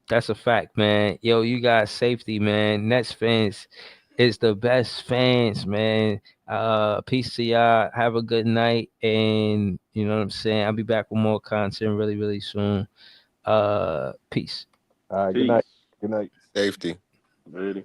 That's a fact, man. Yo, you got safety, man. Nets fans is the best fans, man. Peace to y'all. Have a good night, and you know what I'm saying. I'll be back with more content really, really soon. Peace. All right. Good Peace. night. Good night. Safety. Ready.